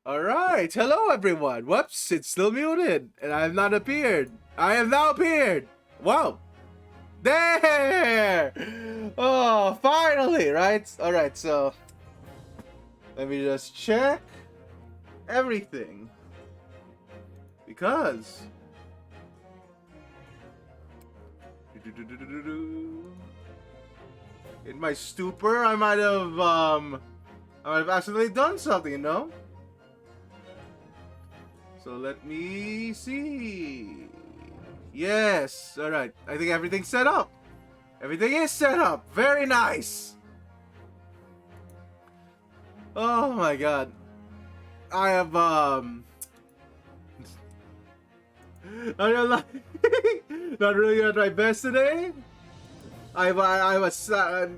Alright, hello everyone. Whoops, it's still muted, and I have not appeared. I have now appeared. Wow. There! Oh, finally, right? Alright, so let me just check everything. Because in my stupor, I might have accidentally done something, you know? So let me see. Yes, alright. I think everything's set up. Everything is set up. Very nice. Oh my god. I have, I'm not not really at my best today. I have a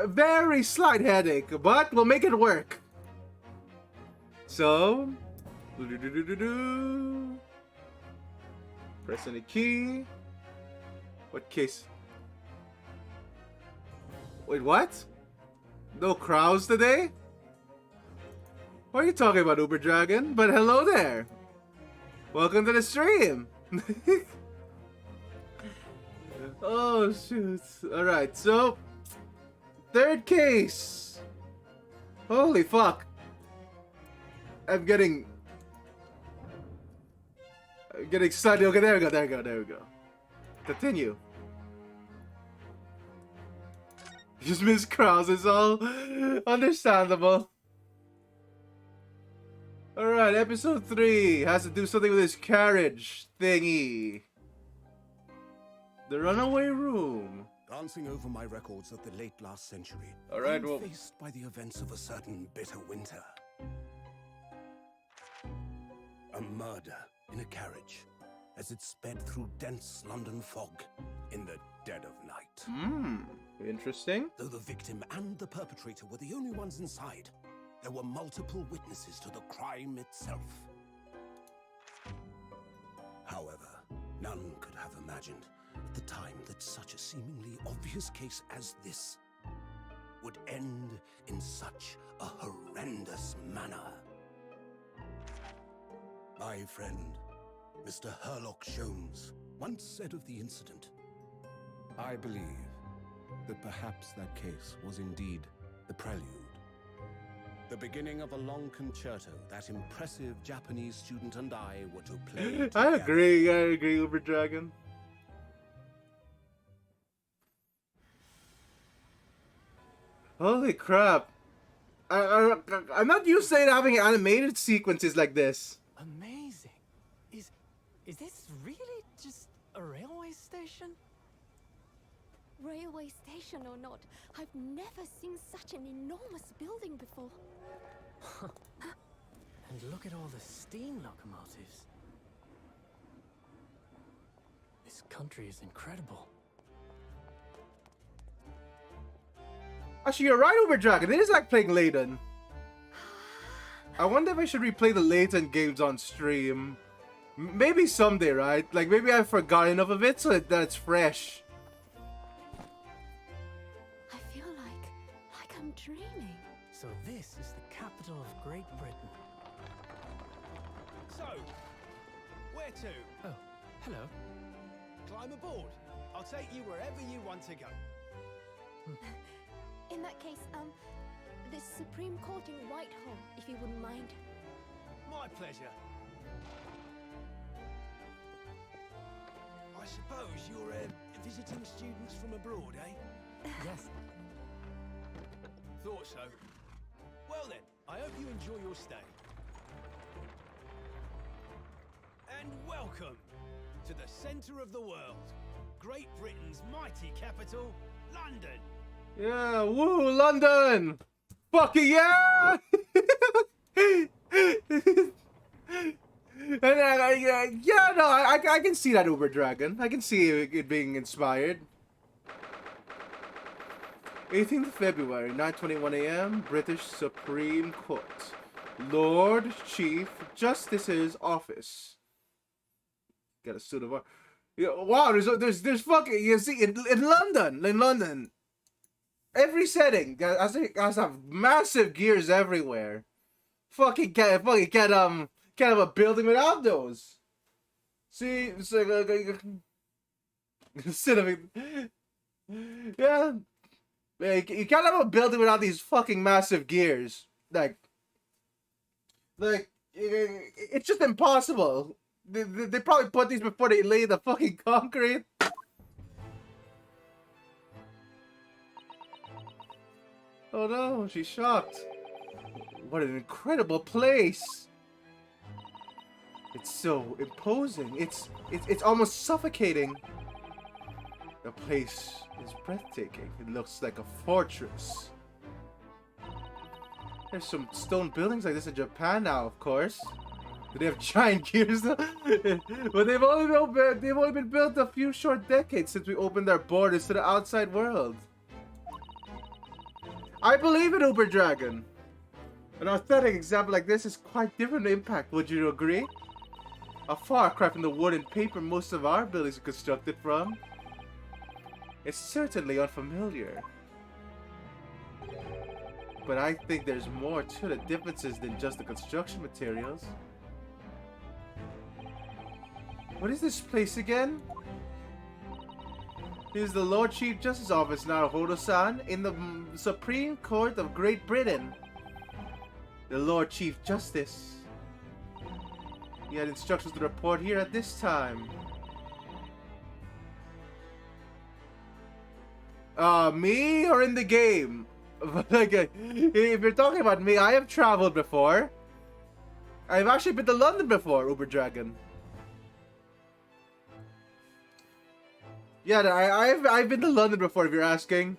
very slight headache, but we'll make it work. So, press any key. What case? Wait, what? No crowds today? What are you talking about, Uber Dragon? But hello there. Welcome to the stream. Oh shoot. Alright, so third case. Holy fuck. I'm getting excited. Okay, there we go. Continue. Just miss crowds, it's all understandable. Alright, episode 3 has to do something with this carriage thingy. The runaway room. Glancing over my records of the late last century, Alright, I'm well, faced by the events of a certain bitter winter. A murder in a carriage as it sped through dense London fog in the dead of night. Interesting. Though the victim and the perpetrator were the only ones inside, there were multiple witnesses to the crime itself. However, none could have imagined at the time that such a seemingly obvious case as this would end in such a horrendous manner. My friend, Mr. Herlock Sholmes, once said of the incident, I believe that perhaps that case was indeed the prelude. The beginning of a long concerto that impressive Japanese student and I were to play together. I agree, Uber Dragon. Holy crap. I'm not used to having animated sequences like this. Amazing. Is this really just a railway station? Railway station or not, I've never seen such an enormous building before. And look at all the steam locomotives. This country is incredible. Actually, you're right, Uber Dragon. It is like playing Layton. I wonder if I should replay the Layton games on stream. Maybe someday, right? Like, maybe I've forgotten enough of it so that it's fresh. I feel like I'm dreaming. So this is the capital of Great Britain. So, where to? Oh, hello. Climb aboard. I'll take you wherever you want to go. In that case, the Supreme Court in Whitehall, if you wouldn't mind. My pleasure. I suppose you're visiting students from abroad, eh? Yes. Thought so. Well then, I hope you enjoy your stay. And welcome to the centre of the world, Great Britain's mighty capital, London. Yeah, woo, London! Fucking yeah! And I can see that, Uber Dragon. I can see it being inspired. 18th February, 9:21 a.m., British Supreme Court. Lord Chief Justice's office. Got a suit of armor. Yeah, wow, there's fucking, you see, in London, every setting has massive gears everywhere. can't have a building without those. See, it's like instead of yeah, you can't have a building without these fucking massive gears. It's just impossible. They probably put these before they lay the fucking concrete. Oh no, she's shocked. What an incredible place. It's so imposing. It's almost suffocating. The place is breathtaking. It looks like a fortress. There's some stone buildings like this in Japan now, of course. Do they have giant gears though? But they've only been built a few short decades since we opened our borders to the outside world. I believe in Uber Dragon. An authentic example like this is quite different in impact, would you agree? A far cry from the wood and paper most of our buildings are constructed from. It's certainly unfamiliar. But I think there's more to the differences than just the construction materials. What is this place again? It is the Lord Chief Justice Office, Naruhodo-san, in the Supreme Court of Great Britain. The Lord Chief Justice. He had instructions to report here at this time. Me or in the game? Like, if you're talking about me, I have traveled before. I've actually been to London before, Uber Dragon. Yeah, I've been to London before, if you're asking.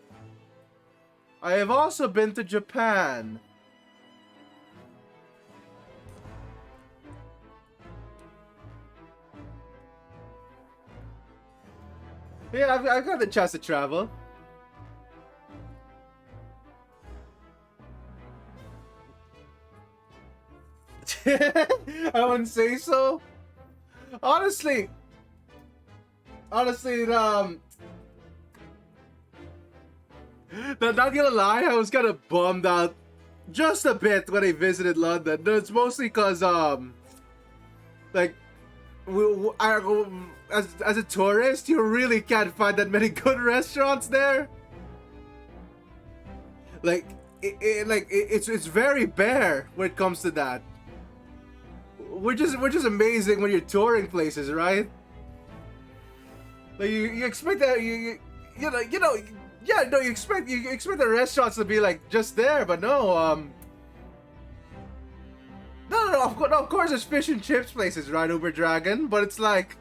I have also been to Japan. Yeah, I've got the chance to travel. I wouldn't say so. Honestly, not gonna lie, I was kind of bummed out just a bit when I visited London. It's mostly because like as a tourist, you really can't find that many good restaurants there. Like it's very bare when it comes to that. Which is amazing when you're touring places, right? Like you expect that you expect the restaurants to be like just there, but no, no, of course there's fish and chips places, right, Uber Dragon, but it's like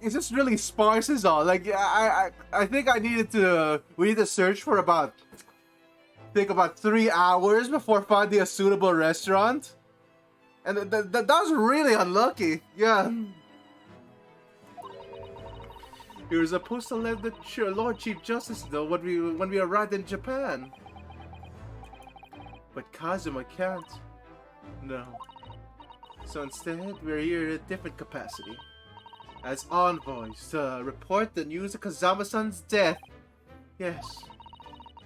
it's just really sparse is all. Like I think we need to search for about 3 hours before finding a suitable restaurant, and that was really unlucky. Yeah. He was supposed to let the Lord Chief Justice know when we arrived in Japan, but Kazuma can't. No. So instead, we're here in a different capacity, as envoys to report the news of Kazama-san's death. Yes.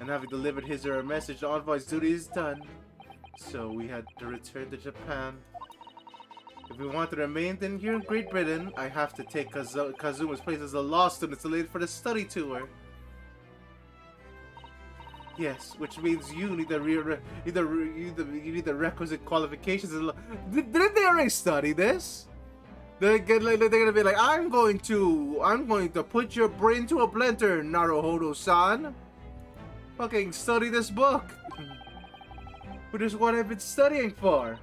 And having delivered his or her message, the envoy's duty is done. So we had to return to Japan. If we want to remain in here in Great Britain, I have to take Kazuma's place as a law student selected for the study tour. Yes, which means you need the requisite qualifications. Didn't they already study this? They're gonna be like, I'm going to put your brain to a blender, Naruhodo-san. Fucking study this book. Which is what I've been studying for.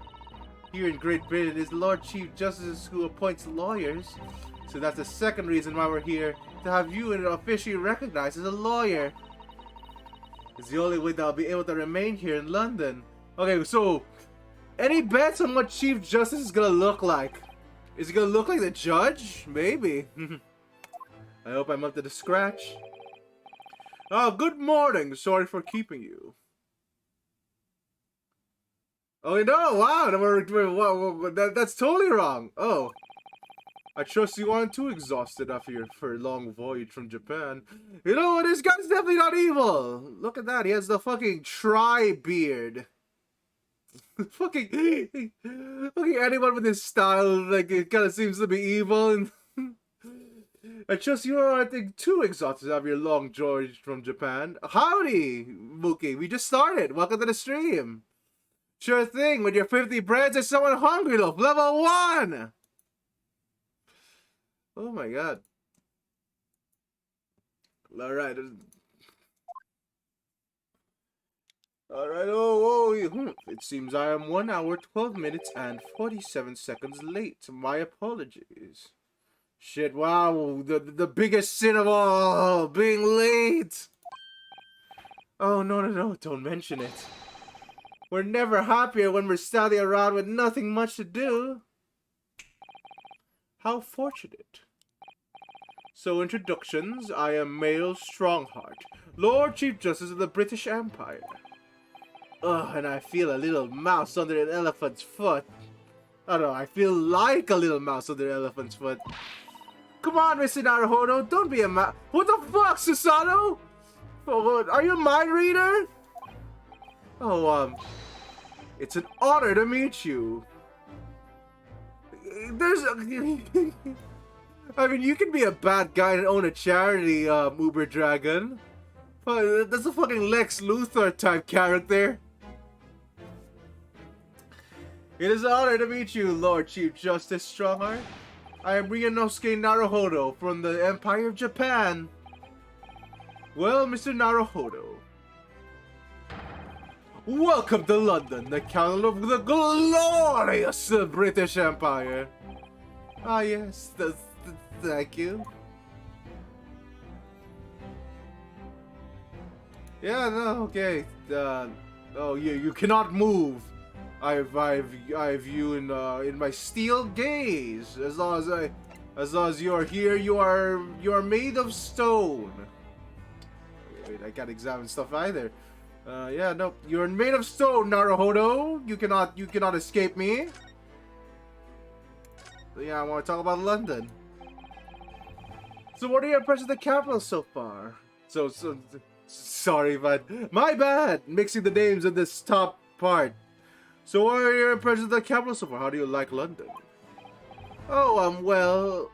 Here in Great Britain is the Lord Chief Justice who appoints lawyers. So that's the second reason why we're here, to have you officially recognized as a lawyer. It's the only way that I'll be able to remain here in London. Okay, so any bets on what Chief Justice is gonna look like? Is he gonna look like the judge? Maybe. I hope I'm up to the scratch. Oh, good morning. Sorry for keeping you. Oh no! Wow, that's totally wrong. Oh, I trust you aren't too exhausted after your for a long voyage from Japan. You know, this guy's definitely not evil. Look at that. He has the fucking tri-beard. fucking, fucking anyone with this style, like, it kind of seems to be evil. And I trust you aren't too exhausted after your long voyage from Japan. Howdy, Mookie. We just started. Welcome to the stream. Sure thing. With your 50 breads, there's someone hungry, look. Level 1! Oh my god. Alright. Alright, it seems I am 1 hour, 12 minutes, and 47 seconds late. My apologies. Shit, wow, the biggest sin of all, being late. Oh, no, don't mention it. We're never happier when we're standing around with nothing much to do. How fortunate. So, introductions. I am Mael Strongheart, Lord Chief Justice of the British Empire. Ugh, and I feel a little mouse under an elephant's foot. I don't know, I feel like a little mouse under an elephant's foot. Come on, Mr. Naruhodo, don't be a mouse. What the fuck, Susanoo? Oh, are you a mind reader? Oh, it's an honor to meet you. There's a... I mean, you can be a bad guy and own a charity, Uber Dragon. That's a fucking Lex Luthor type character. It is an honor to meet you, Lord Chief Justice Strongheart. I am Ryunosuke Naruhodo from the Empire of Japan. Well, Mr. Naruhodo, welcome to London, the capital of the glorious British Empire. Ah, yes, thank you. Yeah, no, okay. Oh, you cannot move. I've you in my steel gaze. As long as you are here, you are made of stone. Wait, I can't examine stuff either. Yeah, no, you're made of stone, Naruhodo. You cannot escape me. Yeah, I want to talk about London. So, what are your impressions of the capital so far? Sorry, but my bad. Mixing the names in this top part. So, what are your impressions of the capital so far? How do you like London? Oh, well,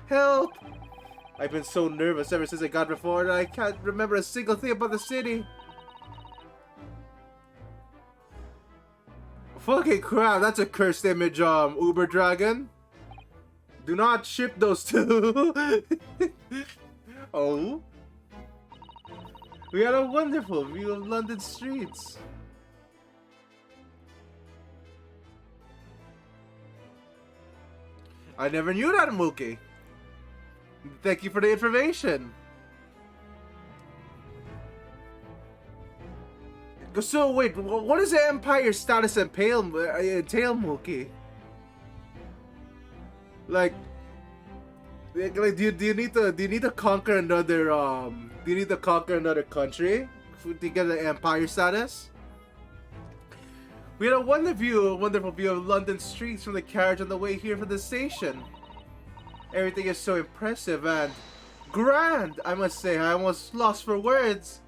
help. I've been so nervous ever since I got before that I can't remember a single thing about the city. Fucking crap, that's a cursed image, Uber Dragon. Do not ship those two. Oh. We had a wonderful view of London streets. I never knew that, Mookie. Thank you for the information. So wait, what is the Empire status entail, Mookie? Like do you need to conquer another do you need to conquer another country to get the Empire status? We had a wonderful view of London streets from the carriage on the way here from the station. Everything is so impressive and grand, I must say. I almost lost for words.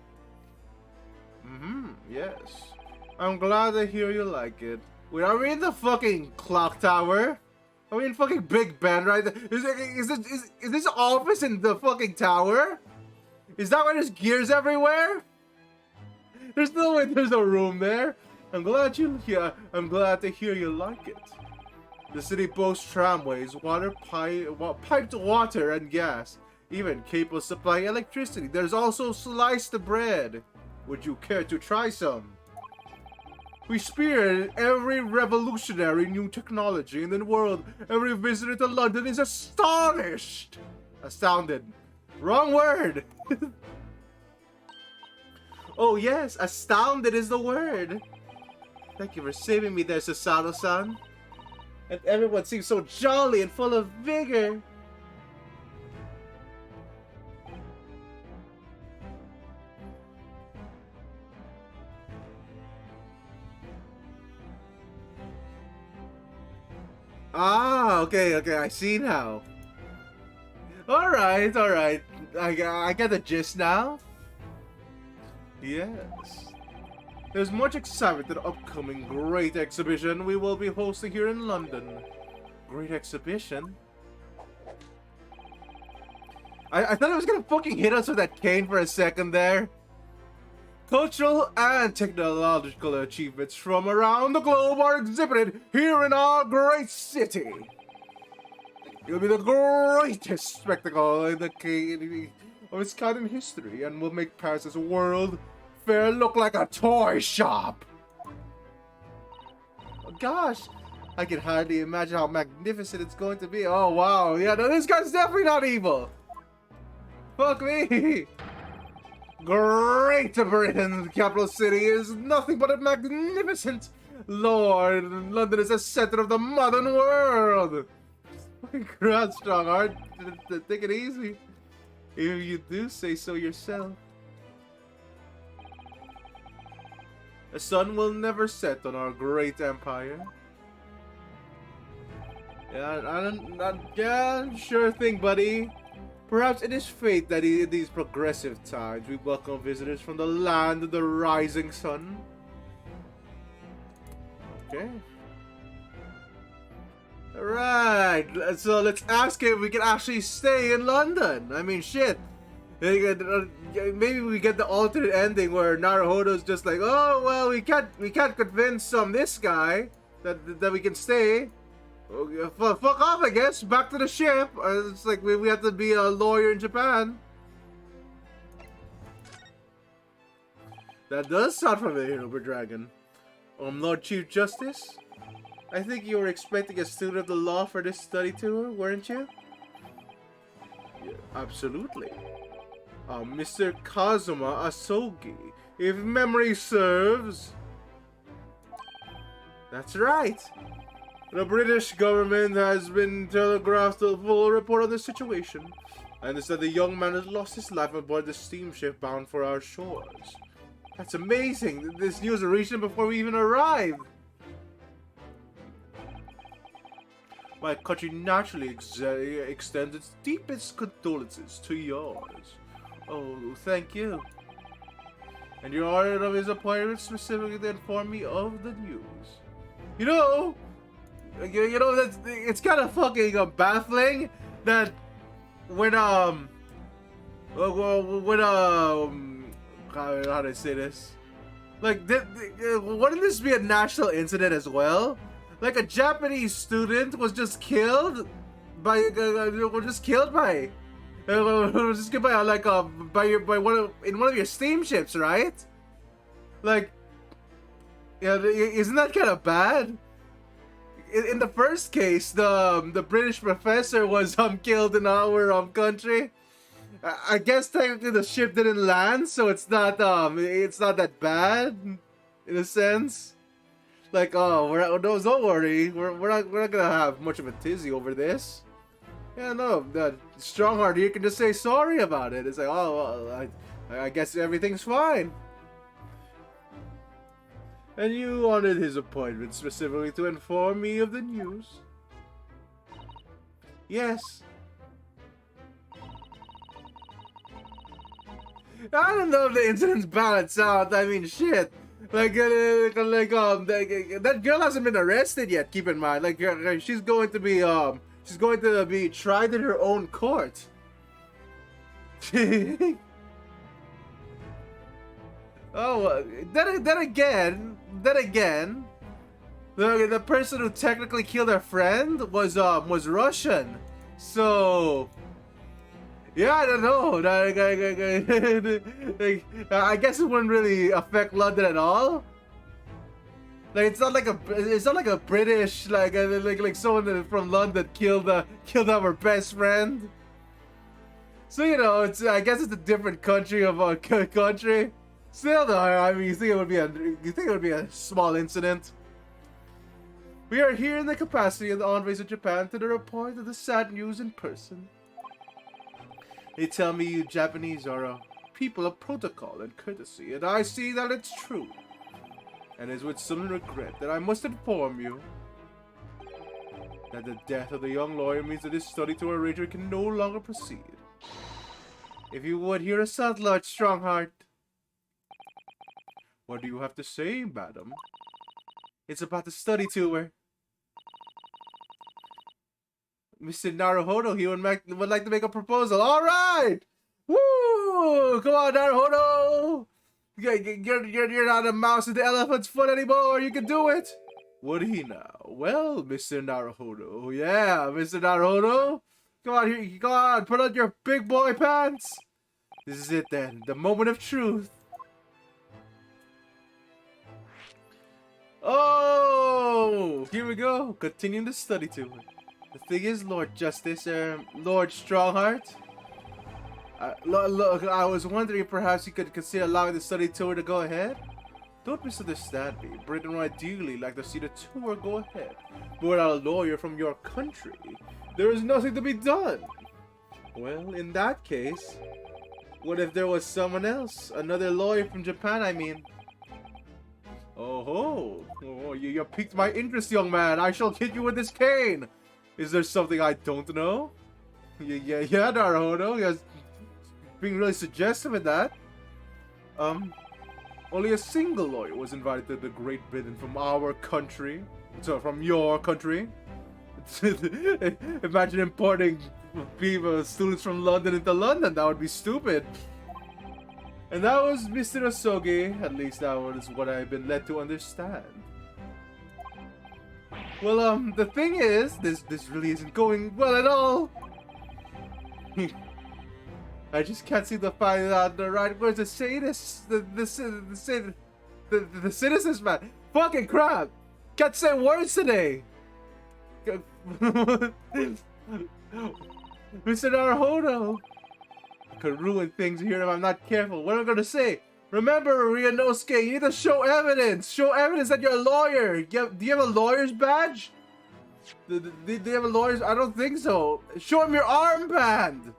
Yes. I'm glad to hear you like it. Wait, are we in the fucking clock tower? Are we in fucking Big Ben right there? Is this office in the fucking tower? Is that why there's gears everywhere? There's no way there's a room there. I'm glad to hear you like it. The city boasts tramways, piped water and gas, even capable of supplying electricity. There's also sliced bread. Would you care to try some? We spearhead every revolutionary new technology in the world. Every visitor to London is astonished. Astounded. Wrong word. Oh yes, astounded is the word. Thank you for saving me there, Susanoo-san. And everyone seems so jolly and full of vigor. Ah, okay, I see now. Alright. I get the gist now. Yes. There's much excitement at the upcoming great exhibition we will be hosting here in London. Great exhibition? I thought it was gonna fucking hit us with that cane for a second there. Cultural and technological achievements from around the globe are exhibited here in our great city. It will be the greatest spectacle in the of its kind in history, and will make Paris' World Fair look like a toy shop. Oh, gosh, I can hardly imagine how magnificent it's going to be. Oh wow, yeah, no, this guy's definitely not evil. Fuck me. Great Britain's capital city is nothing but a magnificent lord. London is the center of the modern world. Congrats, Strongheart. Take it easy. If you do say so yourself. The sun will never set on our great empire. Yeah, sure thing, buddy. Perhaps it is fate that in these progressive times we welcome visitors from the land of the rising sun. Okay. Alright, so let's ask if we can actually stay in London. I mean, shit. Maybe we get the alternate ending where Naruhodo's just like, oh well, we can't convince this guy that we can stay. Fuck off, I guess. Back to the ship. It's like we have to be a lawyer in Japan. That does sound familiar, Uber Dragon. Lord Chief Justice? I think you were expecting a student of the law for this study tour, weren't you? Yeah, absolutely. Mr. Kazuma Asogi, if memory serves. That's right. The British government has been telegraphed a full report on the situation. I understand the young man has lost his life aboard the steamship bound for our shores. That's amazing. This news reached him before we even arrived. My country naturally extends its deepest condolences to yours. Oh, thank you. And you're honored of his appointment specifically to inform me of the news. You know, that's, it's kind of fucking baffling that when how do I say this? Like, wouldn't this be a national incident as well? Like a Japanese student was just killed by one of your steamships, right? Like, yeah, isn't that kind of bad? In the first case, the British professor was killed in our country. I guess technically the ship didn't land, so it's not that bad in a sense. Like, oh, don't worry, we're not gonna have much of a tizzy over this. Yeah, no, Strongheart here can just say sorry about it. It's like, oh, well, I guess everything's fine. And you honored his appointment specifically to inform me of the news. Yes. I don't know if the incidents balance out. I mean, shit. That girl hasn't been arrested yet. Keep in mind, she's going to be tried in her own court. Oh, then again, the person who technically killed her friend was Russian. So. Yeah, I don't know. I guess it wouldn't really affect London at all. Like it's not like a British like someone from London killed our best friend. So I guess it's a different country of a country. Still though, I mean, you think it would be a small incident? We are here in the capacity of the envoys of Japan to the report of the sad news in person. They tell me you Japanese are a people of protocol and courtesy, and I see that it's true. And it's with some regret that I must inform you that the death of the young lawyer means that this study tour arrangement can no longer proceed. If you would hear us out, Lord Strongheart. What do you have to say, madam? It's about the study tour. Mr. Naruhodo, he would like to make a proposal. All right! Woo! Come on, Naruhodo! You're not a mouse in the elephant's foot anymore. You can do it. Would he now? Well, Mr. Naruhodo. Yeah, Mr. Naruhodo. Come on, here. Come on, put on your big boy pants. This is it then. The moment of truth. Oh! Here we go. Continuing the study tour. The thing is, Lord Justice, Lord Strongheart. Look, I was wondering if perhaps you could consider allowing the study tour to go ahead. Don't misunderstand me. Britain would ideally like to see the tour go ahead. But without a lawyer from your country, there is nothing to be done. Well, in that case, what if there was someone else? Another lawyer from Japan, I mean. Oh, you piqued my interest, young man. I shall hit you with this cane. Is there something I don't know? Yeah, Naruhodo. Yes, being really suggestive in that. Only a single lawyer was invited to the Great Britain from our country. So, from your country. Imagine importing students from London into London. That would be stupid. And that was Mr. Osogi. At least that was what I've been led to understand. Well, the thing is, this really isn't going well at all. I just can't seem to find out the right words to say this. The citizens, man. Fucking crap. Can't say words today. Mr. Naruhodo. I could ruin things here if I'm not careful. What am I gonna say? Remember, Ryunosuke, you need to show evidence. Show evidence that you're a lawyer. Do you have a lawyer's badge? Do you have a lawyer's? I don't think so. Show him your armband.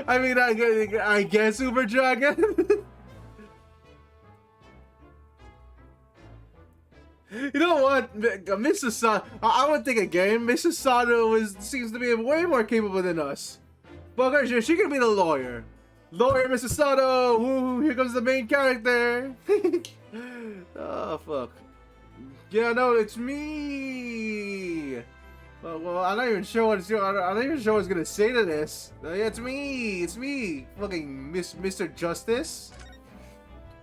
I mean, I guess Uber Dragon. You know what, Mrs. Sato, I would think again, Mrs. Sato seems to be way more capable than us. But she can be the lawyer. Lawyer Mrs. Sato! Ooh, here comes the main character! Oh, fuck. Yeah, no, it's me! Well, I'm not even sure what I was gonna say to this. Yeah, it's me! It's me! Fucking Mr. Justice!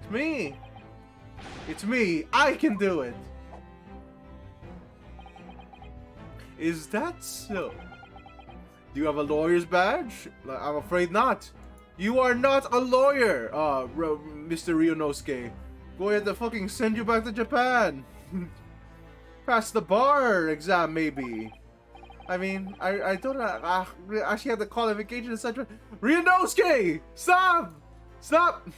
It's me! It's me! I can do it! Is that so? Do you have a lawyer's badge? I'm afraid not. You are not a lawyer, Mr. Ryunosuke. Go ahead to fucking send you back to Japan. Pass the bar exam, maybe. I mean, I don't actually have the qualifications, etc. Ryunosuke! Stop! Stop!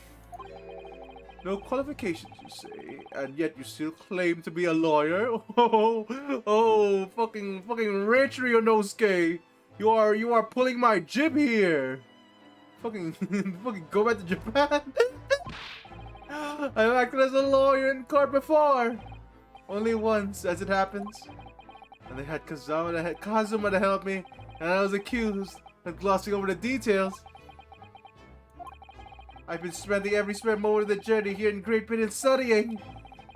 No qualifications, you say, and yet you still claim to be a lawyer? Oh, fucking rich Ryunosuke! You are pulling my jib here. Fucking go back to Japan. I've acted as a lawyer in court before, only once, as it happens. And they had Kazuma to help me, and I was accused of glossing over the details. I've been spending every spare moment of the journey here in Great Britain studying.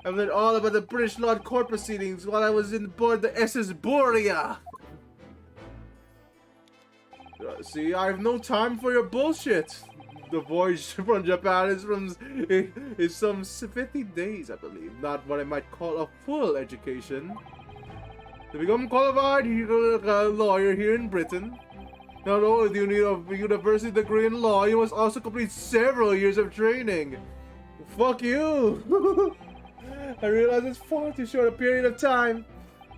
I've learned all about the British law and court proceedings while I was in board the SS Borea. See, I have no time for your bullshit. The voyage from Japan is some 50 days, I believe. Not what I might call a full education. To become qualified lawyer here in Britain, not only do you need a university degree in law, you must also complete several years of training. Fuck you! I realize it's far too short a period of time,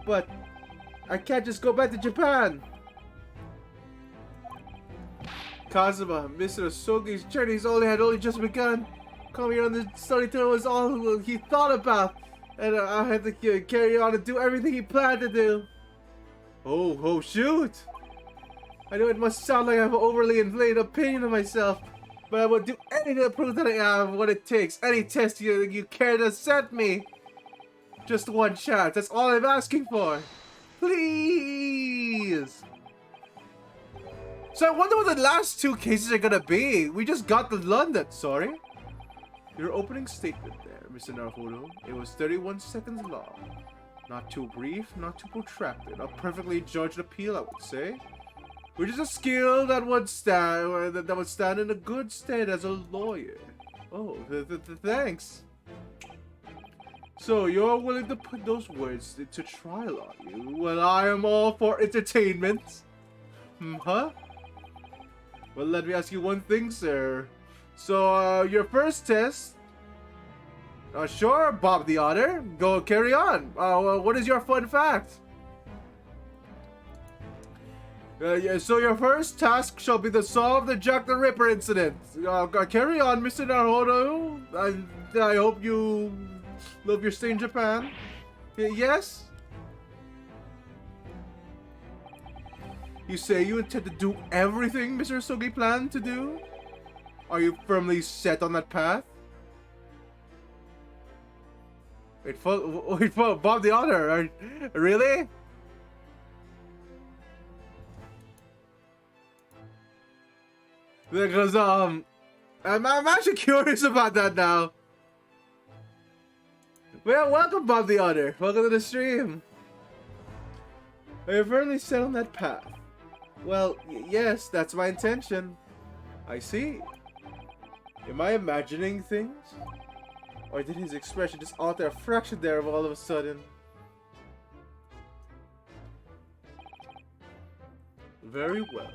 but I can't just go back to Japan. Kazuma, Mr. Osogi's journey had only just begun. Coming here on the study tour was all he thought about, and I had to carry on and do everything he planned to do. Oh, shoot! I know it must sound like I have an overly inflated opinion of myself, But I would do anything to prove that I have what it takes. Any test you care to set me. Just one chance. That's all I'm asking for. Please. So I wonder what the last two cases are gonna be. We just got to London. Sorry. Your opening statement there, Mr. Naruhodo. It was 31 seconds long. Not too brief, not too protracted. A perfectly judged appeal, I would say. Which is a skill that would stand in a good stead as a lawyer. Oh, thanks. So you're willing to put those words into trial, are you? Well, I am all for entertainment. Huh? Well, let me ask you one thing, sir. So, your first test. Sure, Bob the Otter. Go carry on. What is your fun fact? Yeah, so your first task shall be to solve the Jack the Ripper incident. Carry on, Mr. Naruhodo. I hope you love your stay in Japan. Yes? You say you intend to do everything Mr. Sugi planned to do? Are you firmly set on that path? Wait, Bob the Otter, really? Because, I'm actually curious about that now. Well, welcome, Bob the Otter. Welcome to the stream. Are you firmly set on that path? Well, yes, that's my intention. I see. Am I imagining things? Or did his expression just alter a fraction there of all of a sudden? Very well.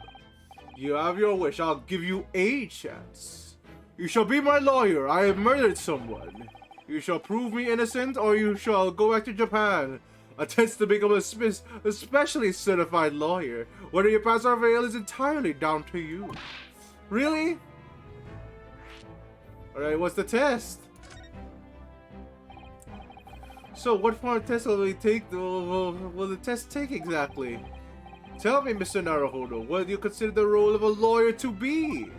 You have your wish. I'll give you a chance. You shall be my lawyer. I have murdered someone. You shall prove me innocent, or you shall go back to Japan. Attempts to become a specially certified lawyer. Whether you pass or fail is entirely down to you. Really? Alright, what's the test? So, what form of test will we take? Will the test take exactly? Tell me, Mr. Naruhodo, what do you consider the role of a lawyer to be?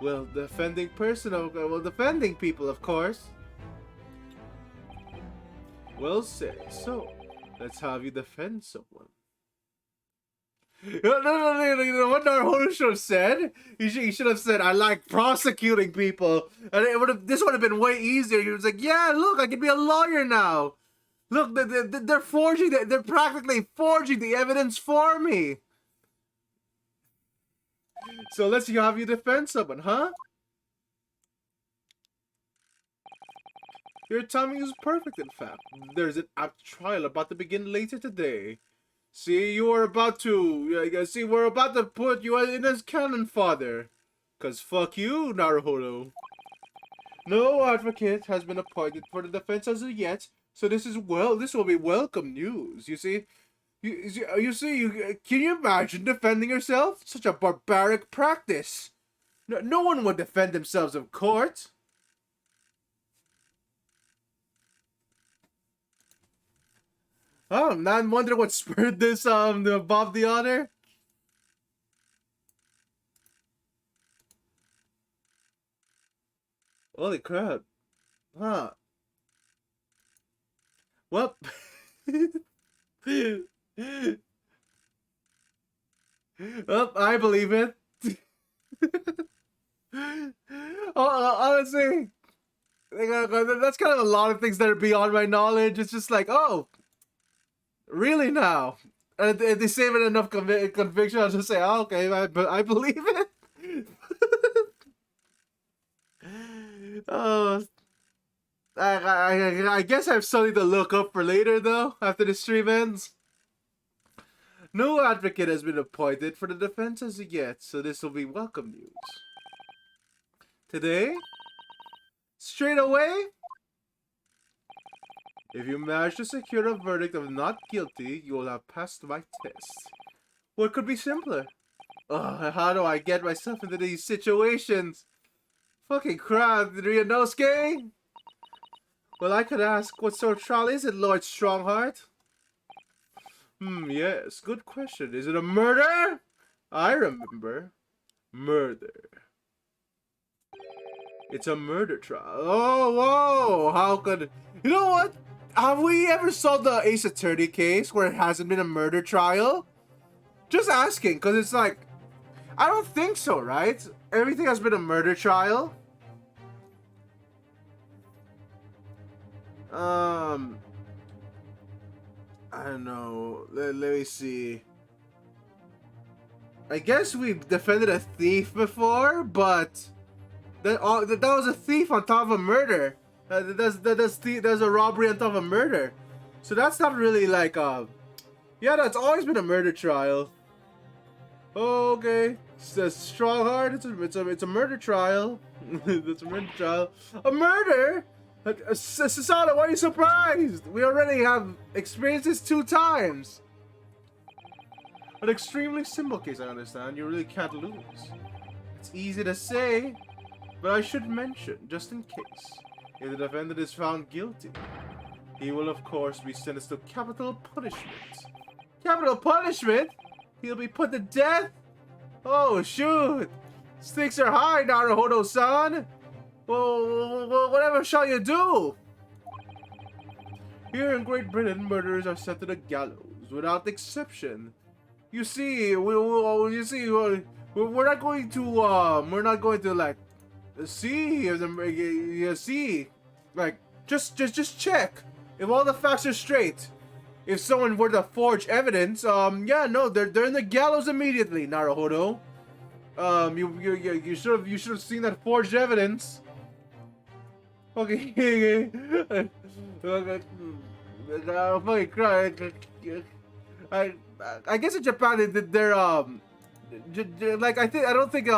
Well, defending people, of course. Well said. So, let's have you defend someone. No, what Naruhodo should have said? He should have said, I like prosecuting people. And this would have been way easier. He was like, yeah, look, I can be a lawyer now. Look, they're practically forging the evidence for me. So let's have you defend someone, huh? Your timing is perfect, in fact. There's an apt trial about to begin later today. See, we're about to put you in as canon fodder. 'Cause fuck you, Naruhodo. No advocate has been appointed for the defense as of yet, so this will be welcome news. You see, can you imagine defending yourself? Such a barbaric practice. No one would defend themselves in court. Oh, now I'm wondering what spurred this, the Bob the Otter. Holy crap. Huh. Well. Well, I believe it. Honestly, that's kind of a lot of things that are beyond my knowledge. It's just like, oh, really now? And they say it enough conviction, I'll just say, oh, okay, I believe it. Oh, I guess I have something to look up for later, though, after the stream ends. No advocate has been appointed for the defense as of yet, so this will be welcome news. Today? Straight away? If you manage to secure a verdict of not guilty, you will have passed my test. What could be simpler? Ugh, how do I get myself into these situations? Fucking crap, Ryunosuke? Well, I could ask, what sort of trial is it, Lord Strongheart? Yes, good question. Is it a murder? I remember. Murder. It's a murder trial. Oh, whoa! How could... You know what? Have we ever solved the Ace Attorney case where it hasn't been a murder trial? Just asking, because it's like... I don't think so, right? Everything has been a murder trial. I don't know. Let me see. I guess we've defended a thief before, but... That was a thief on top of a murder. There's a robbery on top of a murder. So that's not really like yeah, that's always been a murder trial. Okay, it's a strong heart. It's a murder trial. It's a murder trial. A murder? Sasana, why are you surprised? We already have experienced this 2 times. An extremely simple case, I understand. You really can't lose. It's easy to say. But I should mention, just in case, if the defendant is found guilty, he will of course be sentenced to capital punishment. Capital punishment? He'll be put to death? Oh shoot! Stakes are high, Naruhodo-san! Well, whatever shall you do? Here in Great Britain, murderers are sent to the gallows, without exception. You see, we're not going to like, see, like, just check if all the facts are straight. If someone were to forge evidence, yeah, no, they're in the gallows immediately, Naruhodo. You should have seen that forged evidence. Okay, I'm fucking crying. I guess in Japan they're like I don't think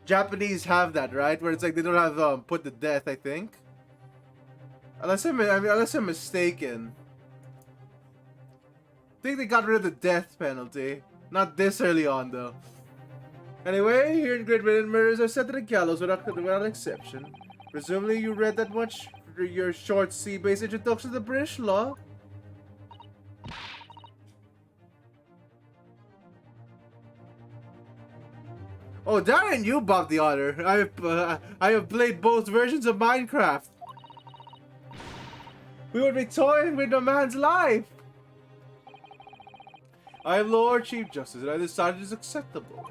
Japanese have that, right? Where it's like they don't have put to death, I think. Unless I'm mistaken. I think they got rid of the death penalty. Not this early on though. Anyway, here in Great Britain, murders are sent to the gallows without exception. Presumably you read that much for your short sea-based introduction to the British law. Oh, Darren, you bought the honor. I have played both versions of Minecraft. We would be toying with a man's life. I am Lord Chief Justice, and I decided it's acceptable.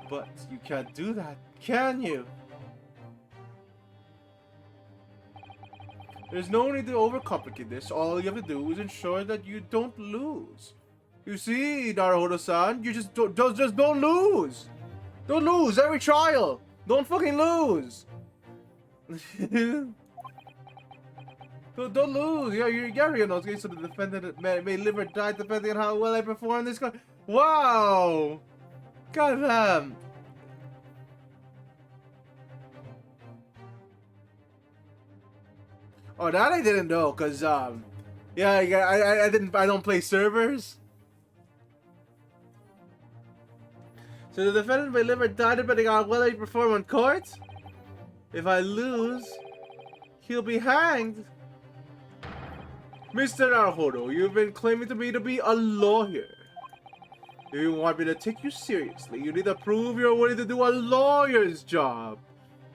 But you can't do that, can you? There's no need to overcomplicate this. All you have to do is ensure that you don't lose. You see, Naruhodo-san, you just don't lose. Don't lose every trial. Don't fucking lose. Don't lose. Yeah, you know, okay, so the defendant may live or die depending on how well I perform this. Wow. God damn. Oh, that I didn't know, cause yeah, I don't play servers. So the defendant may live or die depending on how well I perform on court. If I lose, he'll be hanged. Mr. Naruhodo, you've been claiming to me to be a lawyer. If you want me to take you seriously, you need to prove you're willing to do a lawyer's job.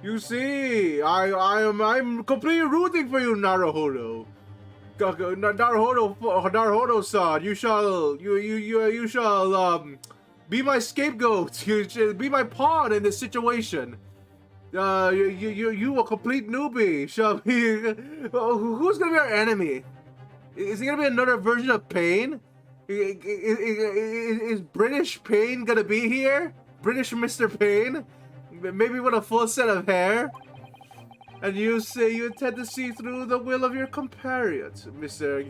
You see, I'm completely rooting for you, Naruhodo. Naruhodo-san, you shall be my scapegoat. You should be my pawn in this situation. You a complete newbie. Shall be. Who's gonna be our enemy? Is he gonna be another version of Pain? Is British Pain gonna be here? British Mr. Pain? Maybe with a full set of hair? And you say you intend to see through the will of your compatriot, Mr.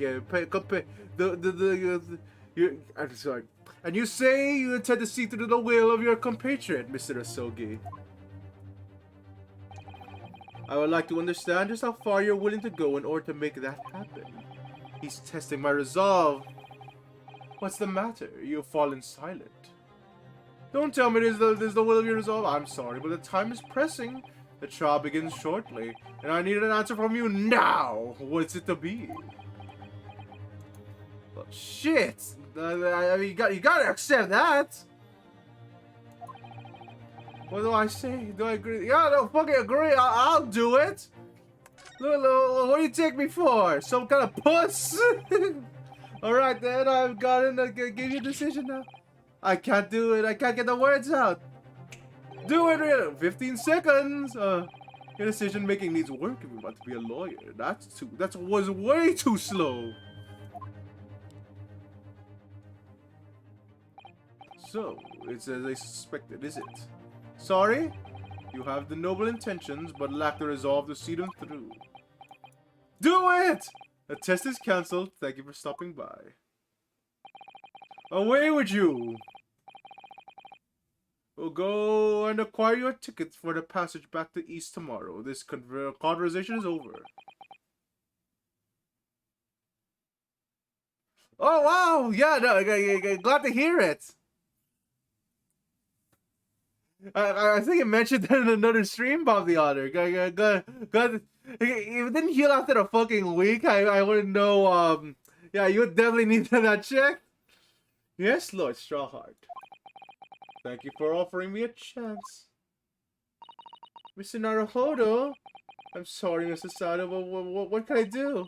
I'm sorry. And you say you intend to see through the will of your compatriot, Mr. Asogi. I would like to understand just how far you're willing to go in order to make that happen. He's testing my resolve. What's the matter? You've fallen silent. Don't tell me there's the will of your resolve. I'm sorry, but the time is pressing. The trial begins shortly, and I need an answer from you now. What's it to be? Well, shit. I mean, you gotta accept that. What do I say? Do I agree? Yeah, no, fucking agree. I'll do it. Look, what do you take me for? Some kind of puss? Alright then, I've gotten to give you a decision now. I can't do it. I can't get the words out. Do it, really. 15 seconds. Your decision making needs work if you want to be a lawyer. That was way too slow. So, it's as I suspected, is it? Sorry? You have the noble intentions, but lack the resolve to see them through. Do it! The test is cancelled. Thank you for stopping by. Away with you! We'll go and acquire your tickets for the passage back to East tomorrow. This conversation is over. Oh, wow! Yeah, no, glad to hear it. I think I mentioned that in another stream, Bob the Otter. God, if it didn't heal after a fucking week, I wouldn't know, yeah, you would definitely need that check. Yes, Lord Strawheart. Thank you for offering me a chance. Mr. Naruhodo, I'm sorry, Mr. Sato, but what can I do?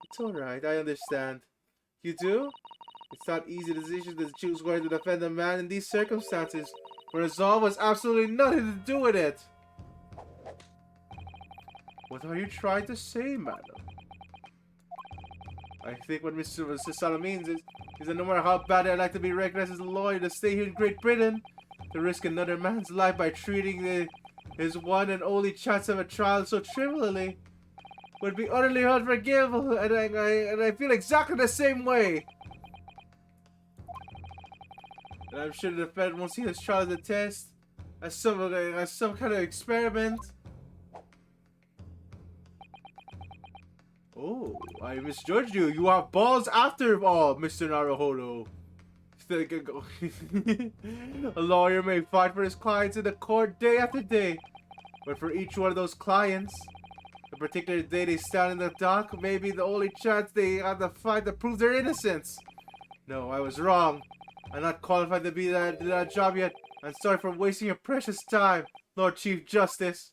It's alright, I understand. You do? It's not easy decision to choose whether to defend a man in these circumstances. For resolve has absolutely nothing to do with it. What are you trying to say, madam? I think what Mr. Sato means is that no matter how bad I'd like to be recognized as a lawyer to stay here in Great Britain, to risk another man's life by treating his one and only chance of a trial so trivially would be utterly unforgivable, and I feel exactly the same way. And I'm sure the defendant won't see this trial as a test, as some kind of experiment. Oh, I misjudged you. You have balls after all, Mr. Naruhodo. A lawyer may fight for his clients in the court day after day, but for each one of those clients, the particular day they stand in the dock may be the only chance they have to fight to prove their innocence. No, I was wrong. I'm not qualified to be that job yet. I'm sorry for wasting your precious time, Lord Chief Justice.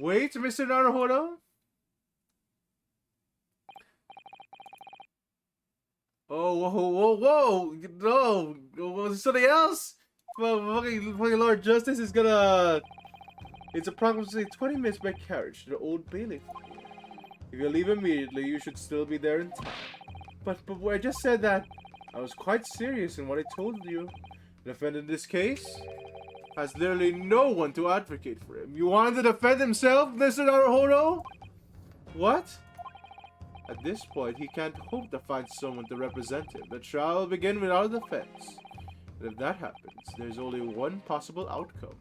Wait, Mr. Naruhodo? Oh, whoa, no, was it something else? Well, fucking Lord Justice is gonna... It's approximately 20 minutes by carriage to the Old Bailey. If you leave immediately, you should still be there in time. But I just said that I was quite serious in what I told you. The defendant in this case has literally no one to advocate for him. You wanted to defend himself, Mr. Naruhodo? What? At this point, he can't hope to find someone to represent him. The trial will begin without a defense. And if that happens, there's only one possible outcome.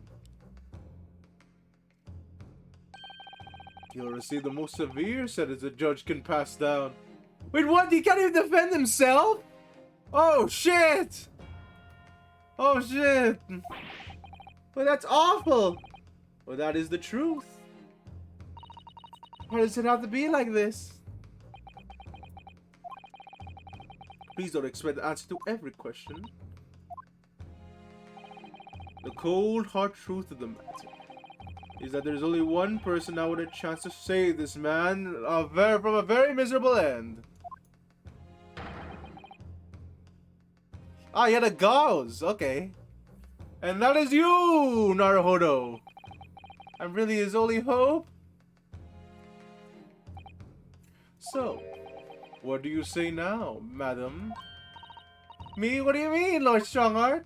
He'll receive the most severe sentence the judge can pass down. Wait, what? He can't even defend himself? Oh, shit! Oh, shit! Well, that's awful! Well, that is the truth. Why does it have to be like this? Please don't expect the answer to every question. The cold, hard truth of the matter is that there's only one person now with a chance to save this man from a very miserable end. Ah, he had a gauze. Okay. And that is you, Naruhodo. And really his only hope? So, what do you say now, madam? Me? What do you mean, Lord Strongheart?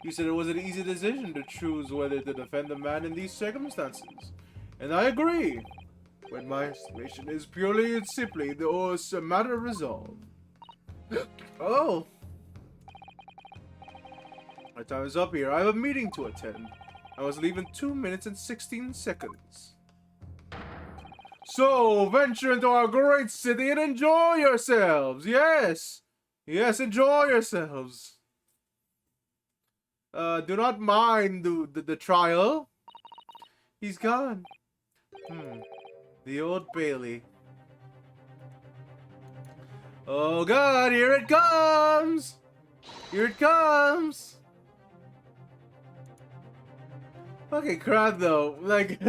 You said it was an easy decision to choose whether to defend the man in these circumstances. And I agree. But my estimation is purely and simply a matter of resolve. Oh. My time is up here. I have a meeting to attend. I was leaving 2 minutes and 16 seconds. So, venture into our great city and enjoy yourselves. Yes. Yes, enjoy yourselves. Do not mind the trial. He's gone. The Old Bailey. Oh God, here it comes! Here it comes! Fucking crap though. Like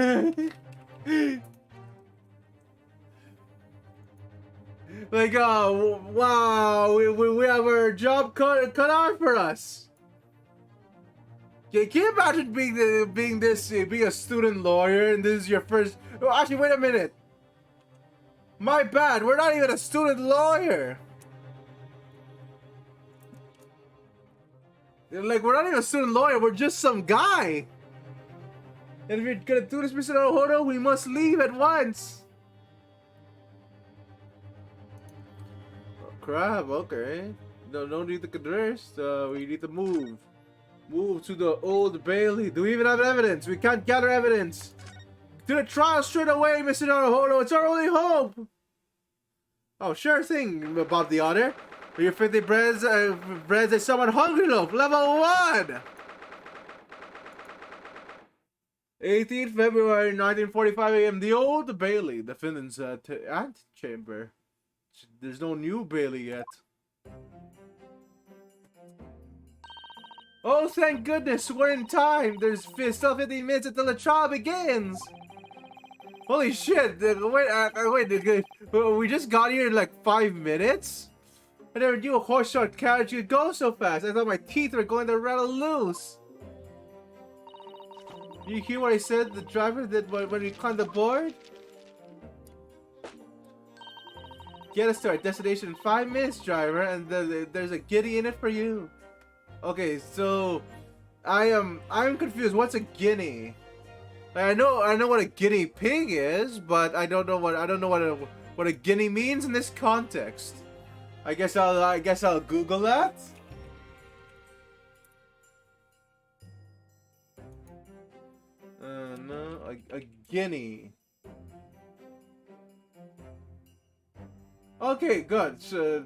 like wow, we have our job cut out for us. Can you imagine being a student lawyer and this is your first? Oh, actually, wait a minute. My bad. We're not even a student lawyer. Like, we're not even a student lawyer. We're just some guy. And if you're gonna do this, Mr. Naruhodo, we must leave at once. Oh, crap. Okay. No need to converse. We need to move. Move to the Old Bailey. Do we even have evidence? We can't gather evidence. To the trial straight away, Mr. Naruhodo. It's our only hope. Oh, sure thing, Bob the Otter. Your 50 breads is someone hungry loaf. Level 1! 18th February 1945 a.m. The Old Bailey. Defendant's antechamber. There's no new Bailey yet. Oh, thank goodness, we're in time. There's still 15 minutes until the trial begins. Holy shit! Wait, we just got here in like 5 minutes? I never knew a horse-drawn carriage could go so fast. I thought my teeth were going to rattle loose. You hear what I said? The driver did when we climbed aboard? Get us to our destination in 5 minutes, driver, and there's a guinea in it for you. Okay, so I'm confused. What's a guinea? I know what a guinea pig is, but I don't know what a guinea means in this context. I guess I'll Google that. No, a guinea. Okay, good. So,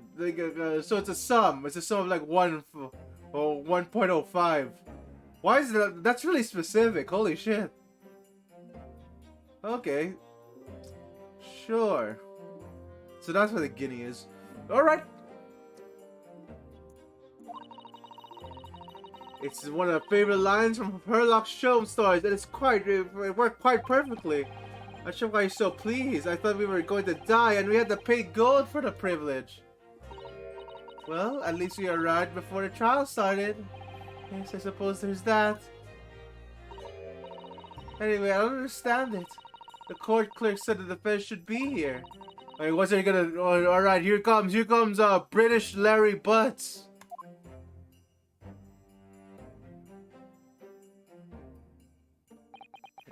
so it's a sum. It's a sum of like 1.05. Why is that? That's really specific. Holy shit. Okay. Sure. So that's what a guinea is. Alright. It's one of the favorite lines from Herlock Sholmes stories, and it worked quite perfectly. I'm sure why you're so pleased. I thought we were going to die, and we had to pay gold for the privilege. Well, at least we arrived before the trial started. Yes, I suppose there's that. Anyway, I don't understand it. The court clerk said the defense should be here. I mean, what's it gonna... Oh, alright, here comes British Larry Butts.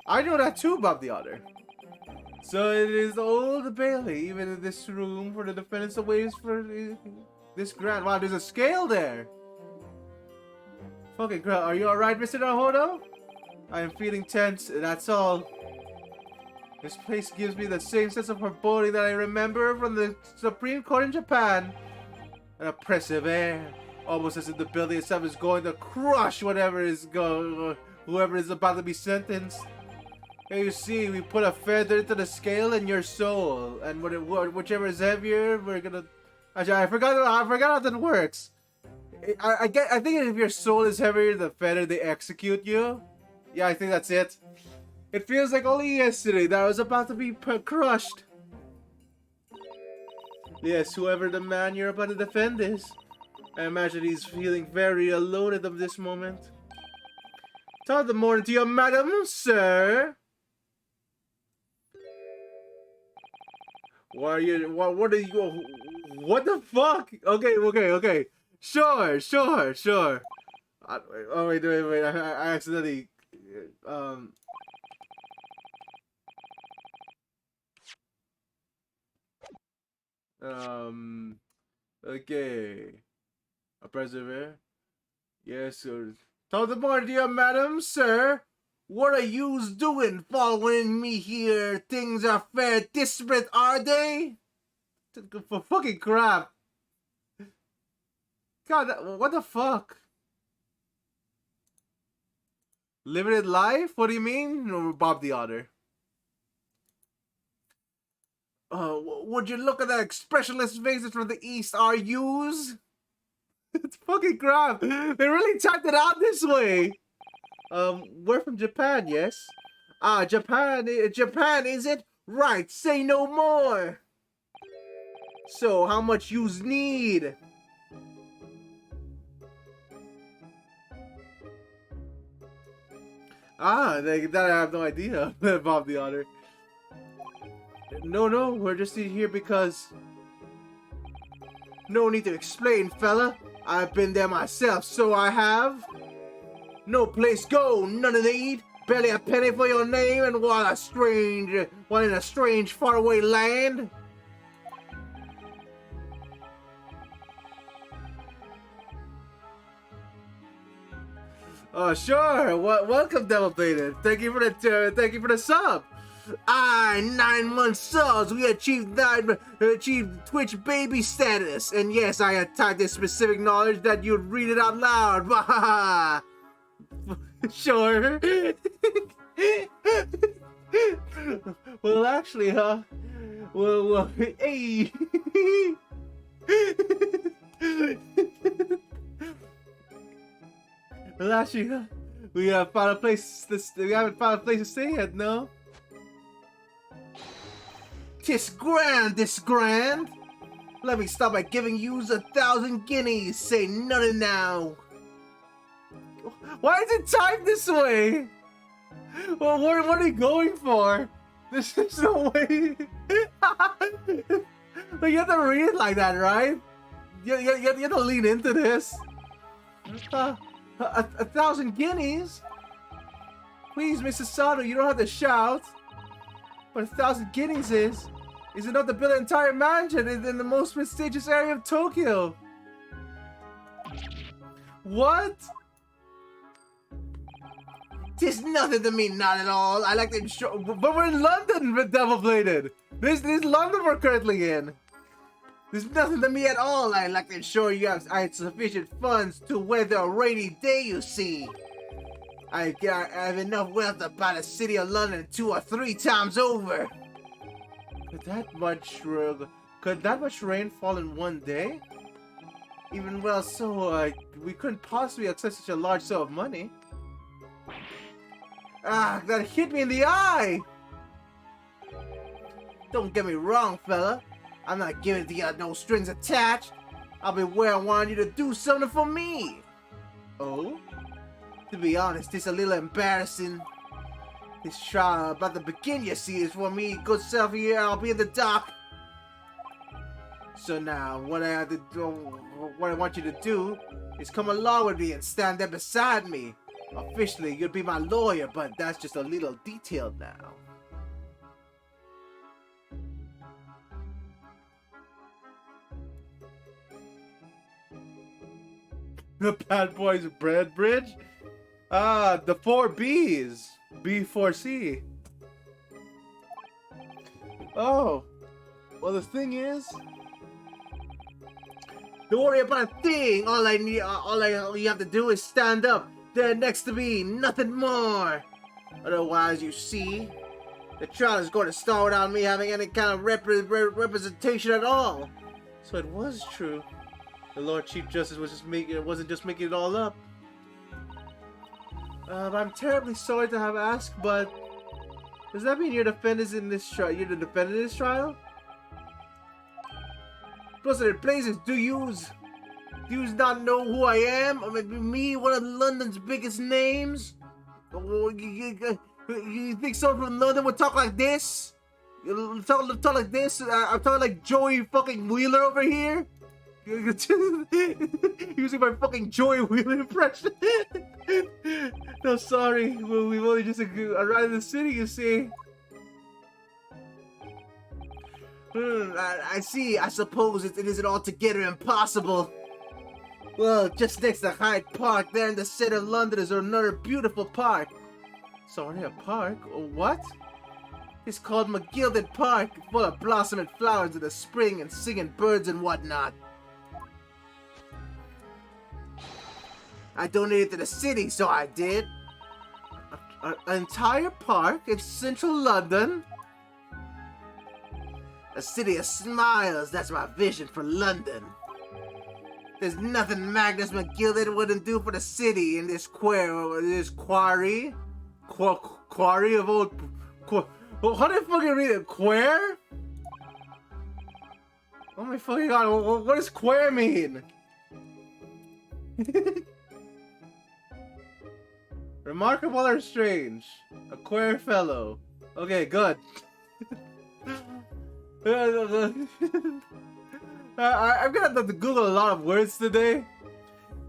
I know that too, Bob the Otter. So it is the Old Bailey, even in this room, for the defendants awaits for this grant. Wow, there's a scale there. Fucking crap. Are you alright, Mr. Naruhodo? I am feeling tense, that's all. This place gives me the same sense of foreboding that I remember from the Supreme Court in Japan. An oppressive air, almost as if the building itself is going to crush whoever is about to be sentenced. Here you see, we put a feather into the scale and your soul, and whichever is heavier, we're gonna. Actually, I forgot how that works. I think if your soul is heavier, the feather they execute you. Yeah, I think that's it. It feels like only yesterday that I was about to be crushed. Yes, whoever the man you're about to defend is. I imagine he's feeling very alone at this moment. Top of the morning to you, madam, sir. What are you? What are you? What the fuck? Okay. Sure. Oh wait. I accidentally. Okay. A preserver. Yes, sir. Top of the morning, dear madam, sir. What are yous doing following me here? Things are fair disparate, are they? For fucking crap. God, what the fuck? Limited life? What do you mean? Bob the Otter. Would you look at the expressionless faces from the east, are yous? It's fucking crap. They really typed it out this way. We're from Japan, yes? Ah, Japan, Japan, is it? Right, say no more. So, how much yous need? Ah, that I have no idea about the honor. No, we're just here because... No need to explain, fella. I've been there myself, so I have. No place go, none to eat. Barely a penny for your name, and while in a strange, faraway land. Oh sure. Welcome, Devil Plated. Thank you for the sub. 9 months subs. We achieved Twitch baby status, and yes, I attacked this specific knowledge that you'd read it out loud. Sure. Well, actually, huh? Well, hey. Well, actually, we haven't found a place to stay yet, no? This grand. Let me start by giving you 1,000 guineas. Say nothing now. Why is it typed this way? Well, what are you going for? There's no way. Like, you have to read it like that, right? You have to lean into this. 1,000 guineas? Please, Mrs. Sato, you don't have to shout. But 1,000 guineas is enough to build an entire mansion in the most prestigious area of Tokyo. What? Tis nothing to me, not at all. I like to show, but we're in London with Devil Bladed. This London we're currently in. There's nothing to me at all. I like to ensure I have sufficient funds to weather a rainy day, you see. I have enough wealth to buy the city of London 2 or 3 times over. Could that much rain fall in one day? Even well, so we couldn't possibly access such a large sum of money. Ah, that hit me in the eye! Don't get me wrong, fella. I'm not giving it to you no strings attached. I'll be where I want you to do something for me. Oh? To be honest, it's a little embarrassing. This trial about to begin, you see, is for me. Good self here, I'll be in the dock. So now, what I want you to do is come along with me and stand there beside me. Officially, you'll be my lawyer, but that's just a little detailed now. The Bad Boys Bread Bridge? Ah, the 4 B's. B4C. Oh. Well, the thing is... Don't worry about a thing. All you have to do is stand up there next to me. Nothing more. Otherwise, you see, the trial is going to start without me having any kind of representation at all. So it was true. The Lord Chief Justice wasn't just making it all up. I'm terribly sorry to have asked, but does that mean you're the defendant in this trial? You're the defendant in this trial? Plus, in places, do yous not know who I am? I mean, me, one of London's biggest names? You think someone from London would talk like this? You talk like this? I'm talking like Joey fucking Wheeler over here? Using my fucking Joey Wheeler impression. No, sorry. We've only just arrived in the city, you see. I see. I suppose it isn't altogether impossible. Well, just next to Hyde Park, there in the center of London, is another beautiful park. Sorry, a park? What? It's called McGilded Park, full of blossoming flowers in the spring and singing birds and whatnot. I donated to the city, so I did. An entire park in central London? A city of smiles, that's my vision for London. There's nothing Magnus McGilded wouldn't do for the city in this quarry. Quarry of old... Well, how do you fucking read it? Quare? Oh my fucking god, what does quare mean? Remarkable or strange? A queer fellow. Okay, good. I'm gonna have to Google a lot of words today.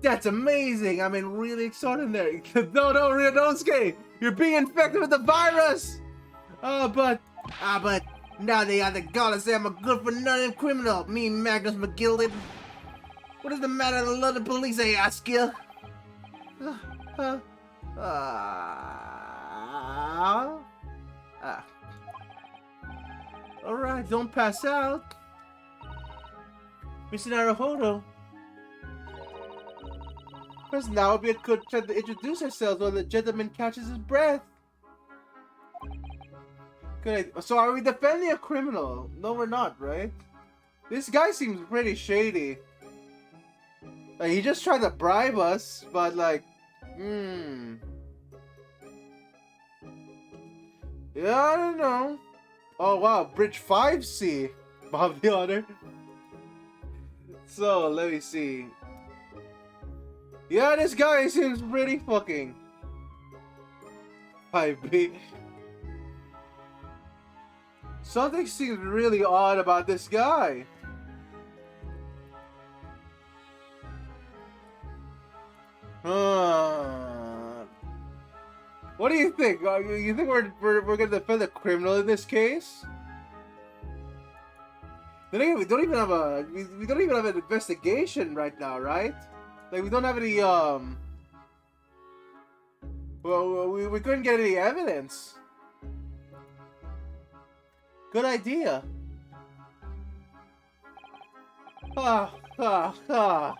That's amazing. I mean, really extraordinary. No, don't skate. You're being infected with the virus. But now they have the gall to say I'm a good-for-nothing criminal. Me, Magnus McGilded. What is the matter with the London police, I ask you? Alright, don't pass out. Mr. Naruhodo. First, now would be a good time to introduce ourselves while the gentleman catches his breath. Good. So are we defending a criminal? No, we're not, right? This guy seems pretty shady. Like, he just tried to bribe us, but like, yeah, I don't know. Oh wow, Bridge 5C. Bob the Honor. So, let me see. Yeah, this guy seems pretty fucking 5B. Something seems really odd about this guy. What do you think? You think we're gonna defend a criminal in this case? We don't even have an investigation right now, right? Like, we don't have any well, we couldn't get any evidence. Good idea. Mr.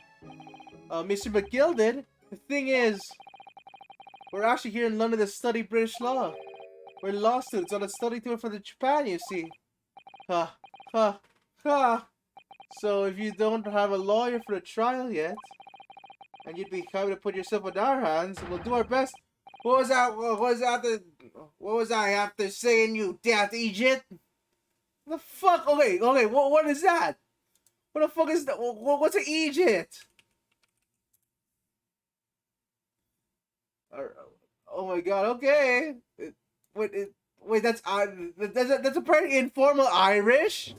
McGilded, the thing is, we're actually here in London to study British law. We're law students on a study tour for Japan, you see. So if you don't have a lawyer for the trial yet, and you'd be happy to put yourself in our hands, we'll do our best. What was I after saying, you daft Egypt? The fuck? Okay, what is that? What the fuck is that? What's an Egypt? Oh my god, okay. Wait, that's a pretty informal Irish?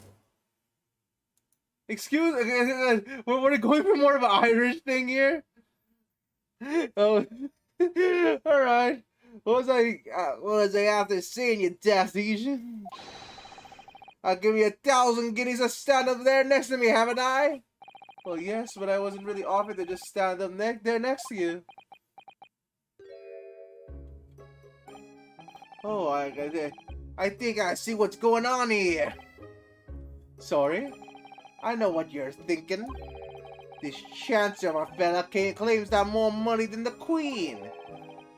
Excuse me, we're going for more of an Irish thing here? Oh, alright. What was I after saying, you daft Asian? I'll give you 1,000 guineas to stand up there next to me, haven't I? Well, yes, but I wasn't really offered to just stand up there next to you. Oh, I think I see what's going on here. Sorry? I know what you're thinking. This Chancellor fella claims to have more money than the Queen.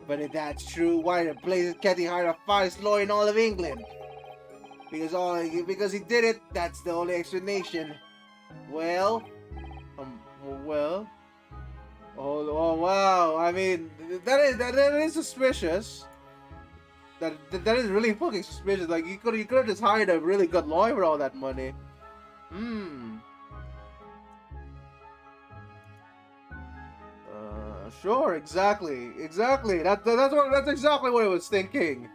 But if that's true, why the blazes can't he hire the finest lawyer in all of England? Because he did it, that's the only explanation. Well... Oh wow, I mean, that is suspicious. That is really fucking suspicious. Like, you could have just hired a really good lawyer for all that money. Sure, exactly. That's exactly what I was thinking.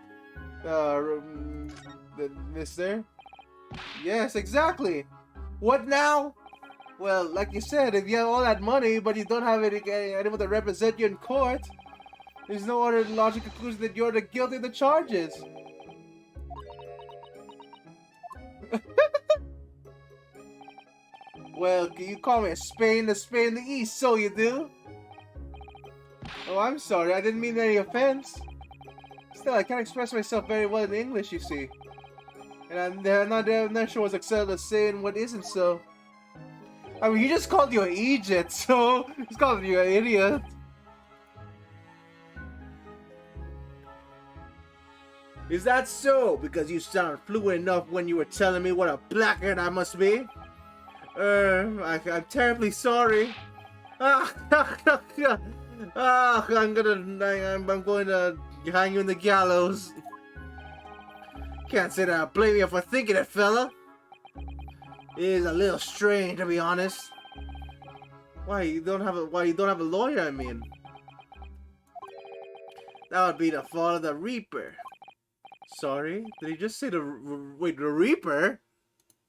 Mister. Yes, exactly. What now? Well, like you said, if you have all that money, but you don't have anyone to represent you in court, there's no other logical conclusion that you're the guilty of the charges. Well, you call me a Spain in the East, so you do. Oh, I'm sorry, I didn't mean any offense. Still, I can't express myself very well in English, you see. And I'm not sure what's acceptable to say and what isn't, so... I mean, he just called you an Egypt, so... He's calling you an idiot. Is that so? Because you sounded fluent enough when you were telling me what a blackguard I must be? I'm terribly sorry. Ah, I'm going to hang you in the gallows. Can't say that I blame you for thinking it, fella. It is a little strange, to be honest. Why you don't have a lawyer? I mean, that would be the fault of the Reaper. Sorry, did he just say the wait the Reaper?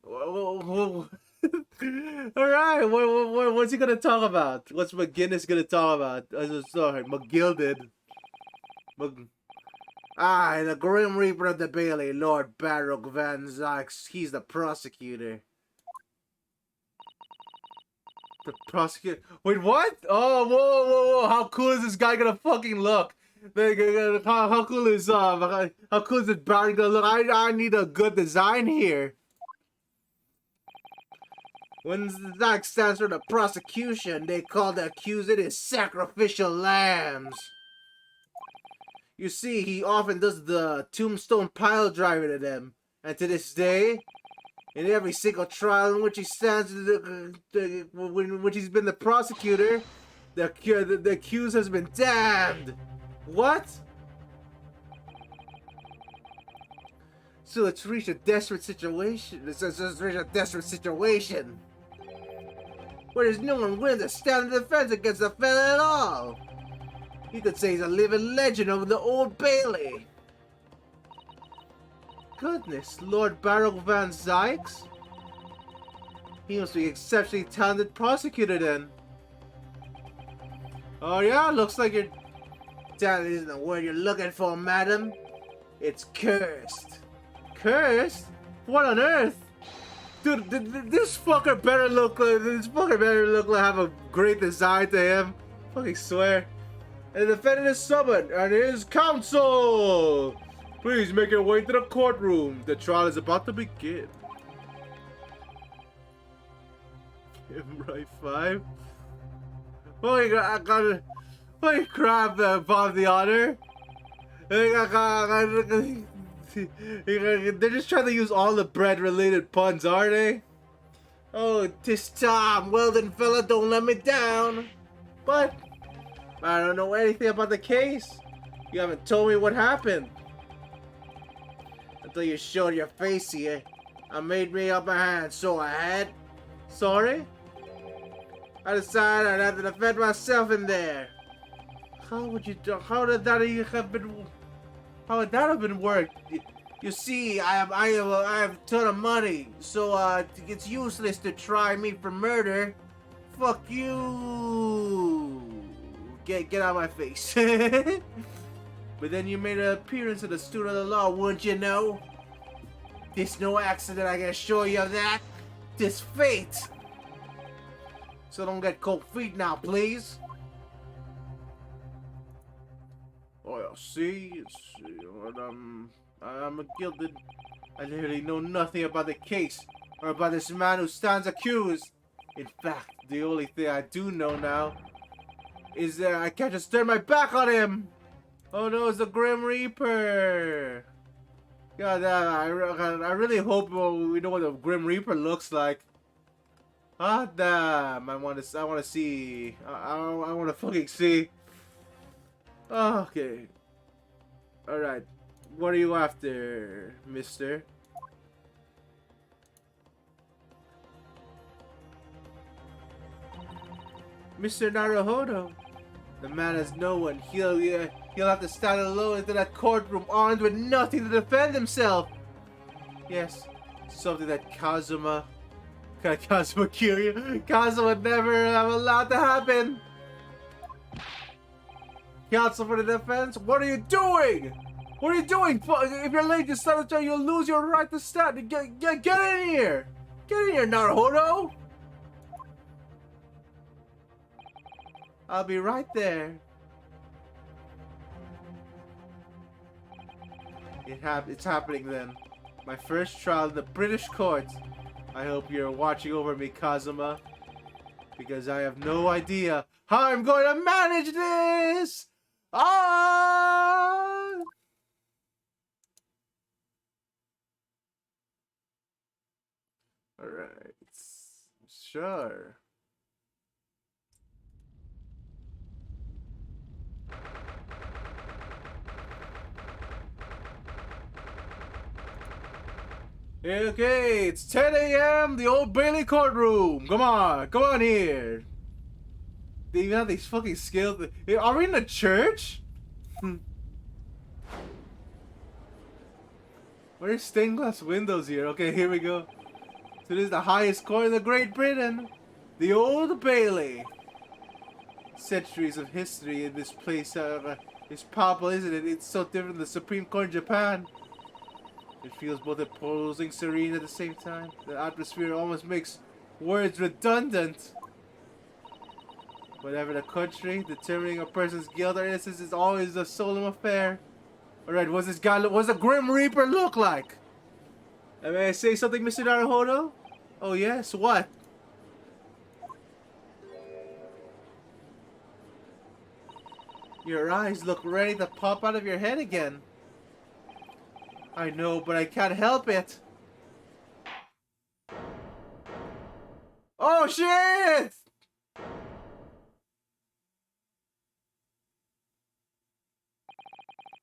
All right, what's he gonna talk about? What's McGinnis gonna talk about? Sorry, McGilded. The Grim Reaper of the Bailey, Lord Baroque Van Zykes. He's the prosecutor. The prosecutor. Wait, what? Oh, whoa! How cool is this guy gonna fucking look? How cool is how cool is this Barry gonna look? I need a good design here. When Zach stands for the prosecution, they call the accused his sacrificial lambs. You see, he often does the tombstone pile driver to them, and to this day, in every single trial in which he stands, in which he's been the prosecutor, the accused has been damned. What? So it's reached a desperate situation. It's reached a desperate situation where there's no one willing to stand in defense against the fella at all. You could say he's a living legend of the Old Bailey. Goodness, Lord Baroque Van Zykes? He must be an exceptionally talented prosecutor then. Oh yeah, looks like your talent isn't the word you're looking for, madam. It's cursed. Cursed? What on earth? Dude, this fucker better look like have a great design to him. Fucking swear. And the defendant is summoned and his counsel. Please make your way to the courtroom. The trial is about to begin. Right 5. Holy crap, Bob the Honor. They're just trying to use all the bread related puns, are they? Oh, 'tis Tom. Well then, fella, don't let me down. But I don't know anything about the case. You haven't told me what happened. Until you showed your face here. I made me up my hand, so I had. Sorry? I decided I'd have to defend myself in there. How would that have been worked? You see, I have a ton of money, so it's useless to try me for murder. Fuck you. Get out of my face. But then you made an appearance at the student of the law, wouldn't you know? This no accident, I can assure you of that. This fate. So don't get cold feet now, please. Oh, see, I'm a gilded. I literally know nothing about the case or about this man who stands accused. In fact, the only thing I do know now is that I can't just turn my back on him. Oh no, it's the Grim Reaper. God, I really hope we know what the Grim Reaper looks like. Ah, damn! I want to see. I want to fucking see. Oh, okay. All right. What are you after, Mister? Mr. Naruhodo. The man has no one. He'll have to stand alone into that courtroom, armed with nothing to defend himself. Yes, something that Kazuma Kiryu. Kazuma would never have allowed to happen. Counsel for the defense, what are you doing? What are you doing? If you're late to stand the trial, you'll lose your right to stand. Get in here! Get in here, Naruhodo! I'll be right there. It's happening then. My first trial in the British courts. I hope you're watching over me, Kazuma. Because I have no idea how I'm going to manage this! Ah! Alright. Sure. Okay, it's 10 a.m. The Old Bailey courtroom. Come on here. They even have these fucking skills. Are we in a church? Where's stained glass windows here? Okay, here we go. So this is the highest court in the Great Britain. The Old Bailey. Centuries of history in this place. It's palpable, isn't it? It's so different than the Supreme Court in Japan. It feels both imposing, serene at the same time. The atmosphere almost makes words redundant. Whatever the country, determining a person's guilt or innocence is always a solemn affair. Alright, what's the Grim Reaper look like? May I say something, Mr. Naruhodo? Oh yes, what? Your eyes look ready to pop out of your head again. I know, but I can't help it. Oh shit!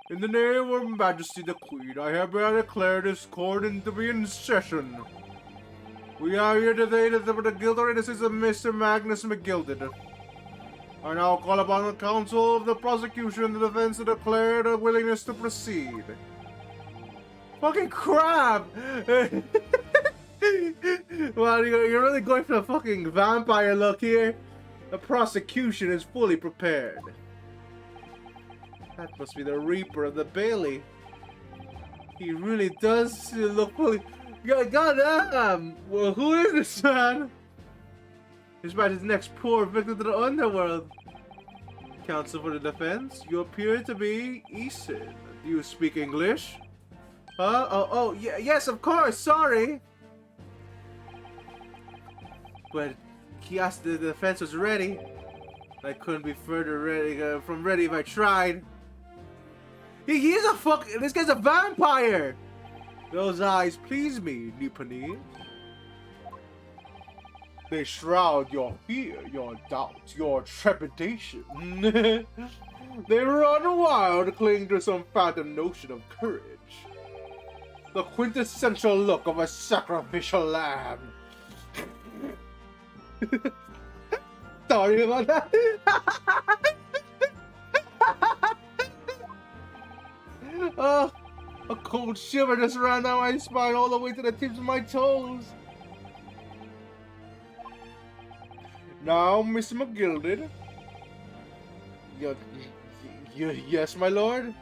In the name of Her Majesty the Queen, I hereby declare this court to be in session. We are here today to deliver the guilt or innocence of Mr. Magnus McGilded. I now call upon the counsel of the prosecution and the defense to declare their willingness to proceed. Fucking crap! Well, you're really going for the fucking vampire look here. The prosecution is fully prepared. That must be the Reaper of the Bailey. He really does look fully... Goddamn! Well, who is this man? This man is next poor victim to the underworld. Counsel for the defense, you appear to be Easton. Do you speak English? Huh? Oh, yeah, yes, of course, sorry. But he asked if the defense was ready. I couldn't be further ready from ready if I tried. He is a this guy's a vampire! Those eyes please me, Nipani. They shroud your fear, your doubt, your trepidation. They run wild, clinging to some phantom notion of courage. The quintessential look of a sacrificial lamb. Sorry about that. Oh, a cold shiver just ran down my spine all the way to the tips of my toes. Now, Mr. McGilded. Yes, my lord?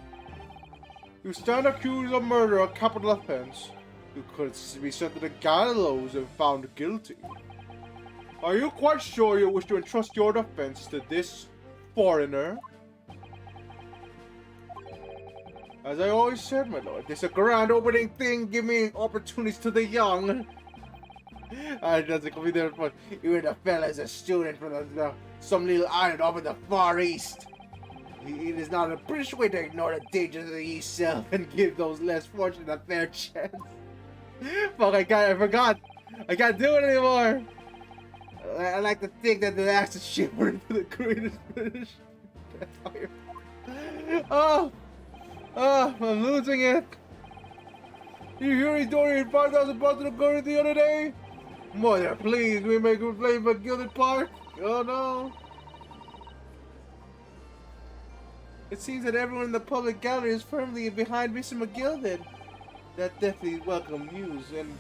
You stand accused of murder, a capital offense. You could be sent to the gallows if found guilty. Are you quite sure you wish to entrust your defense to this foreigner? As I always said, my lord, this is a grand opening thing, giving opportunities to the young. It doesn't come there, but you and the fella is a student from some little island off in the Far East. It is not a British way to ignore the dangers of the East self and give those less fortunate a fair chance. Fuck, I forgot. I can't do it anymore. I like to think that the accent shit were into the greatest British empire. Oh, I'm losing it. You hear he donated 5,000 pounds to the government the other day? Mother, please, we make a complaint for Gilded Park. Oh no. It seems that everyone in the public gallery is firmly behind Mr. McGilded. That definitely welcome news, and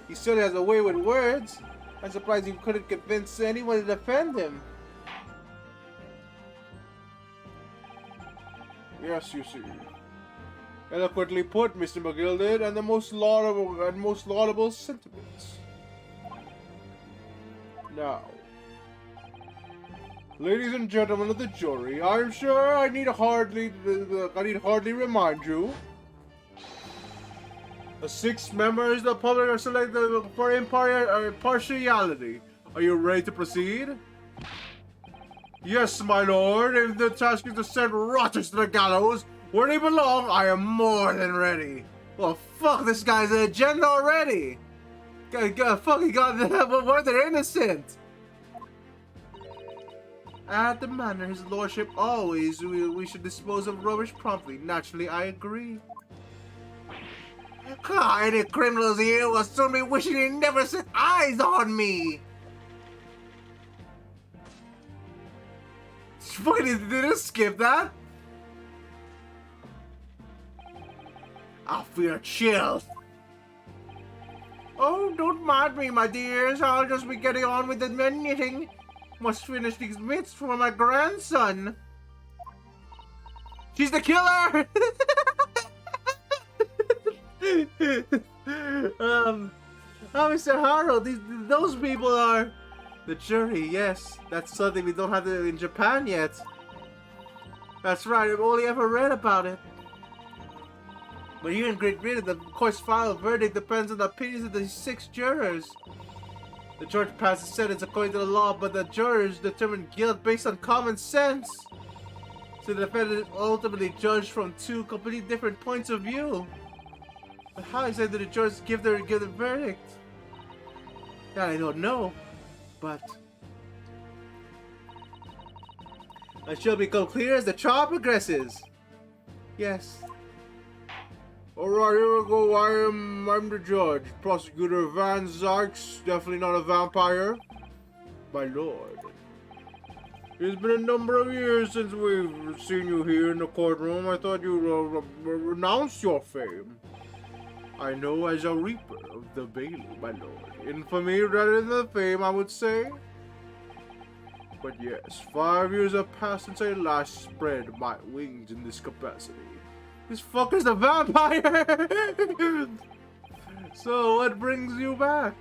he certainly has a way with words. I'm surprised you couldn't convince anyone to defend him. Yes, you see. Eloquently put, Mr. McGilded, and the most laudable sentiments. Now, ladies and gentlemen of the jury, I'm sure I need hardly remind you. The 6 members of the public are selected for impartiality. Are you ready to proceed? Yes, my lord. If the task is to send rotters to the gallows where they belong, I am more than ready. Well, fuck this guy's agenda already. Fucking god, what they're innocent. At the manor, his lordship always we should dispose of rubbish promptly. Naturally, I agree. God, any criminals here will soon be wishing they never set eyes on me. Fucking did it skip that? I feel chills. Oh, don't mind me, my dears. I'll just be getting on with the knitting. Must finish these mitts for my grandson. She's the killer! Mr. Harold, those people are... The jury, yes. That's something we don't have in Japan yet. That's right, I've only ever read about it. But here in Great Britain, the court's final verdict depends on the opinions of the 6 jurors. The judge passes sentence according to the law, but the jurors determine guilt based on common sense. So the defendant is ultimately judged from 2 completely different points of view. But how exactly did the jurors give their verdict? That I don't know, but it shall become clear as the trial progresses. Yes. Alright, here we go. I'm the judge. Prosecutor Van Zykes, definitely not a vampire. My lord. It's been a number of years since we've seen you here in the courtroom. I thought you'd renounce your fame. I know as a reaper of the Bailey, my lord. Infamy rather than the fame, I would say. But yes, 5 years have passed since I last spread my wings in this capacity. This fucker's a vampire! So, what brings you back?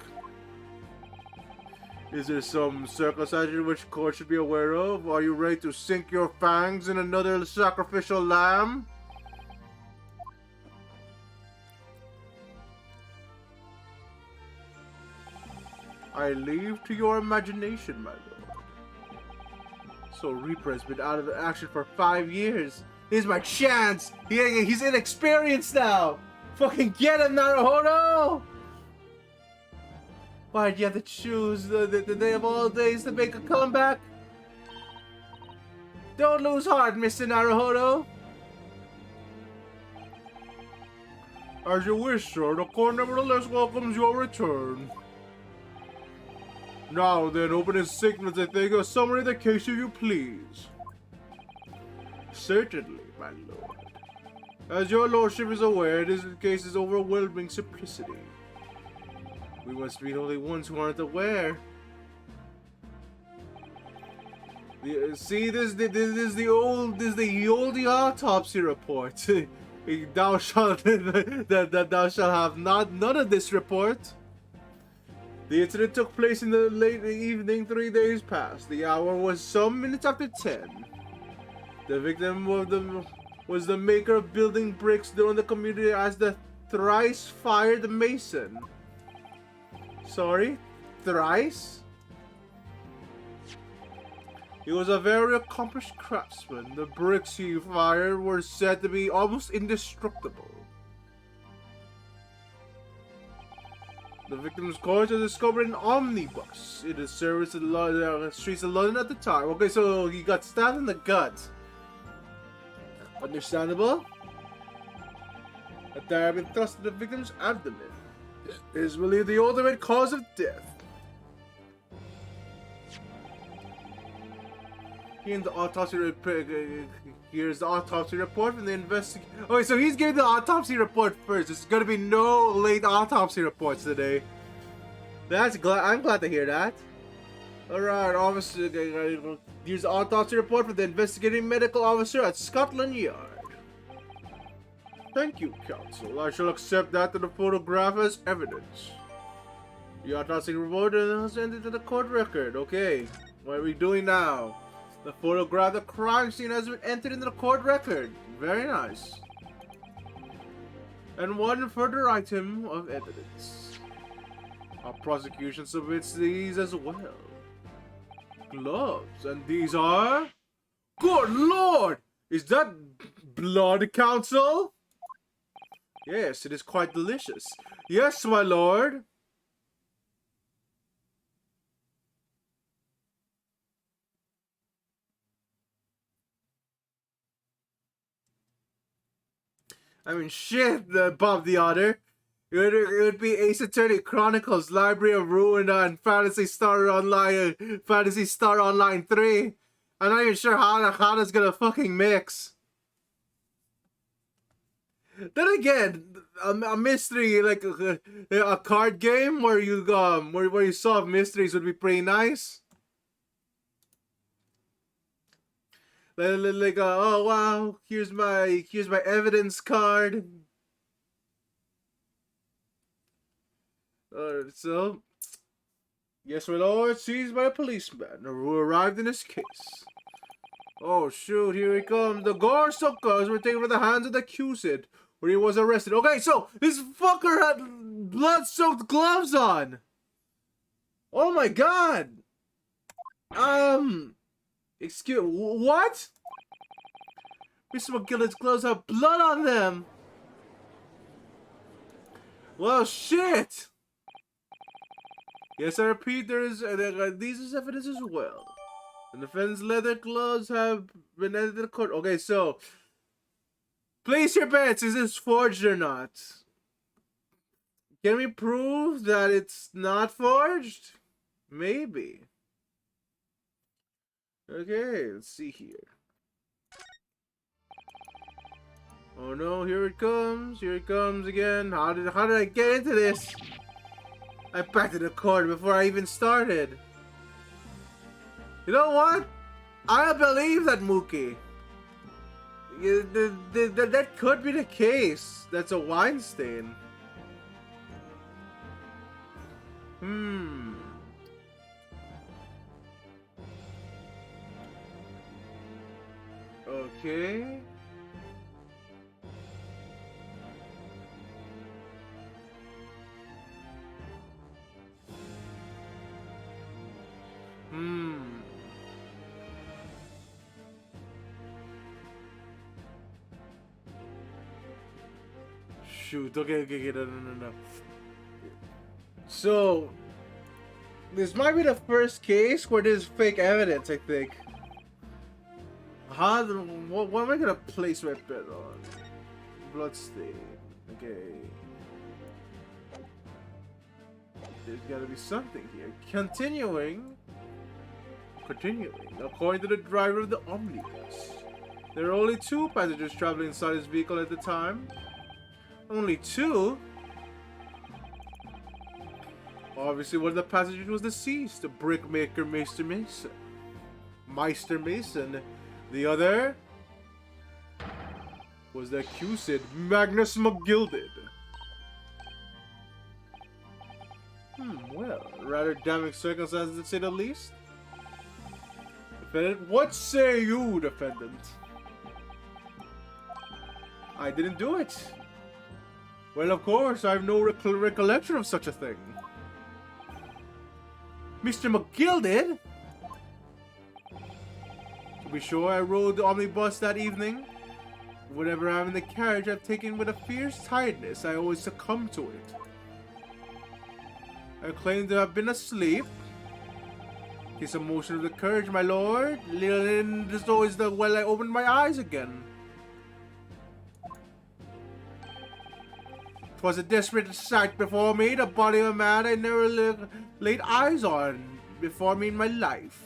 Is there some circumcision which court should be aware of? Are you ready to sink your fangs in another sacrificial lamb? I leave to your imagination, my lord. So Reaper has been out of action for 5 years. Here's my chance! He's inexperienced now! Fucking get him, Naruhodo! Why'd you have to choose the day of all days to make a comeback? Don't lose heart, Mr. Naruhodo! As you wish, sir. The court nevertheless welcomes your return. Now then, open his signals and take a summary of the case if you please. Certainly, my lord. As your lordship is aware, this case is overwhelming simplicity. We must be the only ones who aren't aware. See, this is the old autopsy report. Thou shalt thou shalt have none of this report. The incident took place in the late evening 3 days past. The hour was some minutes after 10. The victim was the maker of building bricks known in the community as the thrice fired mason. Sorry? Thrice? He was a very accomplished craftsman. The bricks he fired were said to be almost indestructible. The victim's corpse was discovered in an omnibus in the service of the streets of London at the time. Okay, so he got stabbed in the gut. Understandable. A dagger had been thrust into the victim's abdomen. It is believed the ultimate cause of death. Here's the autopsy report from the investigation. Okay, so he's giving the autopsy report first. There's gonna be no late autopsy reports today. I'm glad to hear that. Alright, officer. Here's the autopsy report from the investigating medical officer at Scotland Yard. Thank you, counsel. I shall accept that and the photograph as evidence. The autopsy report is entered to the court record. Okay, what are we doing now? The photograph of the crime scene has been entered into the court record. Very nice. And one further item of evidence. Our prosecution submits these as well. Gloves, and these are... Good lord! Is that blood, counsel? Yes, it is quite delicious. Yes, my lord. I mean, shit, Bob the Otter. It would be Ace Attorney Chronicles, Library of Ruin, and Fantasy Star Online 3. I'm not even sure how that's gonna fucking mix. Then again, a mystery like a card game where you solve mysteries would be pretty nice. Like oh wow, here's my evidence card. So, yes, my lord, seized by a policeman who arrived in this case. Oh shoot, here he comes. The gore suckers were taken from the hands of the accused, where he was arrested. Okay, so this fucker had blood-soaked gloves on. Oh my god. Excuse, what? Mr. McGillen's gloves have blood on them. Well, shit. Yes, I repeat, these are evidence as well. The defense leather gloves have been added to the court. Okay, so place your bets. Is this forged or not? Can we prove that it's not forged? Maybe. Okay, let's see here. Oh no, here it comes. Here it comes again. How did I get into this? I backed to the court before I even started. You know what? I believe that, Mookie. That could be the case. That's a wine stain. Okay. Shoot, okay, no. So, this might be the first case where there's fake evidence, I think. What am I gonna place my bet on? Bloodstain. Okay. There's gotta be something here. Continuing. According to the driver of the omnibus, there are only 2 passengers traveling inside his vehicle at the time. Only 2? Obviously, one of the passengers was deceased, the brickmaker Meister Mason. The other was the accused, Magnus McGilded. Well, rather damning circumstances to say the least. Defendant, what say you, defendant? I didn't do it. Well, of course, I have no recollection of such a thing. Mr. McGilded? To be sure, I rode the omnibus that evening. Whatever I have in the carriage, I've taken with a fierce tiredness. I always succumb to it. I claim to have been asleep. Tis a motion of the courage, my lord. Little just always the well I opened my eyes again. 'Twas a desperate sight before me, the body of a man I never laid eyes on before me in my life.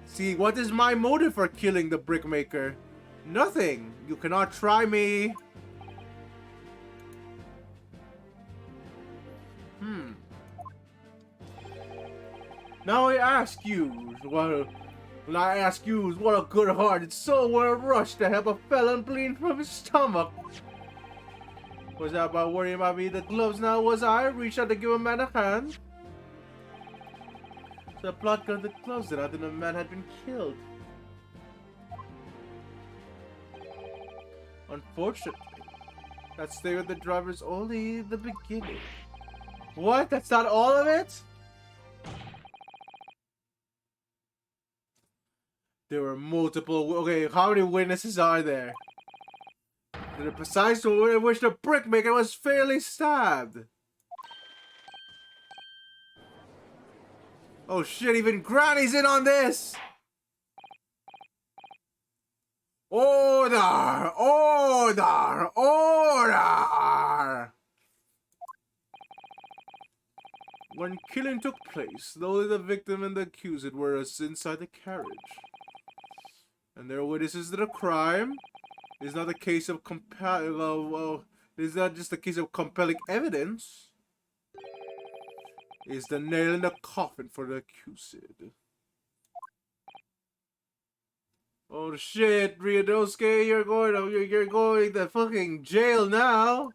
See, what is my motive for killing the brickmaker? Nothing. You cannot try me. Now I ask you, what a good-hearted soul would have rushed to help a felon bleeding from his stomach. Was that about worrying about me? The gloves now was I reached out to give a man a hand. So the plot got the gloves and after the man had been killed. Unfortunately, that stay with the driver is only the beginning. What? That's not all of it? There were multiple. Okay, how many witnesses are there? The precise one in which the brickmaker was fairly stabbed. Oh shit, even Granny's in on this! Order! Order! Order! When killing took place, only the victim and the accused were inside the carriage. And their witnesses to the crime. It's not a case of it's not just a case of compelling evidence. It's the nail in the coffin for the accused. Oh shit, Ryodosuke, you're going to fucking jail now.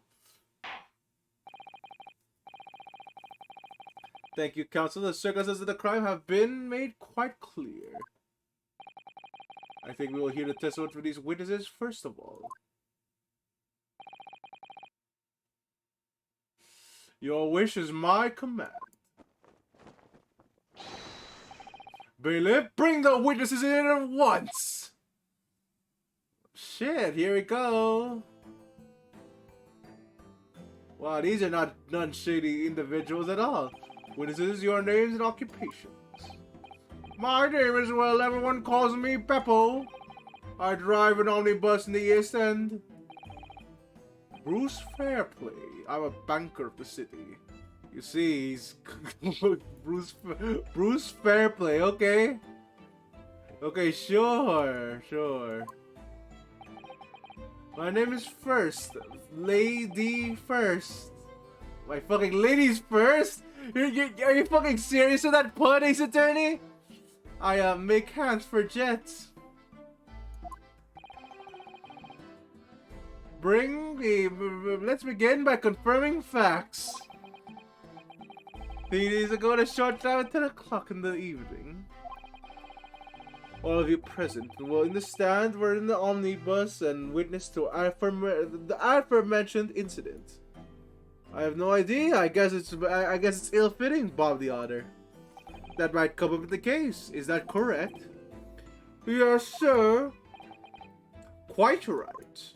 Thank you, counsel. The circumstances of the crime have been made quite clear. I think we will hear the testimony from these witnesses first of all. Your wish is my command. Bailiff, bring the witnesses in at once! Shit, here we go. Wow, these are not non-shady individuals at all. Witnesses, your names and occupations. My name is, well, everyone calls me Beppo. I drive an omnibus in the East End. Bruce Fairplay. I'm a banker of the city. You see, he's Bruce Fairplay, okay? Okay, sure. My name is First. Lady First. My fucking ladies first? Are you fucking serious with that pun, Ace Attorney? I make hands for jets. Let's begin by confirming facts. 3 days ago, at a short time at 10 o'clock in the evening. All of you present were in the stand, were in the omnibus, and witnessed to the aforementioned incident. I have no idea. I guess it's ill-fitting, Bob the Otter. That might come up with the case. Is that correct? Yes, sir. Quite right.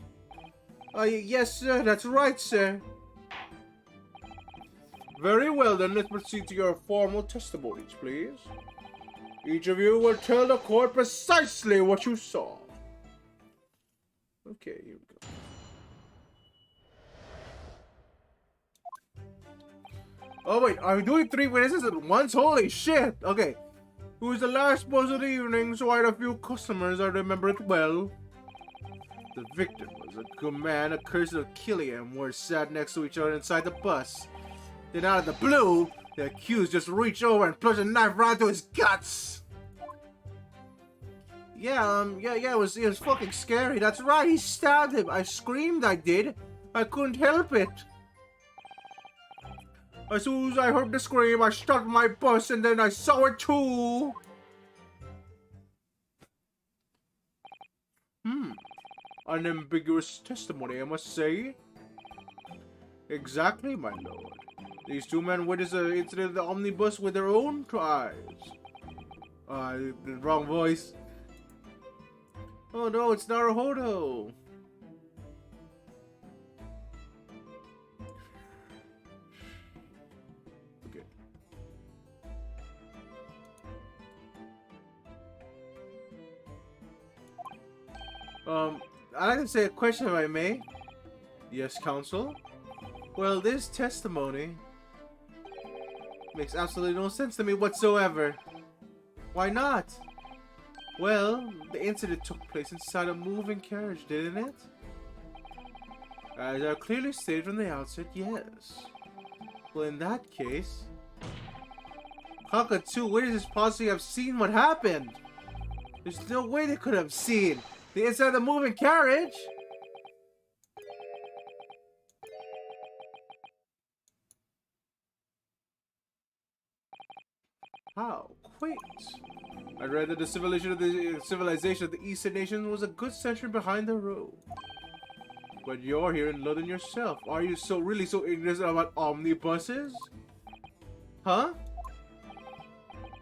Yes, sir. That's right, sir. Very well, then let's proceed to your formal testimonies, please. Each of you will tell the court precisely what you saw. Okay, here we go. Oh wait, are we doing 3 witnesses at once? Holy shit! Okay. It was the last bus of the evening, so I had a few customers. I remember it well. The victim was a good man, a cursor of Killian, were sat next to each other inside the bus. Then out of the blue, the accused just reached over and plunged a knife right into his guts. Yeah, it was fucking scary. That's right, he stabbed him. I screamed, I did. I couldn't help it. As soon as I heard the scream, I stopped my bus and then I saw it too. Unambiguous testimony, I must say. Exactly, my lord. These 2 men witnessed the incident of the omnibus with their own eyes. The wrong voice. Oh no, it's Naruhodo. Okay. I'd like to say a question if I may. Yes, counsel? Well, this testimony makes absolutely no sense to me whatsoever. Why not? Well, the incident took place inside a moving carriage, didn't it? As I clearly stated from the outset, yes. Well, in that case, how could 2 witnesses possibly have seen what happened? There's no way they could have seen the inside of the moving carriage. How? Quaint. I read that the civilization of the Eastern nations was a good century behind the road. But you're here in London yourself. Are you really so ignorant about omnibuses? Huh?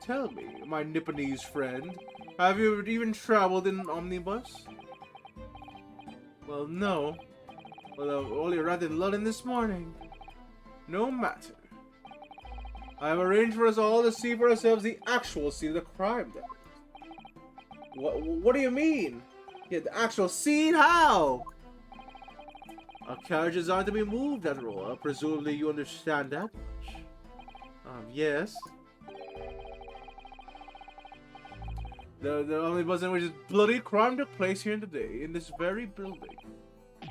Tell me, my Nipponese friend, have you even traveled in an omnibus? Well, no. Well, I only arrived in London this morning. No matter. I have arranged for us all to see for ourselves the actual scene of the crime. Then. What do you mean? Yeah, the actual scene? How? A carriage is on to be moved, after all. Presumably you understand that much. Yes. The only bus in which is bloody crime took place here today, in this very building.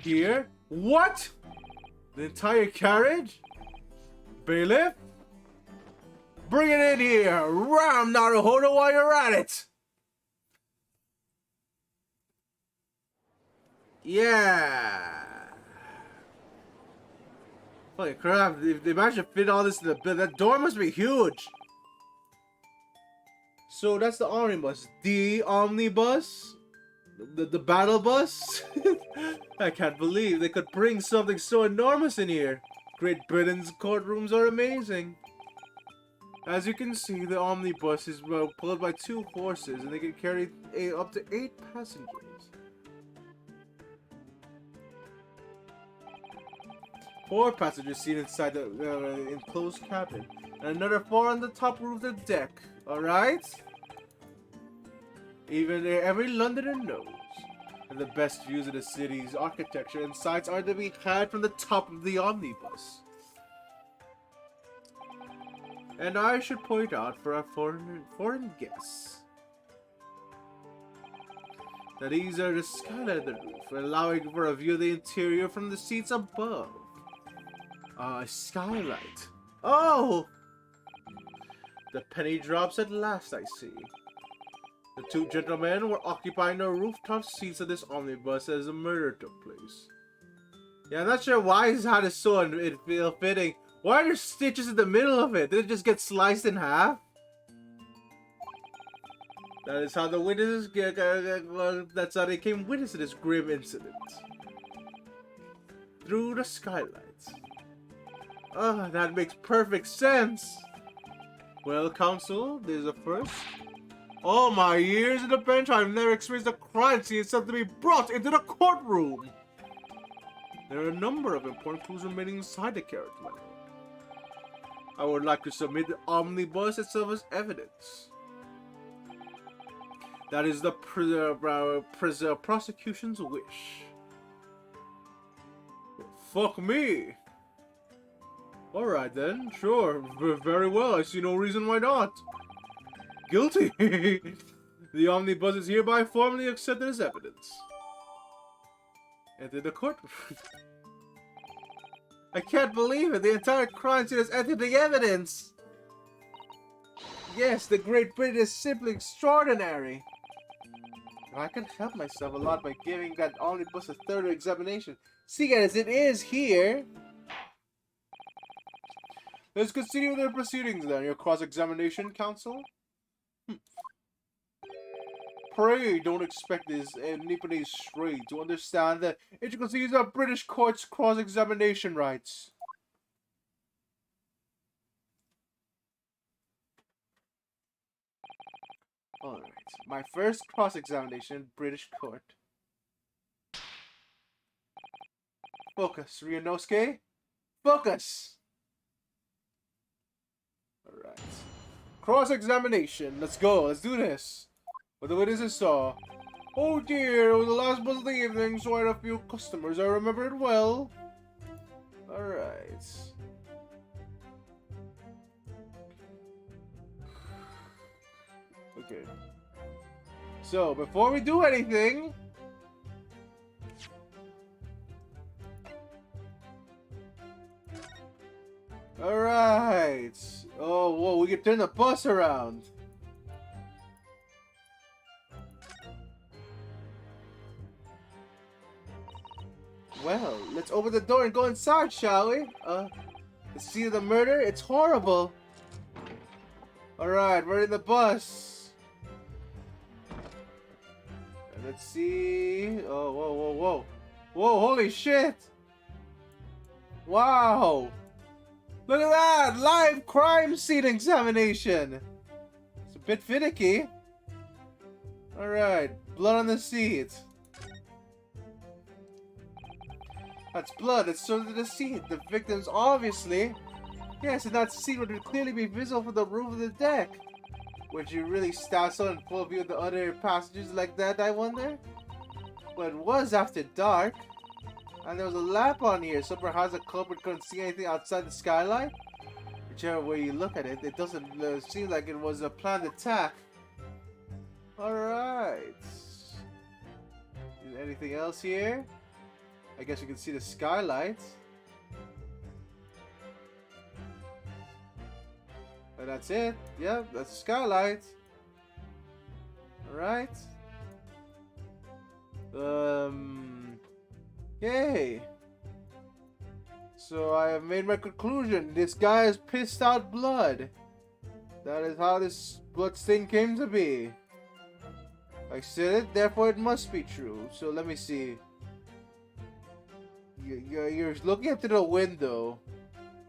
Here? What? The entire carriage? Bailiff? Bring it in here! Ram Naruhodo while you're at it! Yeah! Holy crap, if they managed to fit all this in the bill, that door must be huge! So that's the omnibus. The omnibus? The battle bus? I can't believe they could bring something so enormous in here. Great Britain's courtrooms are amazing. As you can see, the omnibus is pulled by 2 horses and they can carry up to 8 passengers. Four passengers seated inside the enclosed cabin, and another 4 on the top roof of the deck. Alright? Even every Londoner knows that the best views of the city's architecture and sights are to be had from the top of the omnibus. And I should point out for our foreign guests that these are the skylight of the roof, allowing for a view of the interior from the seats above. A skylight. Oh! The penny drops at last, I see. The 2 gentlemen were occupying the rooftop seats of this omnibus as the murder took place. Yeah, I'm not sure why his hat is so ill-fitting. Why are there stitches in the middle of it? Did it just get sliced in half? That is how the witnesses that's how they came witness to this grim incident. Through the skylights. Ah, that makes perfect sense. Well, counsel, this is a first. All my years in the bench, I've never experienced a crime scene except to be brought into the courtroom. There are a number of important clues remaining inside the carriage, my lord. I would like to submit the omnibus itself as evidence. That is the prosecution's wish. Fuck me. Alright then, sure, very well, I see no reason why not. Guilty! The omnibus is hereby formally accepted as evidence. Enter the courtroom. I can't believe it, the entire crime scene has entered the evidence! Yes, the Great Britain is simply extraordinary. I can help myself a lot by giving that omnibus a thorough examination. See as it is here. Let's continue the proceedings then, your cross-examination, counsel. Pray don't expect this Nipponese stray to understand the intricacies of British court's cross-examination rights. Alright, my first cross-examination, British court. Focus, Ryunosuke. Focus! Alright. Cross-examination. Let's go. Let's do this. What the witnesses saw. Oh dear, it was the last bus of the evening, so I had a few customers. I remember it well. Alright. Okay. So, before we do anything... Alright. Oh, whoa, we can turn the bus around. Well, let's open the door and go inside, shall we? The scene of the murder? It's horrible. Alright, we're in the bus. And let's see... Oh, whoa, whoa, whoa. Whoa, holy shit! Wow! Look at that! Live crime scene examination! It's a bit finicky. Alright, blood on the seat. That's blood that's soaked into the seat. The victims obviously... Yes, and that seat would clearly be visible from the roof of the deck. Would you really stab someone in full view of the other passengers like that, I wonder? But it was after dark. And there was a lamp on here, so perhaps the culprit couldn't see anything outside the skylight? Whichever way you look at it, it doesn't seem like it was a planned attack. Alright. Anything else here? I guess you can see the skylights. And that's it. Yep, that's the skylight. Alright. Okay. So I have made my conclusion. This guy has pissed out blood. That is how this blood stain came to be. I said it, therefore it must be true. So let me see. You're looking up to the window.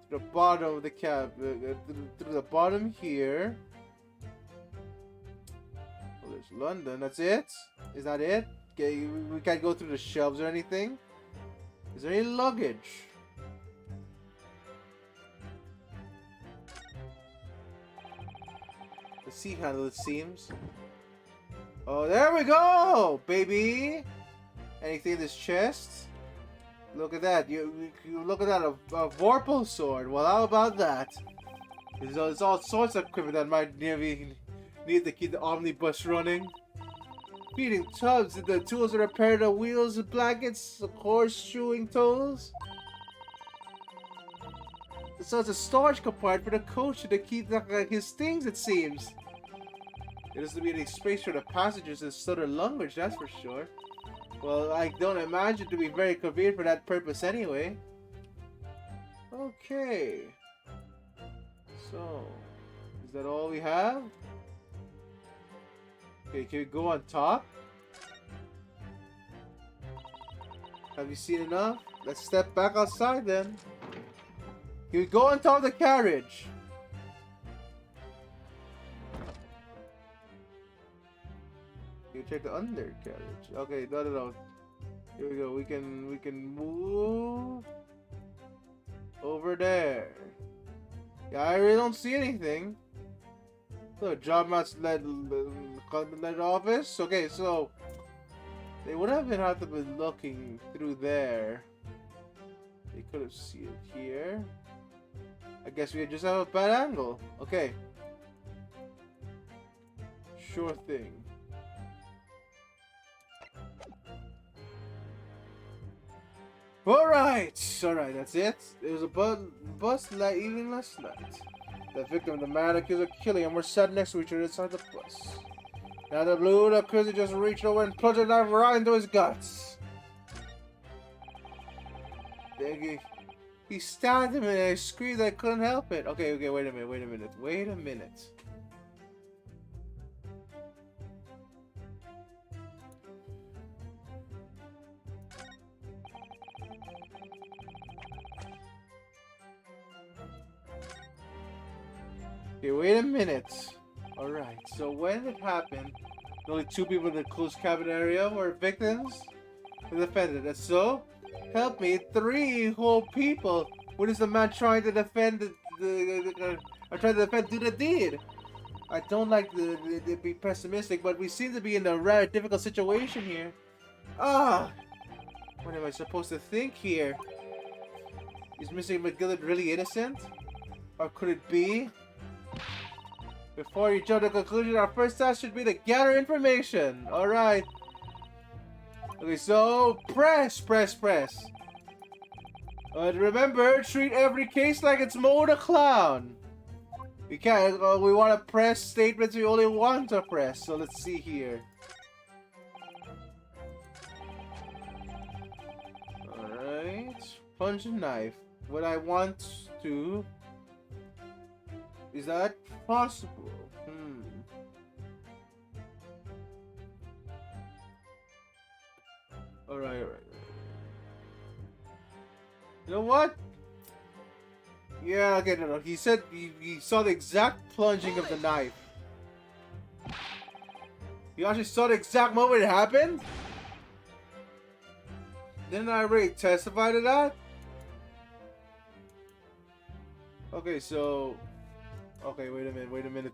To the bottom of the cab. To the bottom here. Oh, there's London. That's it? Is that it? Okay, we can't go through the shelves or anything. Is there any luggage? The sea handle, it seems. Oh, there we go, baby. Anything in this chest? Look at that. You look at that, a Vorpal sword. Well, how about that? There's all sorts of equipment that might need to keep the omnibus running. Feeding tubs, the tools to repair the wheels and blankets, horseshoeing tools. So it's a storage compartment for the coach to keep his things, it seems. There doesn't be any space for the passengers to stow their luggage, that's for sure. Well, I don't imagine to be very convenient for that purpose anyway. Okay. So, is that all we have? Okay, can we go on top? Have you seen enough? Let's step back outside then. Can we go on top of the carriage? You check the undercarriage. Okay, no. Here we go. We can move over there. Yeah, I really don't see anything. So, job match led office. Okay, so they would have had to be looking through there. They could have seen it here. I guess we just have a bad angle. Okay. Sure thing. Alright, that's it. There was a bus evening last night. The victim and the man accused of killing him were sat next to each other inside the bus. Now the blue accuser just reached over and plunged a knife right into his guts. He stabbed him and I screamed I couldn't help it. Okay, wait a minute. Okay, wait a minute. Alright, so when it happened, only 2 people in the closed cabin area were victims? The defendant. And so, help me, 3 whole people. What is the man trying to defend trying to defend do the deed? I don't like to be pessimistic, but we seem to be in a rather difficult situation here. What am I supposed to think here? Is Mr. McGillard really innocent? Or could it be? Before you jump to conclusion, our first task should be to gather information. Alright. Okay, so press. Remember, treat every case like it's Mo the Clown. We can't. We want to press statements we only want to press. So let's see here. Alright. Punch and knife. What I want to... Is that possible? Alright. You know what? Yeah, okay, no. He said he saw the exact plunging of the knife. You actually saw the exact moment it happened? Didn't I already testify to that? Okay, so... Okay, wait a minute.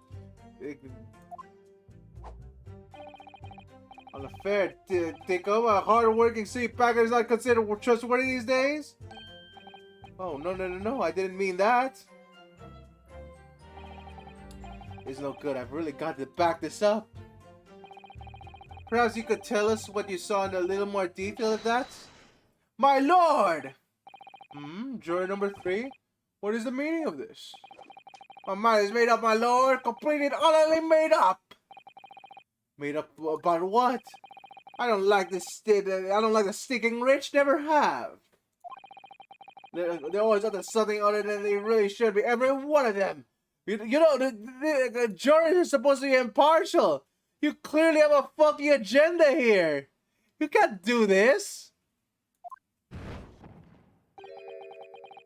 On a fair take over, a hard-working city packer is not considered trustworthy these days? Oh, no, I didn't mean that. is no good. I've really got to back this up. Perhaps you could tell us what you saw in a little more detail of that? My lord! Jury number 3? What is the meaning of this? My mind is made up, my lord. Completely and utterly made up. Made up about what? I don't like this. I don't like the stinking rich. Never have. They're always up to something other than they really should be. Every one of them. You know, the jury is supposed to be impartial. You clearly have a fucking agenda here. You can't do this.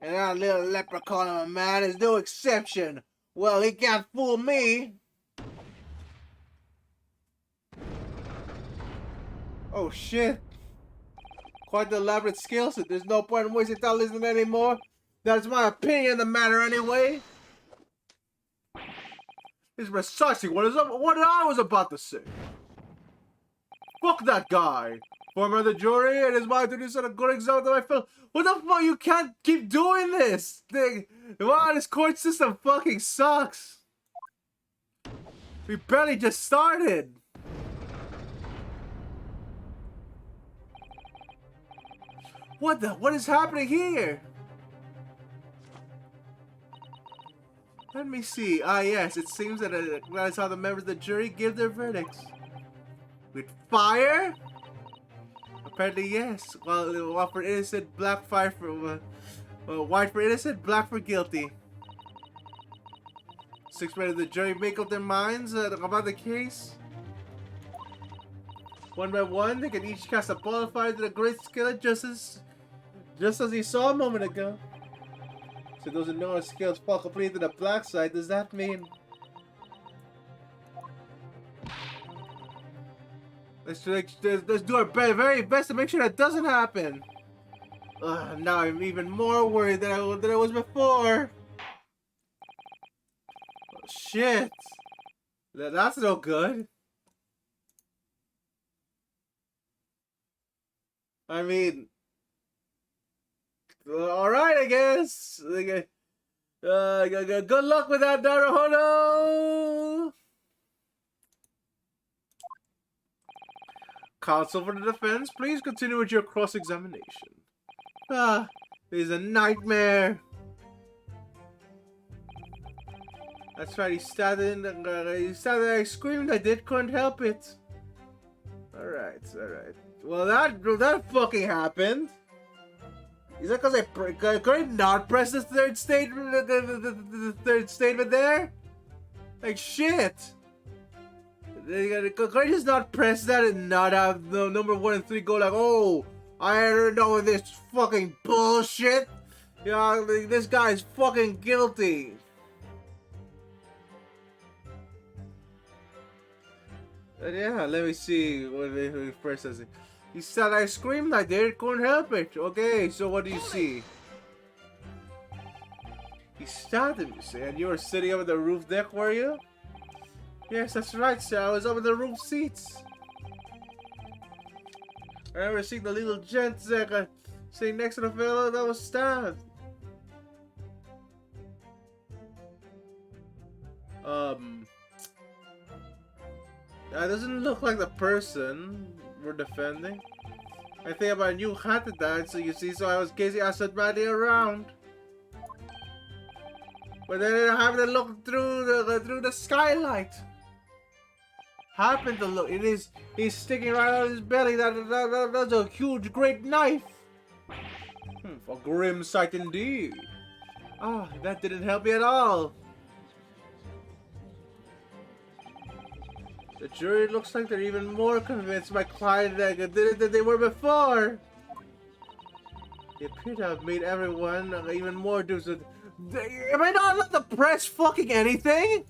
And that little leprechaun of a man is no exception. Well, he can't fool me. Oh shit. Quite the elaborate skill set. There's no point in wasting time listening anymore. That's my opinion on the matter anyway. This is precisely what I was about to say. Fuck that guy. Former of the jury, it is my duty to set a good example of my film. What the fuck? You can't keep doing this thing. Wow, this court system fucking sucks. We barely just started. What is happening here? Let me see. Ah, yes, it seems that is how the members of the jury give their verdicts. With fire? Apparently, yes. While for innocent, black fire for white for innocent, black for guilty. 6 members of the jury make up their minds about the case. One by one, they can each cast a ball of fire to the great scale of justice, just as you saw a moment ago. So those who know our scales fall completely to the black side, does that mean? Let's do our very best to make sure that doesn't happen. Now I'm even more worried than I was before. Oh, shit. That's no good. I mean, all right, I guess. Good luck with that, Naruhodo. Counsel for the defense, please continue with your cross-examination. This is a nightmare. That's right, he started I screamed, I couldn't help it. Alright. Well, that fucking happened. Is that because could I not press the third statement, the third statement there? Like, shit. Could I just not press that and not have the number 1 and 3 go like, oh, I don't know this fucking bullshit? Yeah, this guy's fucking guilty. Yeah, let me see what he first says. He said I screamed, I couldn't help it. Okay, so what do you see? He stabbed him, you say, and you were sitting up at the roof deck, were you? Yes, that's right, sir. I was up in the roof seats. I remember seeing the little gent sitting next to the fellow that was stabbed. That doesn't look like the person we're defending. I think about a new hat to that, so you see, so I was gazing absentmindedly around. But then I happened to look through the skylight. Happened to look. He's sticking right out of his belly. That's a huge, great knife. A grim sight indeed. Ah, that didn't help me at all. The jury looks like they're even more convinced my client than they were before. They appear to have made everyone even more dupes. Am I not let the press fucking anything?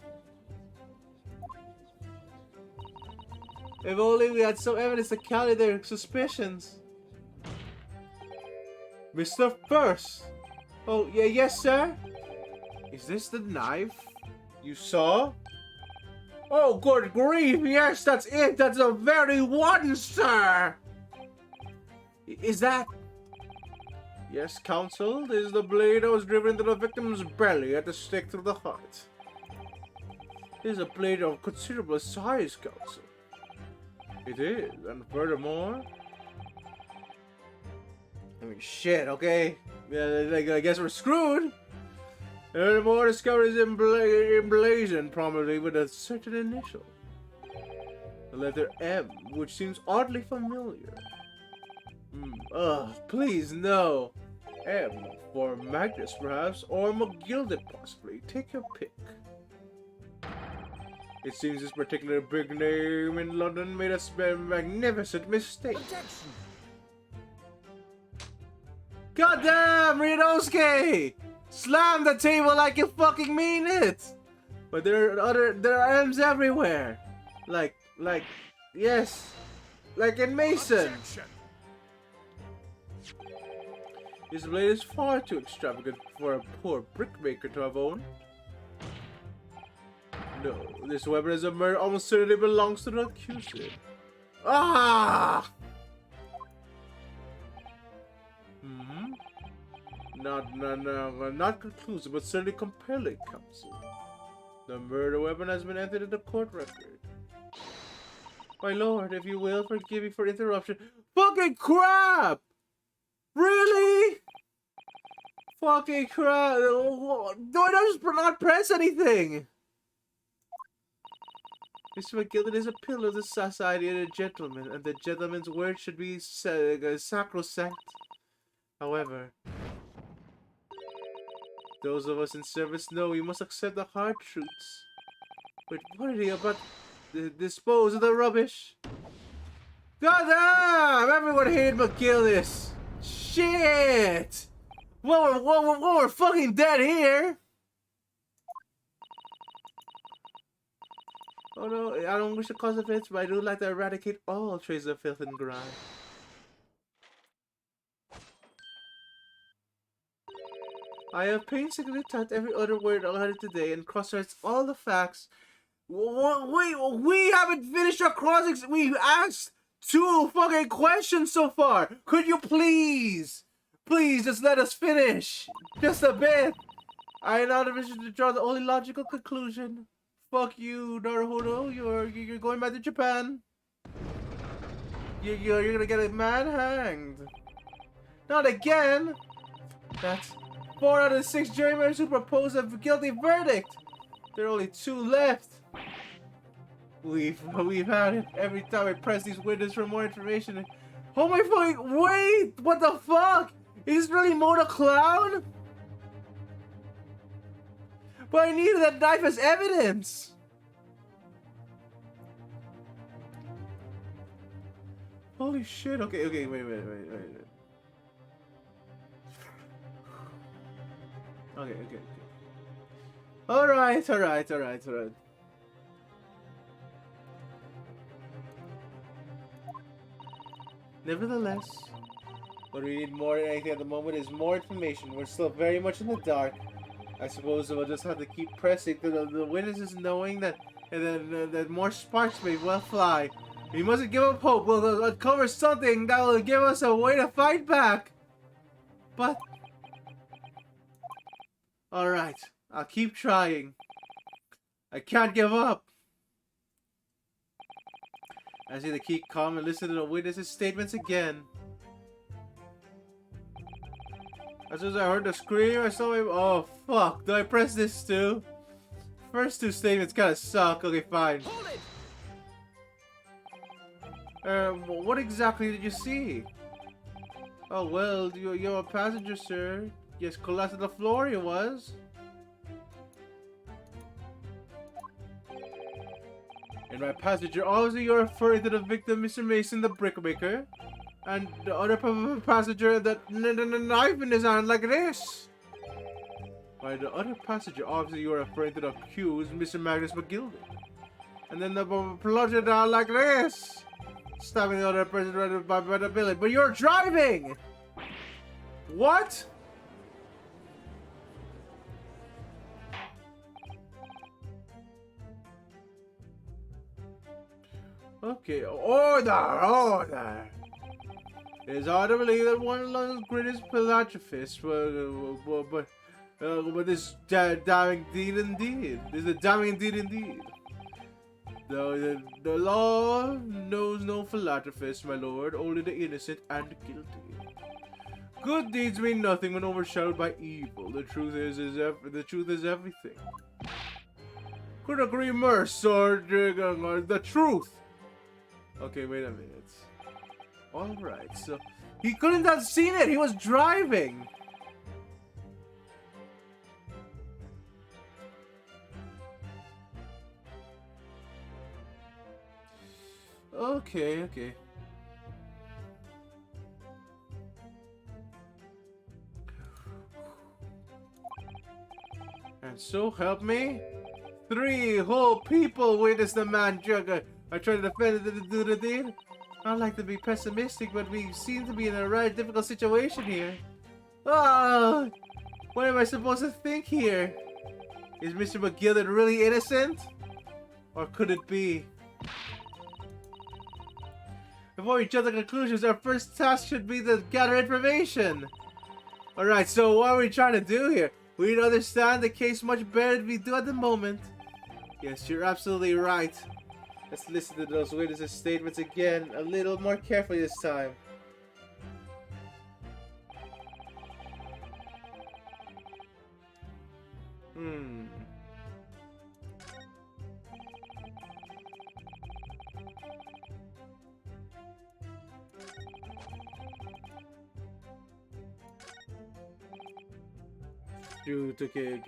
If only we had some evidence to counter their suspicions. Mr. First. Oh, yeah, yes, sir? Is this the knife you saw? Oh, good grief! Yes, that's it! That's the very one, sir! Is that... Yes, counsel, this is the blade that was driven into the victim's belly at the stake through the heart. is a blade of considerable size, Council. It is, and furthermore... I mean, shit, okay? Yeah, I guess we're screwed. Furthermore, discovery is emblazoned prominently with a certain initial. The letter M, which seems oddly familiar. Please, no. M for Magnus, perhaps, or McGilded, possibly. Take your pick. It seems this particular big name in London made us a magnificent mistake. Objection! Goddamn, Rinosuke! Slam the table like you fucking mean it! But there are M's everywhere. Yes. Like in Mason. Objection! This blade is far too extravagant for a poor brickmaker to have owned. No, this weapon is a murder almost certainly belongs to the accuser. Ah! Not conclusive, but certainly compelling, Counsel. The murder weapon has been entered in the court record. My lord, if you will, forgive me for interruption. Fucking crap! Really? Fucking crap! Do I just not press anything? Mr. McGilded is a pillar of the society and a gentleman, and the gentleman's word should be sacrosanct. However, those of us in service know we must accept the hard truths. But what are they about to dispose of the rubbish? Goddamn! Everyone hated McGillis! Shit! Well, we're fucking dead here! Oh no, I don't wish to cause offense, but I do like to eradicate all traces of filth and grime. I have painstakingly typed every other word uttered today and cross-referenced all the facts. Wait, we haven't finished our crossings. We asked 2 fucking questions so far. Could you please just let us finish? Just a bit. I am not wished to draw the only logical conclusion. Fuck you, Naruhodo. You're going back to Japan. You're gonna get a man hanged. Not again. That's 4 out of 6 jury members who propose a guilty verdict. There are only 2 left. We've had it every time I press these windows for more information. Oh my fucking wait! What the fuck? Is this really Mo the Clown? But I needed that knife as evidence. Holy shit! Okay, wait. Okay. Alright. Nevertheless, what we need more than anything at the moment is more information. We're still very much in the dark. I suppose we'll just have to keep pressing to the witnesses knowing that, and then that more sparks may well fly. We mustn't give up hope. We'll uncover something that will give us a way to fight back. But... alright, I'll keep trying. I can't give up. I need to keep calm and listen to the witnesses' statements again. As soon as I heard the scream, I saw him. Oh, fuck. Do I press this too? First 2 statements kind of suck. Okay, fine. Hold it! What exactly did you see? Oh, well, you're a passenger, sir. Yes, collapsed on the floor, he was. And by passenger, obviously you're referring to the victim, Mr. Mason, the brickmaker. And the other passenger, that knife in his hand like this. By the other passenger, obviously you're referring to the accused, Mr. Magnus McGilded. And then the bludgeon down like this. Stabbing the other person right by the building. But you're driving! What? Okay, order! It is hard to believe that one of London's greatest philanthropists but this damning deed indeed. This is a damning deed indeed. The law knows no philanthropist, my lord, only the innocent and guilty. Good deeds mean nothing when overshadowed by evil. The truth is everything. Could agree more, sir. The truth. Okay, wait a minute. All right, so he couldn't have seen it. He was driving. Okay. And so help me, 3 whole people witnessed the man drug. I tried to defend it to do the deed. I don't like to be pessimistic, but we seem to be in a rather difficult situation here. Oh, what am I supposed to think here? Is Mr. McGillen really innocent? Or could it be? Before we jump to conclusions, our first task should be to gather information. Alright, so what are we trying to do here? We need to understand the case much better than we do at the moment. Yes, you're absolutely right. Let's listen to those witnesses' statements again, a little more carefully this time. Shoot, okay.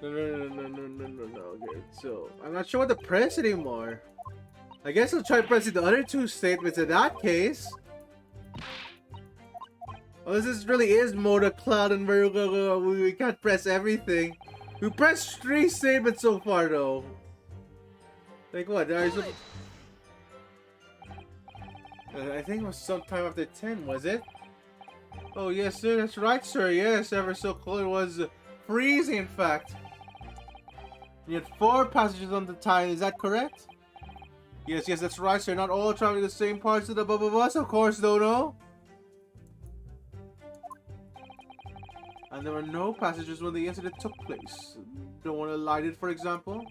No. Okay, so I'm not sure what to press anymore. I guess I'll try pressing the other 2 statements in that case. Oh, this really is Motor Cloud and we can't press everything. We pressed 3 statements so far though. Like what? I think it was sometime after 10, was it? Oh yes sir, that's right sir, yes, ever so cold. It was freezing in fact. You had 4 passengers on the time, is that correct? Yes, that's right sir, not all traveling the same parts of the bus, of course, no. And there were no passengers when the incident took place. No one alighted, for example.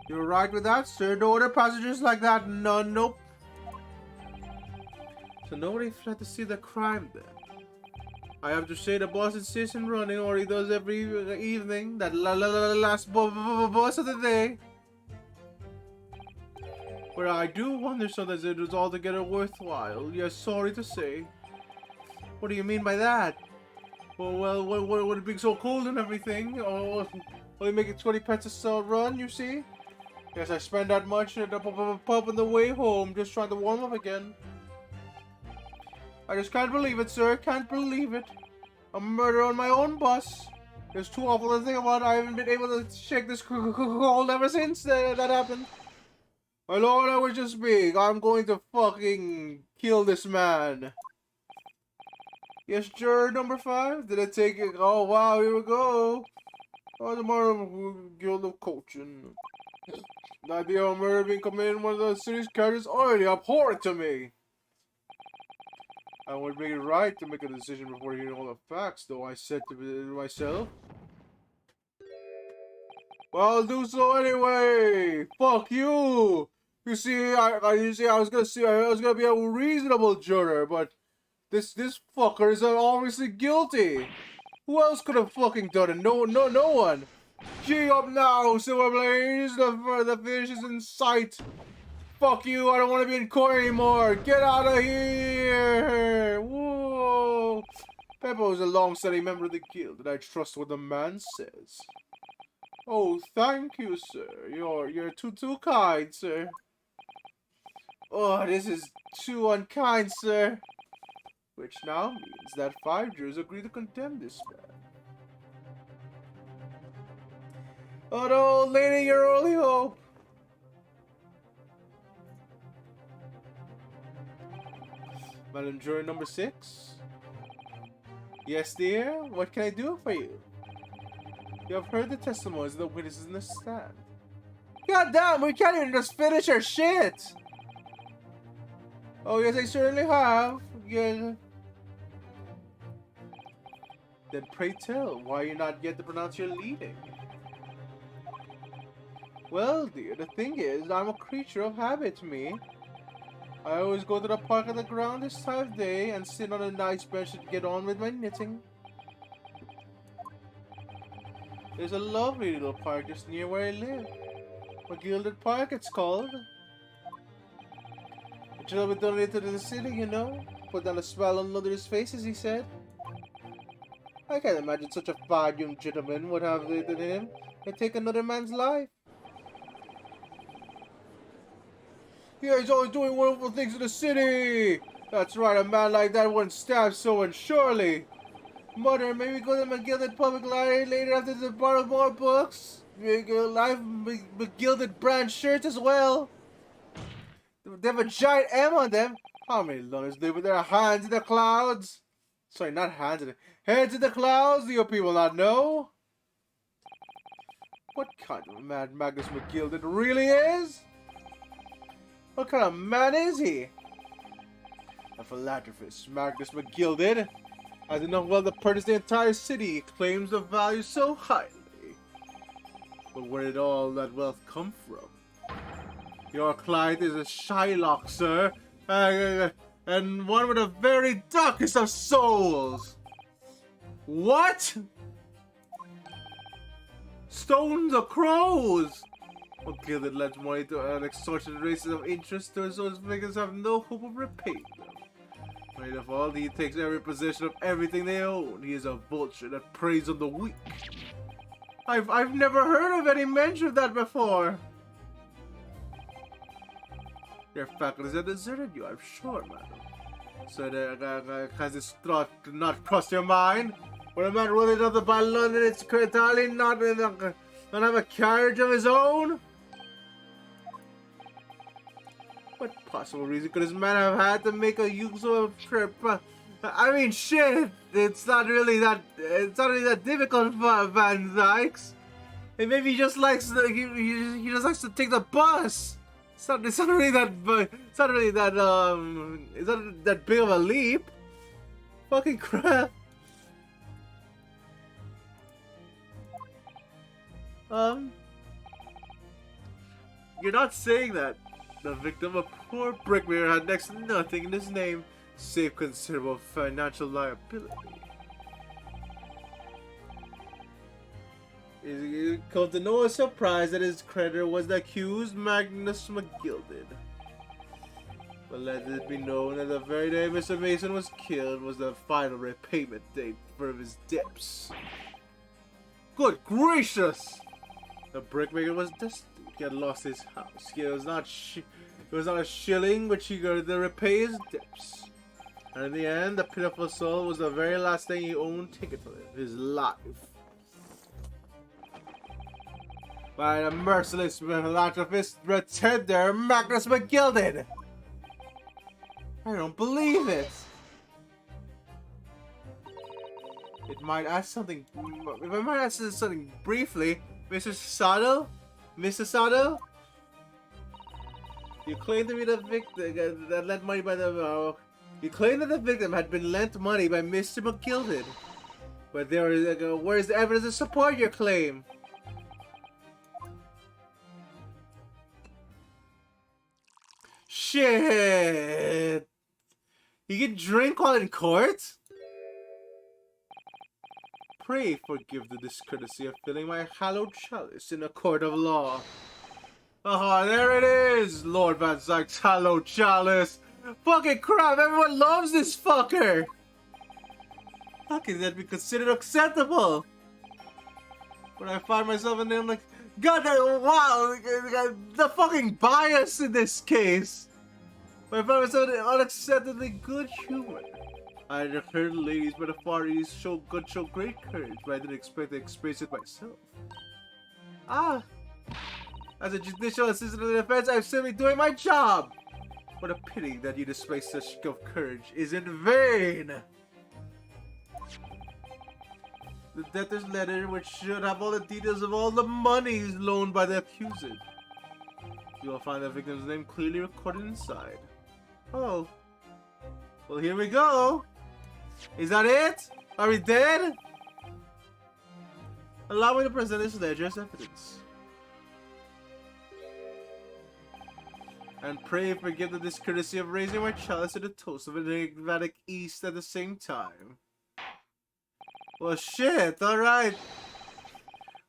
You're right with that, sir. No other passengers like that. None. Nope. So nobody fled to see the crime then. I have to say the boss insists on running, or he does every evening. That last bus of the day. But I do wonder sometimes it was altogether worthwhile. Yes, sorry to say. What do you mean by that? Well, would it be so cold and everything? Or only make it 20 pence a run, you see? Yes, I spend that much at the pub on the way home, just trying to warm up again. I just can't believe it, sir. Can't believe it. A murder on my own bus. It's too awful to think about. I haven't been able to shake this cold ever since that happened. My lord, I was just big. I'm going to fucking kill this man. Yes, juror number 5. Did I take it? Oh, wow, here we go. Oh, the Martin Guild of Coaching. The idea of murder being committed in one of the city's characters is already abhorrent to me. I would make it right to make a decision before hearing all the facts, though, I said to myself. Well, I'll do so anyway. Fuck you. You see, I was gonna be a reasonable juror, but this fucker is obviously guilty. Who else could have fucking done it? No one. Gee up now, Silver Blaze. The finish is in sight. Fuck you, I don't want to be in court anymore. Get out of here. Whoa. Peppo is a long-standing member of the guild, and I trust what the man says. Oh, thank you, sir. You're too kind, sir. Oh, this is too unkind, sir. Which now means that 5 jurors agree to condemn this man. Oh no, lady, your only hope. Madam Juror number 6? Yes, dear? What can I do for you? You have heard the testimonies of the witnesses in the stand. God damn, we can't even just finish our shit! Oh yes, I certainly have. Yeah. Then pray tell, why are you not yet to pronounce your leading? Well, dear, the thing is, I'm a creature of habit, me. I always go to the park at the ground this time of day and sit on a nice bench to get on with my knitting. There's a lovely little park just near where I live. A Gilded Park, it's called. It should have been donated to the city, you know. Put down a smile on others' faces, he said. I can't imagine such a fine young gentleman would have it in him to take another man's life. Yeah, he's always doing wonderful things in the city. That's right, a man like that wouldn't stab someone, surely. Mother, may we go to the Gilded Public Library later after to borrow more books? Make a life Gilded brand shirts as well. They have a giant M on them. How many loners live with their hands in the clouds? Sorry, not hands in the heads in the clouds. Do your people not know? What kind of man Magnus McGilded really is? What kind of man is he? A philanthropist, Magnus McGilded, has enough wealth to purchase the entire city. He claims the value so highly. But where did all that wealth come from? Your client is a Shylock, sir, and one with the very darkest of souls. What? Stones or crows? Gilded lends money to an extortionate races of interest to those figures have no hope of repaying them. Right of all, he takes every possession of everything they own. He is a vulture that preys on the weak. I've never heard of any mention of that before. Your faculties have deserted you, I'm sure, madam. So has this thought not crossed your mind? When a man rolling up the by London, it's entirely not have a carriage of his own? What possible reason could this man have had to make a use of a trip? I mean, shit! It's not really that difficult for Van Dykes. And maybe he just likes he just likes to take the bus. It's not really that big of a leap. Fucking crap. You're not saying that the victim, a poor bricklayer, had next to nothing in his name save considerable financial liability. It comes to no surprise that his creditor was the accused Magnus McGilded. But let it be known that the very day Mr. Mason was killed was the final repayment date for his debts. Good gracious! The brickmaker was destitute. He had lost his house. It was not a shilling which he got to repay his debts. And in the end, the pitiful soul was the very last thing he owned ticket to live, his life. By the merciless philanthropist pretender Magnus McGilded. I don't believe it. If I might ask something briefly, Mr. Sato? Mr. Sato? You claim to be the victim that lent money by the you claim that the victim had been lent money by Mr. McGilded. But where's the evidence to support your claim? Shit! You can drink while in court? Pray forgive the discourtesy of filling my hallowed chalice in a court of law. Ah, there it is! Lord Van Zyke's hallowed chalice! Fucking crap, everyone loves this fucker! How can that be considered acceptable? When I find myself in there, I'm like, God, wow, the fucking bias in this case! When I find myself in unacceptably good humor. I had heard ladies by the Far East show great courage, but I didn't expect to experience it myself. Ah! As a judicial assistant in the defense, I'm simply doing my job! What a pity that you display such courage is in vain! The debtor's letter, which should have all the details of all the monies loaned by the accused. You will find the victim's name clearly recorded inside. Oh. Well, here we go! Is that it? Are we dead? Allow me to present this ledger as evidence. and pray forgive the discourtesy of raising my chalice to the toast of an enigmatic East at the same time. Well, shit, alright.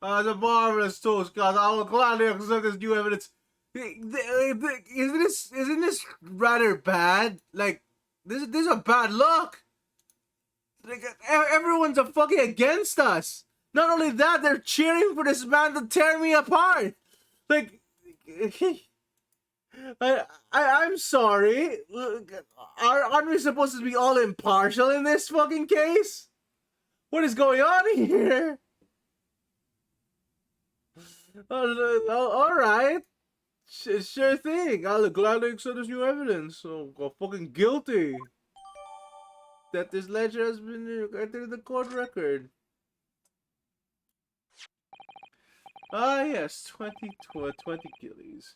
The marvelous toast, God. I will gladly accept this new evidence. Isn't this rather bad? Like, this is a bad look. Like, everyone's a fucking against us. Not only that, they're cheering for this man to tear me apart. Like, I'm sorry. Aren't we supposed to be all impartial in this fucking case? What is going on here? Alright. Sure thing. I'll gladly accept this new evidence. So, I'm fucking guilty. That this ledger has been entered in the court record. Ah, yes. 20 guineas.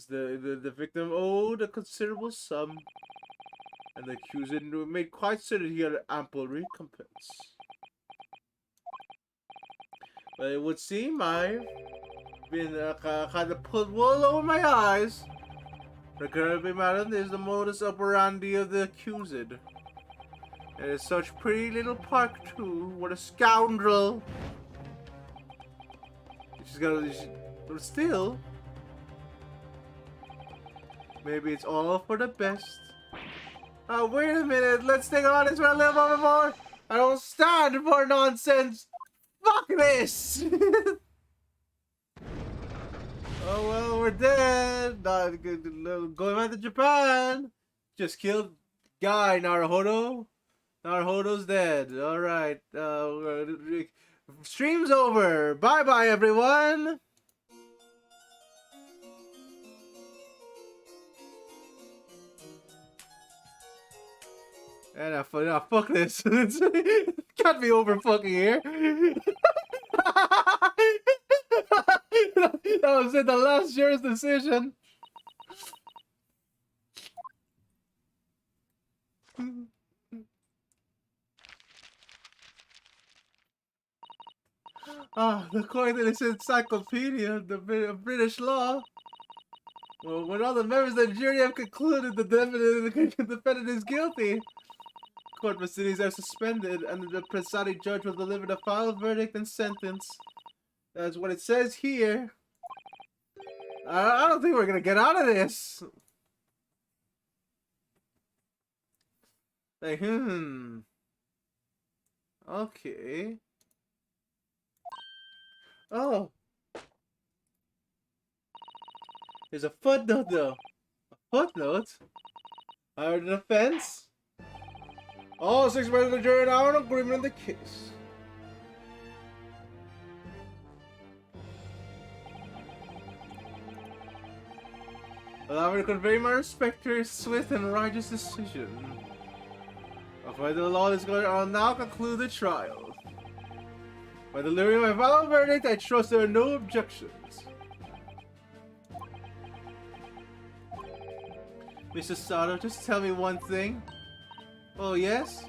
The victim owed a considerable sum, and the accused made quite certain he had ample recompense. But it would seem I've been kind of put wool over my eyes. Regrettably, madam, is the modus operandi of the accused. And it's such pretty little park too. What a scoundrel! But still, maybe it's all for the best. Oh, wait a minute. Let's think about this for a little bit more. I don't stand for nonsense. Fuck this! Oh, well, we're dead. Not good. Going back to Japan. Just killed guy, Naruhodo. Naruhodo's dead. Alright. Stream's over. Bye-bye, everyone. And fuck this. Can't be over fucking here. That was it, the last year's decision. According to this encyclopedia of the British law, well, when all the members of the jury have concluded the defendant is guilty, court proceedings are suspended and the presiding judge will deliver the final verdict and sentence. That's what it says here. I don't think we're gonna get out of this. Like, okay. Oh. There's a footnote though. A footnote? I heard an offense. All 6 members of the jury are in agreement on the case. Allow me to convey my respect to your swift and righteous decision. According to the law, I'll now conclude the trial. By delivering my final verdict, I trust there are no objections. Mr. Sato, just tell me one thing. Oh, yes?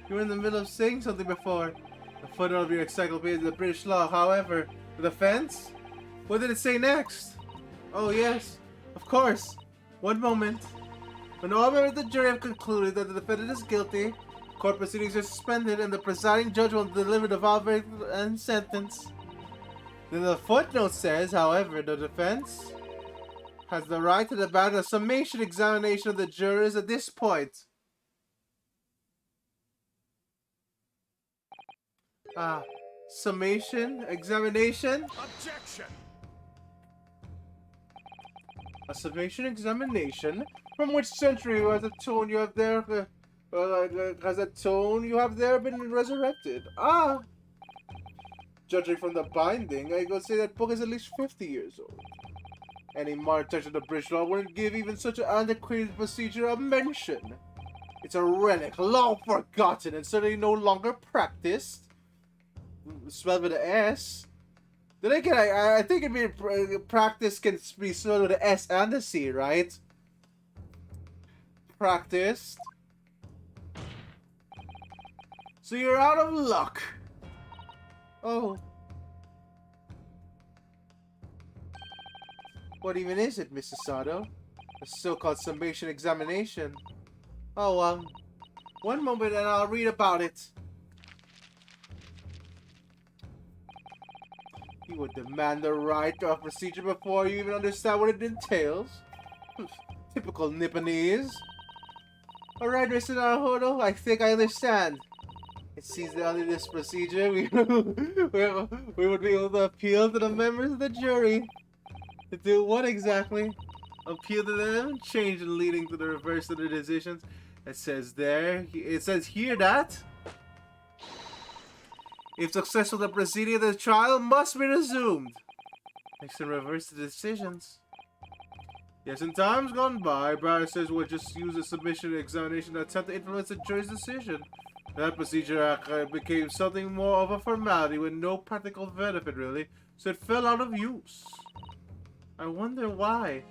You were in the middle of saying something before. The footnote of your encyclopedia is the British law, however, the defense? What did it say next? Oh, yes. Of course. One moment. When all members of the jury have concluded that the defendant is guilty, court proceedings are suspended and the presiding judge will deliver the final verdict and sentence. Then the footnote says, however, the defense has the right to demand a summation examination of the jurors at this point. Summation examination? Objection! A summation examination? From which century has a tone you have there? Has a tone you have there been resurrected? Judging from the binding, I would say that book is at least 50 years old. Any modern touch of the British law wouldn't give even such an antiquated procedure a mention. It's a relic, long forgotten, and certainly no longer practiced. Spelled with an S. Then again, I think it'd be practice can be spelled with an S and a C, right? Practiced. So you're out of luck. Oh. What even is it, Mr. Sato? A so-called summation examination. Oh, one moment and I'll read about it. You would demand the right of procedure before you even understand what it entails. Typical Nipponese. Alright, Mr. Naruhodo, I think I understand. It seems that under this procedure, we would be able to appeal to the members of the jury. To do what exactly? Appeal to them, change and leading to the reverse of their decisions. It says here that if successful, the proceeding of the trial must be resumed. Next and reverse the decisions. Yes, in times gone by, barristers would just use a submission examination to attempt to influence the jury's decision. That procedure became something more of a formality with no practical benefit, really, so it fell out of use. I wonder why.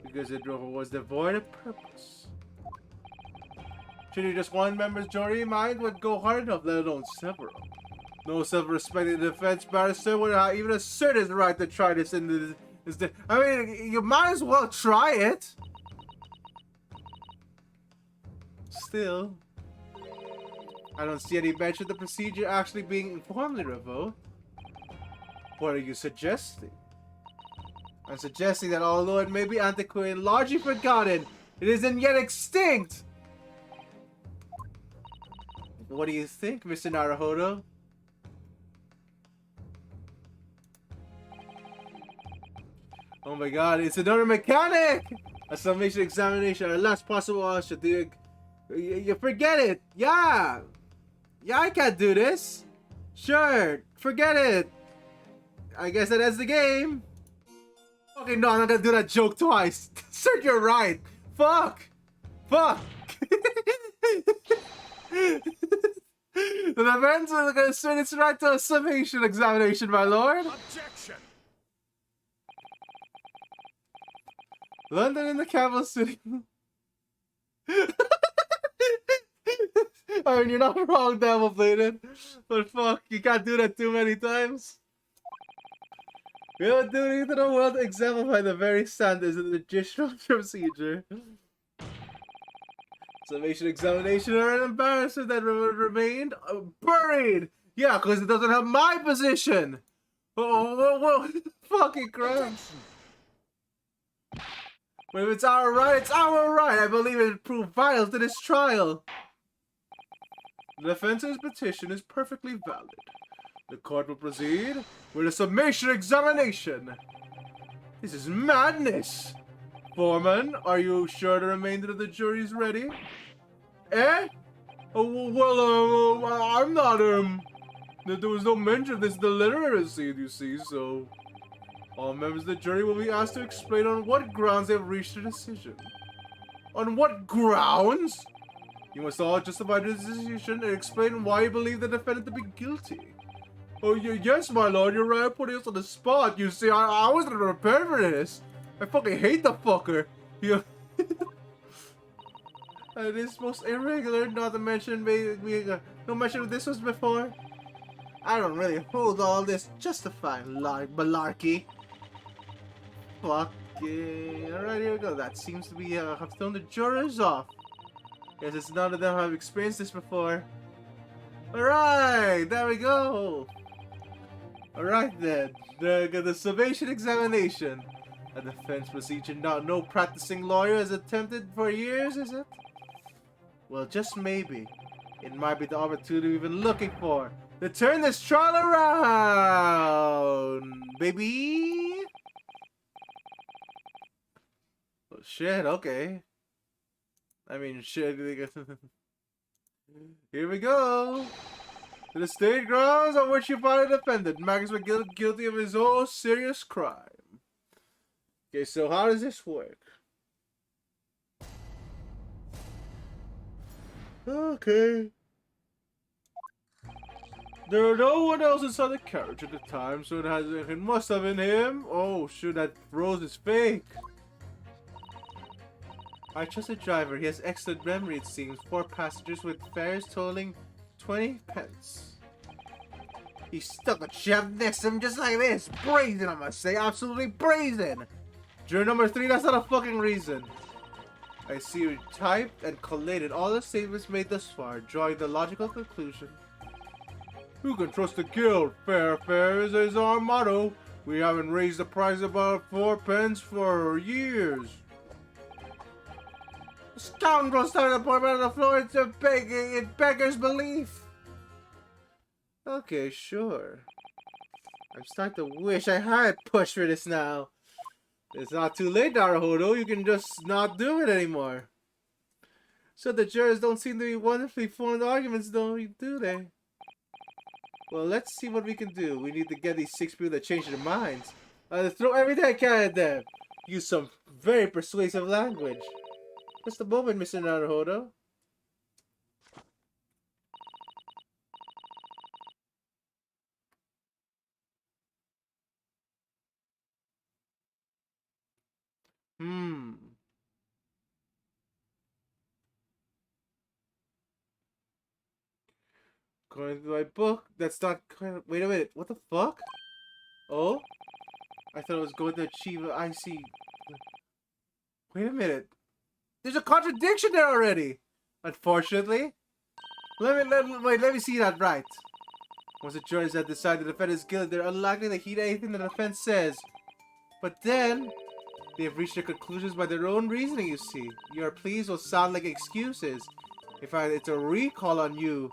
Because it was devoid of purpose. Truly, just one member's jury mind would go hard enough, let alone several. No self-respecting defense barrister would even assert his right to try this in this. I mean, you might as well try it. Still, I don't see any mention of the procedure actually being informally revoked. What are you suggesting? I'm suggesting that although it may be antiquated and largely forgotten, it isn't yet extinct. What do you think, Mr. Naruhodo? Oh my god, it's another mechanic! A summation examination, our last possible option. You forget it! Yeah! Yeah, I can't do this! Sure, forget it! I guess that ends the game! Okay, no, I'm not gonna do that joke twice! Sir, you're right! Fuck! Fuck! The defense is gonna assert its right to a summation examination, my lord! Objection! London in the capital city. I mean, you're not wrong, Devil Bladed. But fuck, you can't do that too many times. We have a duty to the world to exemplify the very standards of the judicial procedure. Summation examination are an embarrassment that remained buried. Yeah, because it doesn't have my position. Oh, fucking crap. But if it's our right, it's our right. I believe it proved vital to this trial. The defense's petition is perfectly valid. The court will proceed with a summation examination. This is madness. Foreman, are you sure the remainder of the jury is ready? Eh? Oh, well, I'm not, there was no mention of this in the letter I received, you see, so... All members of the jury will be asked to explain on what grounds they have reached a decision. On what grounds? You must all justify the decision and explain why you believe the defendant to be guilty. Oh, yes, my lord, you're right, putting us on the spot. You see, I wasn't prepared for this. I fucking hate the fucker. You... It is most irregular, not to mention, no mention of this was before. I don't really hold all this justifying malarkey. Fucking... Alright, here we go. That seems to be, have thrown the jurors off. Guess it's none of them have experienced this before. Alright, there we go. Alright then, the summation examination. A defense procedure no practicing lawyer has attempted for years, is it? Well, just maybe. It might be the opportunity we've been looking for. To turn this trial around, baby! Oh shit, okay. I mean, shit. Here we go. To the state grounds on which you find a defendant. Magnus was guilty of his own serious crime. Okay, so how does this work? Okay. There was no one else inside the carriage at the time, so it must have been him. Oh, shoot, that rose is fake. I trust the driver. He has excellent memory, it seems. 4 passengers with fares totaling 20 pence. He stuck a chef next to him just like this. Brazen, I must say. Absolutely brazen. Juror number 3, that's not a fucking reason. I see you typed and collated all the statements made thus far, drawing the logical conclusion. Who can trust the guild? Fair is our motto. We haven't raised the price about 4 pence for years. Scoundrels started the apartment on the floor. It beggars belief. Okay, sure. I'm starting to wish I had pushed for this now. It's not too late, Naruhodo. You can just not do it anymore. So the jurors don't seem to be wonderfully formed arguments, though, do they? Well, let's see what we can do. We need to get these 6 people to change their minds. Throw everything I can at them. Use some very persuasive language. Just a moment, Mr. Naruhodo. According to my book, that's not kind of... Wait a minute, what the fuck? Oh? I thought I was going to achieve an IC. Wait a minute. There's a contradiction there already! Unfortunately. Let me see that right. Once the jurors have decided to defend his guild, they're unlikely to heed anything the defense says. But then, they have reached their conclusions by their own reasoning, you see. Your pleas will sound like excuses. In fact, it's a recall on you.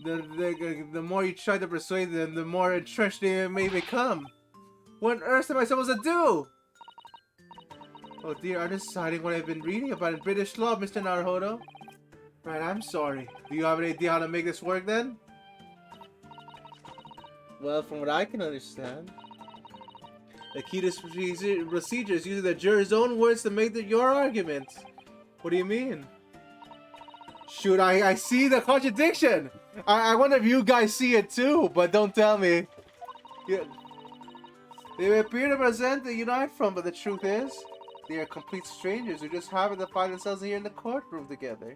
The more you try to persuade them, the more entrenched they may become. What on earth am I supposed to do? Oh dear, I'm deciding what I've been reading about in British law, Mr. Naruhodo. Right, I'm sorry. Do you have any idea how to make this work then? Well, from what I can understand, the key to this procedure is using the juror's own words to make your argument. What do you mean? Shoot, I see the contradiction! I wonder if you guys see it too, but don't tell me. Yeah. They appear to present the unite from, but the truth is, they are complete strangers who just happen to find themselves here in the courtroom together.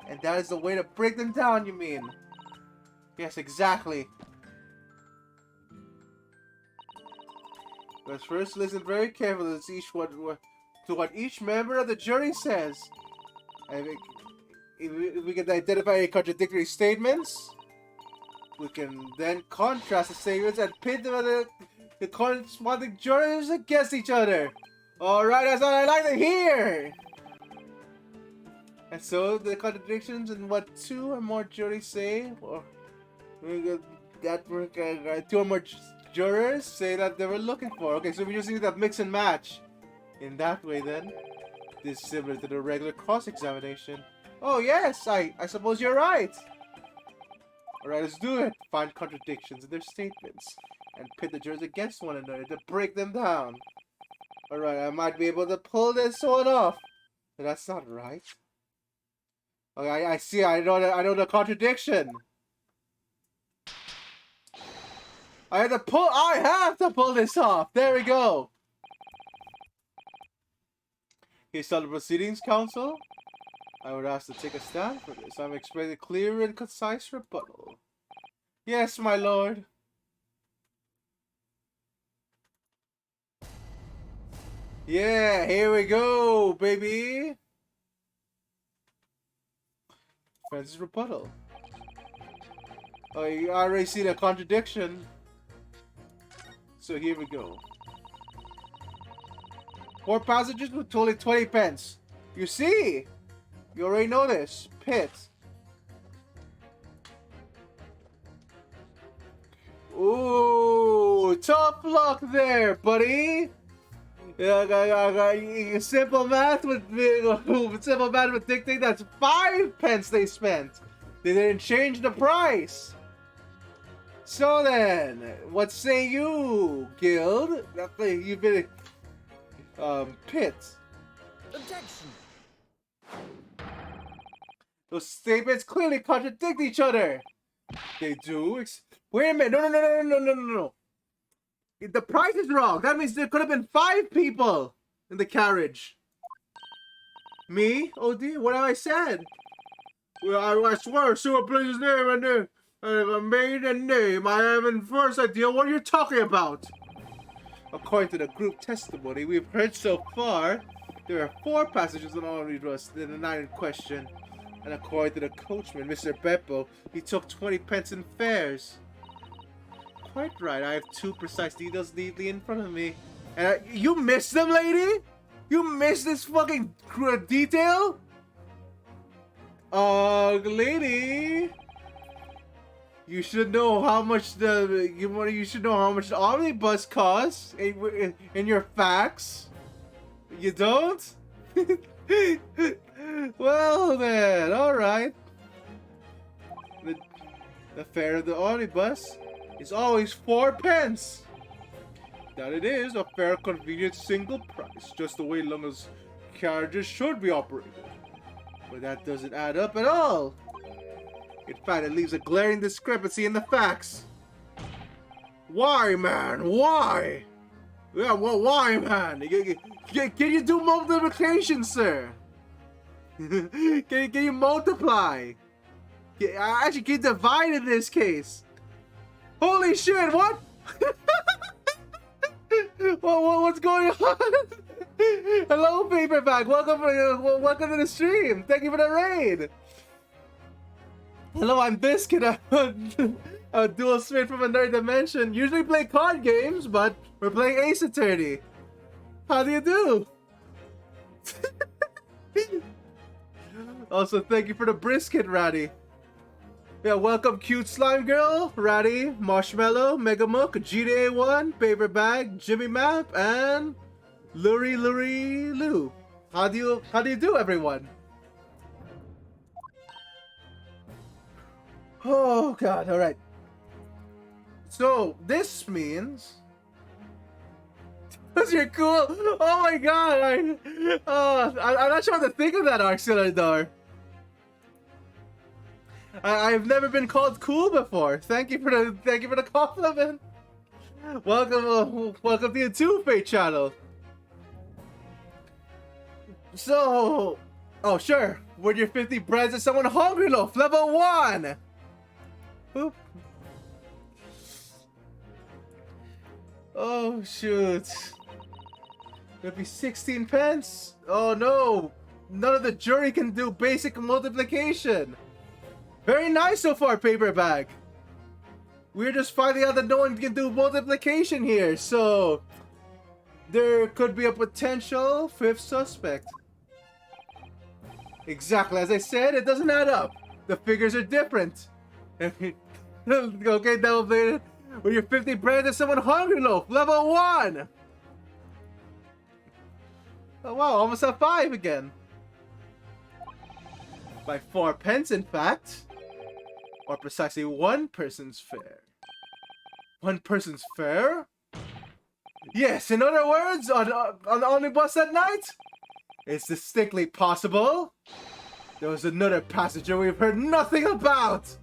And that is the way to break them down, you mean? Yes, exactly. Let's first listen very carefully to what each member of the jury says. If we can identify any contradictory statements, we can then contrast the statements and pit the corresponding jurors against each other. Alright, that's what I like to hear! And so, the contradictions in what 2 or more juries say, or that 2 or more jurors say that they were looking for. Okay, so we just need that mix and match. In that way, then, this is similar to the regular cross-examination. Oh yes, I suppose you're right. Alright, let's do it. Find contradictions in their statements and pit the jurors against one another to break them down. Alright, I might be able to pull this one off. But that's not right. Okay, I see. I know the contradiction. I have to pull this off. There we go. Here's all the proceedings, counsel. I would ask to take a stand for this. I'm expecting a clear and concise rebuttal. Yes, my lord. Yeah, here we go, baby. Francis rebuttal. Oh, you already see the contradiction. So here we go. 4 passengers with only 20 pence. You see? You already know this. Pit. Ooh, tough luck there, buddy. Simple math would dictate that's 5 pence they spent. They didn't change the price. So then, what say you, Guild? You've been Pit. Objection. Those statements clearly contradict each other. They do. Wait a minute. No. The price is wrong. That means there could have been 5 people in the carriage. Me? Oh dear, what have I said? Well, I swear, Sewer Blaze's name and I have a maiden name. I haven't first idea what you're talking about. According to the group testimony we've heard so far, there are 4 passengers on omnibus in the night in question. And according to the coachman, Mr. Beppo, he took 20 pence in fares. Quite right, I have 2 precise details neatly in front of me. And you missed them, lady? You missed this fucking detail? Lady, you should know how much you should know how much the omnibus costs in your facts. You don't? Well then, all right. The fare of the omnibus is always 4 pence. That it is a fair, convenient single price, just the way London's carriages should be operated. But that doesn't add up at all. In fact, it leaves a glaring discrepancy in the facts. Why, man? Why? Yeah, well, why, man? Can you do multiplication, sir? Can you multiply? Actually, can you divide in this case? Holy shit, what? What's going on? Hello, Paperback. Welcome to the stream. Thank you for the raid. Hello, I'm Biscuit. I'm a dual spin from another dimension. Usually play card games, but we're playing Ace Attorney. How do you do? Also, thank you for the brisket, Ratty. Yeah, welcome Cute Slime Girl, Ratty, Marshmallow, Megamook, GTA1, Paper Bag, Jimmy Map, and Luri Lou. How do you do, everyone? Oh god, alright. So this means because you're cool. Oh my god, I'm not sure what to think of that, Auxiliador. I've never been called cool before. Thank you for the compliment. Welcome to the Two-Fate channel. So, oh sure, with your 50 breads and someone hungry loaf, level 1. Oop. Oh shoot. It'd be 16 pence. Oh no, none of the jury can do basic multiplication. Very nice so far, Paper Bag. We're just finding out that no one can do multiplication here, so there could be a potential 5th suspect. Exactly, as I said, it doesn't add up. The figures are different. Okay, Devil Blade. With your 50 bread and someone hungry loaf, level 1. Oh wow, almost at 5 again. By 4 pence, in fact. Or precisely 1 person's fare. 1 person's fare? Yes, in other words, on the omnibus at night? It's distinctly possible. There was another passenger we've heard nothing about.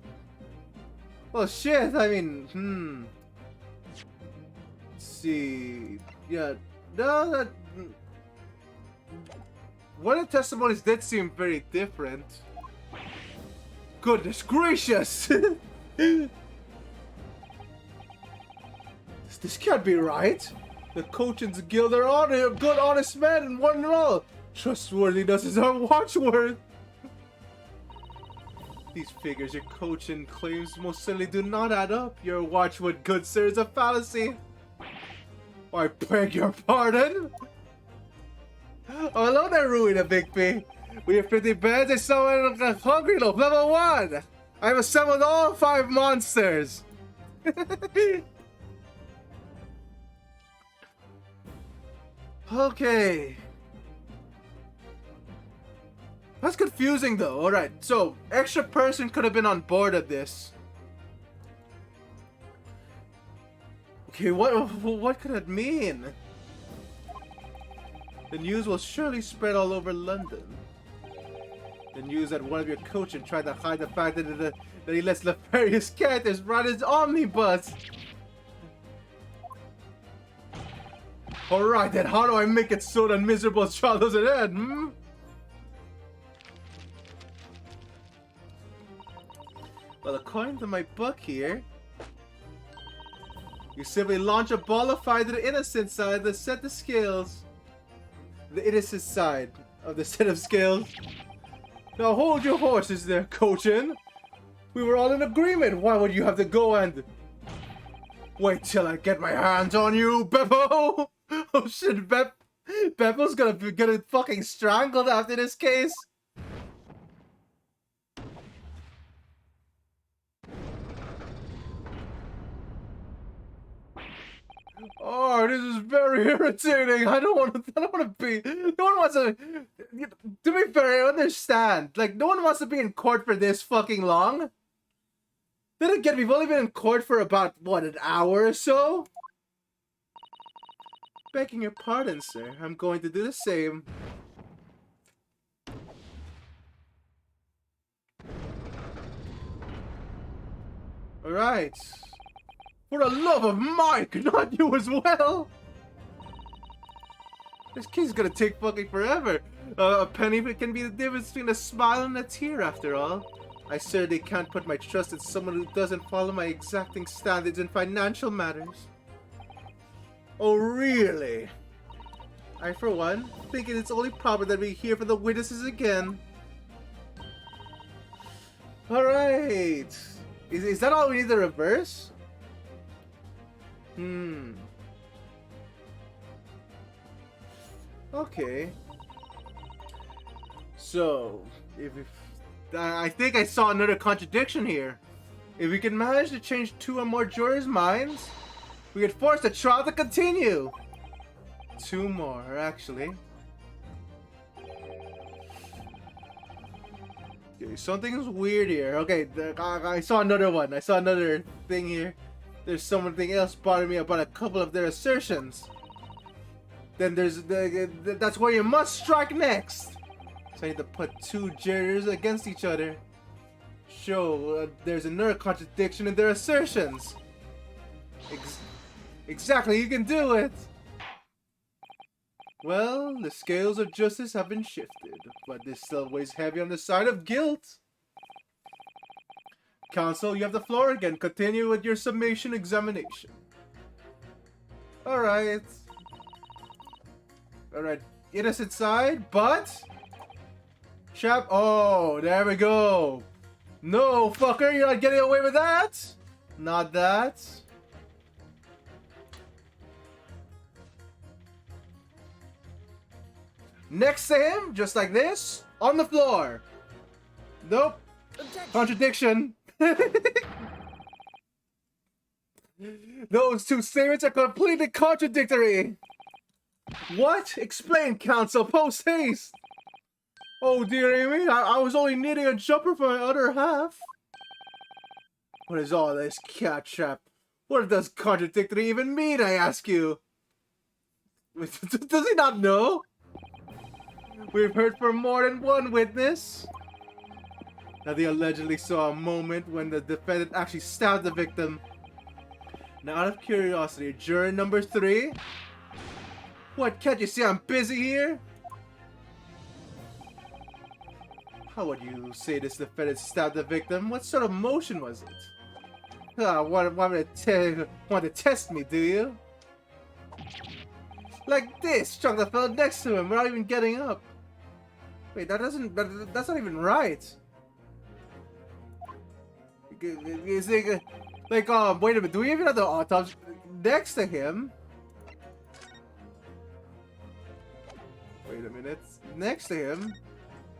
Well, shit, I mean, Let's see. Yeah, no, that... One of the testimonies did seem very different. Goodness gracious! This can't be right. The Coachins Guild are good, honest men and one and all. Trustworthiness is our watchword. These figures your Cochin claims most certainly do not add up. Your watchword, good sir, is a fallacy. I beg your pardon? Oh, hello there, Ruina Bigby. We have 50 beds and someone hungry loaf, level 1. I've assembled all 5 monsters. Okay. That's confusing though. Alright, so extra person could have been on board of this. Okay, what could it mean? The news will surely spread all over London. The news that one of your coaches tried to hide the fact that he lets nefarious characters ride his omnibus. Alright then, how do I make it so that miserable child doesn't end, Well, according to my book here, you simply launch a ball of fire to the innocent side to set the scales. The innocent side of the set of scales. Now hold your horses there, Cochin. We were all in agreement. Why would you have to go and... Wait till I get my hands on you, Beppo! Oh shit, Beppo's gonna get fucking strangled after this case. Oh, this is very irritating. I don't want to be. No one wants to. To be fair, I understand. Like, no one wants to be in court for this fucking long. Then again, we've only been in court for about, what, an hour or so? Begging your pardon, sir. I'm going to do the same. Alright. For the love of Mike, not you as well! This case is gonna take fucking forever. A penny can be the difference between a smile and a tear, after all. I certainly can't put my trust in someone who doesn't follow my exacting standards in financial matters. Oh, really? I, for one, think it's only proper that we hear from the witnesses again. Alright. Is that all we need to reverse? Okay. So, if I think I saw another contradiction here. If we can manage to change 2 or more jurors' minds, we could force the trial to continue. 2 more, actually. Okay, something's weird here. Okay, I saw another one. I saw another thing here. There's something else bothering me about a couple of their assertions. Then there's that's where you must strike next. So I need to put 2 jurors against each other. Show there's another contradiction in their assertions. Exactly, you can do it. Well, the scales of justice have been shifted, but this still weighs heavy on the side of guilt. Counsel, you have the floor again. Continue with your summation examination. Alright. Alright. Innocent side, but... Oh, there we go. No, fucker, you're not getting away with that. Not that. Next to him, just like this, on the floor. Nope. Objection. Contradiction. Those 2 statements are completely contradictory. What? Explain, counsel, post haste. Oh dear Amy, I was only needing a jumper for my other half. What is all this cat trap? What does contradictory even mean, I ask you? Does he not know? We've heard from more than one witness that they allegedly saw a moment when the defendant actually stabbed the victim. Now, out of curiosity, juror number 3? What, can't you see I'm busy here? How would you say this defendant stabbed the victim? What sort of motion was it? Want to test me, do you? Like this, struck the fellow next to him without even getting up. Wait, that's not even right. Is it like wait a minute, do we even have the autopsy next to him? Wait a minute, next to him?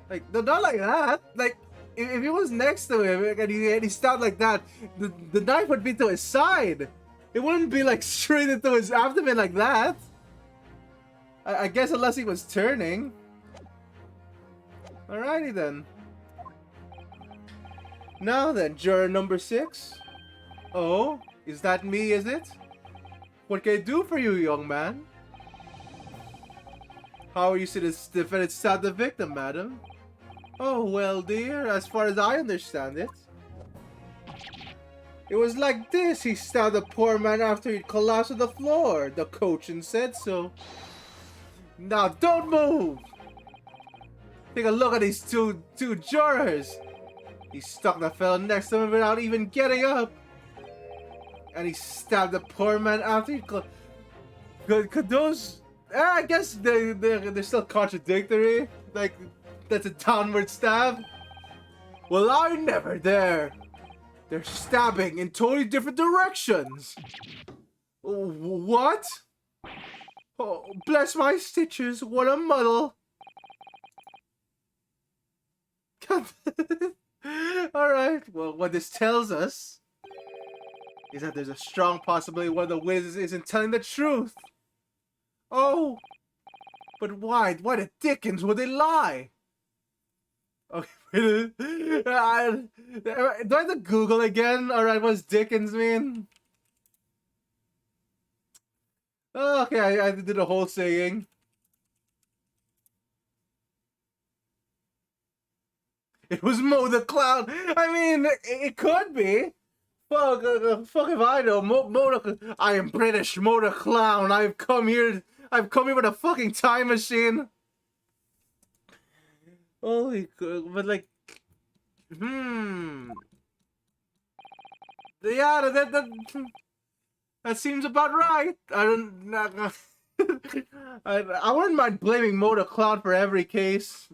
Like, no, not like that. Like, if he was next to him and he stabbed like that, the knife would be to his side. It wouldn't be like straight into his abdomen like that. I guess unless he was turning. Alrighty then. Now then, juror number 6. Oh, is that me, is it? What can I do for you, young man? How are you to this defendant stabbed the victim, madam? Oh, well, dear, as far as I understand it, it was like this. He stabbed the poor man after he collapsed on the floor. The coachman said so. Now, don't move! Take a look at these two jurors. He stuck the fellow next to him without even getting up. And he stabbed the poor man after he... Could those... I guess they're still contradictory. Like, that's a downward stab. Well, I never dare. They're stabbing in totally different directions. What? Oh, bless my stitches, what a muddle. Alright, well, what this tells us is that there's a strong possibility one of the wizards isn't telling the truth. Oh, but why? Why the dickens would they lie? Okay, do I have to Google again? Alright, what does Dickens mean? Oh, okay, I did the whole saying. It was Mo the Clown. I mean, it could be. Fuck if I know. I am British, Mo the Clown. I've come here with a fucking time machine. Holy, but like, yeah, that seems about right. I wouldn't mind blaming Mo the Clown for every case.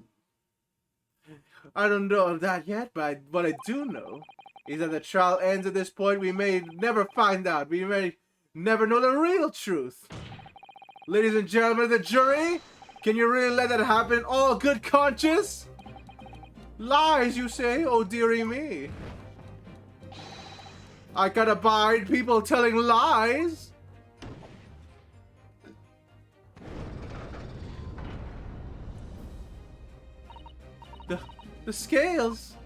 I don't know that yet, but what I do know is that the trial ends at this point. We may never find out. We may never know the real truth. Ladies and gentlemen of the jury, can you really let that happen in all good conscience? Lies, you say? Oh, dearie me. I can't abide people telling lies. The scales.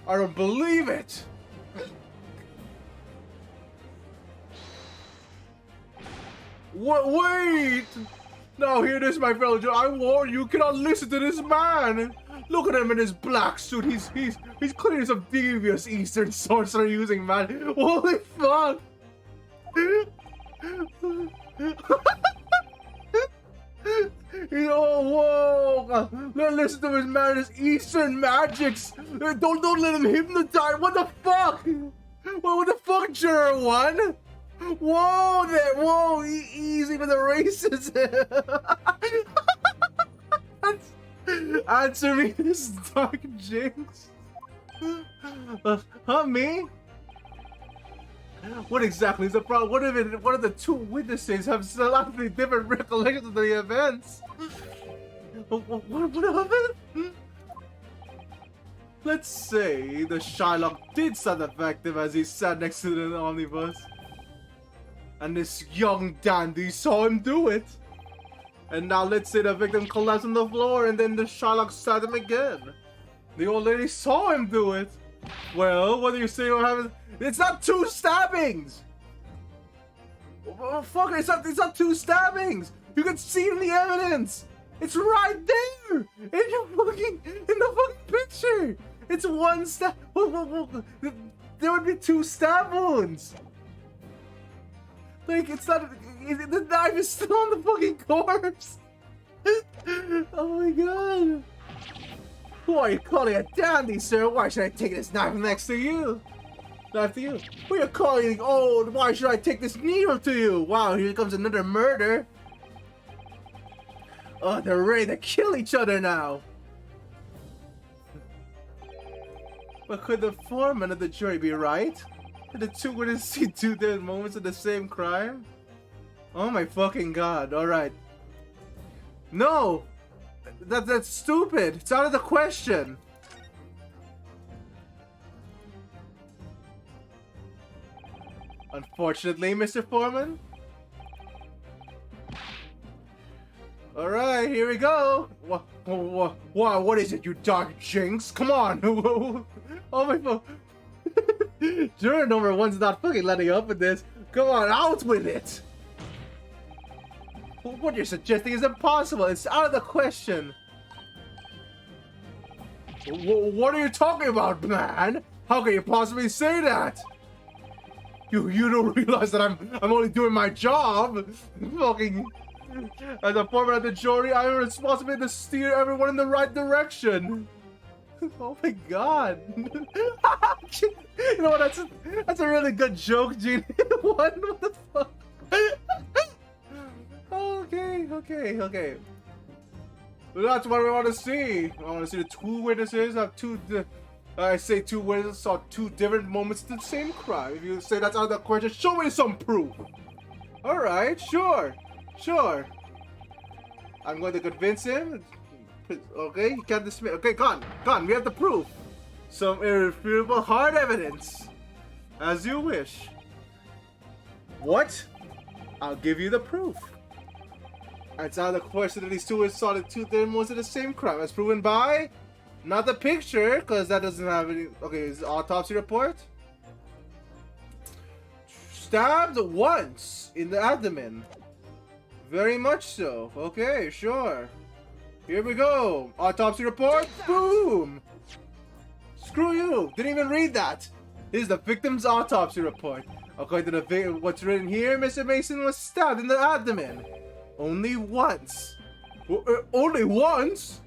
I don't believe it. What? Wait! Now hear this, my fellow Joe. I warn you, cannot listen to this man. Look at him in his black suit. He's clearly some devious Eastern sorcerer using man. Holy fuck! Whoa! Don't listen to his man, his Eastern magics. Don't let him hypnotize. What the fuck? What the fuck, Juror One? Whoa there! Whoa! Easy with the racism. Answer me this dark jinx. Me? What exactly is the problem? What if the two witnesses have slightly different recollections of the events? What of it? Let's say the Shylock did sound effective as he sat next to the omnibus. And this young dandy saw him do it. And now let's say the victim collapsed on the floor and then the Shylock stabbed him again. The old lady saw him do it. Well, what do you say what happened? It's not two stabbings! Oh, fuck, it's not two stabbings! You can see in the evidence! It's right there! In the fucking picture! It's one stab. There would be two stab wounds! Like, it's not. The knife is still on the fucking corpse! Oh my god! Who are you calling a dandy, sir? Why should I take this knife next to you? After you. Who are you calling old? Why should I take this needle to you? Wow, here comes another murder. Oh, they're ready to kill each other now. But could the foreman of the jury be right? Did the two witnesses see two different moments of the same crime? Oh my fucking god, alright. No! That's stupid. It's out of the question. Unfortunately, Mr. Foreman. Alright, here we go. What is it, you dark jinx? Come on. Oh my fuck. Juror number one's not fucking letting up with this. Come on, out with it. What you're suggesting is impossible. It's out of the question. What are you talking about, man? How can you possibly say that? You don't realize that I'm only doing my job. Fucking. As a foreman of the jury, I am responsible to steer everyone in the right direction. Oh my god. You know what? That's a really good joke, Gene. What the fuck? Okay. Well, that's what we want to see. I want to see the two witnesses have I say two witnesses saw two different moments of the same crime. If you say that's out of the question, show me some proof. Alright, sure. I'm going to convince him. Okay, he can't dismiss. Okay, gone. We have the proof. Some irrefutable hard evidence. As you wish. What? I'll give you the proof. It's out of the question that these two saw the two different moments of the same crime. As proven by... Not the picture, because that doesn't have any... Okay, is the autopsy report? Stabbed once in the abdomen. Very much so. Okay, sure. Here we go. Autopsy report. Boom. Screw you. Didn't even read that. Here's the victim's autopsy report. According to the what's written here, Mr. Mason was stabbed in the abdomen. Only once. Only once?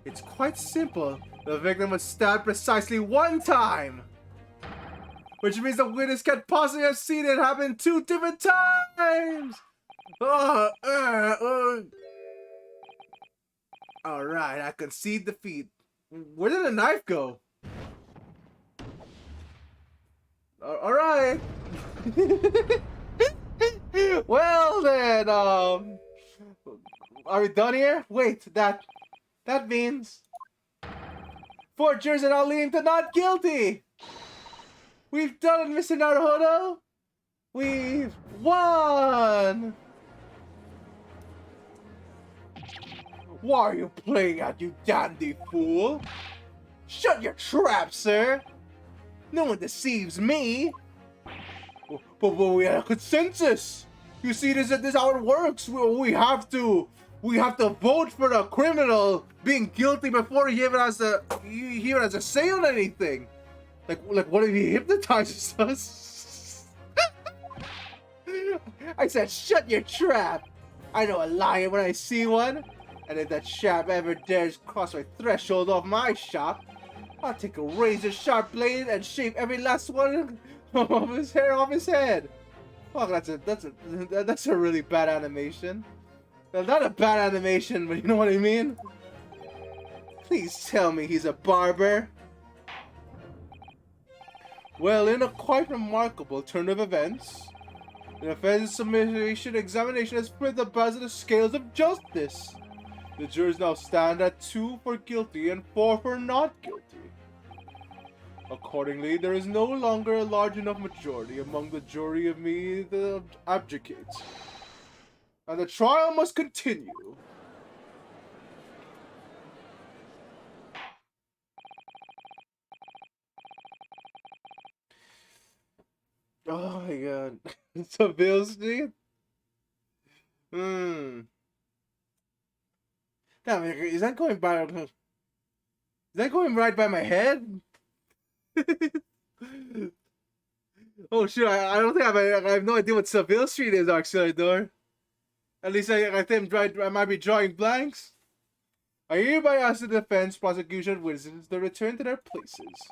It's quite simple. The victim was stabbed precisely one time. Which means the witness can't possibly have seen it happen 2 different times. Alright, I concede defeat. Where did the knife go? Alright. Well then, are we done here? Wait, that means 4 jurors and all leading to not guilty. We've done it, Mr. Naruhodo. We've won. Why are you playing at, you dandy fool? Shut your trap, sir. No one deceives me. But we had a consensus. You see, this is how it works. We have to vote for the criminal being guilty before he even has a say on anything. Like what if he hypnotizes us? I said, shut your trap. I know a lion when I see one. And if that chap ever dares cross my threshold of my shop, I'll take a razor-sharp blade and shave every last one of his hair off his head. Fuck, that's a really bad animation. Well, not a bad animation, but you know what I mean? Please tell me he's a barber. Well, in a quite remarkable turn of events, the defense submission examination has flipped the balance of the scales of justice. The jurors now stand at 2 for guilty and 4 for not guilty. Accordingly, there is no longer a large enough majority among the jury of me that abdicates. And the trial must continue. Oh my god. Seville Street? Damn, is that going right by my head? Oh shit, I don't think I have no idea what Seville Street is actually, though. At least I think I might be drawing blanks. I hereby ask the defense, prosecution, and witnesses to return to their places.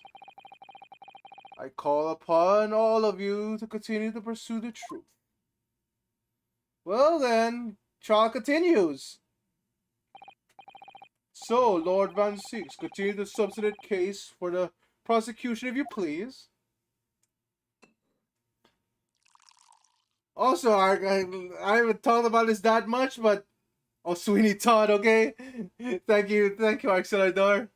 I call upon all of you to continue to pursue the truth. Well then, trial continues. So, Lord Van Six, continue the substantive case for the prosecution, if you please. Also, I haven't talked about this that much, but oh, Sweeney Todd, okay? Thank you, Axelador.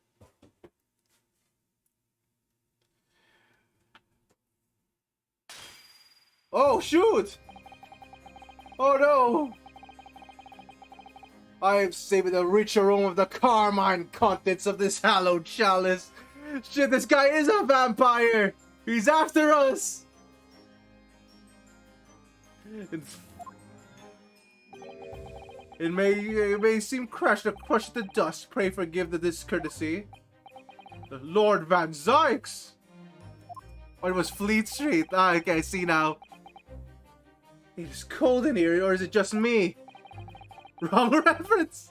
Oh, shoot! Oh no! I have saved the rich aroma of the carmine contents of this hallowed chalice. Shit, this guy is a vampire! He's after us! It may seem crushed to dust. Pray forgive the discourtesy. The Lord Van Zykes! Or it was Fleet Street. Ah, okay, I see now. It is cold in here, or is it just me? Wrong reference!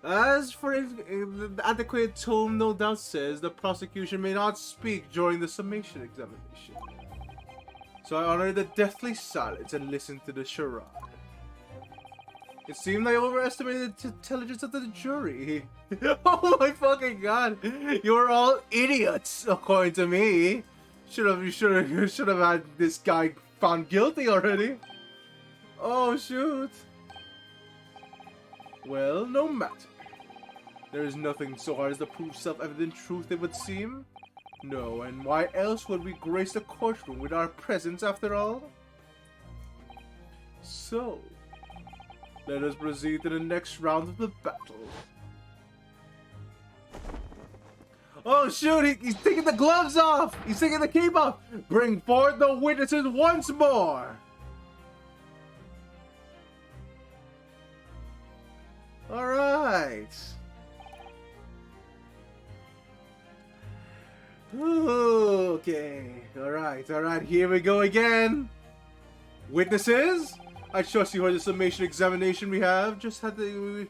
As for the adequate tone no doubt says, the prosecution may not speak during the summation examination. So I honor the deathly silence and listen to the charade. It seemed I overestimated the intelligence of the jury. Oh my fucking god! You're all idiots, according to me. You should have had this guy found guilty already. Oh shoot. Well, no matter. There is nothing so hard as to prove self-evident truth, it would seem. No, and why else would we grace the courtroom with our presence after all? So, let us proceed to the next round of the battle. Oh shoot, he's taking the gloves off! He's taking the cape off! Bring forth the witnesses once more! Alright. Okay. Alright, here we go again. Witnesses? I trust you heard the summation examination we have just had to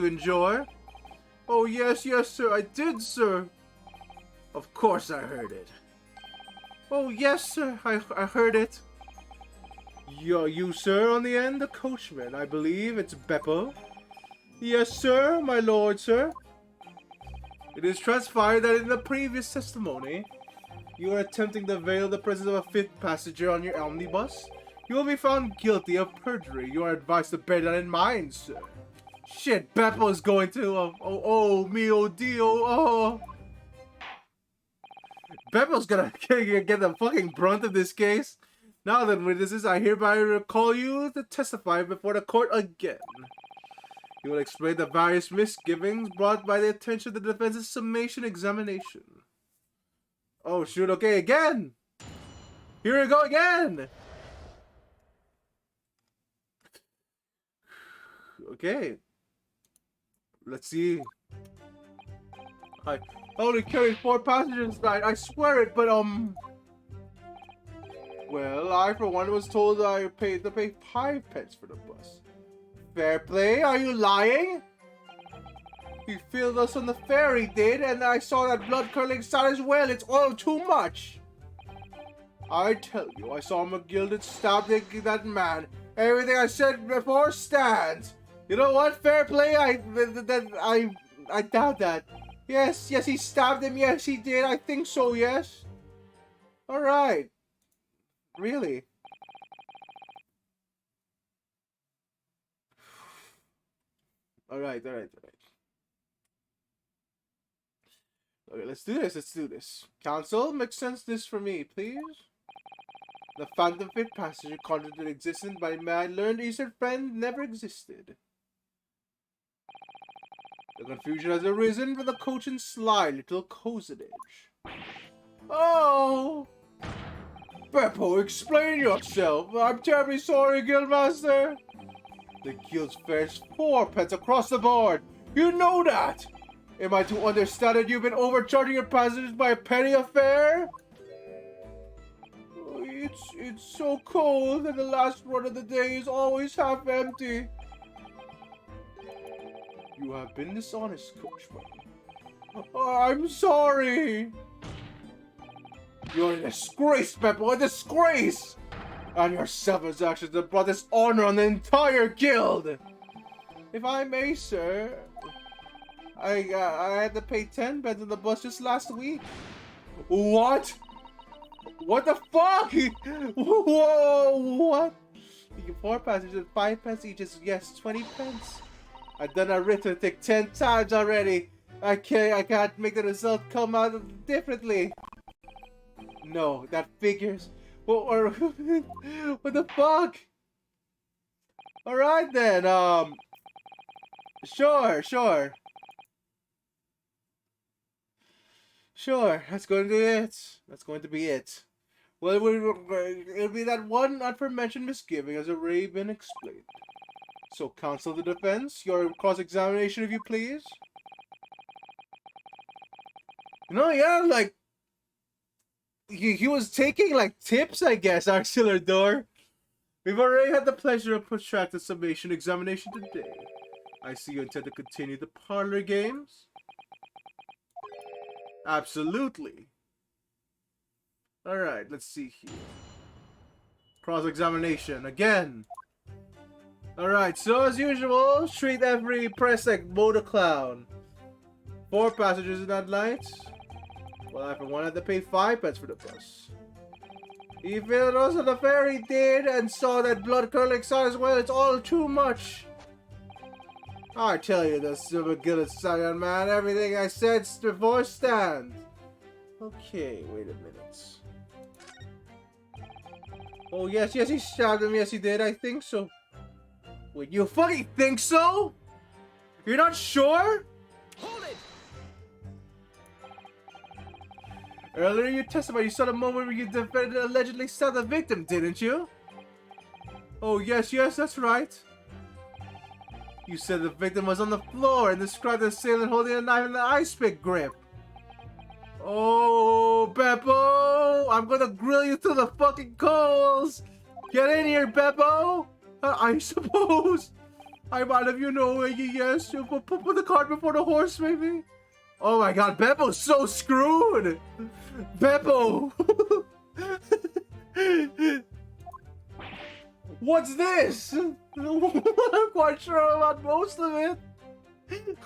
endure. Oh yes, sir, I did, sir. Of course I heard it. Oh yes, sir, I heard it. You, sir, on the end, the coachman. I believe it's Beppo. Yes, sir, my lord, sir. It is transpired that in the previous testimony, you are attempting to veil the presence of a fifth passenger on your omnibus. You will be found guilty of perjury. You are advised to bear that in mind, sir. Shit, Beppo's going to, oh, mio dio, oh. Beppo's gonna get the fucking brunt of this case. Now then, witnesses, I hereby recall you to testify before the court again. You will explain the various misgivings brought by the attention of the defense's summation examination. Oh, shoot, okay, again! Here we go again! Okay. Let's see. I only carried 4 passengers tonight, I swear it, but, well, I, for one, was told I paid to pay 5 pence for the bus. Fair play? Are you lying? You filled us on the ferry, did, and I saw that blood-curdling sight as well. It's all too much. I tell you, I saw McGilded stab that man. Everything I said before stands. You know what? Fair play? I doubt that. Yes, he stabbed him. Yes, he did. I think so, yes. All right. Really? All right. Okay, let's do this. Counsel, make sense this for me, please. The phantom fifth passenger contradicted existence by my learned Eastern friend never existed. The confusion has arisen for the coach and sly little cozenage. Oh! Beppo, explain yourself. I'm terribly sorry, Guildmaster. The guild fares 4 pence across the board. You know that. Am I to understand that you've been overcharging your passengers by a penny a fare? It's so cold, and the last run of the day is always half empty. You have been dishonest, coachman. Oh, I'm sorry. You're a disgrace, Beppo, a disgrace! And your selfish actions have brought dishonor on the entire guild. If I may, sir, I had to pay 10 pence on the bus just last week. What? What the fuck? Whoa, what? 4 passengers, 5 pence each is, yes, 20 pence. I've done arithmetic 10 times already. I can't make the result come out differently. No, that figures. Or what the fuck? Alright then, Sure, that's going to be it. Well, it'll be that one aforementioned misgiving has already been explained. So, counsel the defense, your cross-examination, if you please. No, yeah, like, he was taking, like, tips, I guess, Auxiliador. We've already had the pleasure of protracted summation examination today. I see you intend to continue the parlor games. Absolutely. Alright, let's see here. Cross-examination, again. Alright, so as usual, treat every press like motor clown. 4 passengers in that light. Well, I for one had to pay 5 pence for the bus. Even also the fairy did and saw that blood-curdling sight as well. It's all too much. I tell you, the silver gilded scion man, everything I said before stands. Okay, wait a minute. Oh, yes, he stabbed him. Yes, he did. I think so. Wait, you fucking think so? You're not sure? Hold it! Earlier you testified you saw the moment where you allegedly stabbed the victim, didn't you? Oh, yes, that's right. You said the victim was on the floor and described the assailant holding a knife in the ice pick grip. Oh, Beppo! I'm gonna grill you through the fucking coals! Get in here, Beppo! I suppose. I might have, yes. Put the cart before the horse, maybe? Oh my god, Beppo's so screwed! Beppo! What's this? I'm quite sure about most of it.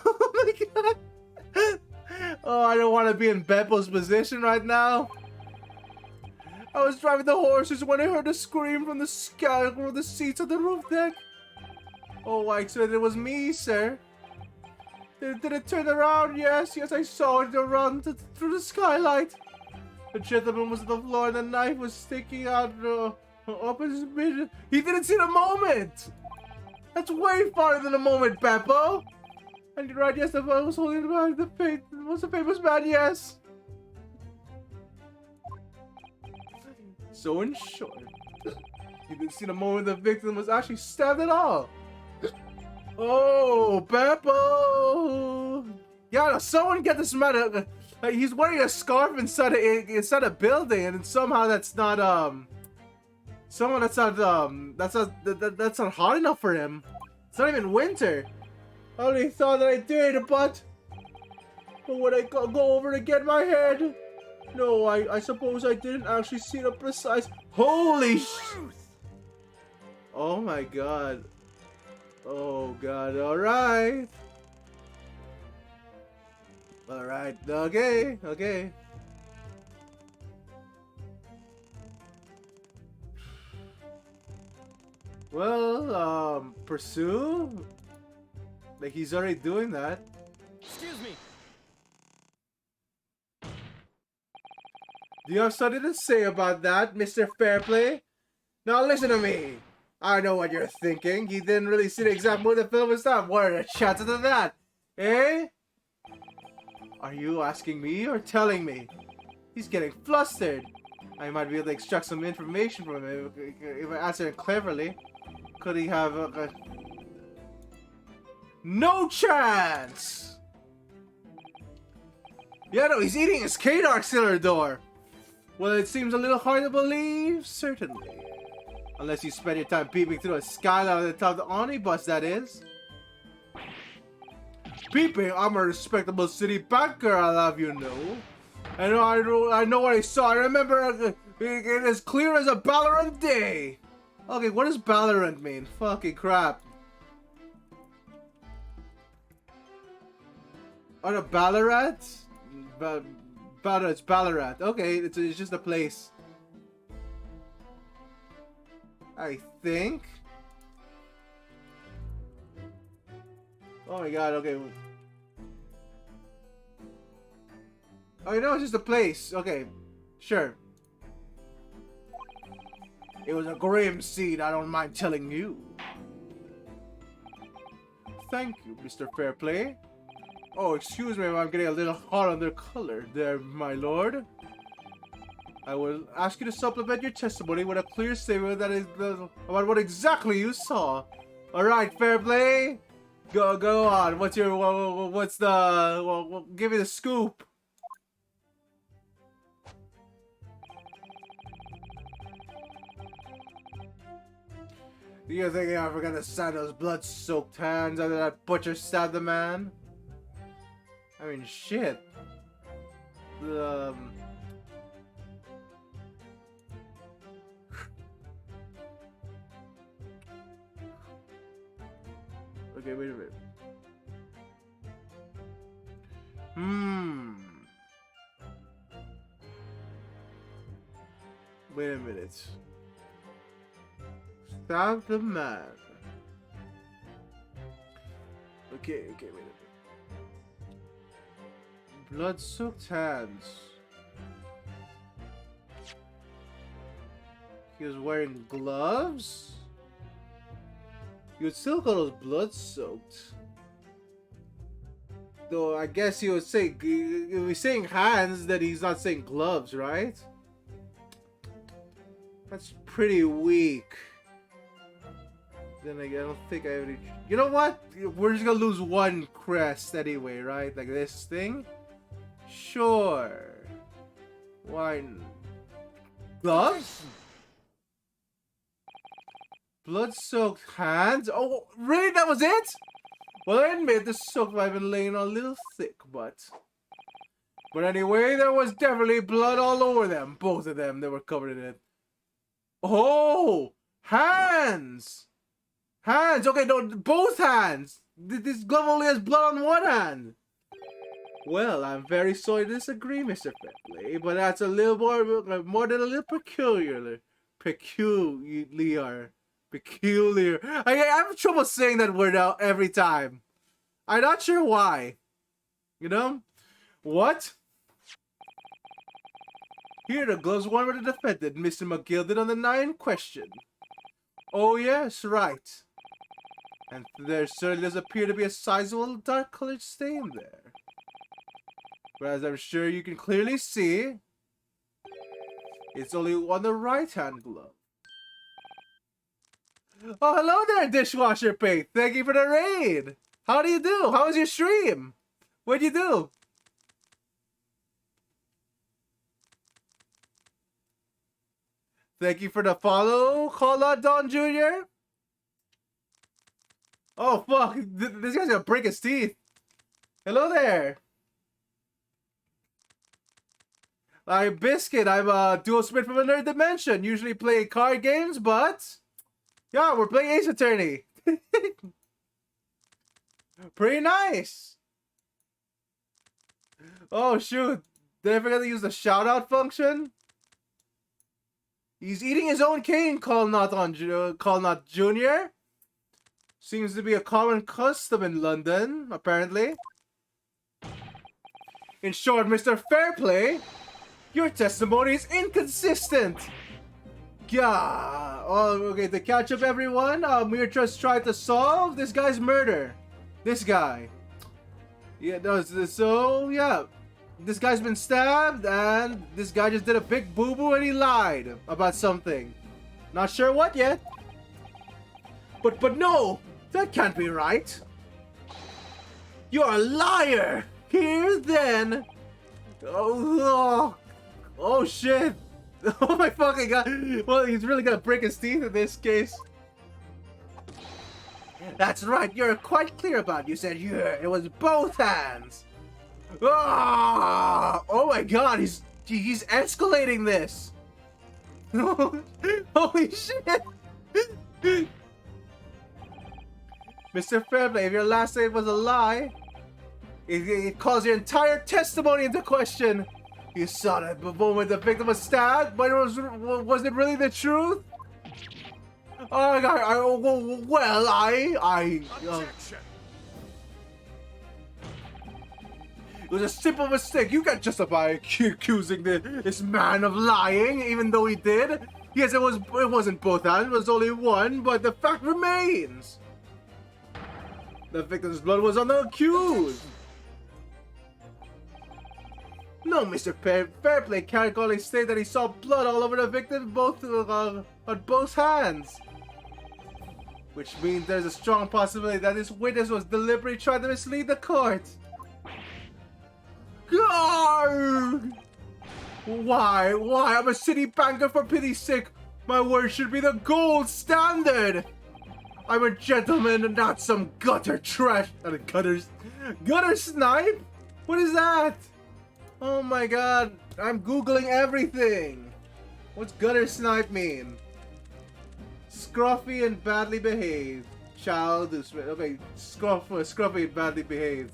Oh my god. Oh, I don't want to be in Beppo's position right now. I was driving the horses when I heard a scream from the sky from the seats of the roof deck. Oh, I said it was me, sir. Did it turn around? Yes, I saw it run through the skylight. The gentleman was on the floor and the knife was sticking out up his mid. He didn't see the moment! That's way farther than the moment, Beppo! And you're right, yes, the man was holding the was a famous man, yes. So in short, you didn't see the moment the victim was actually stabbed at all. Oh, Beppo! Yeah, someone get this man. He's wearing a scarf inside a building, and somehow that's not somehow that's not hot enough for him. It's not even winter. I only thought that I did, but when I go over to get my head, no, I suppose I didn't actually see the precise. Holy sh! Oh my god. Oh god, alright. Alright, okay. Well, pursue? Like, he's already doing that. Excuse me. Do you have something to say about that, Mr. Fairplay? Now listen to me. I know what you're thinking. You didn't really see the exact moment the film was done. What are the chances of that? Eh? Are you asking me or telling me? He's getting flustered. I might be able to extract some information from him if I answer it cleverly. Could he have no chance! Yeah, no, he's eating his K-Dark Door. Well, it seems a little hard to believe, certainly. Unless you spend your time peeping through a skylight at the top of the omnibus, that is. Peeping? I'm a respectable city banker, I'll have you know. I know what I saw. I remember it as clear as a Ballarat day. Okay, what does Ballarat mean? Fucking crap. Oh, the Ballarat? It's Ballarat. Okay, it's just a place. I think. Oh my god, okay. Oh, no, it's just a place. Okay, sure. It was a grim scene, I don't mind telling you. Thank you, Mr. Fairplay. Oh, excuse me if I'm getting a little hot on their color there, my lord. I will ask you to supplement your testimony with a clear statement that is about what exactly you saw. All right, Fairplay, go on. What's the? Well, give me the scoop. Do you think you're ever gonna sign those blood-soaked hands after that butcher stabbed the man? I mean, shit. Okay, wait a minute. Wait a minute. Stab the man. Okay, wait a minute. Blood-soaked hands. He was wearing gloves? You would still call those blood-soaked. Though I guess he would say, if he's saying hands, then he's not saying gloves, right? That's pretty weak. Then again, I don't think I have any... You know what? We're just gonna lose one crest anyway, right? Like this thing? Sure. Why? Gloves? Blood-soaked hands? Oh, really? That was it? Well, I admit the soap might have been laying a little thick, but anyway, there was definitely blood all over them. Both of them, they were covered in it. Oh! Hands! Hands! Okay, no, both hands! This glove only has blood on one hand! Well, I'm very sorry to disagree, Mr. Bentley, but that's a little more than a little peculiar. Peculiar. I have trouble saying that word out every time. I'm not sure why. You know? What? Here the gloves worn by the defendant, Mr. McGill, did on the 9 question. Oh yes, right. And there certainly does appear to be a sizable dark-colored stain there. But as I'm sure you can clearly see, it's only on the right-hand glove. Oh, hello there, Dishwasher Pate. Thank you for the raid. How do you do? How was your stream? What'd you do? Thank you for the follow, Call out Don Jr. Oh, fuck. This guy's gonna break his teeth. Hello there. I'm Biscuit. I'm a dual spit from another dimension. Usually play card games, but yeah, we're playing Ace Attorney. Pretty nice. Oh shoot! Did I forget to use the shout out function? He's eating his own cane. Call not Junior. Seems to be a common custom in London, apparently. In short, Mr. Fairplay, your testimony is inconsistent. Yeah. Oh, okay. To catch up, everyone, we're just trying to solve this guy's murder. This guy. Yeah. No. So yeah, this guy's been stabbed, and this guy just did a big boo boo, and he lied about something. Not sure what yet. But no, that can't be right. You're a liar. Here then. Oh shit. Oh my fucking god. Well, he's really gonna break his teeth in this case. That's right, you're quite clear about it. You said, yeah, it was both hands. Oh my god, he's escalating this. Holy shit. Mr. Fairplay, if your last name was a lie, it calls your entire testimony into question. You saw that the moment the victim was stabbed, but was it really the truth? Oh God! Objection! It was a simple mistake. You can't justify accusing this man of lying, even though he did. Yes, it wasn't both hands. It was only one, but the fact remains. The victim's blood was on the accused. No, Mr. Fairplay can't only state that he saw blood all over the victim on both hands. Which means there's a strong possibility that this witness was deliberately trying to mislead the court. God! Why? I'm a city banker, for pity's sake. My word should be the gold standard. I'm a gentleman and not some gutter trash. And gutter snipe? What is that? Oh my god, I'm googling everything. What's gutter snipe mean? Scruffy and badly behaved. Child who's okay, scruffy and badly behaved.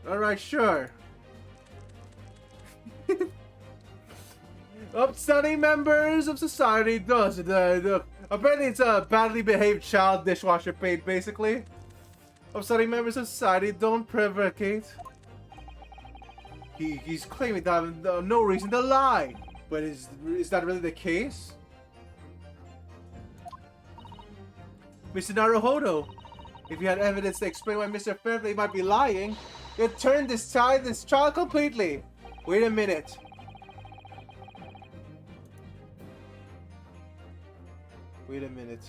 Alright, sure. Upstanding members of society does apparently it's a badly behaved child dishwasher paint, basically. Upstanding members of society don't prevaricate. He's claiming that no reason to lie. But is that really the case? Mr. Naruhodo, if you had evidence to explain why Mr. Fairplay might be lying, you'd turn this child completely. Wait a minute. Wait a minute.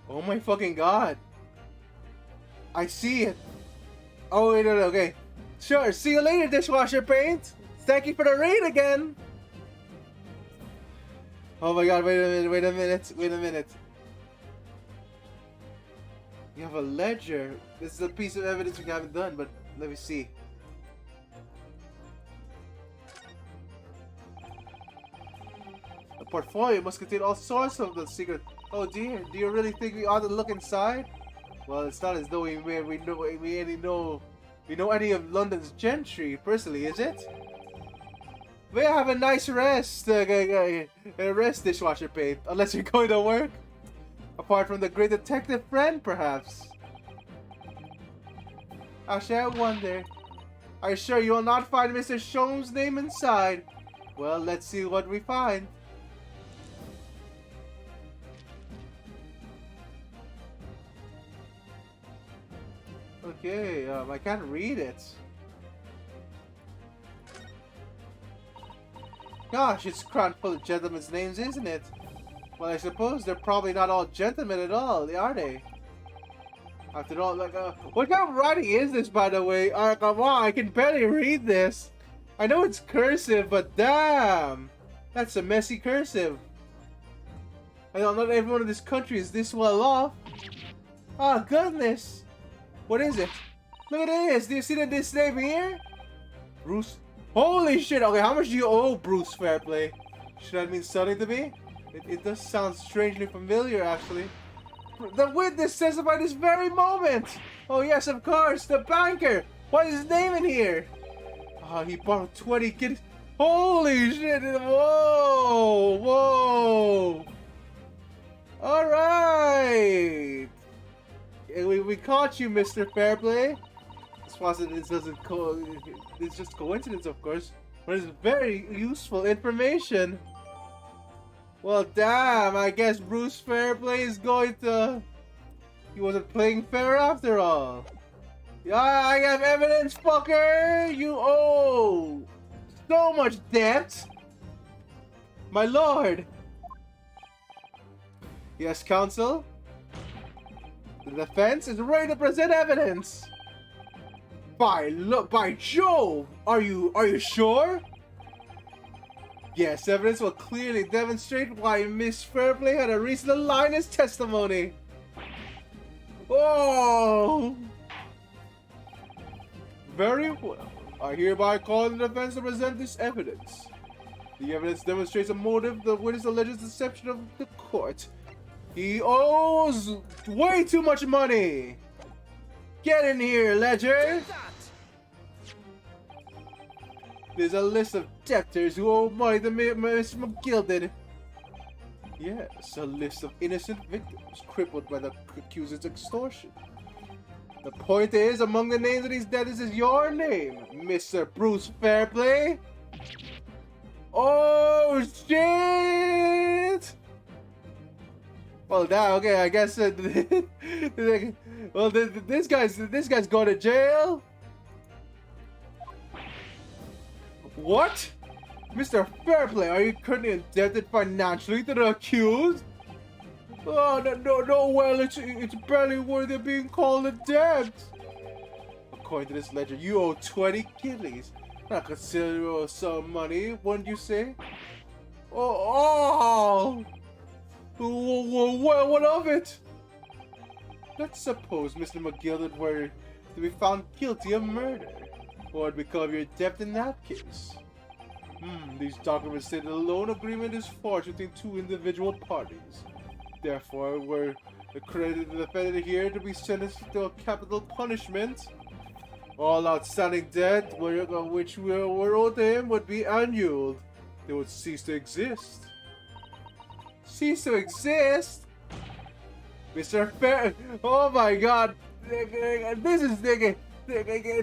Oh my fucking god. I see it. Oh wait, no, okay. Sure, see you later, dishwasher paint. Thank you for the raid again. Oh my god, wait a minute. You have a ledger. This is a piece of evidence we haven't done, but let me see. The portfolio must contain all sorts of the secret. Oh dear, do you really think we ought to look inside? Well, it's not as though we know any of London's gentry personally, is it? May I have a nice rest, rest, dishwasher paint, unless you're going to work. Apart from the great detective friend, perhaps. Actually, I wonder. Are you sure you will not find Mr. Sholmes' name inside? Well, let's see what we find. Okay, I can't read it. Gosh, it's crammed full of gentlemen's names, isn't it? Well, I suppose they're probably not all gentlemen at all, are they? After all, like, what kind of writing is this, by the way? Come on, I can barely read this. I know it's cursive, but damn! That's a messy cursive. I know not everyone in this country is this well off. Oh, goodness! What is it? Look at this! Do you see this name here? Bruce. Holy shit! Okay, how much do you owe Bruce Fairplay? Should that mean something to me? It does sound strangely familiar, actually. The witness testified this very moment! Oh yes, of course, the banker! What is his name in here? Oh, he borrowed 20 kids. Holy shit! Whoa! Whoa! Alright! We caught you, Mr. Fairplay. It's just coincidence, of course, but it's very useful information. Well, damn, I guess Bruce Fairplay is going to... He wasn't playing fair after all. Yeah, I have evidence, fucker! You owe so much debt! My lord! Yes, counsel? The defense is ready to present evidence! By Jove! Are you sure? Yes, evidence will clearly demonstrate why Miss Fairplay had a reason to lie in his testimony. Oh! Very well. I hereby call on the defense to present this evidence. The evidence demonstrates a motive the witness alleges deception of the court. He owes way too much money. Get in here, Ledger. There's a list of debtors who owe money to Mr. McGilded. Yes, a list of innocent victims crippled by the accuser's extortion. The point is, among the names of these debtors is your name, Mr. Bruce Fairplay. Oh, shit! Well, okay, I guess. Well, this guy's going to jail. What? Mr. Fairplay, are you currently indebted financially to the accused? Oh, no, well, it's barely worthy of being called a debt. According to this ledger, you owe 20 guineas. Not considerable sum of money, wouldn't you say? Oh! What of it? Let's suppose Mr. McGilden were to be found guilty of murder. What would become of your debt in that case? These documents say that a loan agreement is forged between two individual parties. Therefore, were accredited the defendant here to be sentenced to a capital punishment. All outstanding debt which were owed to him would be annulled. They would cease to exist. Cease to exist? Mr. Fair... Oh my god. This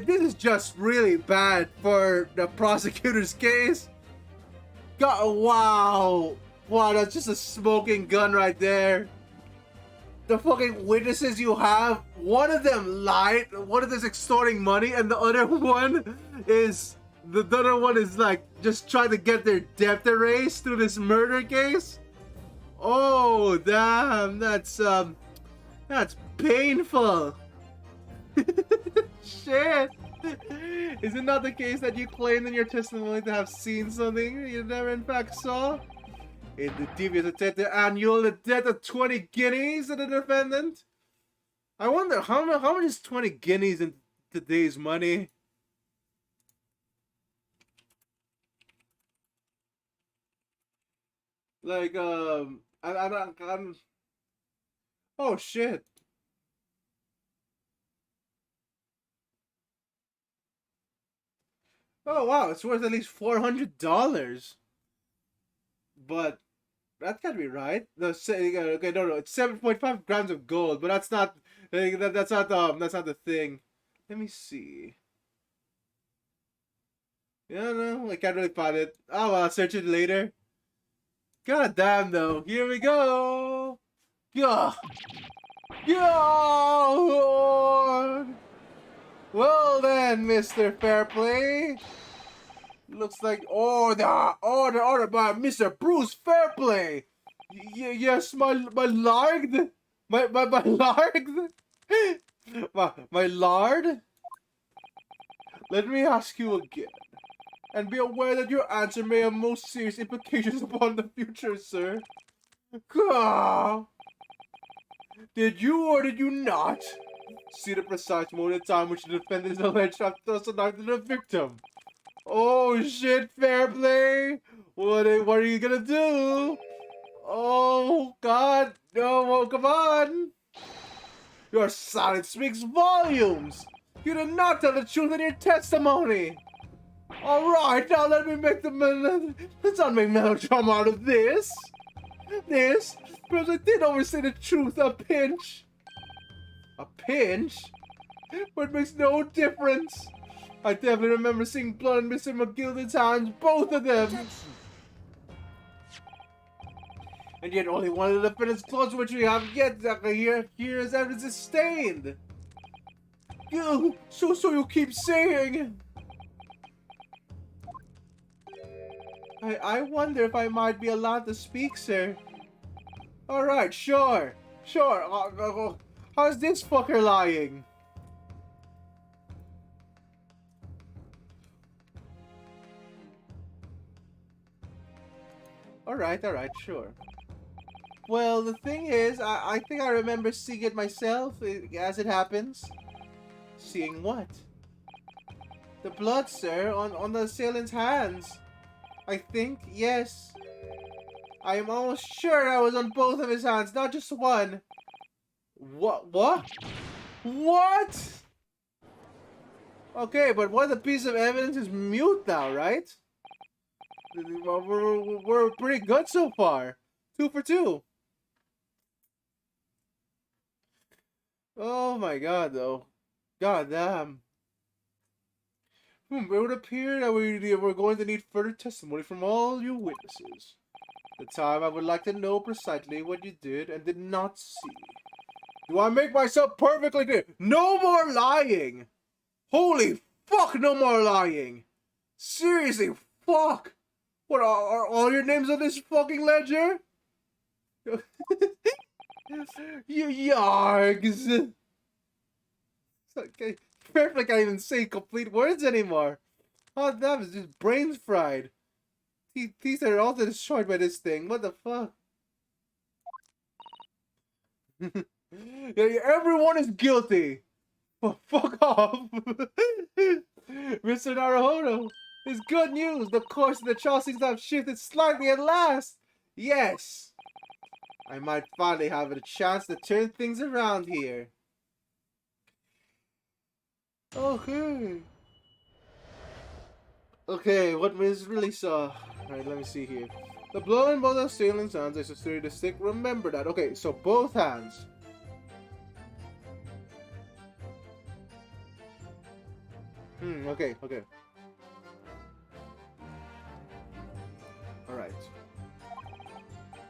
is just really bad for the prosecutor's case. God, wow. Wow, that's just a smoking gun right there. The fucking witnesses you have, one of them lied, one of them's extorting money, and the other one is like just trying to get their debt erased through this murder case. Oh damn, that's painful. Shit. Is it not the case that you claimed in your testimony to have seen something you never in fact saw? In the devious attempt to annul the debt of 20 guineas to the defendant? I wonder how much is 20 guineas in today's money? Like, I'm oh shit. Oh wow, it's worth at least $400. But that can't be right. Okay, no, it's 7.5 grams of gold, but that's not that's not the thing. Let me see. Yeah, no, I can't really find it. Oh well, I'll search it later. God damn though. Here we go. Yeah. Yeah. Lord. Well then, Mr. Fairplay. Looks like order by Mr. Bruce Fairplay. Yes, my lord, my lord, my lord. Let me ask you again, and be aware that your answer may have most serious implications upon the future, sir. Gah. Did you or did you not see the precise moment in time which the defendant is alleged to have thrust a knife into the victim? Oh shit, Fairplay! What are you gonna do? Oh god, no, oh, come on! Your silence speaks volumes! You did not tell the truth in your testimony! Alright, now let me make let's not make melodrama out of this! Because I did oversay the truth a pinch! A pinch? But it makes no difference! I definitely remember seeing blood in Mr. McGilden's hands, both of them! Objection. And yet only one of the defendant's clothes which we have yet here is evidence is stained! So you keep saying! I wonder if I might be allowed to speak, sir. Alright, sure. How's this fucker lying? Alright, sure. Well, the thing is, I think I remember seeing it myself, as it happens. Seeing what? The blood, sir, on the assailant's hands. I think, yes. I am almost sure I was on both of his hands, not just one. What? Okay, but one piece of evidence is mute now, right? We're pretty good so far. 2 for 2. Oh my god, though. God damn. It would appear that we're going to need further testimony from all you witnesses. The time I would like to know precisely what you did and did not see. Do I make myself perfectly clear? No more lying! Holy fuck, no more lying! Seriously, fuck! What, are all your names on this fucking ledger? You yargs! Okay, perfect, I can't even say complete words anymore. Oh, that was just brains fried. These are all destroyed by this thing. What the fuck? Yeah, everyone is guilty. Fuck off. Mr. Naruhodo, it's good news. The course of the trial seems to have shifted slightly at last. Yes. I might finally have a chance to turn things around here. Okay. Okay, what Miss really saw. Alright, let me see here. The blow in both of Salem's hands is a steady to stick. Remember that. Okay, so both hands. Okay. Alright.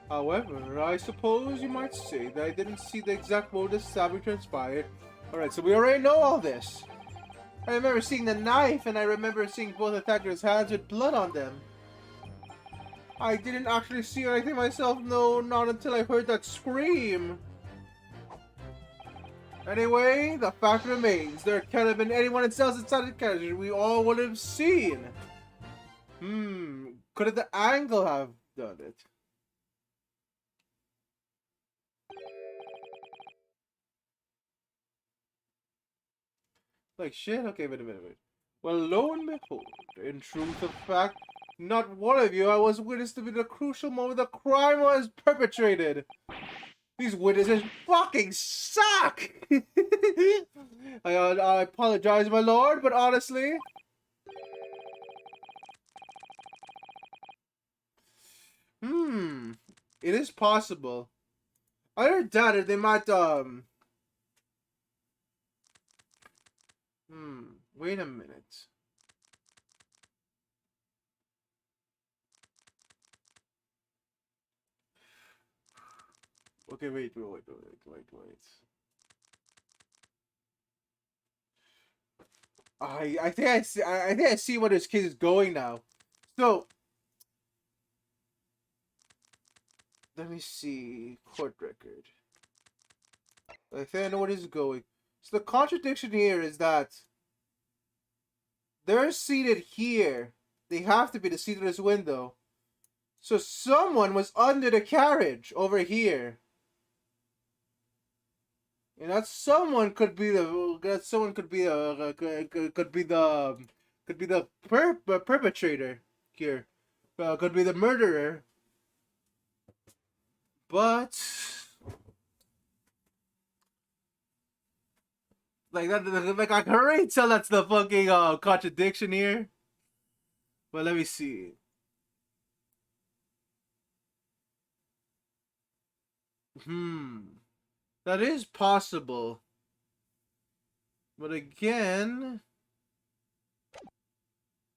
However, I suppose you might say that I didn't see the exact mode the stabbing transpired. Alright, so we already know all this. I remember seeing the knife, and I remember seeing both attackers' hands with blood on them. I didn't actually see anything myself, no, not until I heard that scream. Anyway, the fact remains, there can't have been anyone else inside the carriage we all would have seen. Could the angle have done it? Like shit? Okay, wait a minute. Well, lo and behold, in truth of fact, not one of you I was witness to be the crucial moment the crime was perpetrated. These witnesses fucking suck! I apologize, my lord, but honestly... It is possible. Either that or they might, wait a minute. Okay, wait. I think I see where this kid is going now. So let me see court record. I think I know where this is going. So the contradiction here is that they're seated here. They have to be the seat of this window. So someone was under the carriage over here. And that someone could be the perpetrator here. Could be the murderer. But like that, like I can already tell that's the fucking contradiction here. But let me see. That is possible. But again,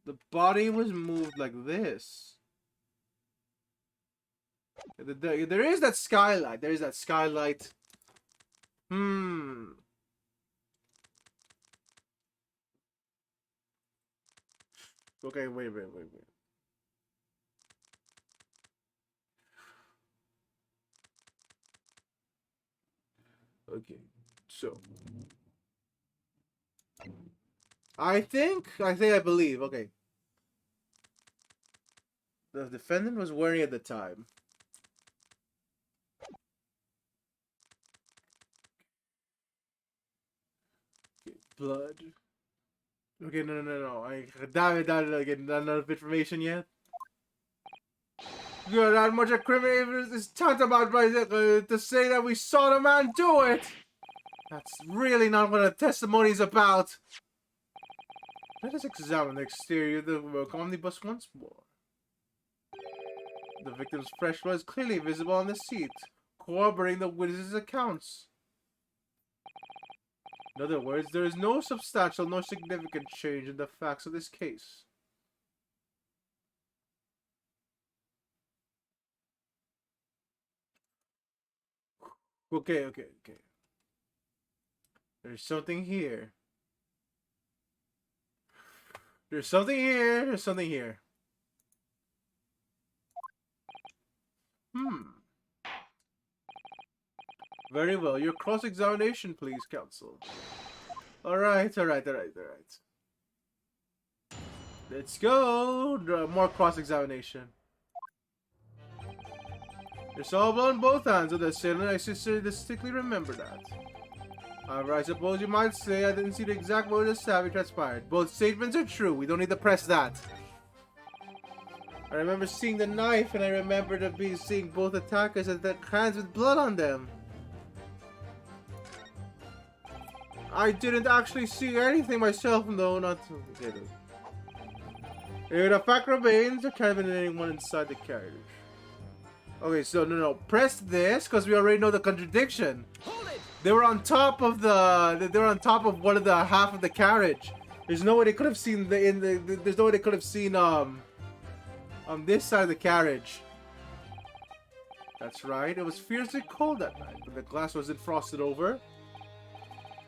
the body was moved like this. There is that skylight. There is that skylight. Okay, wait. Okay, so I believe. Okay, the defendant was wearing at the time. Okay, blood. Okay, no. I damn it, again, not enough information yet. You're not much a criminal evidence is tantamount by to say that we saw the man do it. That's really not what a testimony is about. Let us examine the exterior of the omnibus once more. The victim's fresh blood is clearly visible on the seat, corroborating the witness's accounts. In other words, there is no substantial nor significant change in the facts of this case. Okay. There's something here. There's something here. Very well. Your cross-examination, please, counsel. Alright. Let's go. More cross-examination. You're soluble in both hands of the sailor. I sincerely distinctly remember that. However, I suppose you might say I didn't see the exact moment the savage transpired. Both statements are true. We don't need to press that. I remember seeing the knife, and I remember seeing both attackers and their hands with blood on them. I didn't actually see anything myself, though, not to... If the fact remains, there can't have been anyone inside the carriage. Okay, so no. Press this, because we already know the contradiction. Hold it! They were on top of they were on top of one of the half of the carriage. There's no way they could have seen there's no way they could have seen on this side of the carriage. That's right. It was fiercely cold that night, but the glass wasn't frosted over.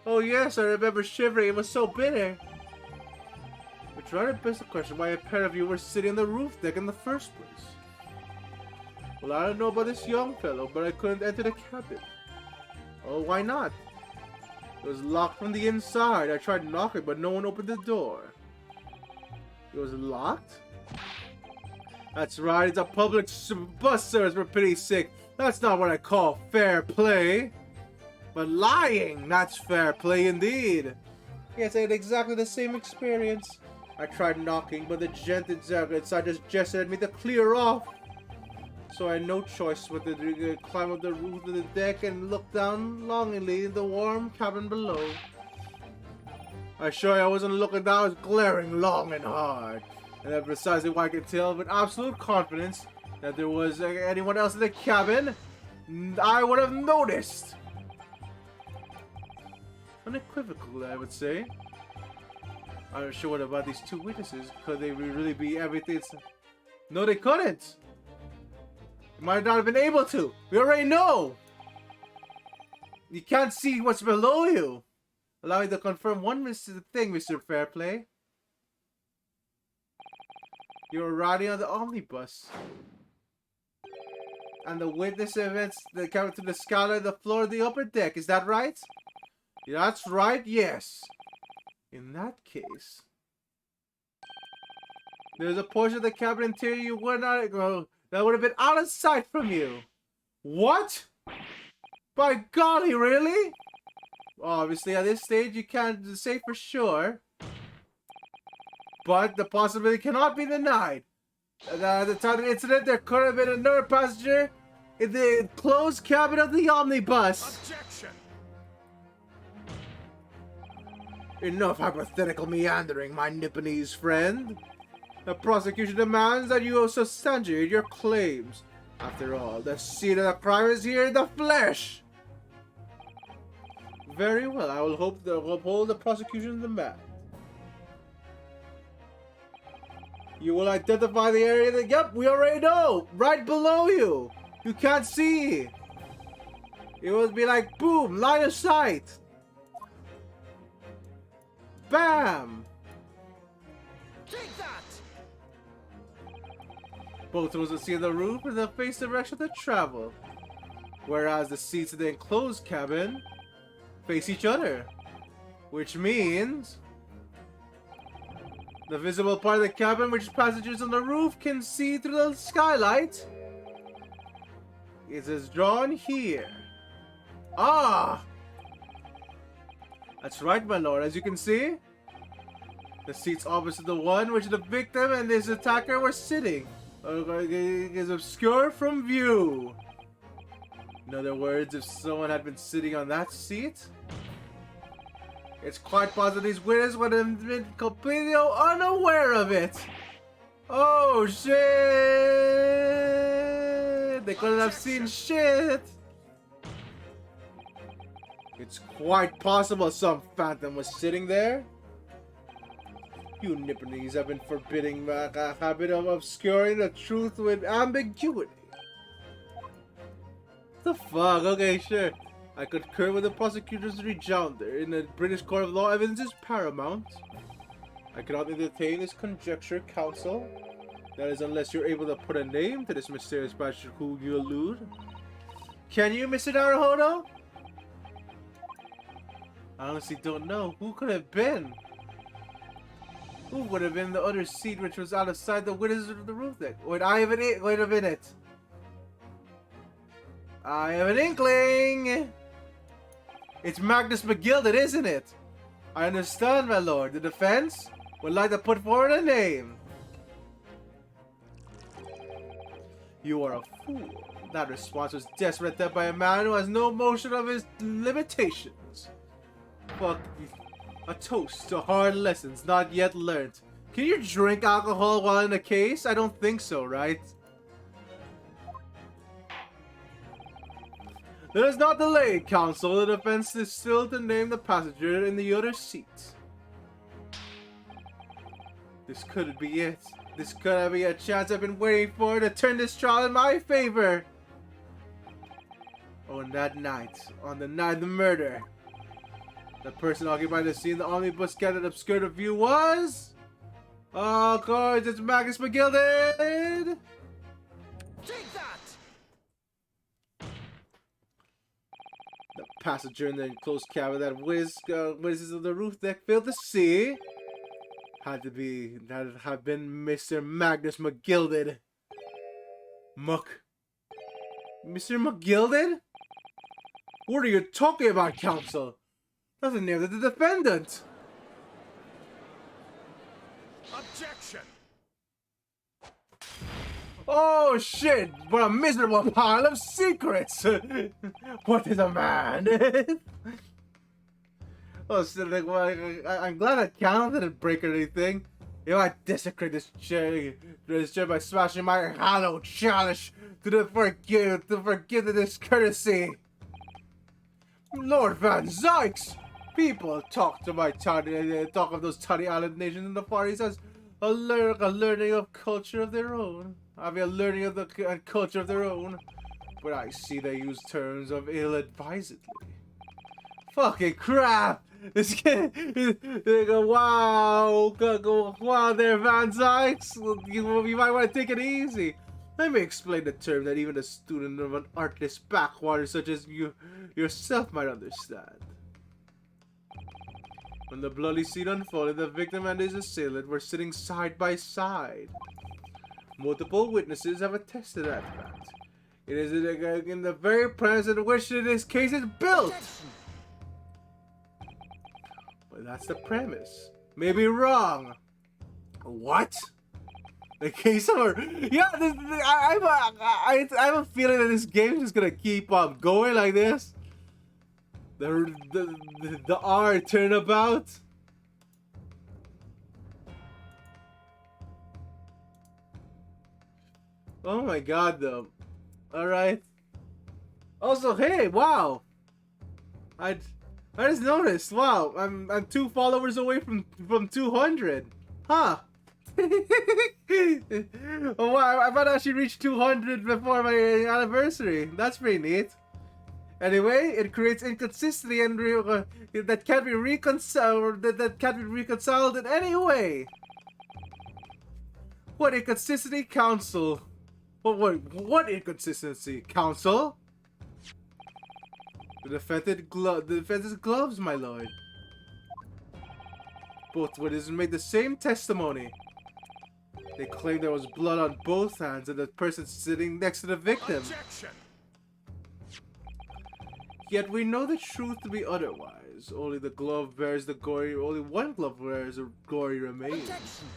Oh yes, I remember shivering. It was so bitter. Which right at best the question why a pair of you were sitting on the roof deck in the first place. Well, I don't know about this young fellow, but I couldn't enter the cabin. Oh, why not? It was locked from the inside. I tried knocking, but no one opened the door. It was locked? That's right, it's a public bus service for pity's sake. That's not what I call fair play. But lying, that's fair play indeed. Yes, I had exactly the same experience. I tried knocking, but the gent inside just gestured at me to clear off. So I had no choice but to climb up the roof of the deck and look down longingly in the warm cabin below. I assure you I wasn't looking down, I was glaring long and hard. And that's precisely why I could tell with absolute confidence that there was anyone else in the cabin, I would have noticed. Unequivocally, I would say. I'm not sure what about these two witnesses. Could they really be everything? No, they couldn't. They might not have been able to. We already know. You can't see what's below you. Allow me to confirm one thing, Mr. Fairplay. You were riding on the omnibus. And the witness events that came to the skylight, the floor of the upper deck. Is that right? That's right, yes. In that case, there's a portion of the cabin interior you would not that would have been out of sight from you. What? By golly, really? Obviously, at this stage, you can't say for sure. But the possibility cannot be denied. At the time of the incident, there could have been another passenger in the closed cabin of the omnibus. Objection! Enough hypothetical meandering, my Nipponese friend. The prosecution demands that you substantiate your claims. After all, the scene of the crime is here in the flesh. Very well, I will hope to uphold the prosecution's demand. You will identify the area that, yep, we already know. Right below you. You can't see. It will be like, boom, line of sight. Bam! Take that! Both rows will see the roof and the face direction of travel. Whereas the seats in the enclosed cabin face each other. Which means the visible part of the cabin which passengers on the roof can see through the skylight is drawn here. Ah! That's right, my lord. As you can see, the seats opposite the one which the victim and his attacker were sitting is obscured from view. In other words, if someone had been sitting on that seat, it's quite possible these witnesses would have been completely unaware of it. Oh shit! They couldn't have seen shit. It's quite possible some phantom was sitting there. You Nipponese have been forbidding a habit of obscuring the truth with ambiguity. The fuck? Okay, sure. I concur with the prosecutor's rejoinder. In the British court of law, evidence is paramount. I cannot entertain this conjecture, counsel. That is, unless you're able to put a name to this mysterious bastard who you allude. Can you, Mr. Naruhodo? I honestly don't know. Who could have been? Who would have been the other seat which was out of sight the windows of the roof deck? Wait a minute. I have an inkling! It's Magnus McGilded, isn't it? I understand, my lord. The defense would like to put forward a name. You are a fool. That response was desperate attempt by a man who has no motion of his limitations. Fuck. A toast to hard lessons not yet learnt. Can you drink alcohol while in a case? I don't think so, right? Let us not delay, counsel. The defense is still to name the passenger in the other seat. This could be it. This could be a chance I've been waiting for to turn this trial in my favor. On that night, on the night of the murder, the person occupying the scene, the omnibus cab that obscured the view was... Oh, of course, it's Magnus McGilded! Take that! The passenger in the enclosed cabin that whizzes of the roof deck filled the sea had have been Mr. Magnus McGilded. Mr. McGilded? What are you talking about, counsel? That's the name of the defendant. Objection! Oh shit! What a miserable pile of secrets! What is a man? Oh, so like, well, I'm glad I counted didn't break or anything. You know, I desecrate this chair by smashing my hallowed chalice to forgive the discourtesy. Lord Van Zykes! People talk of those tiny island nations in the Far East as a learning of culture of their own. Having a learning of the culture of their own. But I see they use terms of ill-advisedly. Fucking crap! This kid, they go, wow there, Van Zykes. You might want to take it easy. Let me explain the term that even a student of an artless backwater such as you yourself might understand. When the bloody scene unfolded, the victim and his assailant were sitting side by side. Multiple witnesses have attested that fact. It is in the very premise in which this case is built. But that's the premise. Maybe wrong. What? The case of yeah, I have a feeling that this game is just gonna keep on going like this. The R turnabout. Oh my god, though. All right. Also, hey, wow. I just noticed. Wow, I'm 2 followers away from 200. Huh. Oh, wow, I might actually reach 200 before my anniversary. That's pretty neat. Anyway, it creates inconsistency and that can't be reconciled. That can't be reconciled in any way. What inconsistency, counsel? What inconsistency, counsel? The defendant's gloves, my lord. Both witnesses made the same testimony. They claimed there was blood on both hands of the person sitting next to the victim. Objection! Yet we know the truth to be otherwise. Only the glove bears the gory. Only one glove bears a gory remains. Objection!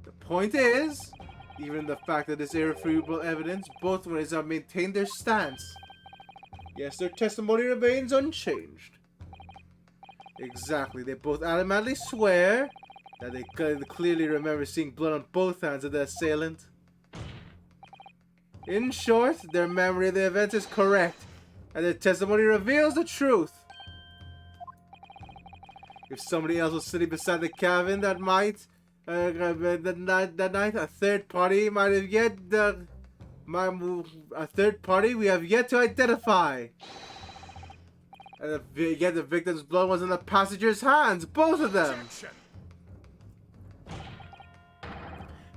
The point is, even the fact that this irrefutable evidence, both witnesses have maintained their stance. Yes, their testimony remains unchanged. Exactly. They both adamantly swear that they clearly remember seeing blood on both hands of the assailant. In short, their memory of the events is correct, and their testimony reveals the truth. If somebody else was sitting beside the cabin that night, a third party might have yet we have yet to identify. And yet the victim's blood was in the passenger's hands, both of them. Objection!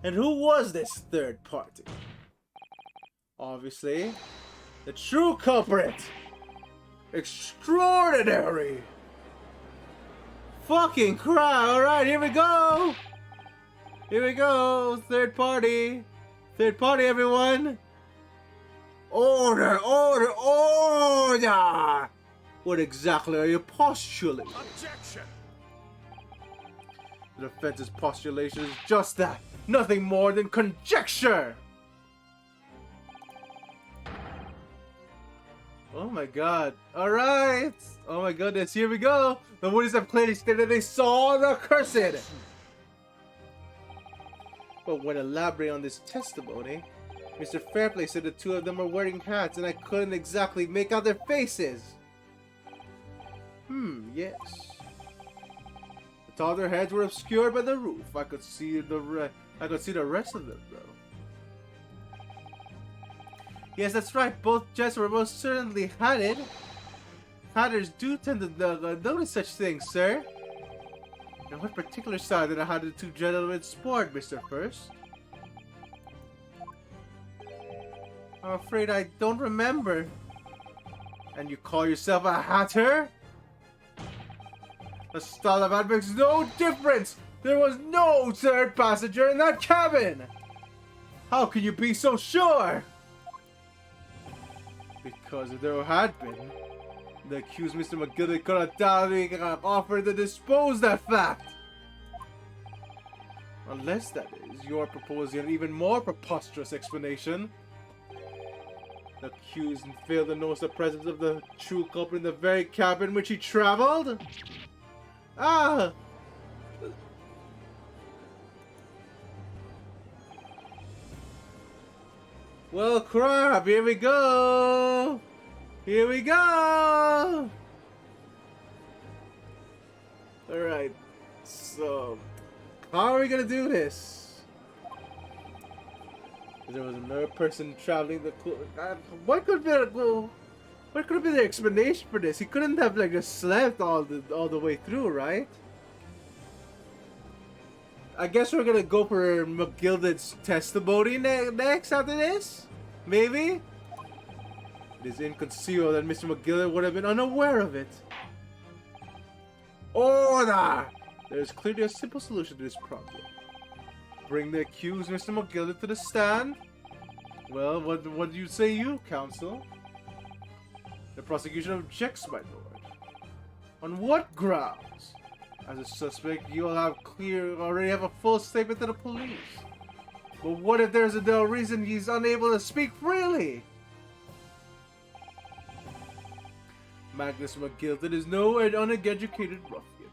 And who was this third party? Obviously, the true culprit. Extraordinary. Fucking crap. Alright, here we go. Here we go. Third party. Third party, everyone. Order, order, order! What exactly are you postulating? Objection! The defense's postulation is just that. Nothing more than conjecture! Oh my god. Alright! Oh my goodness, here we go! The witnesses have clearly stated they saw the cursed! But when elaborating on this testimony, Mr. Fairplay said the two of them were wearing hats and I couldn't exactly make out their faces. Yes. The top of their heads were obscured by the roof. I could see the rest of them though. Yes, that's right. Both jets were most certainly hatted. Hatters do tend to notice such things, sir. And what particular side did I have the two gentlemen sport, Mr. First? I'm afraid I don't remember. And you call yourself a hatter? The style of hat makes no difference! There was no third passenger in that cabin! How can you be so sure? Because if there had been, the accused Mr. McGillicuddy could have doubtingly offered to dispose that fact. Unless, that is, you're proposing an even more preposterous explanation. The accused failed to notice the presence of the true culprit in the very cabin in which he traveled? Ah! Well, crap, here we go! Here we go! Alright, so how are we gonna do this? There was another person traveling the what could have been the explanation for this? He couldn't have like just slept all the way through, right? I guess we're gonna go for McGilded's testimony next after this? Maybe? It is inconceivable that Mr. McGilded would have been unaware of it. Order! There is clearly a simple solution to this problem. Bring the accused Mr. McGilded to the stand. Well, what do you say, counsel? The prosecution objects, my lord. On what grounds? As a suspect, you'll already have a full statement to the police. But what if there's no reason he's unable to speak freely? Magnus McGilded is no uneducated ruffian.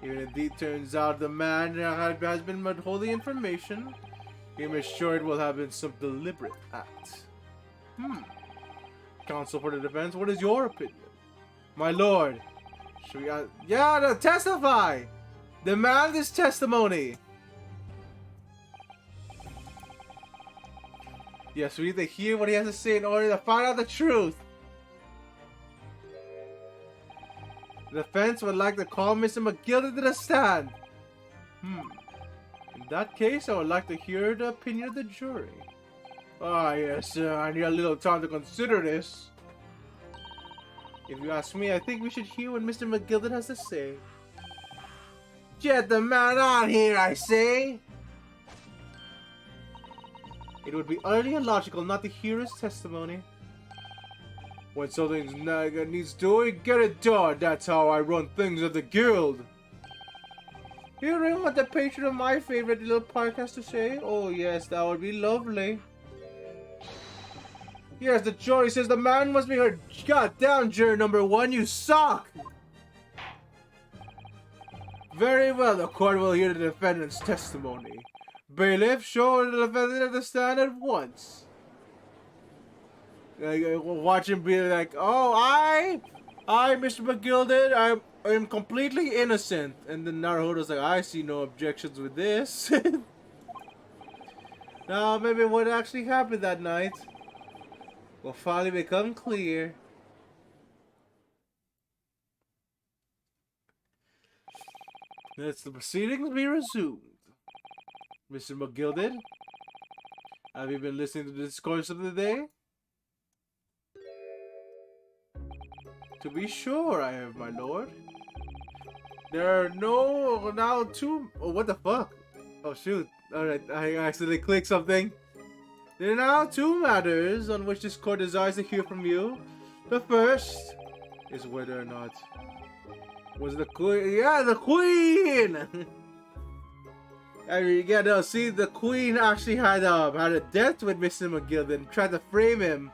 If it indeed turns out the man has been withholding information, I'm assured it will have been some deliberate act. Counsel for the defense, what is your opinion? My lord, should we testify! Demand this testimony! Yes, we need to hear what he has to say in order to find out the truth. The defense would like to call Mr. McGilded to the stand. In that case, I would like to hear the opinion of the jury. Ah, yes, sir. I need a little time to consider this. If you ask me, I think we should hear what Mr. McGilded has to say. Get the man out here, I say! It would be utterly illogical not to hear his testimony. When something needs doing, get it done. That's how I run things at the guild. Hearing what the patron of my favorite little park has to say? Oh yes, that would be lovely. Yes, the jury says the man must be heard. Goddamn, juror number 1, you suck! Very well, the court will hear the defendant's testimony. Bailiff, show the defendant at the stand at once. Watch him be like, oh, I, Mr. McGilded, I am completely innocent. And then Naruhodo's like, I see no objections with this. Now, maybe what actually happened that night will finally become clear. Let the proceedings be resumed. Mr. McGilded, have you been listening to the discourse of the day? To be sure I have, my lord. There are now two... Oh, what the fuck? Oh, shoot. Alright, I accidentally clicked something. There are now two matters on which this court desires to hear from you. The first is whether or not was the queen. Yeah, the queen. I mean, yeah, no. See, the queen actually had a debt with Mr. McGill and tried to frame him.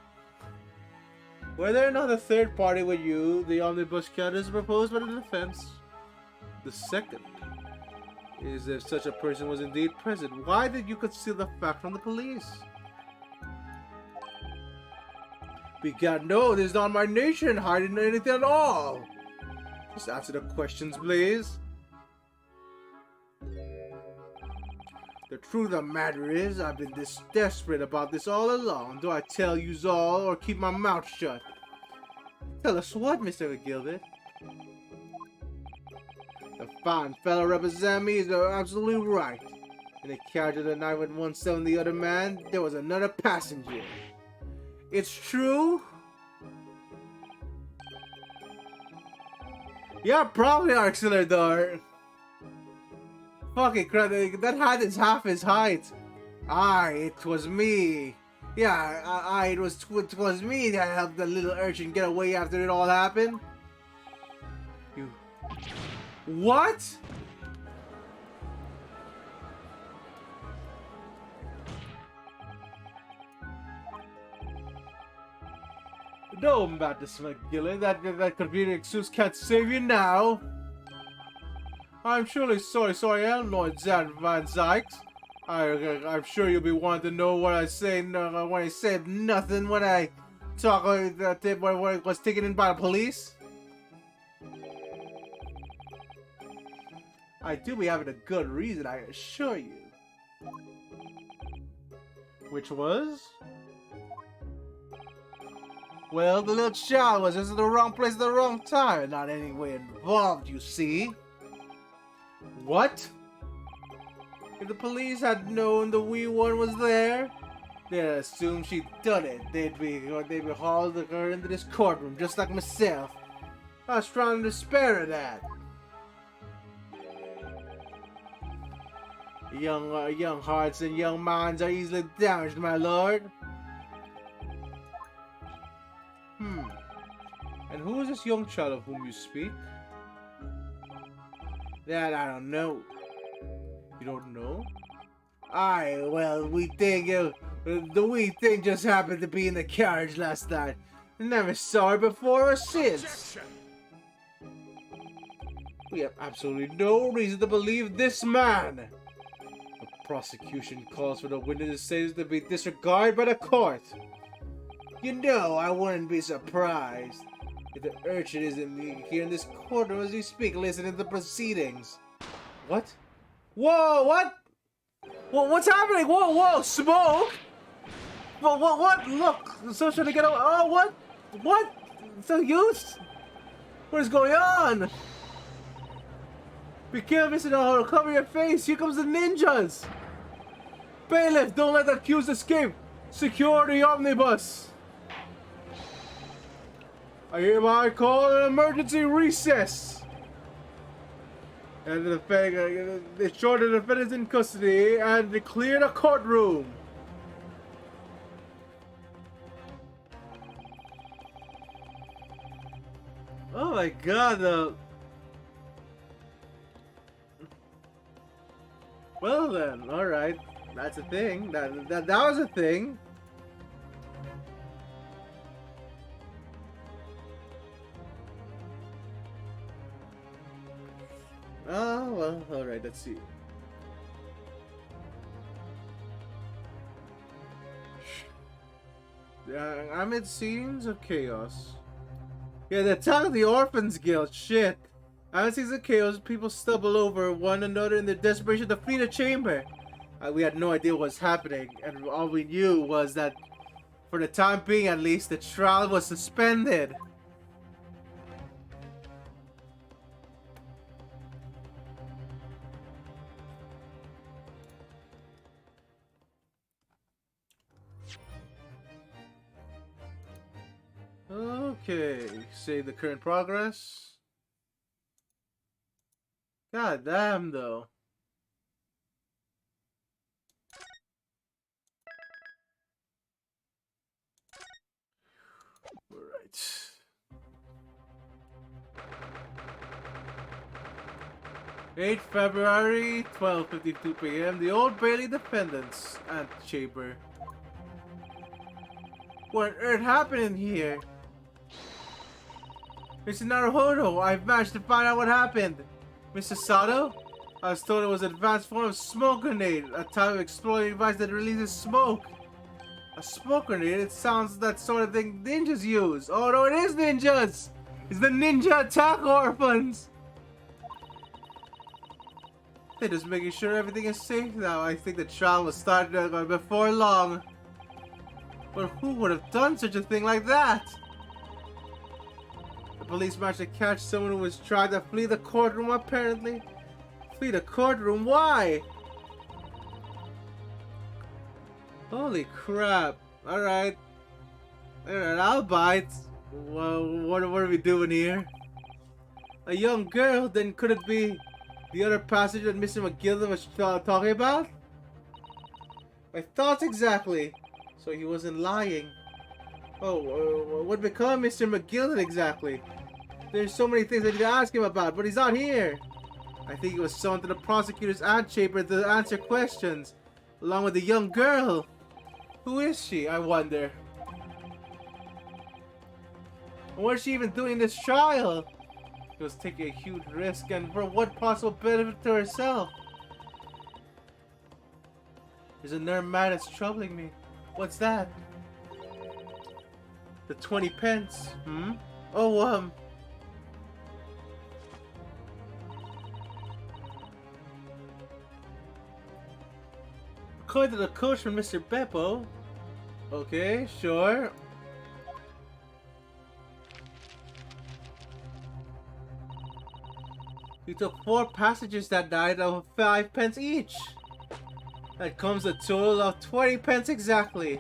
Whether or not a third party would you, the omnibus count is proposed by the defense. The second is if such a person was indeed present. Why did you conceal the fact from the police? Because no, this is not my nation hiding anything at all. Just answer the questions, please. The truth of the matter is, I've been this desperate about this all along. Do I tell yous all or keep my mouth shut? Tell us what, Mr. McGilded? The fine fellow representing me is absolutely right. In the carriage of the 917, the other man, there was another passenger. It's true? Yeah, probably, Auxiliador. Fucking crap, that hat is half his height. Aye, it was me. Yeah, it was me that helped the little urchin get away after it all happened. You... What? No, Madness McGillen, that convenient excuse can't save you now. I'm surely sorry, Lord Zan Van Zykes. I'm sure you'll be wanting to know what I say when I say nothing when I talk when I was taken in by the police. I do be having a good reason, I assure you. Which was? Well, the little child was just in the wrong place at the wrong time, not in any way involved, you see. What? If the police had known the wee one was there, they'd assume she'd done it. They'd be hauled her into this courtroom, just like myself. I was trying to spare of that. Young hearts and young minds are easily damaged, my lord. And who is this young child of whom you speak? That I don't know. You don't know? Aye, well, the wee thing just happened to be in the carriage last night. Never saw her before or since. We have absolutely no reason to believe this man. The prosecution calls for the witnesses to be disregarded by the court. You know, I wouldn't be surprised if the urchin isn't here in this courtroom as we speak, listening to the proceedings. What? Whoa, what? What's happening? Whoa, smoke? What? Look, the someone's trying to get away. Oh, what? What? So used? What is going on? Be careful, Mr. Nahoro. Cover your face. Here comes the ninjas. Bailiff, don't let the accused escape. Secure the omnibus. I hereby call an emergency recess. And they short the defendants in custody and they clear the courtroom. Oh my god, well then, alright. That's a thing. That was a thing. Oh, well, alright, let's see. Amid scenes of chaos. Yeah, the attack of the Orphans Guild, shit. Amid scenes of chaos, people stumble over one another in their desperation to flee the chamber. We had no idea what was happening, and all we knew was that, for the time being at least, the trial was suspended. Okay, save the current progress. God damn, though. 8 February, 12:52 p.m. The Old Bailey Defendants Antechamber. What on earth happened in here? Mr. Naruhodo, I've managed to find out what happened. Mr. Sato? I was told it was an advanced form of smoke grenade, a type of exploding device that releases smoke. A smoke grenade? It sounds that sort of thing ninjas use. Oh no, it is ninjas! It's the ninja attack orphans! They're just making sure everything is safe now. I think the trial was started before long. But who would have done such a thing like that? The police managed to catch someone who was trying to flee the courtroom apparently. Flee the courtroom? Why? Holy crap. Alright. Alright, I'll bite. Well, what are we doing here? A young girl? Then could it be the other passenger that Mr. McGilden was talking about? My thoughts exactly. So he wasn't lying. Oh, what become of Mr. McGilden exactly? There's so many things I need to ask him about, but he's not here. I think he was summoned to the prosecutor's antechamber to answer questions, along with the young girl. Who is she, I wonder? And what is she even doing in this trial? She was taking a huge risk, and for what possible benefit to herself? There's another man that's troubling me. What's that? The 20 pence. Oh, according to the coach from Mr. Beppo. Okay, sure. He took 4 passengers that night of 5 pence each. That comes a total of 20 pence exactly.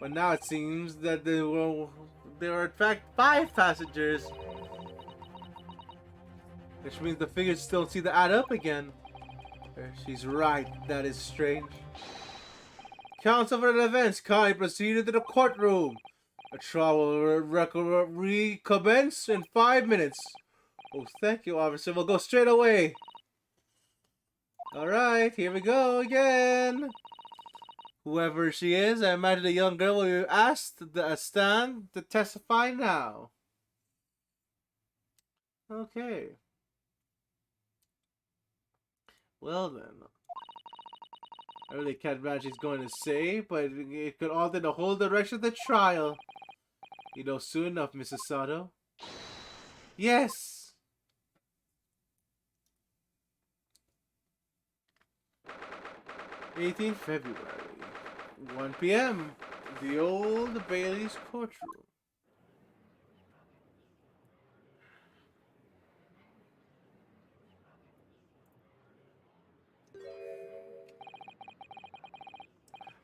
But now it seems that there were in fact 5 passengers. Which means the figures still seem to add up again. She's right, that is strange. Counsel for the events, Kai proceeded to the courtroom. The trial will recommence in 5 minutes. Oh, thank you, officer. We'll go straight away. Alright, here we go again. Whoever she is, I imagine the young girl will be asked to stand to testify now. Okay. Well then. I really can't imagine she's going to say, but it could alter the whole direction of the trial. You know soon enough, Mrs. Sato. Yes! 18th February, 1 p.m. The Old Bailey's courtroom.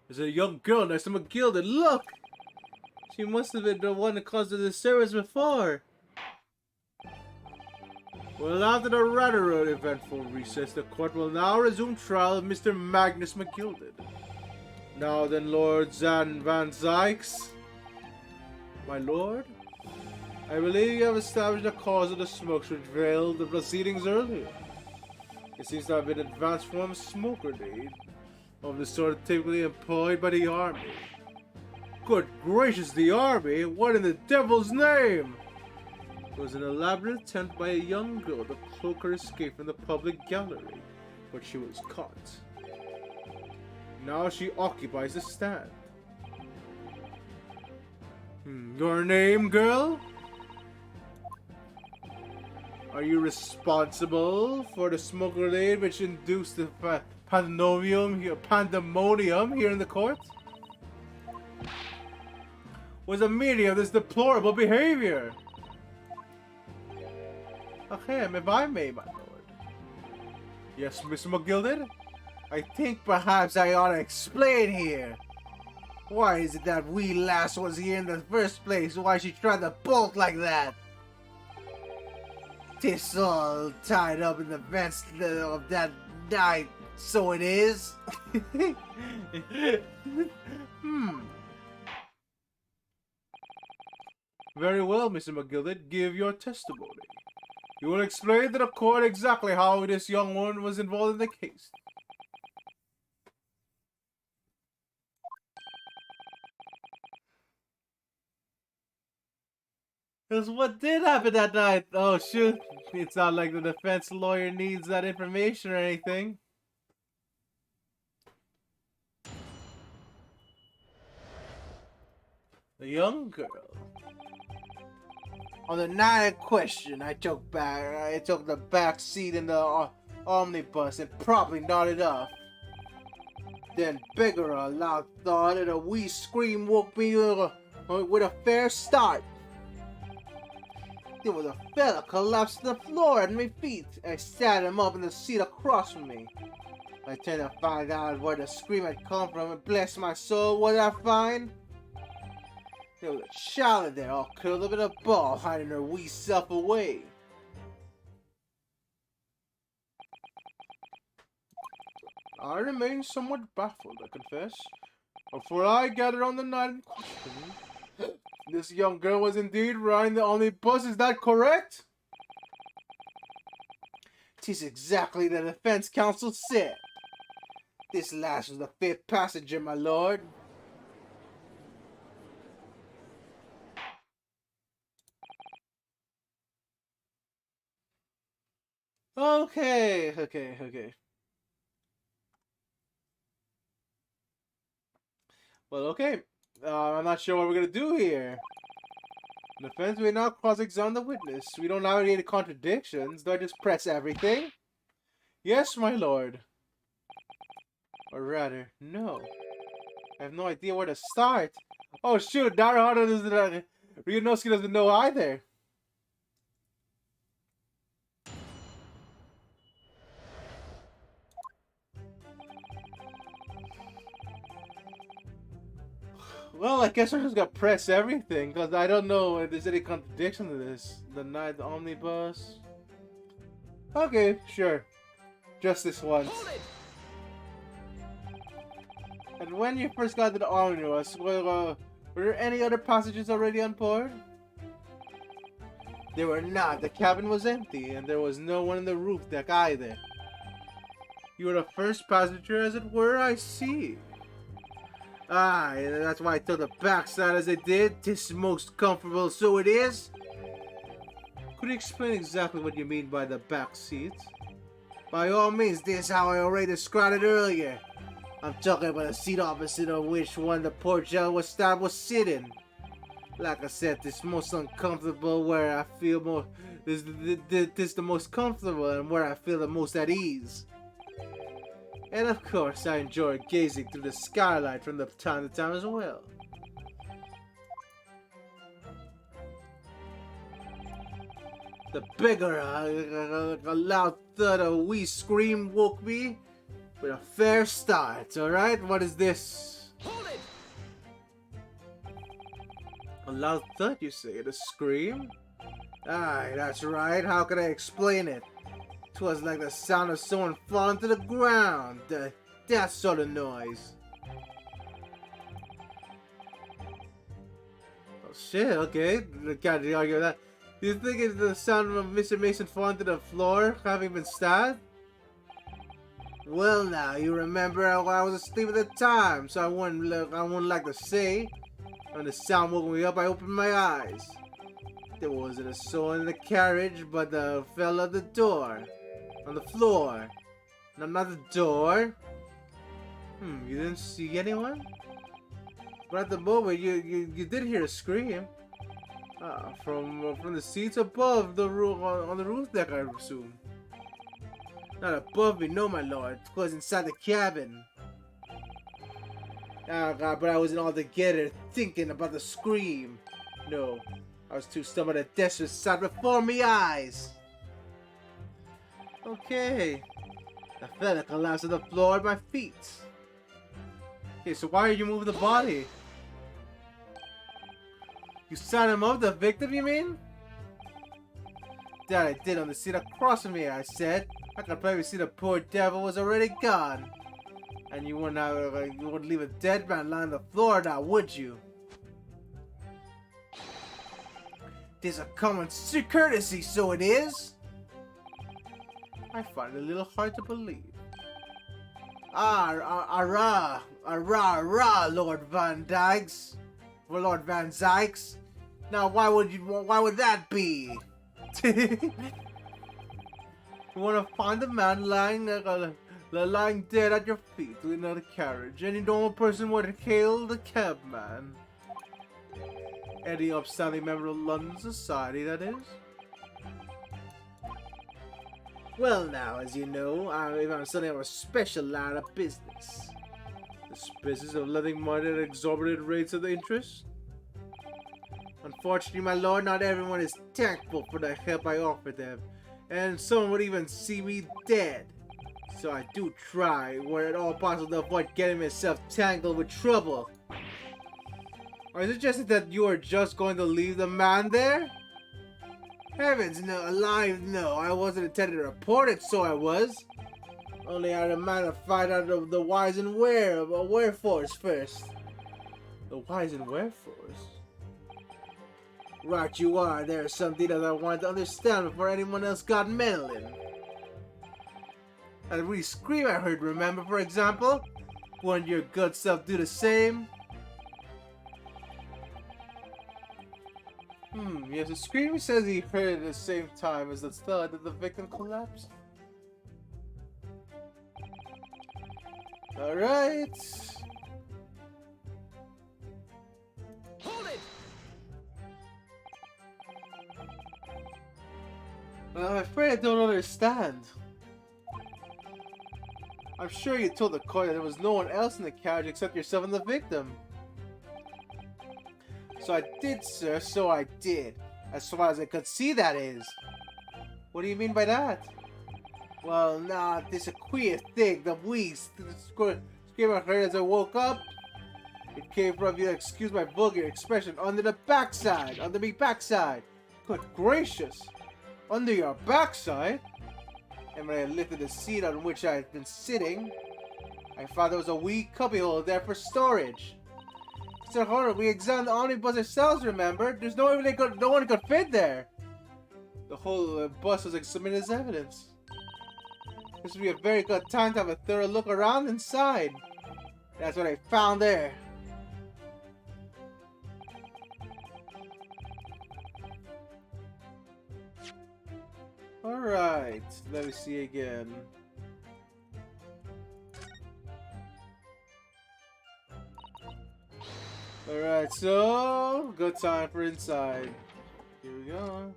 There's a young girl next to McGilden. Look! She must have been the one that caused the disturbance before. Well, after the rather eventful recess, the court will now resume trial of Mr. Magnus McGilden. Now then, Lord Zan Van Zykes. My lord? I believe you have established the cause of the smoke which veiled the proceedings earlier. It seems to have been an advanced form of smoke grenade, of the sort typically employed by the army. Good gracious, the army? What in the devil's name? It was an elaborate attempt by a young girl to cloak her escape from the public gallery, but she was caught. Now she occupies the stand. Your name, girl? Are you responsible for the smoke grenade which induced the pandemonium here in the court? Was a media of this deplorable behavior? Okay, if I may, my lord. Yes, Mr. McGilden? I think perhaps I ought to explain here. Why is it that wee lass was here in the first place? Why she tried to bolt like that? 'Tis all tied up in the events of that night, so it is. Very well, Mr. McGilden, give your testimony. You will explain to the court exactly how this young woman was involved in the case. Because what did happen that night? Oh, shoot. It's not like the defense lawyer needs that information or anything. The young girl. On the night in question, I took the back seat in the omnibus and promptly nodded off. Then Bigger loud thought and a wee scream woke me with a fair start. There was a fella collapsed to the floor at my feet. I sat him up in the seat across from me. I tried to find out where the scream had come from, and bless my soul, what did I find? There was a child there, all curled up in a ball, hiding her wee self away. I remain somewhat baffled, I confess. Before I gathered on the night in question, this young girl was indeed riding the omnibus, is that correct? 'Tis exactly the defense counsel said. This last was the fifth passenger, my lord. Okay. Well, okay. I'm not sure what we're gonna do here. The defense may now cross-examine the witness. We don't have any contradictions. Do I just press everything? Yes, my lord. Or rather, no. I have no idea where to start. Oh shoot, Naruto doesn't. Ryunosuke doesn't know either. Well, I guess we're just gonna press everything, because I don't know if there's any contradiction to this. The night omnibus. Okay, sure. Just this once. And when you first got to the omnibus, were there any other passengers already on board? There were not. The cabin was empty, and there was no one in the roof deck either. You were the first passenger, as it were, I see. Ah, that's why I took the backside as I did. 'Tis most comfortable, so it is. Could you explain exactly what you mean by the back seat? By all means, this is how I already described it earlier. I'm talking about the seat opposite of which one the poor gentleman was sitting. Like I said, this most uncomfortable where I feel more. This the most comfortable and where I feel the most at ease. And of course, I enjoy gazing through the skylight from time to time as well. The bigger a loud thud, a wee scream woke me with a fair start. Alright, what is this? Hold it! A loud thud, you say? A scream? Aye, that's right. How can I explain it? 'Twas like the sound of someone falling to the ground. That sort of noise. Oh shit, okay. Can't argue with that. Do you think it's the sound of Mr. Mason falling to the floor, having been stabbed? Well now, you remember I was asleep at the time, so I wouldn't like to say. When the sound woke me up, I opened my eyes. There wasn't a soul in the carriage, but the fell at the door. On the floor. No, not the door. You didn't see anyone? But at the moment, you did hear a scream. From the seats above the roof, on the roof deck, I assume. Not above me, no, my lord. It was inside the cabin. Oh god, but I wasn't all together thinking about the scream. No, I was too stubborn to death was sat before me eyes. Okay. The fella collapsed to the floor at my feet. Okay, so why are you moving the body? You sat him up, the victim, you mean? That I did on the seat across from me, I said. I could probably see the poor devil was already gone. And you wouldn't leave a dead man lying on the floor now, would you? Tis a common courtesy, so it is. I find it a little hard to believe. Rah, Lord Van Dykes. For Lord Van Zykes. Now, why would that be? You want to find a man lying dead at your feet within a carriage. Any normal person would hail the cabman. Any upstanding member of London society, that is. Well now, as you know, I'm studying a special line of business. This business of lending money at exorbitant rates of interest. Unfortunately, my lord, not everyone is thankful for the help I offer them, and some would even see me dead. So I do try, where at all possible, to avoid getting myself tangled with trouble. Are you suggesting that you are just going to leave the man there? Heavens, no, alive, no. I wasn't intending to report it, so I was. Only I had a man to find out of the whys and wherefores first. The whys and wherefores? Right you are. There are some details I wanted to understand before anyone else got meddling. That wee scream I heard, remember, for example? Wouldn't your good self do the same? Yes, the scream says he heard it at the same time as the thud that the victim collapsed. Alright. Hold it! I'm afraid I don't understand. I'm sure you told the court that there was no one else in the carriage except yourself and the victim. So I did, sir, so I did. As far as I could see, that is. What do you mean by that? Well, nah, this a queer thing. The wheeze, the scream I heard as I woke up. It came from, you excuse my vulgar expression, under the backside. Under me backside. Good gracious. Under your backside? And when I lifted the seat on which I had been sitting, I found there was a wee cubbyhole there for storage. Mr. Horner, we examined the omnibus ourselves, remember? There's no way no one could fit there. The whole bus was submitted as evidence. This would be a very good time to have a thorough look around inside. That's what I found there. Alright, let me see again. Alright, so good time for inside. Here we go.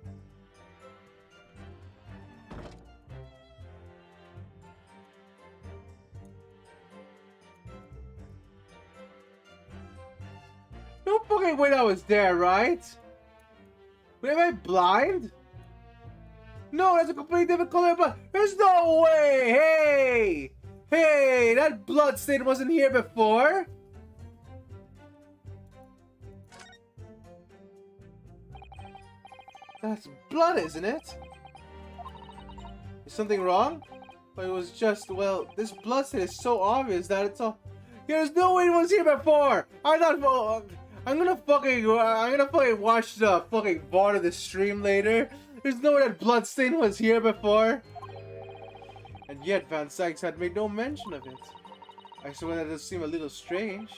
No fucking way I was there, right? Wait, am I blind? No, that's a completely different color, but there's no way! Hey! Hey, that blood stain wasn't here before! That's blood, isn't it? Is something wrong? But it was just, well, this blood stain is so obvious that it's all... There's no way it was here before! I'm gonna fucking watch the fucking VOD of the stream later. There's no way that blood stain was here before. And yet Van Sykes had made no mention of it. I swear that does seem a little strange.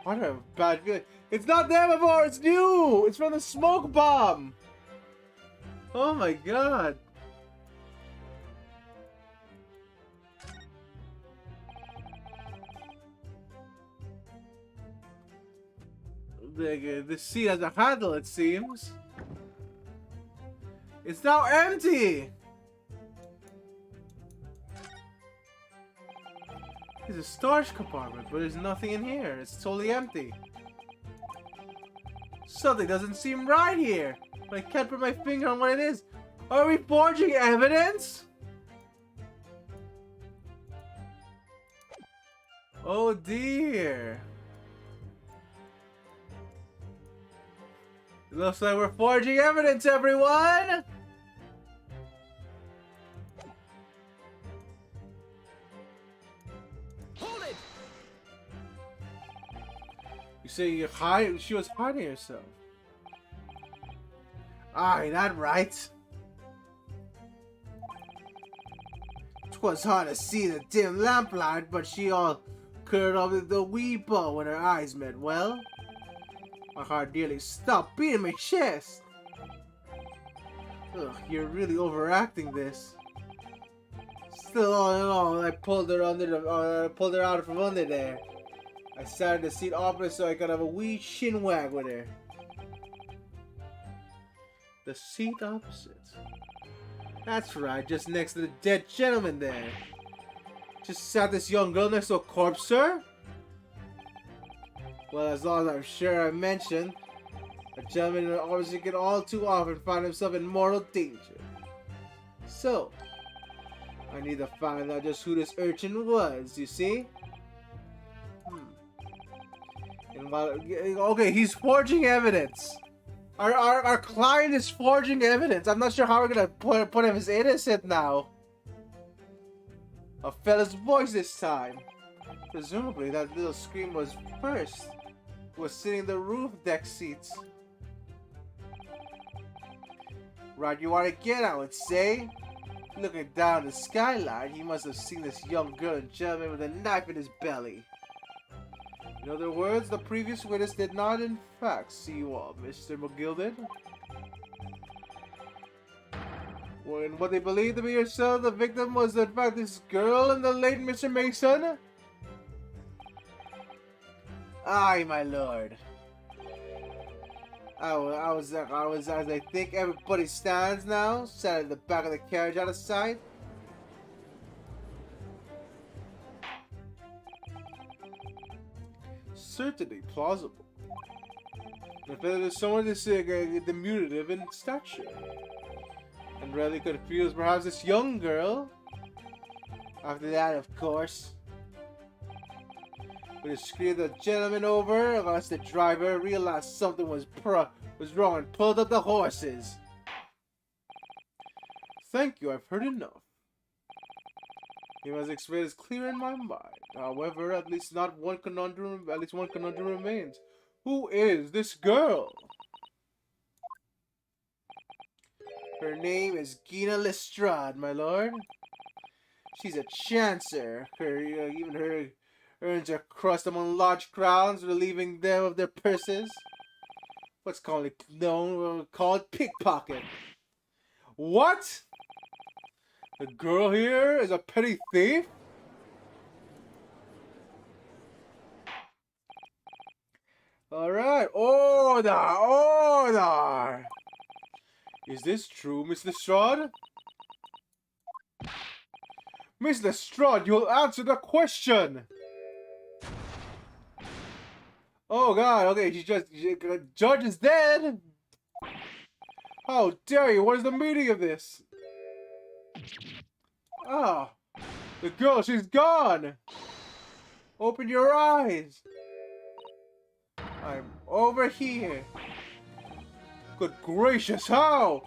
What a bad feeling. It's not there before, it's new! It's from the smoke bomb! Oh my god. This seat has a handle, it seems. It's now empty! There's a storage compartment, but there's nothing in here. It's totally empty. Something doesn't seem right here. But I can't put my finger on what it is. Are we forging evidence? Oh dear. It looks like we're forging evidence, everyone! Hold it! You say she was hiding herself. Aye, that right. 'Twas hard to see the dim lamplight, but she all curled up with the wee ball when her eyes met. Well, my heart nearly stopped beating my chest. Ugh, you're really overacting this. Still, all in all, I pulled her pulled her out from under there. I sat in the seat opposite so I could have a wee shin wag with her. The seat opposite. That's right, just next to the dead gentleman there. Just sat this young girl next to a corpse, sir? Well, as long as I'm sure I mentioned, a gentleman obviously can all too often find himself in mortal danger. So, I need to find out just who this urchin was, you see? And while, okay, he's forging evidence. Our client is forging evidence. I'm not sure how we're gonna put him as innocent now. A fella's voice this time. Presumably that little scream was first. Was sitting in the roof deck seats. Right, you want to get, I would say. Looking down the skylight, he must have seen this young girl and gentleman with a knife in his belly. In other words, the previous witness did not in fact see you all, Mr. McGilded. When what they believed to be yourself, the victim was in fact this girl and the late Mr. Mason? Aye, my lord. I was as I think everybody stands now, sat at the back of the carriage out of sight. Certainly plausible. If there is someone this diminutive in stature, and really confused perhaps this young girl. After that, of course, we just screamed the gentleman over unless the driver realized something was wrong and pulled up the horses. Thank you, I've heard enough. You must explain is clear in my mind. However, at least one conundrum remains. Who is this girl? Her name is Gina Lestrade, my lord. She's a chancer. Even her earns a crust among large crowds, relieving them of their purses. What's called pickpocket. What? The girl here is a petty thief? Alright, order! Is this true, Miss Lestrade? Miss Lestrade, you'll answer the question! Oh god, okay, judge is dead! How dare you, what is the meaning of this? Ah, the girl, she's gone! Open your eyes! I'm over here. Good gracious, how?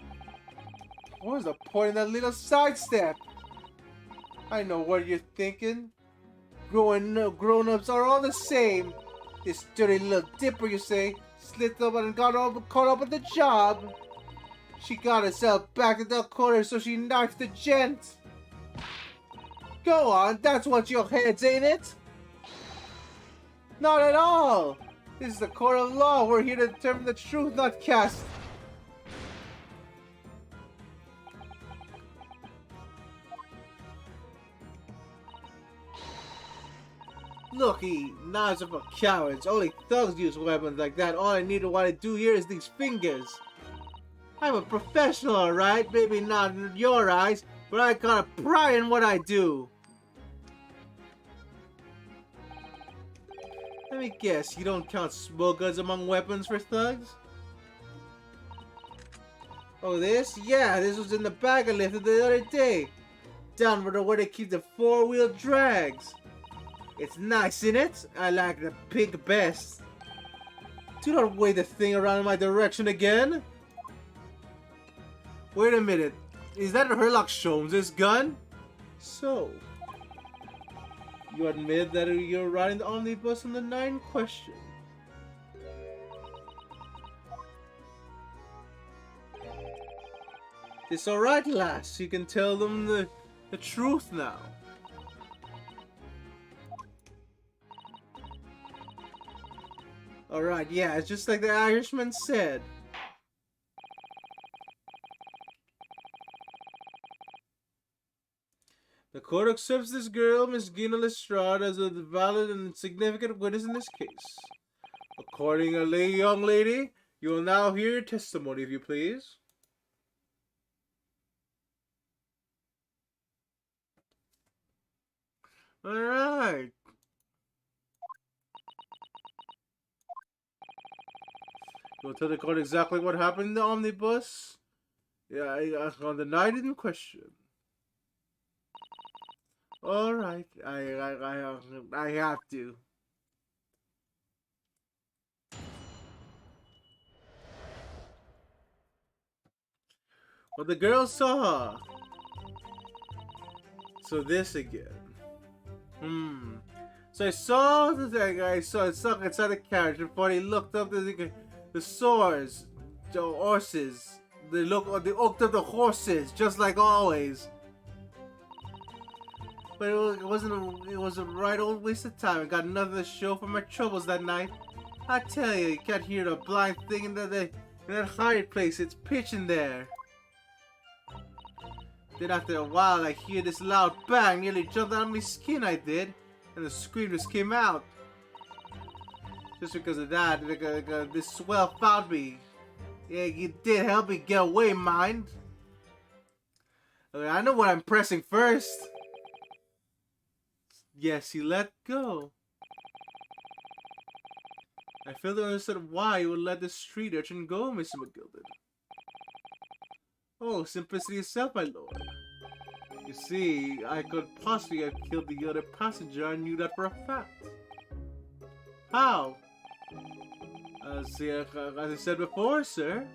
What was the point of that little sidestep? I know what you're thinking. Grown-ups are all the same. This dirty little dipper, you say, slipped up and caught up with the job. She got herself back in the corner, so she knifed the gent. Go on, that's what your head's, ain't it? Not at all. This is the court of law. We're here to determine the truth, not cast. Looky, knives are for cowards. Only thugs use weapons like that. All I need to want to do here is these fingers. I'm a professional, alright? Maybe not in your eyes, but I got a pride in what I do. Let me guess, you don't count smoke guns among weapons for thugs? Oh, this? Yeah, this was in the bag I lifted the other day. Down where they keep the four-wheel drags. It's nice, innit? I like the pink best. Do not wave the thing around in my direction again. Wait a minute. Is that Herlock Sholmes' gun? So, you admit that you're riding the omnibus on the 9 question. It's alright, lass. You can tell them the truth now. Alright, yeah, it's just like the Irishman said. The court accepts this girl, Miss Gina Lestrade, as a valid and significant witness in this case. Accordingly, young lady, you will now hear your testimony, if you please. Alright. You'll tell the court exactly what happened in the omnibus? Yeah, on the night in question. Alright, I have to. Well, the girl saw. So this again. So I saw the thing. I saw it stuck inside the carriage before he looked up the swords, the horses. They looked up the horses just like always. But it was a right old waste of time. I got nothing to show for my troubles that night. I tell you can't hear the blind thing in that hiding place. It's pitch in there. Then after a while, I hear this loud bang, nearly jumped out of my skin, I did. And the scream just came out. Just because of that, this swell found me. Yeah, he did help me get away, mind. I know what I'm pressing first. Yes, he let go. I failed to understand why you would let the street urchin go, Mr. McGilded. Oh, simplicity itself, my lord. You see, I could possibly have killed the other passenger. I knew that for a fact. How? As I said before, sir.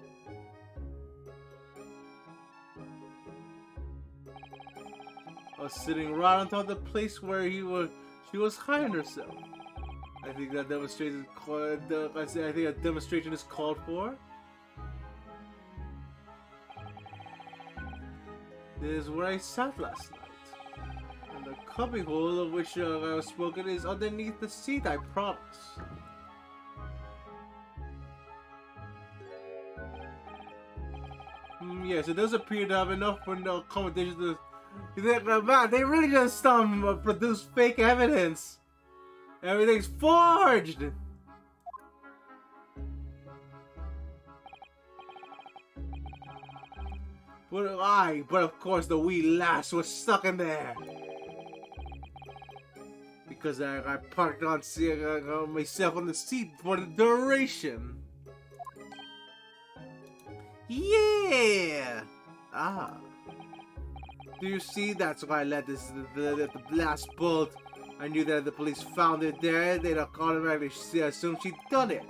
I was sitting right on top of the place where she was hiding herself. I think that demonstration I think a demonstration is called for. This is where I sat last night. And the cubbyhole of which I was spoken is underneath the seat, I promise. Yes, it does appear to have enough for no accommodation to... Man, they really just produce fake evidence. Everything's forged! But of course the wee lass was stuck in there. Because I parked on myself on the seat for the duration. Yeah! Ah. Do you see? That's why I let the blast bolt. I knew that if the police found it there, they'd automatically assume she'd done it.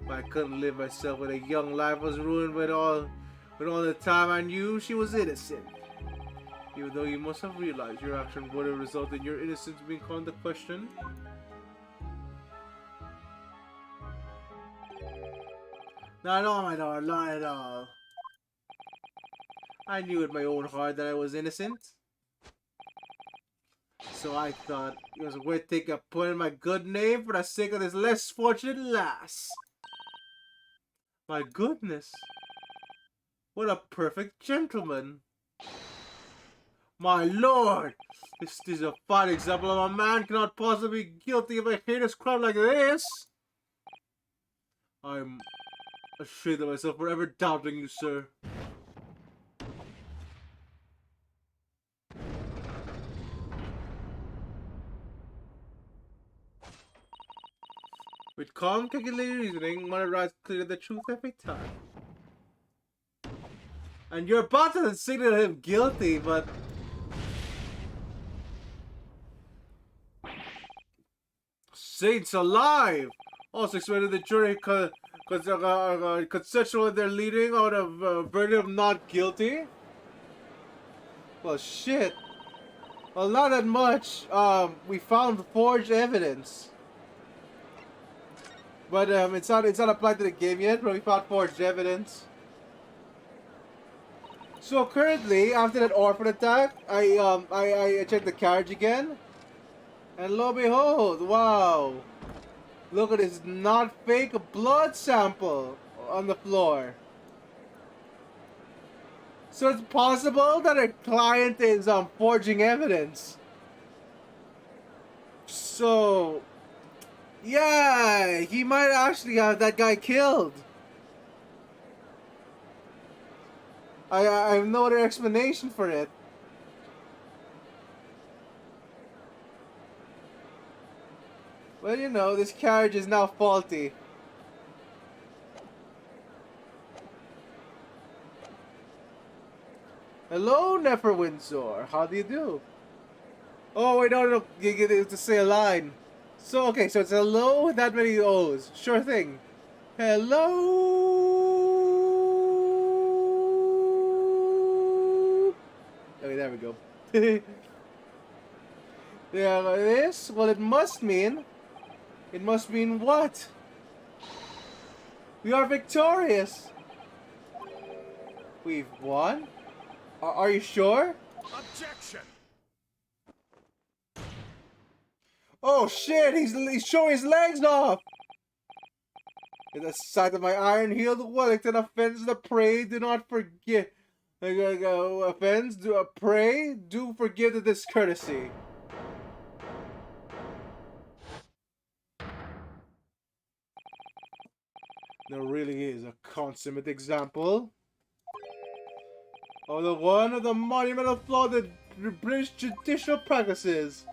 But I couldn't live myself with a young life was ruined with all the time I knew she was innocent. Even though you must have realized your action would have resulted in your innocence being called into question. Not at all, my lord, not at all. I knew in my own heart that I was innocent. So I thought it was worth taking a point in my good name for the sake of this less fortunate lass. My goodness. What a perfect gentleman. My lord, this is a fine example of a man cannot possibly be guilty of a heinous crime like this. I'm ashamed of myself for ever doubting you, sir. With calm, calculated reasoning, one arrives clear to the truth every time. And you're about to signal him guilty, but... Saints alive! Also expected the jury consensual in their leading out of verdict of not guilty? Well, shit. Well, not that much. We found forged evidence. But it's not applied to the game yet, but we found forged evidence. So currently, after that orphan attack, I checked the carriage again, and lo and behold, wow! Look at this not fake blood sample on the floor. So it's possible that a client is forging evidence. So yeah, he might actually have that guy killed. I have no other explanation for it. Well, you know, this carriage is now faulty. Hello, Nefer Windsor. How do you do? Oh, wait, no. You get to say a line. So, okay, so it's hello with that many O's. Sure thing. Hello. Okay, there we go. Yeah, this? Well, it must mean what? We are victorious. We've won? Are you sure? Objection! Oh shit, he's showing his legs off! In the sight of my iron-heeled Wellington offends the prey, do not forget. Offends, pray, do forgive the discourtesy. There really is a consummate example of the monumental flaw that British judicial practices,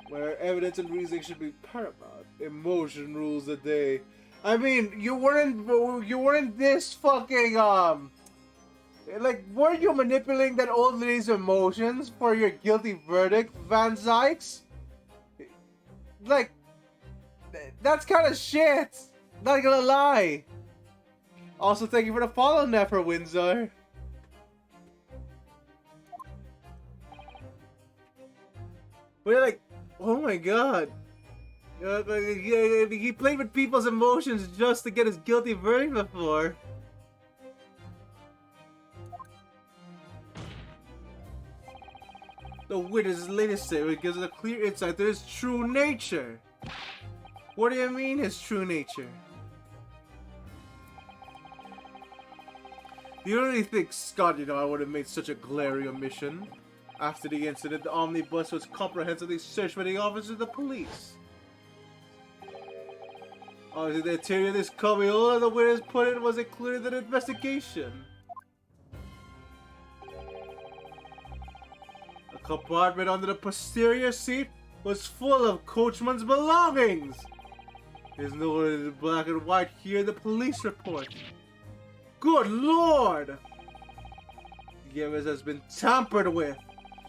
where evidence and reasoning should be paramount. Emotion rules the day. I mean, you weren't this fucking like, weren't you manipulating that old lady's emotions for your guilty verdict, Van Zykes? Like, that's kind of shit. Not gonna lie. Also, thank you for the follow, Nefer Windsor. We're like, oh my god. He played with people's emotions just to get his guilty verdict before. The witness's latest statement gives us a clear insight to his true nature. What do you mean, his true nature? You really think, Scott, I would have made such a glaring omission? After the incident, the omnibus was comprehensively searched by the officers of the police. Obviously, the interior of this cubbyhole, the witness put it, was included in the investigation. A compartment under the posterior seat was full of coachman's belongings. There's no in black and white here in the police report. Good lord! The evidence has been tampered with.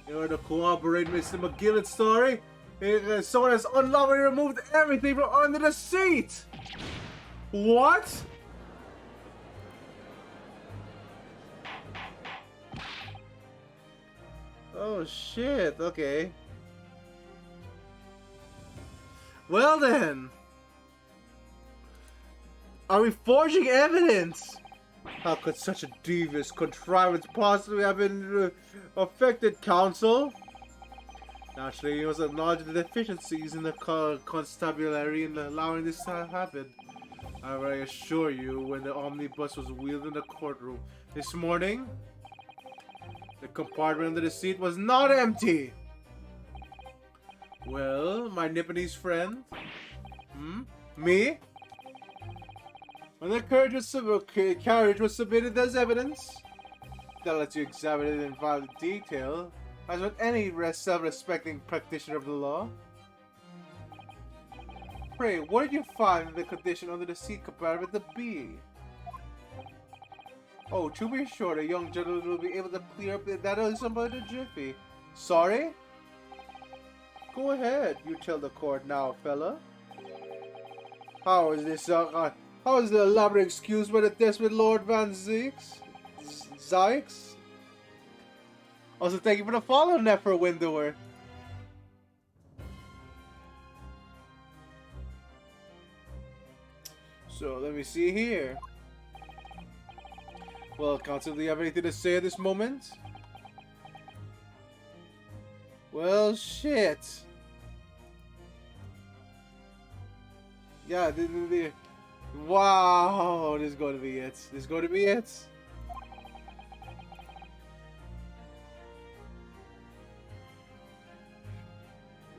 In order to corroborate Mr. McGillen's story, someone has unlawfully removed everything from under the seat! What? Oh shit, okay. Well then. Are we forging evidence? How could such a devious contrivance possibly have been affected, counsel? Naturally, you must acknowledge the deficiencies in the constabulary in allowing this to happen. However, I assure you, when the omnibus was wheeled in the courtroom this morning, the compartment under the seat was not empty. Well, my Nipponese friend? Me? When the carriage was submitted as evidence, that lets you examine it in violent detail, as with any self-respecting practitioner of the law. Pray, what did you find in the condition under the seat compartment to be? Oh, to be sure, the young gentleman will be able to clear up that is about a jiffy. Sorry? Go ahead, you tell the court now, fella. How is this, how is the elaborate excuse by the desperate Lord Van Zykes? Also, thank you for the follow, Nefer Windower. So, let me see here. Well, Council, do you have anything to say at this moment? Well, shit. Yeah, wow, this is going to be it. This is going to be it.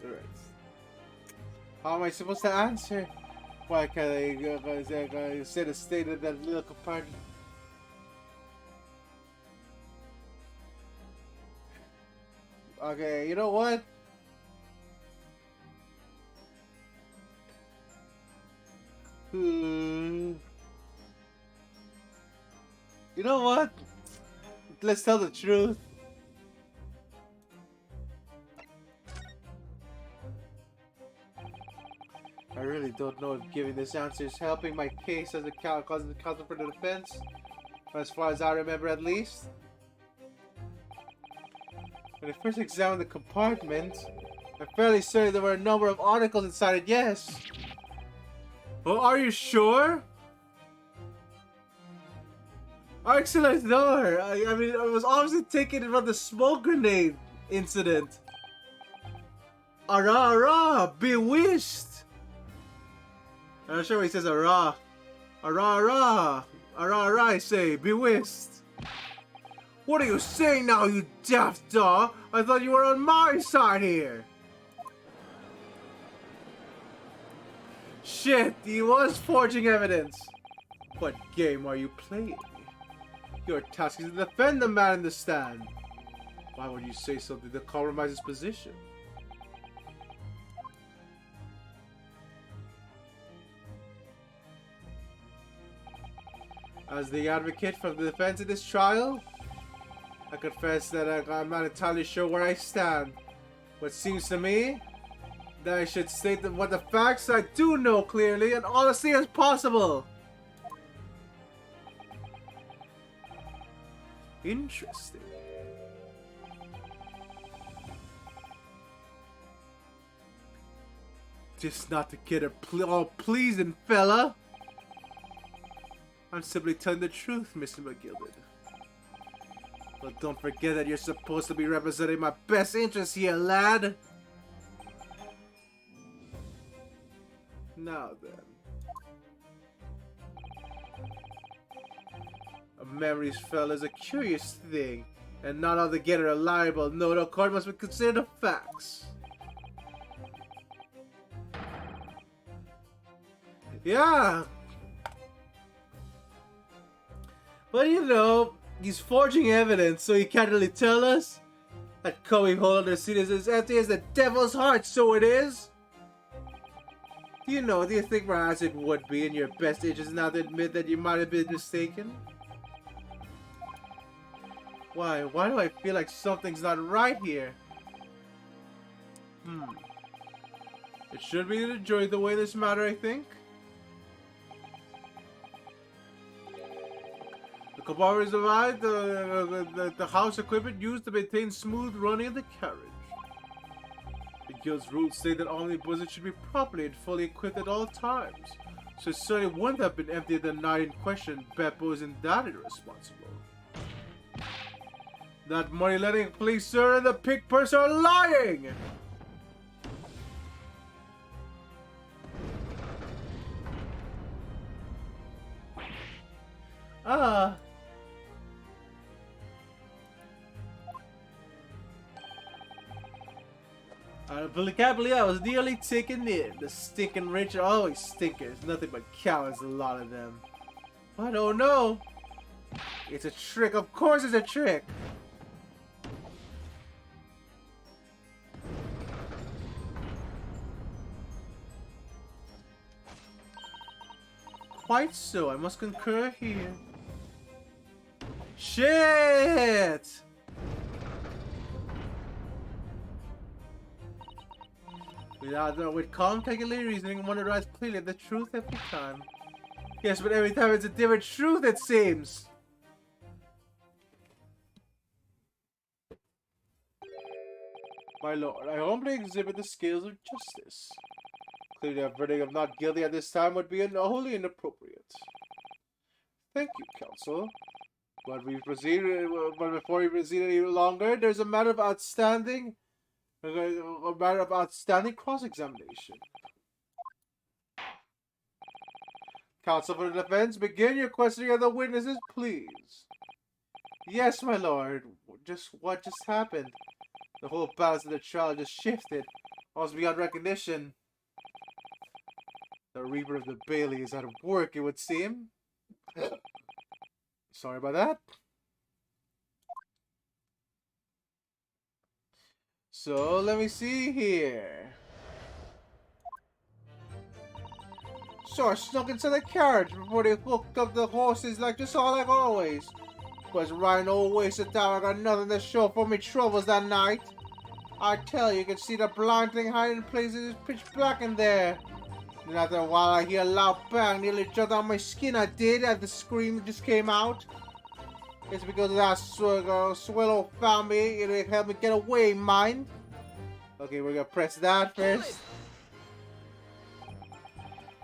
Alright. How am I supposed to answer? Why can't I set a state of that little compartment? Okay, you know what? You know what? Let's tell the truth. I really don't know if giving this answer is helping my case as a counsel for the defense. As far as I remember, at least. When I first examined the compartment, I'm fairly certain there were a number of articles inside it, yes. Well, are you sure? Excellent, no. I mean, I was obviously taken from the smoke grenade incident. Ara, ara, bewitched. I'm not sure what he says, ara. Ara, ara. Ara, ara, I say, bewitched. What are you saying now, you daft dog? I thought you were on my side here. Shit, he was forging evidence. What game are you playing? Your task is to defend the man in the stand. Why would you say something that compromises his position? As the advocate for the defense in this trial, I confess that I'm not entirely sure where I stand. What seems to me that I should state what the facts I do know clearly and honestly as possible. Interesting. Just not to get all pleasing, fella. I'm simply telling the truth, Mr. McGilded. But don't forget that you're supposed to be representing my best interests here, lad. Now then. A memory fell is a curious thing, and not altogether reliable. No, the court must be considered the facts. Yeah. But you know, he's forging evidence, so he can't really tell us. That coming hole under the seat is as empty as the devil's heart, so it is. Do you think perhaps it would be in your best interest now to admit that you might have been mistaken? Why do I feel like something's not right here? It should be to enjoy the way this matter, I think. The compartment is divided, the house equipment used to maintain smooth running of the carriage. The guild's rules state that only buzzards should be properly and fully equipped at all times. So it certainly wouldn't have been empty the night in question. Beppo isn't that irresponsible. That money-lending police, sir, and the pig purse are lying! I can't believe I was nearly taken in. The stinking rich are always stinkers. Nothing but cowards, a lot of them. I don't know. It's a trick. Of course it's a trick. Quite so. I must concur here. Shit! With calm, calculated reasoning, one arrives clearly at the truth every time. Yes, but every time it's a different truth, it seems. My lord, I humbly exhibit the scales of justice. Clearly, a verdict of not guilty at this time would be wholly inappropriate. Thank you, counsel. But before we proceed any longer, there's a matter of outstanding cross-examination. Counsel for the defense, begin your questioning of the witnesses, please. Yes, my lord. What just happened? The whole balance of the trial just shifted, almost beyond recognition. The Reaper of the Bailey is at work, it would seem. Sorry about that. So, let me see here. So I snuck into the carriage before they hooked up the horses like always. Was riding all wasted down. I got nothing to show for me troubles that night. I tell you, you can see the blind thing hiding in places. It's pitch black in there. Then after a while, I hear a loud bang. Nearly jumped out my skin. I did as the scream just came out. It's because of that swallow found me. It helped me get away, mine. Okay, we're gonna press that first.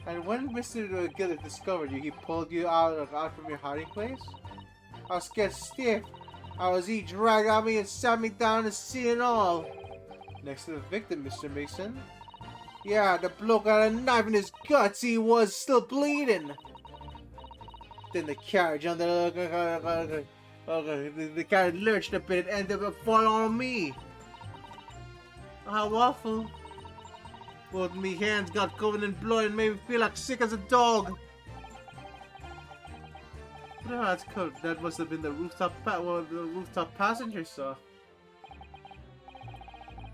And when Mr. Gillis discovered you, he pulled you out from your hiding place? I was scared stiff. He dragged on me and sat me down and see it all. Next to the victim, Mr. Mason. Yeah, the bloke had a knife in his guts. He was still bleeding. Then the carriage under the carriage lurched a bit and ended up falling on me. How awful. Both me hands got covered in blood and made me feel like sick as a dog. No, that's cool. That must have been the rooftop passenger saw.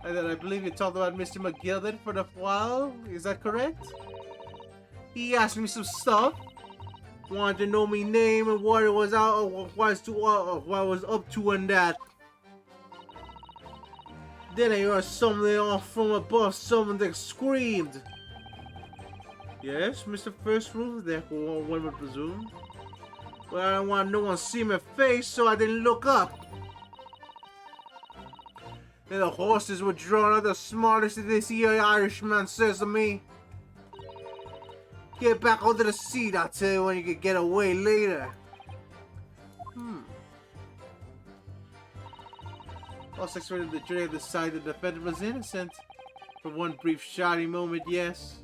And then I believe you talked about Mr. McGilden for a while. Is that correct? He asked me some stuff. Wanted to know me name and what it was what I was up to and that. Then I heard something off from above. Someone that screamed. Yes, Mr. First Roof, there, one would presume. Well, I didn't want no one to see my face, so I didn't look up. Then the horses were drawn out the smartest of this here Irishman says to me. Get back onto the seat, I'll tell you when you can get away later. Also expected the jury to decide the defendant was innocent. For one brief shoddy moment, yes.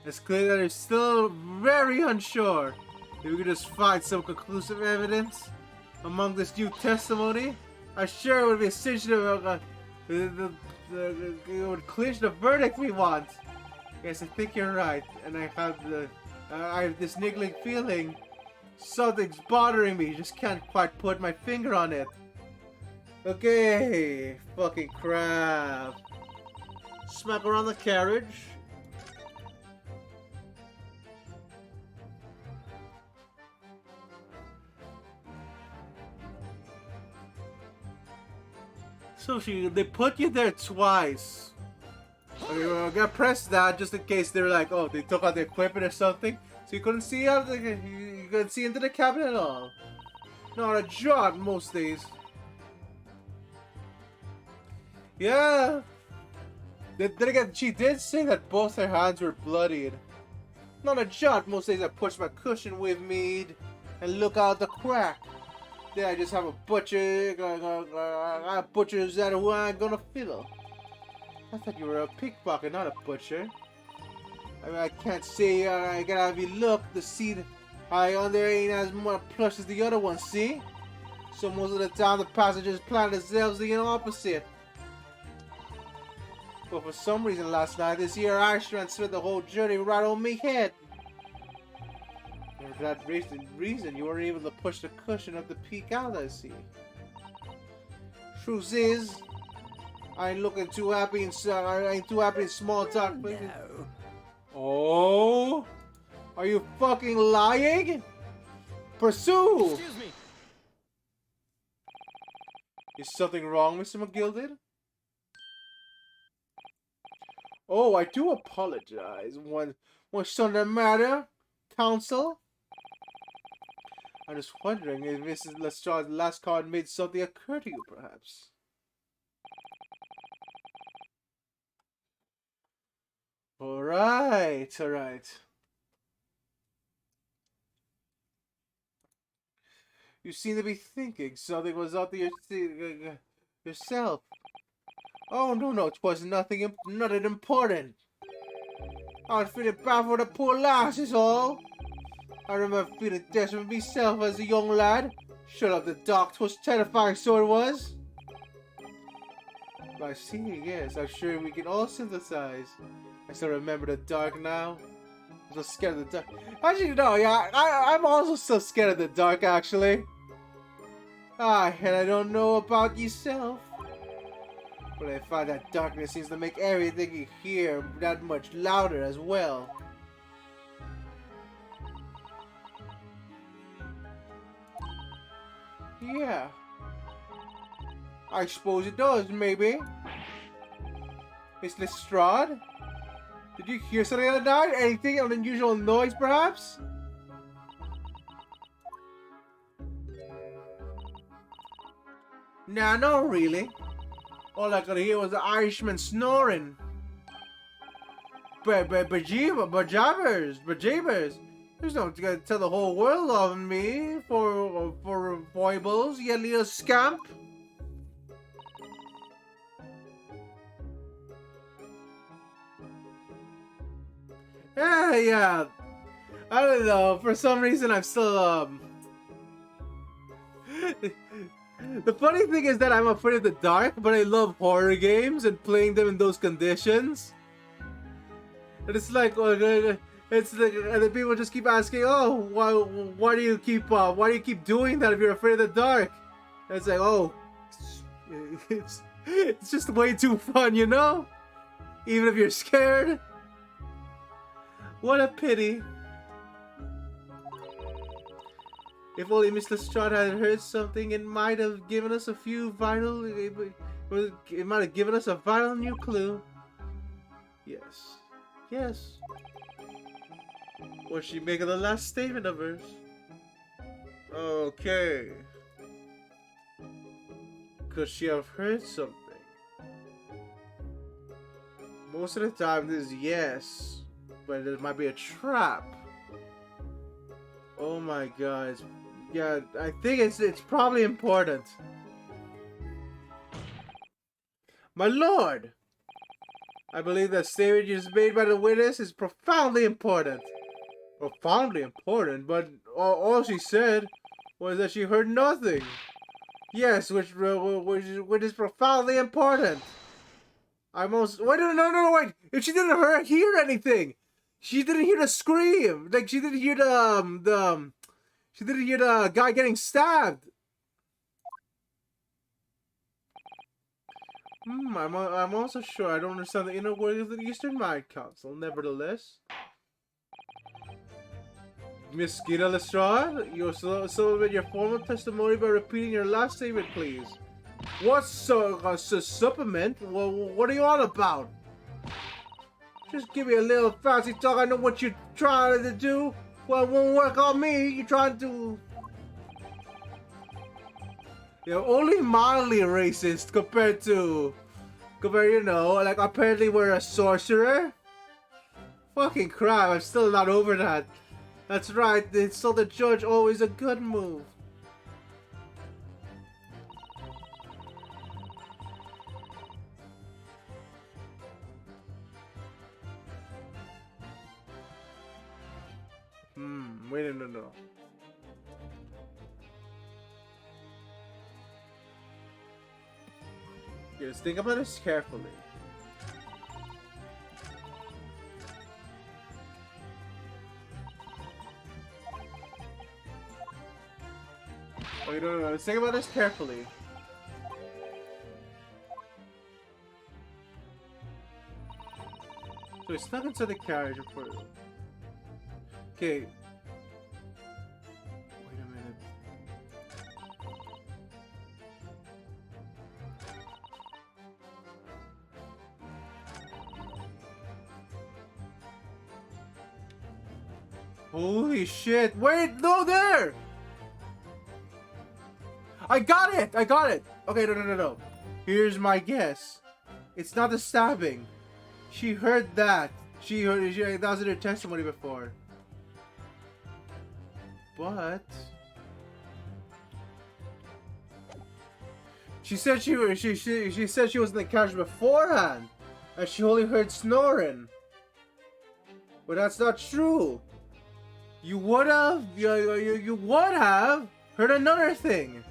It's clear that he's still very unsure. If we could just find some conclusive evidence among this new testimony, I'm sure it would be a cinch it would clinch the verdict we want. Yes, I think you're right, and I have this niggling feeling something's bothering me. Just can't quite put my finger on it. Okay, fucking crap. Smack around the carriage. So they put you there twice. Okay, we're gonna press that just in case they're like, oh, they took out the equipment or something. So you couldn't see out you couldn't see into the cabin at all. Not a jot most days. Yeah. Then again, she did say that both her hands were bloodied. Not a jot most days. I push my cushion with me and look out the crack. Then I just have a butcher. Butchers that who I'm gonna fiddle. I thought you were a pickpocket, not a butcher. I mean, I can't say I gotta have you look. The seat on there ain't as much plush as the other one, see? So most of the time the passengers plan themselves the opposite. But for some reason last night, this here Irishman spent the whole journey right on me head. And for that reason, you weren't able to push the cushion of the peak out, I see. Truth is, I ain't looking too happy in small talk places. No. Oh, are you fucking lying? Pursue! Excuse me. Is something wrong, Mr. McGilden? Oh, I do apologize. What's the matter, counsel? I'm just wondering if Mrs. Lestrade's last card made something occur to you, perhaps. Alright, alright. You seem to be thinking something was up to yourself. Oh, no, it was nothing important. I was feeling bad for the poor lass, is all. I remember feeling desperate myself as a young lad. Shut up the dark, 'twas terrifying, so it was. I see, yes, I'm sure we can all sympathize. I still remember the dark now. I'm so scared of the dark. Actually, no, yeah, I'm also so scared of the dark, actually. And I don't know about yourself, but I find that darkness seems to make everything you hear that much louder as well. Yeah. I suppose it does, maybe. Miss Lestrade? Did you hear something the other night? Anything, an unusual noise, perhaps? Nah, not really. All I could hear was the Irishman snoring. Bejeebers. There's no gonna tell the whole world of me for foibles, you little scamp. Yeah. I don't know. For some reason, I'm still The funny thing is that I'm afraid of the dark, but I love horror games and playing them in those conditions. And it's like, and the people just keep asking, "Oh, why do you keep doing that if you're afraid of the dark?" And it's like, oh, it's just way too fun, you know? Even if you're scared. What a pity. If only Miss Lestrade had heard something, it might have given us a vital new clue. Yes. Was she making the last statement of hers? Okay. Could she have heard something? Most of the time this is yes, but it might be a trap. Oh my god. Yeah, I think it's probably important. My lord! I believe that statement you just made by the witness is profoundly important. Profoundly important, but all she said was that she heard nothing. Yes, which is profoundly important. Wait. If she didn't hear anything, she didn't hear the scream. Like she didn't hear she didn't hear the guy getting stabbed. I'm also sure I don't understand the inner workings of the Eastern Mind Council. Nevertheless, Miss Gita Lestrade, you'll celebrate your formal testimony by repeating your last statement, please. What's a supplement? Well, what are you on about? Just give me a little fancy talk. I know what you're trying to do. Well, it won't work on me. You're trying to... You're only mildly racist compared, you know, like apparently we're a sorcerer. Fucking crap, I'm still not over that. That's right, the insult the judge always a good move. Wait, no. Just think about this carefully. Wait, no. Let's think about this carefully. So he snuck inside the carriage before. Okay. Wait a minute. Holy shit! Wait, no, there! I got it! Okay, no. Here's my guess. It's not the stabbing. She heard that. That was in her testimony before. But She said she said she was in the carriage beforehand, and she only heard snoring. But that's not true. You would have heard another thing.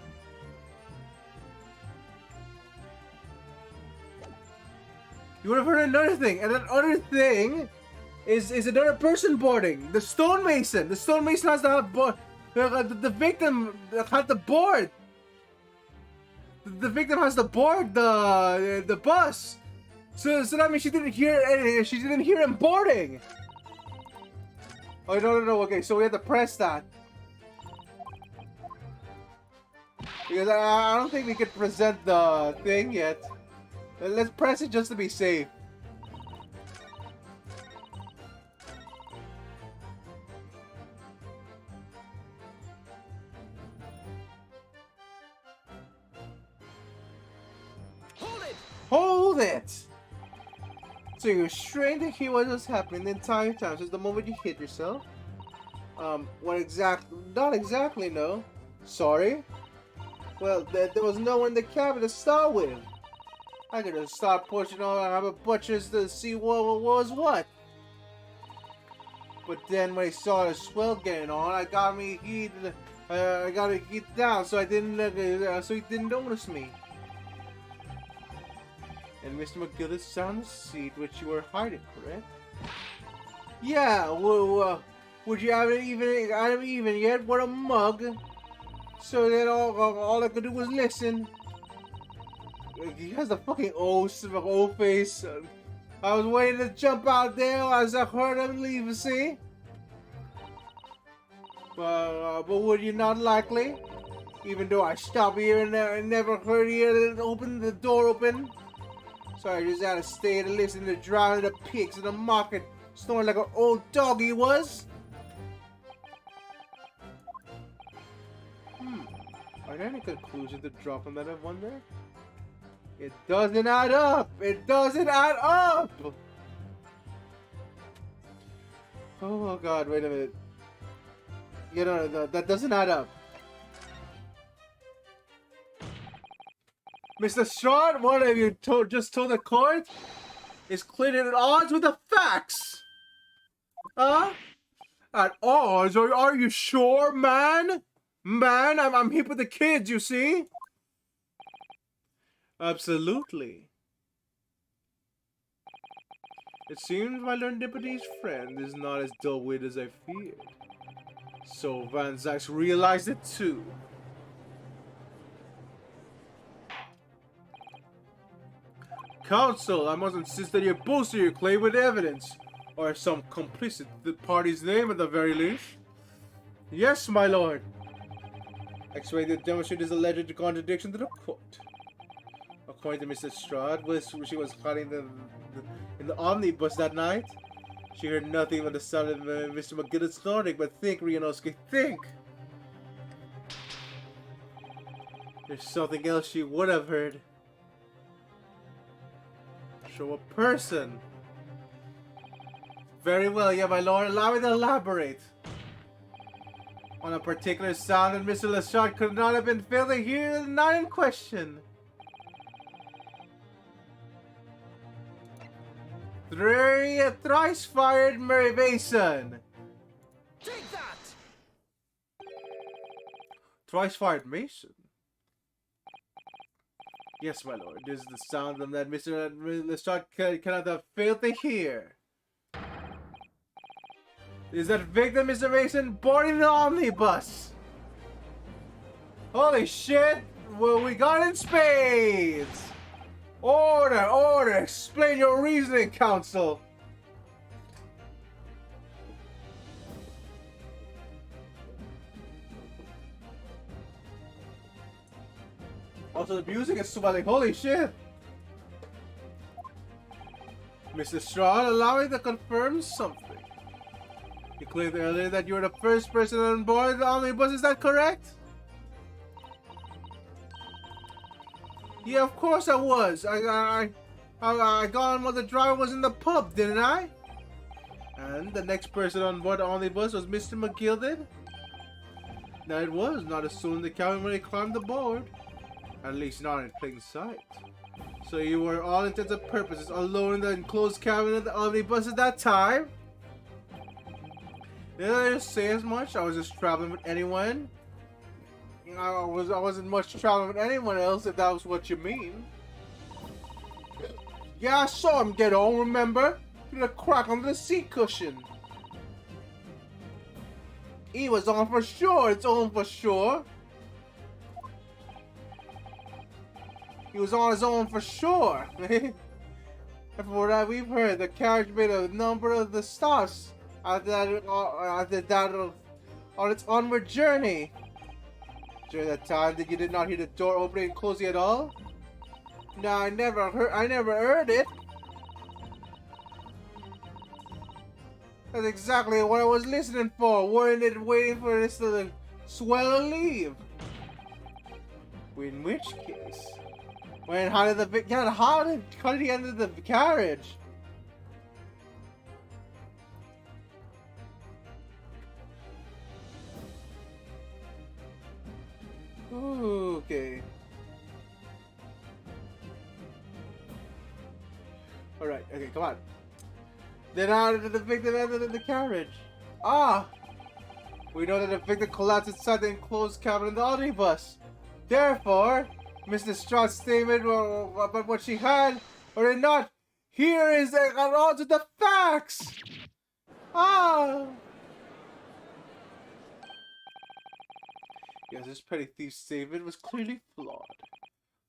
You would have heard another thing, and that other thing is another person boarding. The stonemason. The stonemason has to have board. The victim had the board. The victim has to board the bus. So that means she didn't hear anything. She didn't hear him boarding. Oh no. Okay, so we have to press that. Because I don't think we could present the thing yet. Let's press it just to be safe. Hold it! So you're strained to hear what was happening the entire time since the moment you hit yourself? What exactly? Not exactly, no. Sorry? Well, there was no one in the cabin to start with. I could have started pushing on our butchers to see what was what. But then when I saw the swell getting on, I got me heated down, so he didn't notice me. And Mr. McGillis found the seat which you were hiding, correct? Yeah, well, would you haven't even yet? What a mug! So that all I could do was listen. He has the fucking O face. I was waiting to jump out there as I heard him leave. See? But would you not likely? Even though I stopped here and never heard you open the door open. So I just had to stay to listen to drowning the pigs in the market, snoring like an old dog he was. Are there any conclusions to draw from that, I wonder? It doesn't add up! It doesn't add up! Oh god, wait a minute. No, that doesn't add up. Mr. Strahd, what have you just told the court? Is clearly at odds with the facts! Huh? At odds? Are you sure, man? Man, I'm hip with the kids, you see? Absolutely. It seems my learnedipity's friend is not as dull-witted as I feared. So Van Zyx realized it too. Counsel, I must insist that you bolster your claim with evidence, or some complicit party's name at the very least. Yes, my lord. X-ray to demonstrate his alleged contradiction to the court. According to Mrs. Strahd, she was hiding in the omnibus that night. She heard nothing but the sound of Mr. McGillis snoring, but think, Rianovsky, think! There's something else she would have heard. Show a person. Very well, yeah, my lord. Allow me to elaborate. On a particular sound that Mr. Lestrade could not have been failed to hear the night in question. Thrice fired Mary Mason. Take that! Thrice fired Mason? Yes, my lord. This is the sound that Mr. Lestrade cannot have failed to hear. Is that victim, Mr. Mason, boarding the omnibus? Holy shit! Well, we got in spades! Order! Order! Explain your reasoning, counsel! Also, the music is super like, holy shit! Mr. Strahd, allow me to confirm something. You claimed earlier that you were the first person on board the omnibus, is that correct? Yeah, of course I was. I got on while the driver was in the pub, didn't I? And the next person on board the omnibus was Mr. McGilded? Now it was not as soon as the cabin when he climbed aboard. At least not in plain sight. So you were, all intents and purposes, alone in the enclosed cabin of the omnibus at that time? Did I just say as much? I was just traveling with anyone. I wasn't much traveling with anyone else, if that was what you mean. Yeah, I saw him get on, remember? Through the crack under the seat cushion. He was on for sure, it's on for sure. He was on his own for sure. And from what we've heard, the carriage made a number of the stops on its onward journey. During that time, you did not hear the door opening and closing at all? No, I never heard it. That's exactly what I was listening for. Weren't it waiting for this to swell and leave? In which case, how did he enter the carriage? Ooh, okay. Alright, okay, come on. Then how did the victim enter the carriage? Ah! We know that the victim collapsed inside the enclosed cabin of the omnibus. Therefore, Mr. Strott's statement about what she had, or did not, here is on to the facts! Ah! Yes, this petty thief's statement was clearly flawed.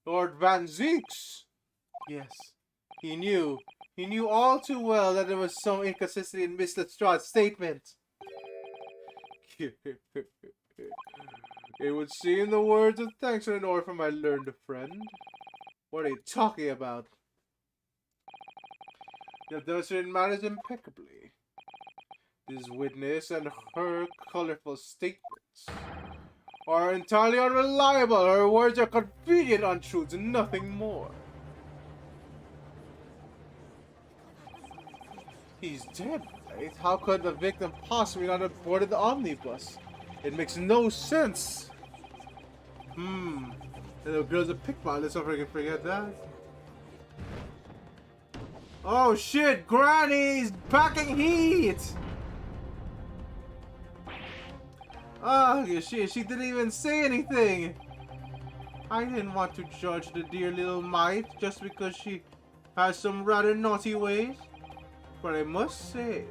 Lord Van Zeeks! Yes, he knew all too well that there was some inconsistency in Mr. Strott's statement. It would seem the words of thanks are in order for my learned friend. What are you talking about? You have demonstrated matters impeccably. This witness and her colorful statements are entirely unreliable. Her words are convenient untruths and nothing more. He's dead, right? How could the victim possibly not have boarded the omnibus? It makes no sense. The little girl's a pickpocket. Let's not forget that. Oh shit! Granny's packing heat. Oh, she didn't even say anything. I didn't want to judge the dear little mite just because she has some rather naughty ways. But I must say,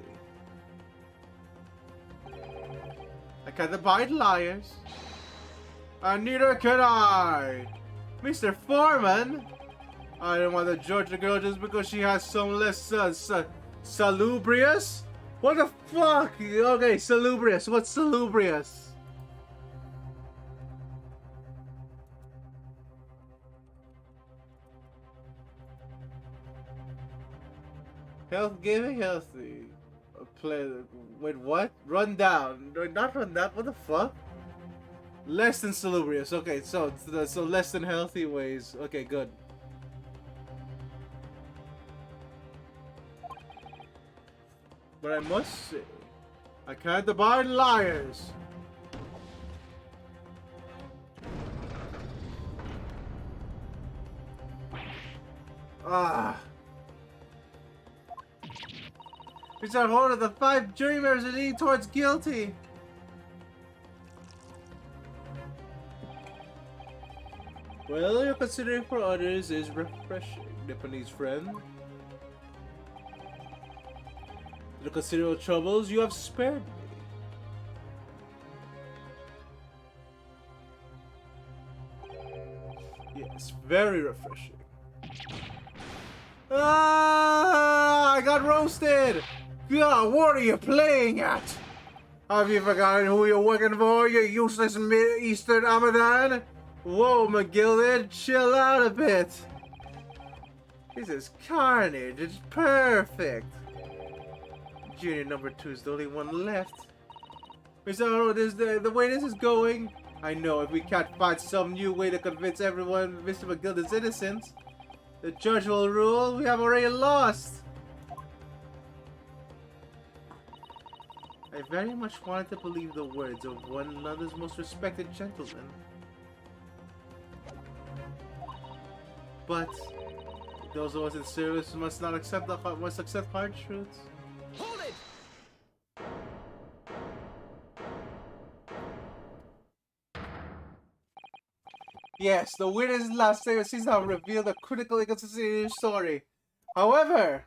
I can't abide liars. And neither can I. Mr. Foreman, I don't want to judge the girl just because she has some less salubrious. What the fuck? Okay, salubrious. What's salubrious? Health giving, healthy. Wait, what? Run down. Not run down. What the fuck? Less than salubrious. Okay, so less than healthy ways. Okay, good. But I must say, I can't abide liars. Ah. It's our hold of the 5 jury members are leaning towards guilty. Well, your considering for others is refreshing, Nipponese friend. The considerable troubles you have spared me. Yes, very refreshing. Ah! I got roasted! God, what are you playing at? Have you forgotten who you're working for, you useless Eastern Amadan? Whoa, McGilded, chill out a bit. This is carnage, it's perfect. Junior number 2 is the only one left. Mr. The way this is going, I know if we can't find some new way to convince everyone Mr. McGill is innocent, the judge will rule we have already lost. I very much wanted to believe the words of one another's most respected gentleman. But those of us in service must not accept must accept hard truths. Hold it! Yes, the weirdest last statement seems to have revealed a critical inconsistency in your story. However,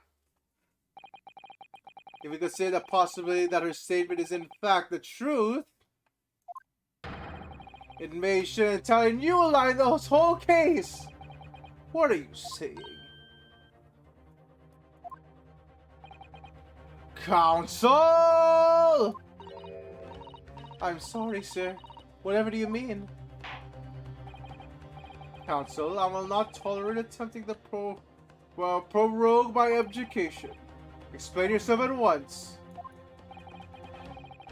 if we consider the possibility that her statement is in fact the truth, it may shed an entirely new light in the whole case. What are you saying? Counsel! I'm sorry, sir. Whatever do you mean? Counsel, I will not tolerate attempting to prorogue my education. Explain yourself at once.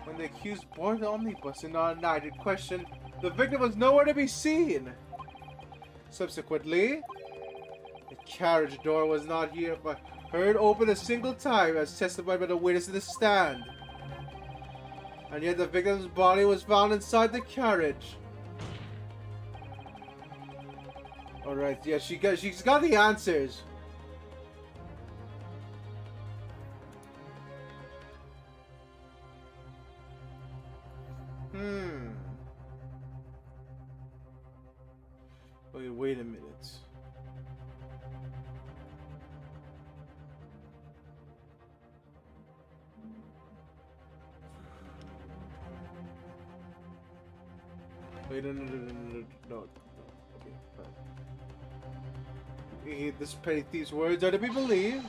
When the accused boarded the omnibus in our night in question, the victim was nowhere to be seen. Subsequently, the carriage door was not heard open a single time, as testified by the witness in the stand. And yet the victim's body was found inside the carriage. Alright, yeah, she's got the answers. Okay, wait a minute. Wait, no. Okay, fine. This petty thief's words are to be believed.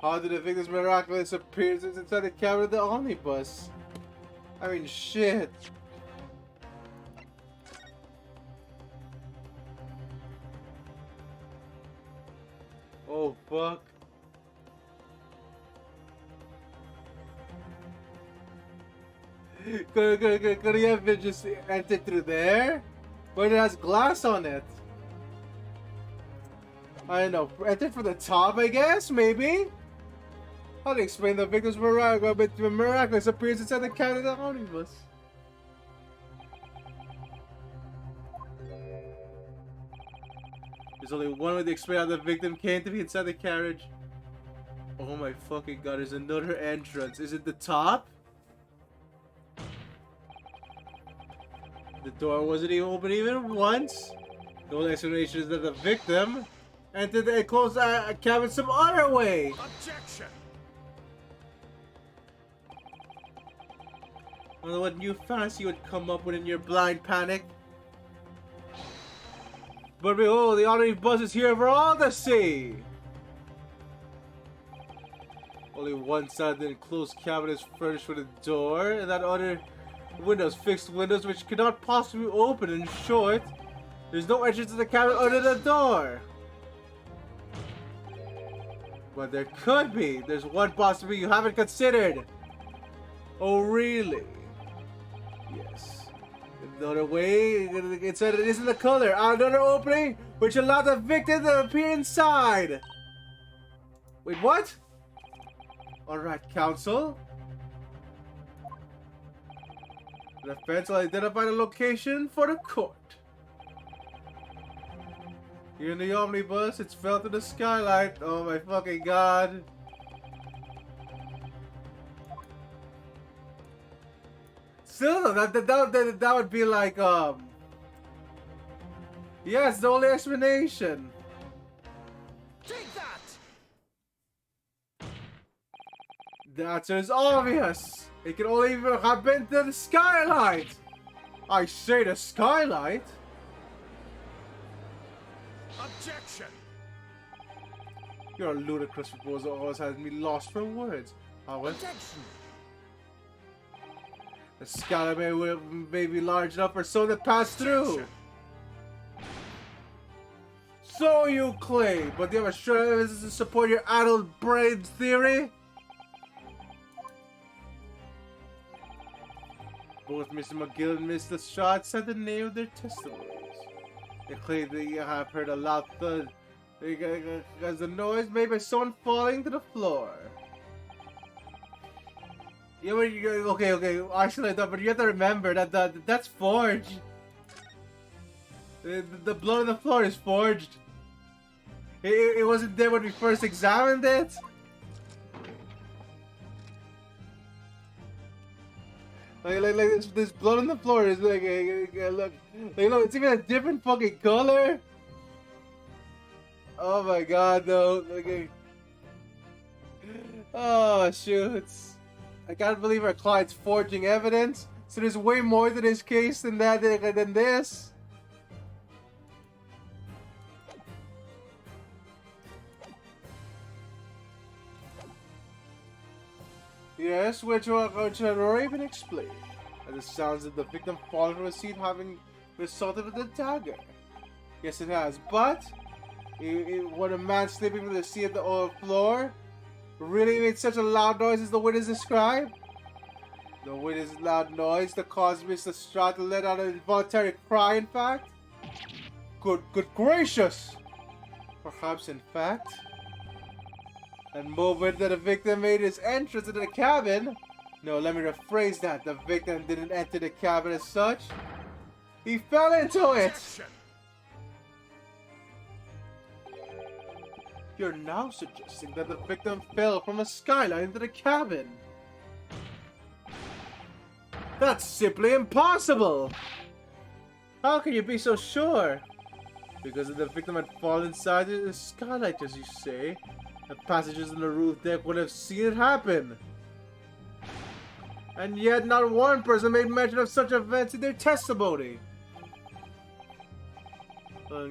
How did the victim's miraculous appearances inside the cabin of the omnibus? I mean, shit. Oh, fuck. Could he have been just entered through there? But it has glass on it. I don't know. Entered from the top, I guess? Maybe? How to explain the victim's miraculous appearance inside the cabin of the omnibus? There's only one way to explain how the victim came to be inside the carriage. Oh my fucking god, there's another entrance. Is it the top? The door wasn't even open even once. The only explanation is that the victim entered and closed the cabin some other way. Objection! I don't know what new fantasy would come up with in your blind panic. But behold, the omnibus is here for all to see. Only one side of the enclosed cabin is furnished with a door, and that other fixed windows which cannot possibly open. In short, there's no entrance to the cabin under the door. But there could be. There's one possibility you haven't considered. Oh, really? Yes. Another way, it said it isn't the color. Another opening which allowed the victim to appear inside. Wait, what? Alright, counsel. The defense will identify the location for the court. Here in the omnibus, it's fell through the skylight. Oh my fucking god. Still, that would be like, yeah, it's the only explanation. Take that! The answer is obvious. It can only have been to the skylight. I say the skylight. Objection! Your ludicrous proposal always has me lost for words. However, Objection! the skylight may be large enough for someone to pass through. So you claim, but do you have a sure evidence to support your adult brain theory? Both Mr. McGill and Mr. Stroud said the name of their testimonies. They claim that you have heard a loud thud as the noise made by someone falling to the floor. Yeah, but okay. Actually, but you have to remember that that's forged. The blood on the floor is forged. It wasn't there when we first examined it. Like this blood on the floor is like, look, it's even a different fucking color. Oh my god, though. Oh shoot! I can't believe our client's forging evidence. So there's way more to this case than this. Yes, which had already been explained. As it sounds that the victim fallen from a seat having been assaulted with a dagger. Yes, it has, but when a man sleeping from the seat at the floor really made such a loud noise as the witness described. The witness' loud noise that caused Mr. Stroud to let out an involuntary cry, in fact. Good gracious! Perhaps, in fact, that moment that the victim made his entrance into the cabin. No, let me rephrase that. The victim didn't enter the cabin as such. He fell into it! You're now suggesting that the victim fell from a skyline into the cabin. That's simply impossible! How can you be so sure? Because if the victim had fallen inside the skylight, as you say, the passengers on the roof deck would have seen it happen. And yet not one person made mention of such events in their testimony.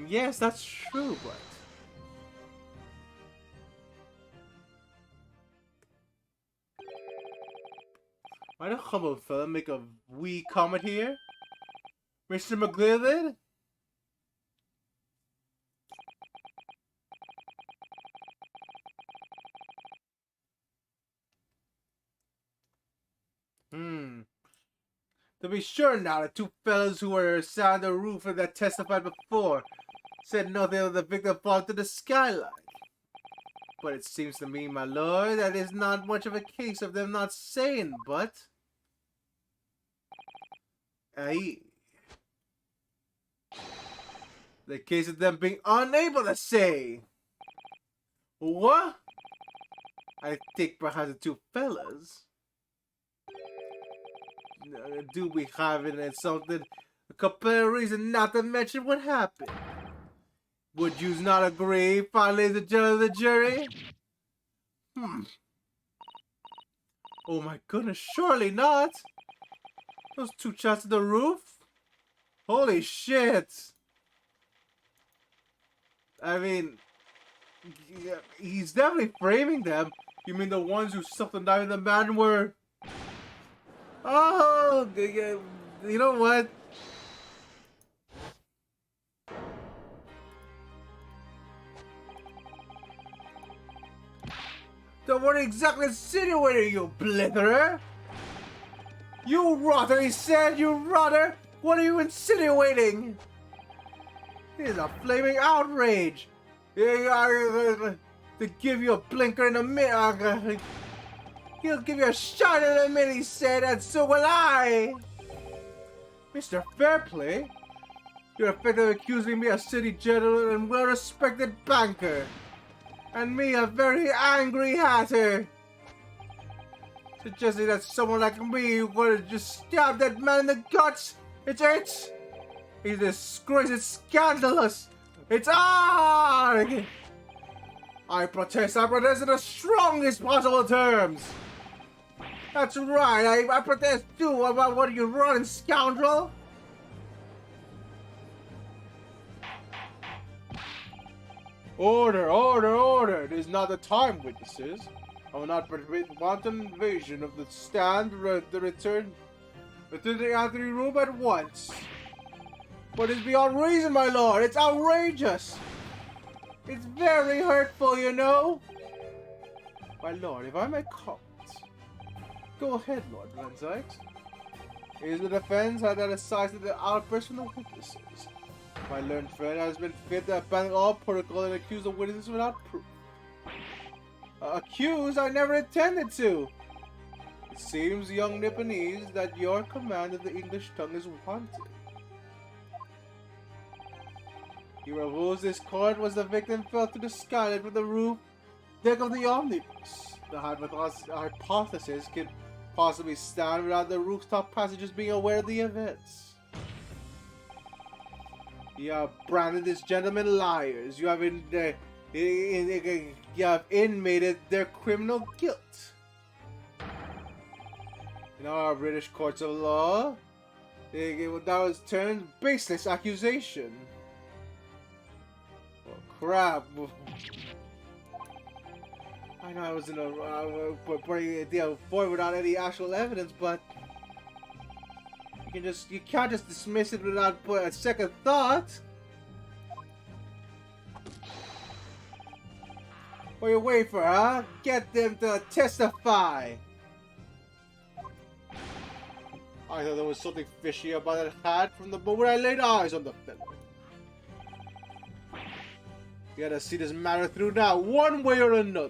Yes, that's true, but... Might a humble fella make a wee comment here? Mr. McGlithen? To be sure now, the two fellows who were assigned the roof and that testified before said nothing of the victim falling to the skyline. But it seems to me, my lord, that is not much of a case of them not saying, but... Aye. The case of them being unable to say. What? I think perhaps the two fellas... do we have it insulted a couple of reasons not to mention what happened? Would you not agree, finally, the judge of the jury? Oh my goodness, surely not! Those two shots at the roof? Holy shit! I mean, he's definitely framing them. You mean the ones who sucked the knife in the man were... Oh, you know what? Then what exactly insinuating, you blitherer? You rotter, he said, you rotter! What are you insinuating? It is a flaming outrage! To give you a blinker in a minute. He'll give you a shot in a minute, he said, and so will I! Mr. Fairplay, you're effectively accusing me of city gentleman and well-respected banker. And me, a very angry hatter. Suggesting that someone like me would just stab that man in the guts. It's disgrace, it's scandalous. It's I protest in the strongest possible terms. That's right, I protest too about what you running, scoundrel. Order. It is not the time, witnesses. I will not permit wanton invasion of the stand. Return to the Anthony room at once. But it's beyond reason, my lord. It's outrageous. It's very hurtful, you know. My lord, if I may comment. Go ahead, Lord Vanzite. Is the defense had that aside to the outburst from the witnesses? My learned friend has been fit to abandon all protocol and accuse the witnesses without proof. Accuse? I never intended to! It seems, young Nipponese, that your command of the English tongue is wanted. He reveals this cord was the victim fell through the skylight from the roof deck of the omnibus. The hypothesis could possibly stand without the rooftop passengers being aware of the events. You have branded these gentlemen liars. You have intimated their criminal guilt. In our British courts of law, that was termed baseless accusation. Oh, crap. I know I was in putting a deal forward without any actual evidence, but you can't just dismiss it without a second thought. What are you waiting for, huh? Get them to testify. I thought there was something fishy about that hat from the moment I laid eyes on the fellow. You gotta see this matter through now, one way or another.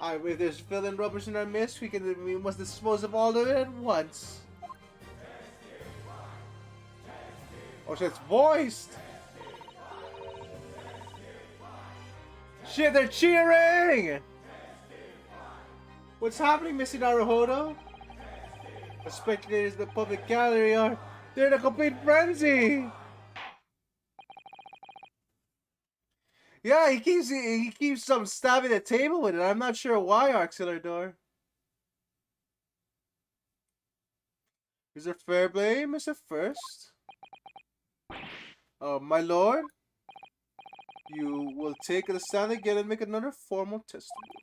If there's filling rubbish in our midst, we must dispose of all of it at once. Oh, so it's voiced. Shit, they're cheering! What's happening, Missy Naruhodo? The spectators in the public gallery they're in a complete frenzy! Yeah, he keeps stabbing the table with it. I'm not sure why, Auxiliador. Is there fair play, Mr. First? My lord? You will take the stand again and make another formal testimony.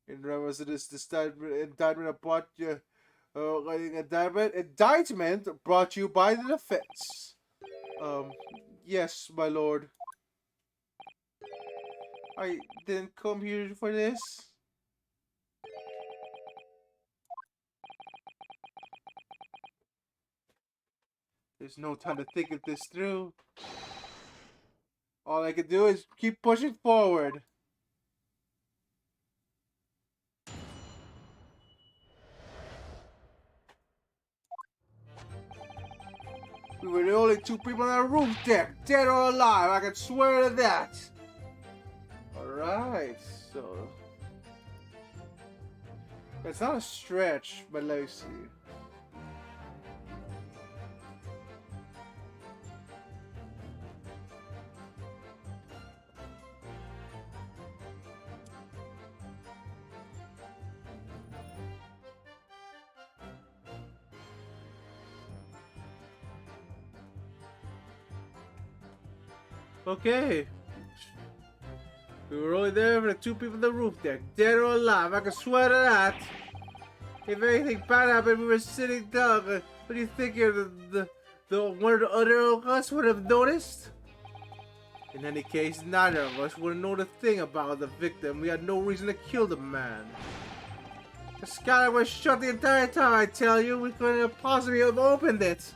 In reference to this indictment brought you, indictment brought you by the defense. Yes, my lord. I didn't come here for this. There's no time to think this through. All I can do is keep pushing forward. We were the only two people on the roof deck, dead or alive, I can swear to that. Alright, so... It's not a stretch, but let me see. Okay. We were only there for the two people on the roof deck, dead or alive. I can swear to that. If anything bad happened, we were sitting down. What do you think? The one of the other of us would have noticed? In any case, neither of us would have known a thing about the victim. We had no reason to kill the man. The skylight was shut the entire time, I tell you. We couldn't have possibly have opened it.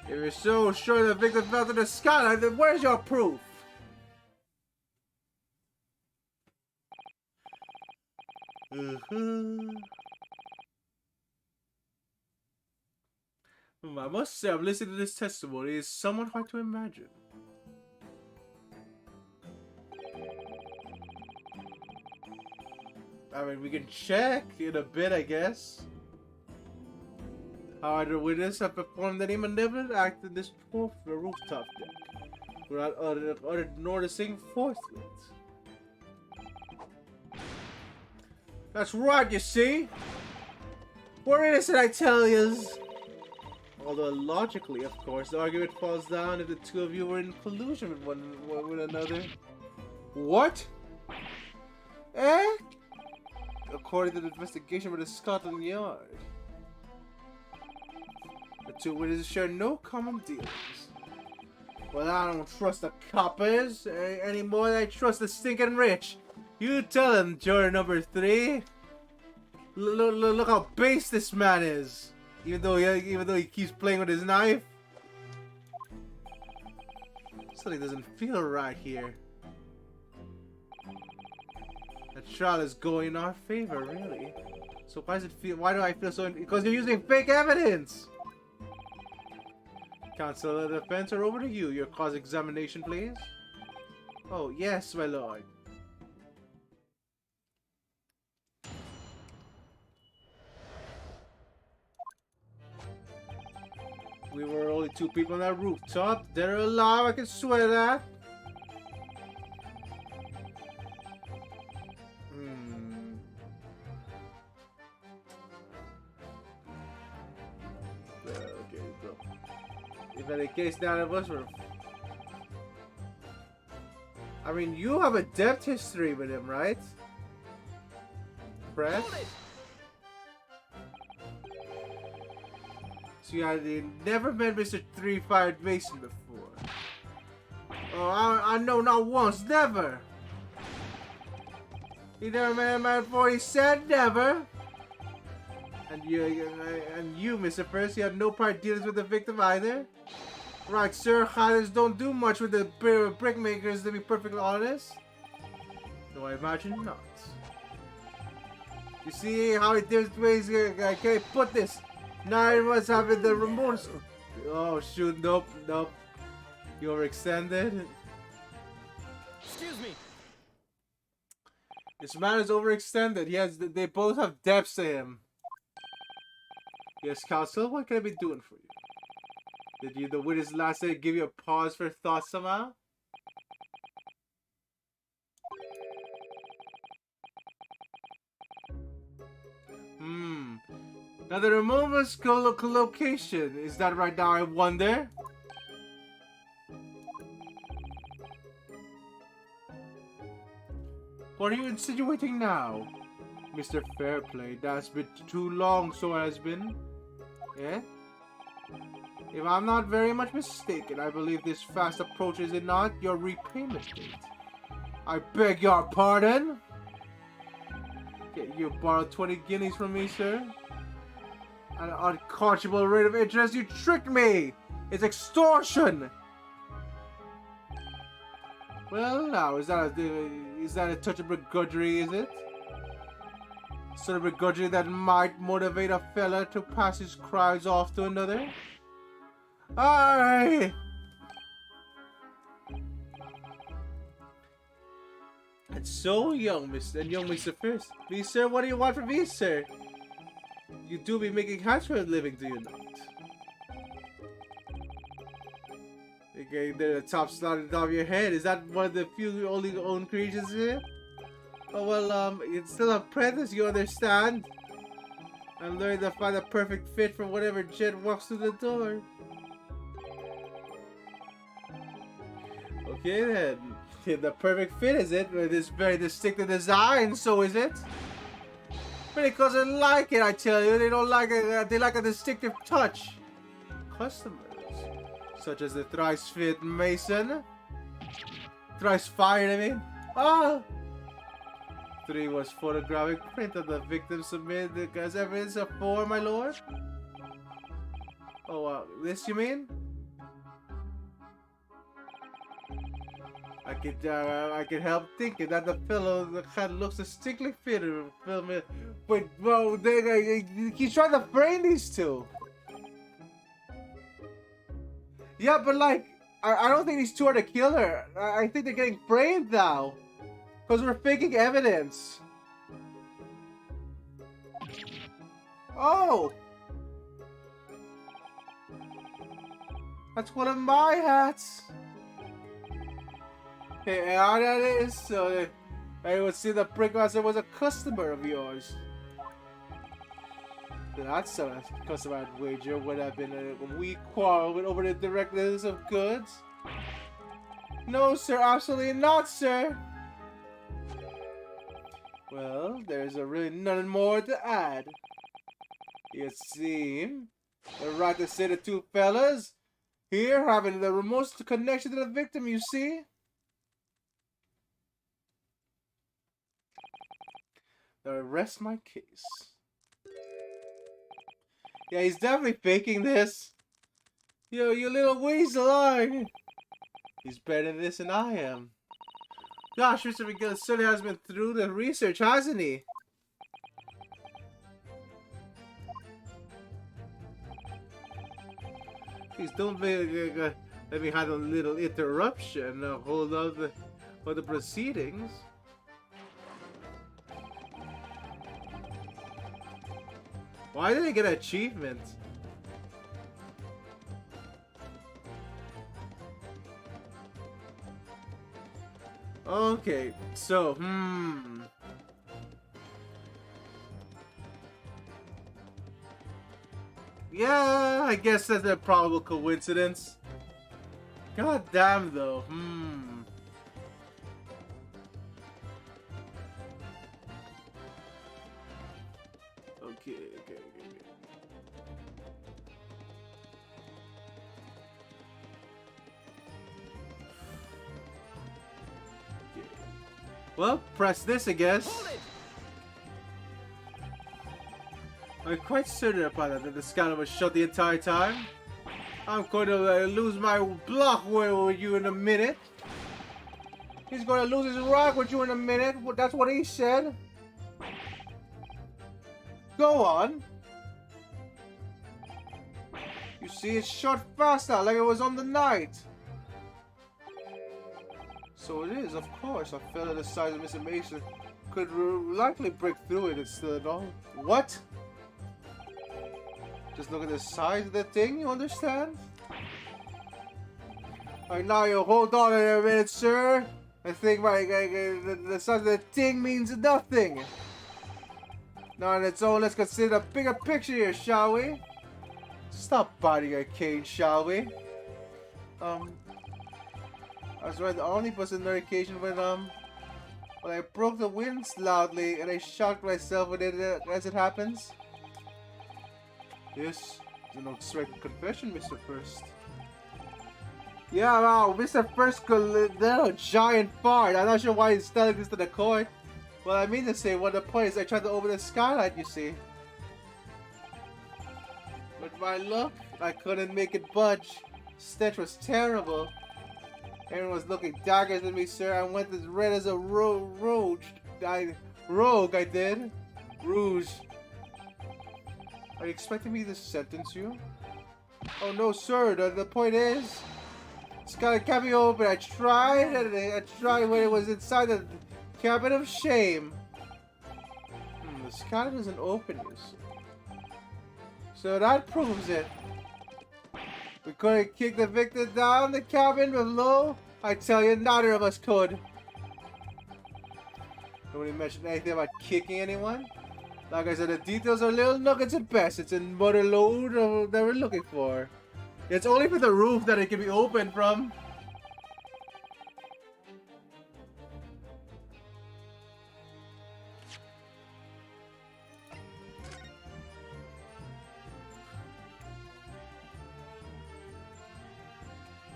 If you're so sure the victim fell through the skylight, then where's your proof? I must say, I'm listening to this testimony. It's somewhat hard to imagine. I mean, we can check in a bit, I guess. How either witness have performed any malevolent act in this rooftop deck without other noticing forthwith. That's right, you see? We're innocent, I tell yous. Although logically, of course, the argument falls down if the two of you were in collusion with one another. What? Eh? According to the investigation by the Scotland Yard, the two witnesses share no common dealings. Well, I don't trust the coppers any more than I trust the stinking rich. You tell them, juror number 3. Look how base this man is. Even though he keeps playing with his knife. Something doesn't feel right here. The trial is going in our favor, really. So why does it feel? Why do I feel so? Because you're using fake evidence. Counsel of Defense are over to you. Your cause examination, please. Oh, yes, my lord. We were only 2 people on that rooftop. Dead or alive, I can swear that. Okay, bro. If any case, none of us were. I mean, you have a depth history with him, right? Press. So you had never met Mr. Three-Fired Mason before. Oh, I know not once, never. You never met a man before. He said never. And you, Mr. First, you had no prior dealings with the victim either. Right, sir. Highlanders don't do much with the brick makers, to be perfectly honest. No, I imagine not. You see how it different ways I can't put this. Neither of us having the remorse. Oh shoot! Nope, nope. You overextended. Excuse me. This man is overextended. They both have depths to him. Yes, counsel. What can I be doing for you? Did the witness last day give you a pause for thought somehow? Now the removal location, is that right now, I wonder? What are you insinuating now? Mr. Fairplay, that's been too long, so has been. Eh? If I'm not very much mistaken, I believe this fast approaches, it not, your repayment date. I beg your pardon? Okay, you borrowed 20 guineas from me, sir? An unconscionable rate of interest? You tricked me! It's extortion! Well, now, is that a touch of begrudgery, is it? Sort of begrudgery that might motivate a fella to pass his crimes off to another? Aye! And so young, Mr. First. Please, sir, what do you want from me, sir? You do be making hands for a living, do you not? Okay, the top slot on top of your head. Is that one of the few only own creatures here? Oh, well, it's still a apprentice, you understand? I'm learning to find a perfect fit for whatever jet walks through the door. Okay, then. The perfect fit, is it? With this very distinctive design, so is it? But because they like it, I tell you, they don't like it. They like a distinctive touch. Customers, such as the thrice fit Mason, thrice fired. I mean, 3 was photographic print of the victim submitted as evidence of 4, my lord. Oh, this you mean? I could help thinking that the fellow that looks distinctly fitted to film it. Wait, bro, he's trying to frame these two. Yeah, but like, I don't think these two are the killer. I think they're getting framed now. Because we're faking evidence. Oh! That's one of my hats. Hey, how that is? So, I would see the Brickmaster was a customer of yours. That's a customer I'd wager would have been a weak quarrel with over the directness of goods. No, sir, absolutely not, sir. Well, there's really nothing more to add. You seem right to say the 2 fellas here having the remotest connection to the victim, you see? Now rest my case. Yeah, he's definitely faking this. Yo, you little weasel, he's better at this than I am. Gosh, Mr. McGill certainly has been through the research, hasn't he? Please don't let me have a little interruption. Hold on for the proceedings. Why did I get an achievement? Okay, so, yeah, I guess that's a probable coincidence. God damn, though, Okay. Well, press this, I guess. I'm quite certain about that the scanner was shut the entire time. I'm going to lose my block with you in a minute. He's going to lose his rock with you in a minute. That's what he said. Go on. You see, it's shut fast now, like it was on the night. So it is, of course. I felt that the size of Mr. Mason could likely break through it instead of all. What? Just look at the size of the thing, you understand? Alright, now you hold on a minute, sir. I think the size of the thing means nothing. Now on its own, let's consider a bigger picture here, shall we? Stop biting your cane, shall we? I was right, the only person on occasion when I broke the winds loudly and I shocked myself with it as it happens. Yes, it's an unexpected confession, Mr. First. Yeah, wow, Mr. First could a giant fart. I'm not sure why he's telling this to the court. Well, I mean to say, one of the points I tried to open the skylight, you see. With my luck, I couldn't make it budge. Stench was terrible. Everyone was looking daggers at me, sir. I went as red as a rogue. I did. Rouge. Are you expecting me to sentence you? Oh no, sir. The point is, this guy can't be open. I tried, and I tried when it was inside the cabinet of shame. The cabinet isn't open, you see. So that proves it. We couldn't kick the victim down the cabin below. I tell you, neither of us could. Nobody mentioned anything about kicking anyone. Like I said, the details are little nuggets at best. It's a mother lode that we're looking for. It's only for the roof that it can be opened from.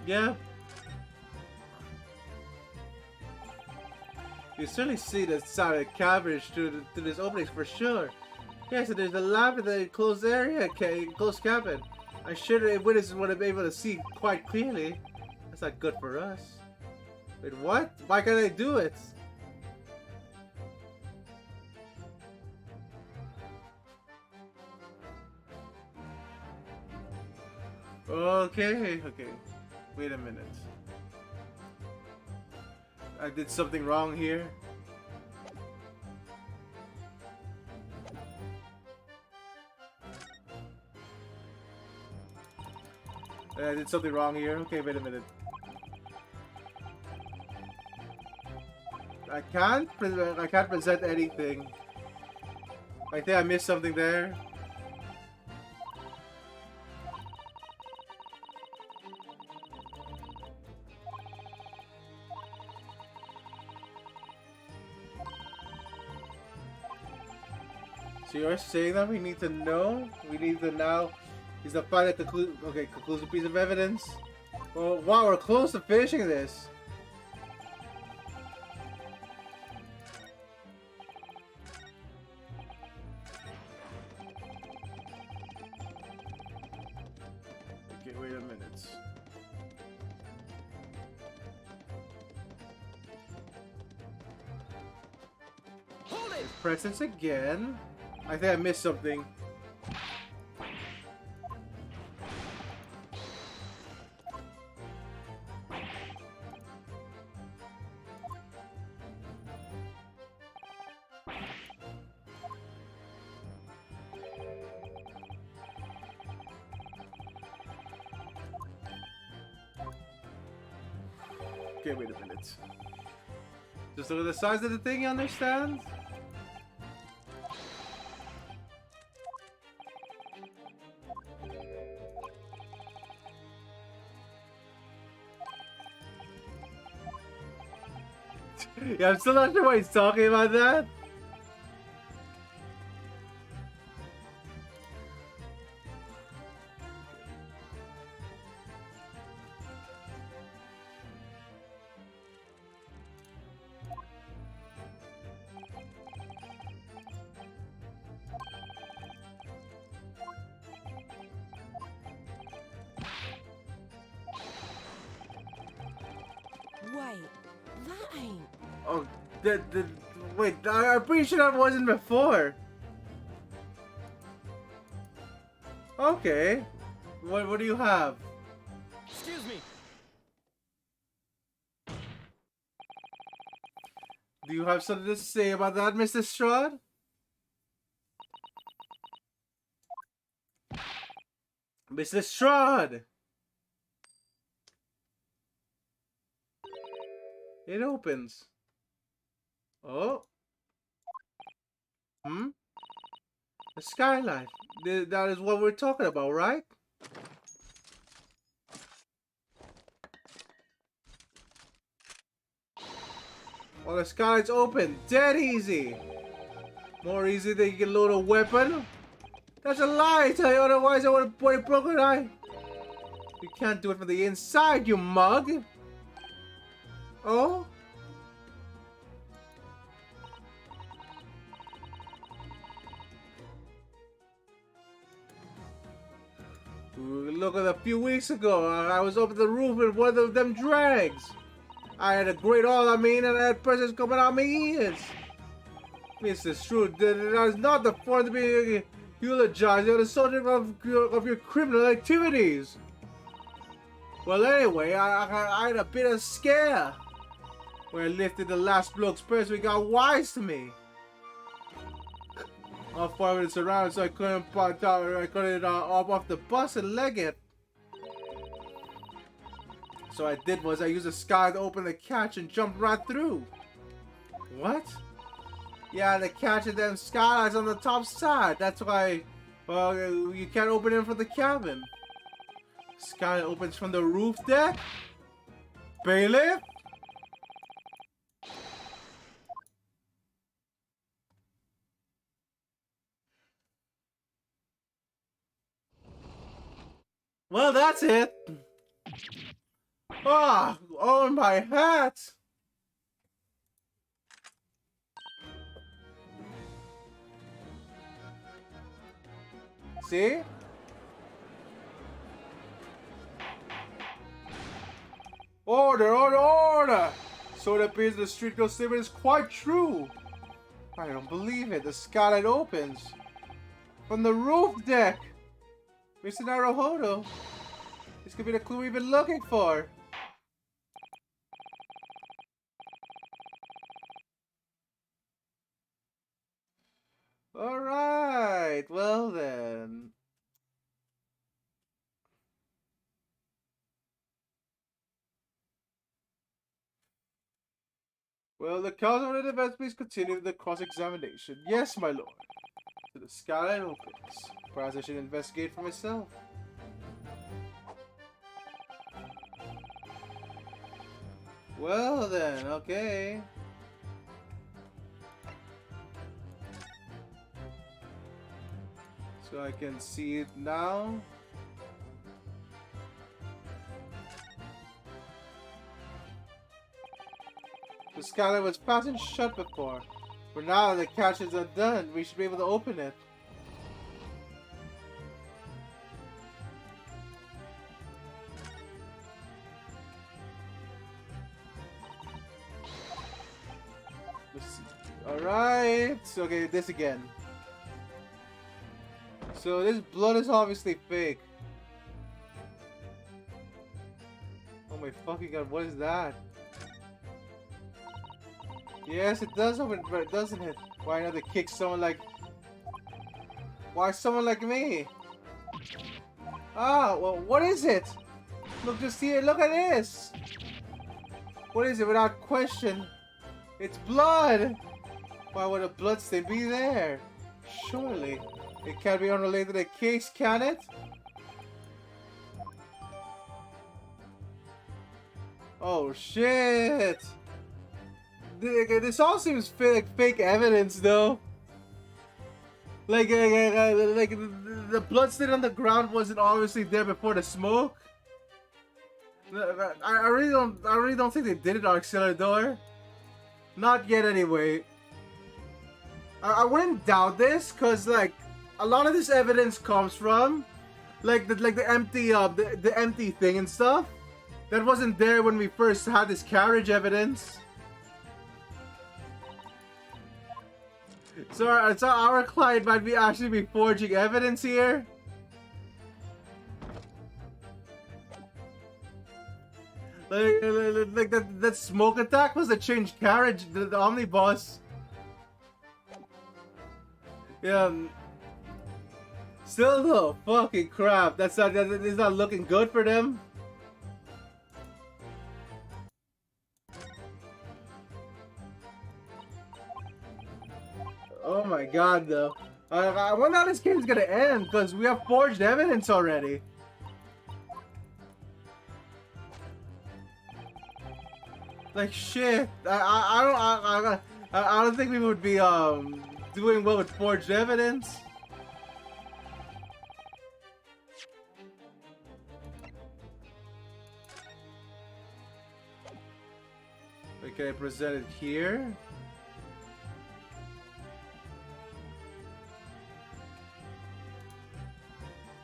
Yeah. You certainly see the side of the cavern through this opening for sure. Yeah, so there's a lamp in the enclosed area, enclosed cabin. I'm sure the witnesses would have been able to see quite clearly. That's not good for us. Wait, what? Why can't they do it? Okay. Wait a minute. I did something wrong here. I did something wrong here. Okay, wait a minute. I can't present anything. I think I missed something there. So you're saying that we need to know? We need to now... Is the final conclusive piece of evidence? Well, wow, we're close to finishing this. Okay, wait a minute. Hold it! Press this again. I think I missed something. Okay, wait a minute. Just look at the size of the thing, you understand? Yeah, I'm still not sure why he's talking about that. Wait, that ain't. Oh, wait, I'm pretty sure that wasn't before. Okay. What do you have? Excuse me. Do you have something to say about that, Mr. Strahd? Mr. Strahd! It opens. Oh. Hmm? The skylight. That is what we're talking about, right? Well, the skylight's open. Dead easy. More easy than you can load a weapon. That's a lie, I tell you. Otherwise, I would have broken an eye. You can't do it from the inside, you mug. Oh? Look at a few weeks ago, I was up at the roof with one of them drags. I had a great all, I mean, and I had presents coming out my ears. Mr. Strahd, that is not the form to be eulogized on the subject of your criminal activities. Well, anyway, I had a bit of scare. When I lifted the last bloke's purse, he got wise to me. All 5 minutes around, so I couldn't hop off the bus and leg it. So I did was I used a sky to open the catch and jumped right through. What? Yeah, the catch of them skylights on the top side. That's why, well, you can't open it from the cabin. Skylight opens from the roof deck. Bailiff? Well, that's it. Ah, oh, my hat. See? Order, order, order! So it appears the street girl statement is quite true. I don't believe it. The skylight opens from the roof deck. Mr. Naruhodo. This could be the clue we've been looking for. Alright, well then. Well, the counsel of the defense, please continue the cross-examination. Yes, my lord. To the skylight opens. Perhaps I should investigate for myself. Well then, okay. So I can see it now. The skylight was fastened shut before. But now the catch is undone, we should be able to open it. Alright, okay, this again. So this blood is obviously fake. Oh my fucking god, what is that? Yes, it does open, but doesn't it? Why not to kick someone like... Why someone like me? Ah, well, what is it? Look, just here, look at this! What is it without question? It's blood! Why would a bloodstain be there? Surely, it can't be unrelated to the case, can it? Oh shit! This all seems fake evidence, though. Like the bloodstain on the ground wasn't obviously there before the smoke. I really don't think they did it on Auxiliador. Not yet, anyway. I wouldn't doubt this, cause like a lot of this evidence comes from like the empty the empty thing and stuff that wasn't there when we first had this carriage evidence. So our client might be actually be forging evidence here. Like that smoke attack was the changed carriage, the omnibus. Yeah. Still though, fucking crap. That's not looking good for them. Oh my god, though. I wonder how this game's gonna end, because we have forged evidence already. Like shit. I don't think we would be doing well with forged evidence. Okay, present it here.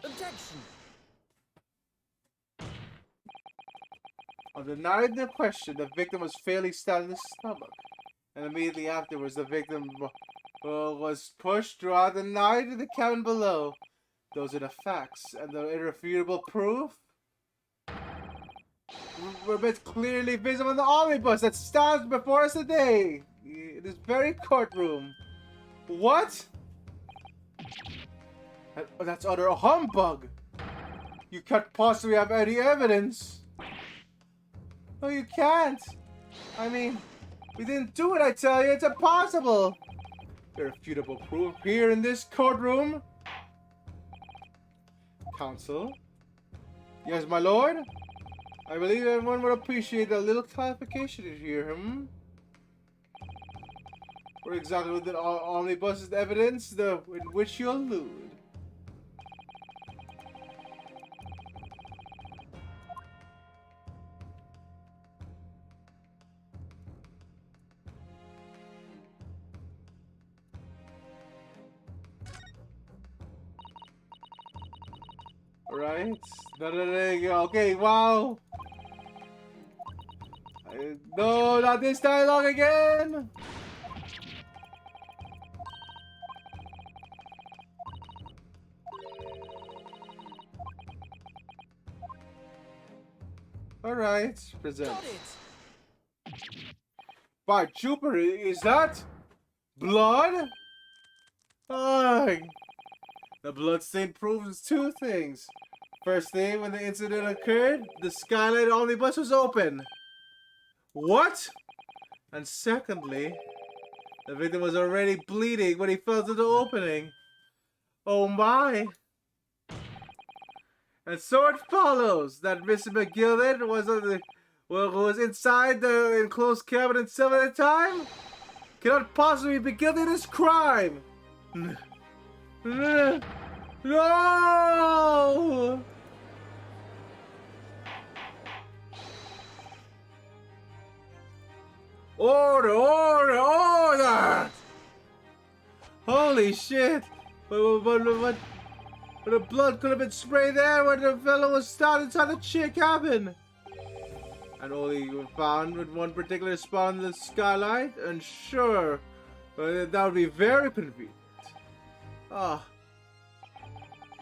Objection! On the night in question, the victim was fatally stabbed in the stomach. And immediately afterwards, the victim was pushed throughout the night in the cabin below. Those are the facts, and the irrefutable proof were made clearly visible in the omnibus that stands before us today, in this very courtroom. What? That's utter humbug! You can't possibly have any evidence! No, you can't! I mean, we didn't do it, I tell you, it's impossible! Irrefutable proof here in this courtroom. Counsel? Yes, my lord? I believe everyone would appreciate a little clarification here, What exactly with the omnibus is evidence in which you allude? Right? No, okay, wow! No, not this dialogue again! Alright, present. Got it! By Jupiter, is that blood? Aye. The bloodstain proves two things. First thing, when the incident occurred, the skylight omnibus was open. What? And secondly, the victim was already bleeding when he fell through the opening. Oh my. And so it follows that Mr. McGillen was inside the enclosed cabin itself at the time? Cannot possibly be guilty of this crime! No! Order! Order! Order! Holy shit! But the blood could have been sprayed there when the fellow was stopped inside the chick cabin! And only found with one particular spot in the skylight? And sure, that would be very convenient. Ah.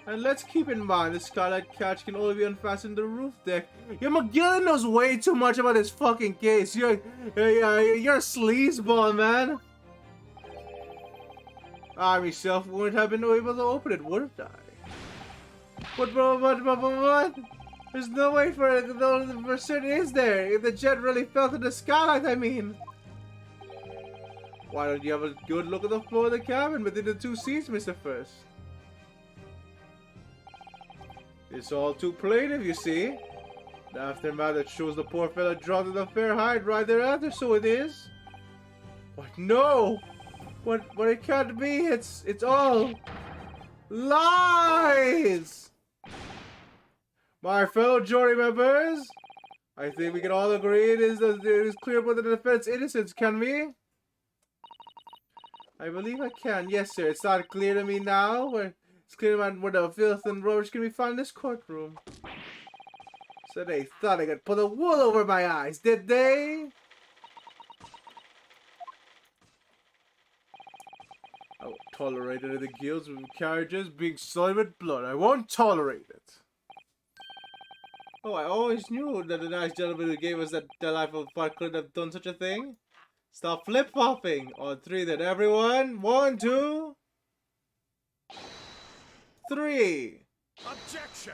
And let's keep in mind the skylight catch can only be unfastened to the roof deck. Yeah, McGillen knows way too much about this fucking case. You're a sleazeball, man. I myself wouldn't have been able to open it, would I? What? There's no way for certain, is there? If the jet really fell to the skylight, I mean. Why don't you have a good look at the floor of the cabin within the 2 seats, Mr. First? It's all too plain, you see. The aftermath that shows the poor fella drowned in the fair hide right thereafter, so it is. What? No! What it can't be, it's all lies! My fellow jury members, I think we can all agree it is clear about the defense innocence, can we? I believe I can. Yes, sir. It's not clear to me now. It's clear where the filth and rubbish can be found in this courtroom. So they thought they could put a wool over my eyes, did they? I won't tolerate it in the guilds with carriages being soiled with blood. I won't tolerate it. Oh, I always knew that the nice gentleman who gave us that delightful fight couldn't have done such a thing. Stop flip-flopping. On 3 then, everyone. 1, 2, 3. Objection!